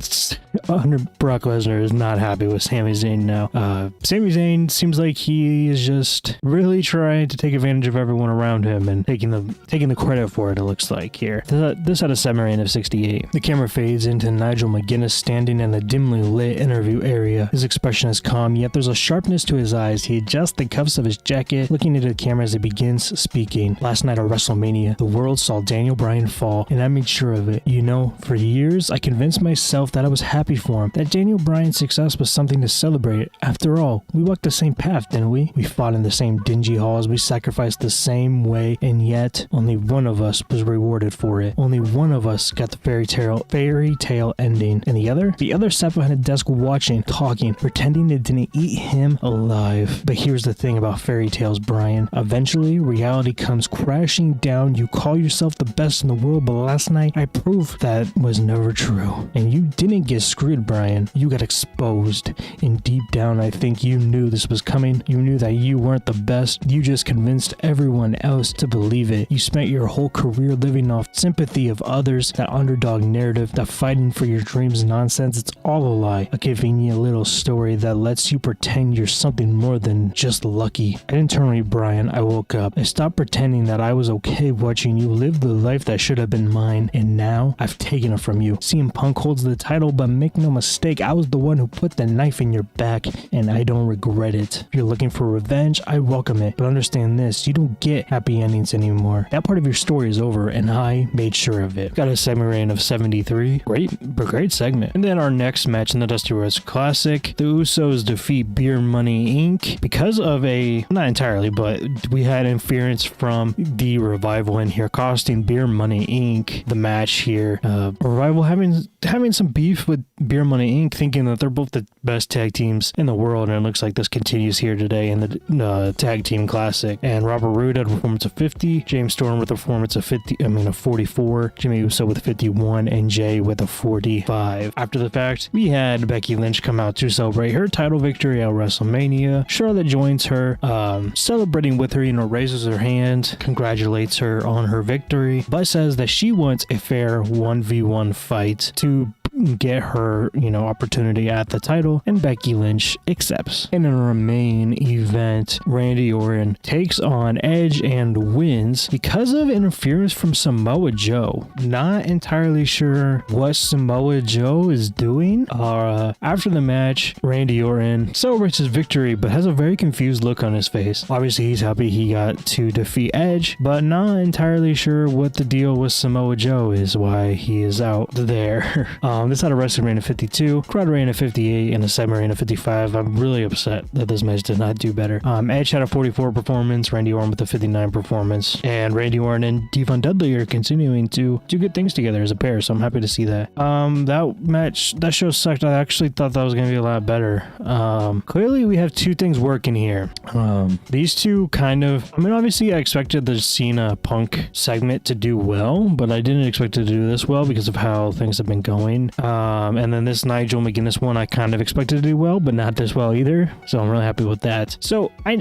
Brock Lesnar is not happy with Sami Zayn now. Sami Zayn seems like he is just really trying to take advantage of everyone around him and taking the credit for it, it looks like here. This had a 7 rating of 68. The camera fades into Nigel McGuinness standing in a dimly lit interview area. His expression is calm, yet there's a sharpness to his eyes. He adjusts the cuffs of his jacket, looking into the camera as he begins speaking. Last night at WrestleMania, the world saw Daniel Bryan fall, and I made sure of it. You know, for years, I convinced myself that I was happy for him, that Daniel Bryan's success was something to celebrate. After all, we walked the same path, didn't we? We fought in the same dingy halls, we sacrificed the same way, and yet, only one of us was rewarded for it. Only one of us got the fairy tale ending. And the other sat behind a desk watching, talking, pretending it didn't eat him alive. But here's the thing about fairy tales, Brian. Eventually, reality comes crashing down. You call yourself the best in the world, but last night, I proved that was never true. And you didn't get screwed, Brian. You got exposed. And deep down, I think you knew this was coming. You knew that you weren't the best. You just convinced everyone else to believe it. You spent your whole career living off sympathy of others, that underdog narrative, that fighting for your dreams nonsense. It's all a lie. A convenient little story that lets you pretend you're something more than just lucky. And internally, Brian, I woke up. I stopped pretending that I was okay watching you live the life that should have been mine, and now I've taken it from you. CM Punk holds the title, but make no mistake, I was the one who put the knife in your back, and I don't regret it. If you're looking for revenge, I welcome it, but understand this, you don't get happy endings anymore. That part of your story is over, and I made sure of it. Got a segment rating of 73. Great segment. And then our next match in the Dusty Rhodes Classic, the Usos defeat Beer Money Inc. because of not entirely, but we had interference from the Revival in here, costing Beer Money Inc. the match here. Revival having some beef with Beer Money Inc., thinking that they're both the best tag teams in the world, and it looks like this continues here today in the Tag Team Classic. And Robert Roode had a performance of 50, James Storm with a performance of 44, Jimmy Uso with 51, and Jay with a 45. After the fact, we had Becky Lynch come out to celebrate her title victory at WrestleMania. Charlotte joins her, celebrating with her, raises her hand, congratulates her on her victory, but says that she wants a fair 1v1 fight to get her, opportunity at the title, and Becky Lynch accepts. In a main event, Randy Orton takes on Edge and wins because of interference from Samoa Joe. Not entirely sure what Samoa Joe is doing. After the match, Randy Orton celebrates his victory, but has a very confused look on his face. Obviously, he's happy he got to defeat Edge, but not entirely sure what the deal with Samoa Joe is, why he is out there. This had a wrestling rating of 52, crowd rating of 58, and a segment rating of 55. I'm really upset that this match did not do better. Edge had a 44 performance, Randy Orton with a 59 performance, and Randy Orton and Devon Dudley are continuing to do good things together as a pair, so I'm happy to see that. That show sucked. I actually thought that was going to be a lot better. Clearly we have two things working here. These two obviously I expected the Cena Punk segment to do well, but I didn't expect it to do this well because of how things have been going. And then this Nigel McGuinness one, I kind of expected to do well, but not this well either. So I'm really happy with that. So I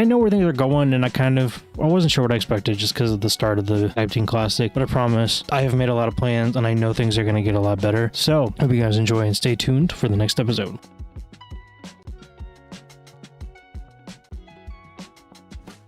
know where things are going, and I wasn't sure what I expected just because of the start of the Tag Team Classic, but I promise I have made a lot of plans and I know things are going to get a lot better. So hope you guys enjoy and stay tuned for the next episode.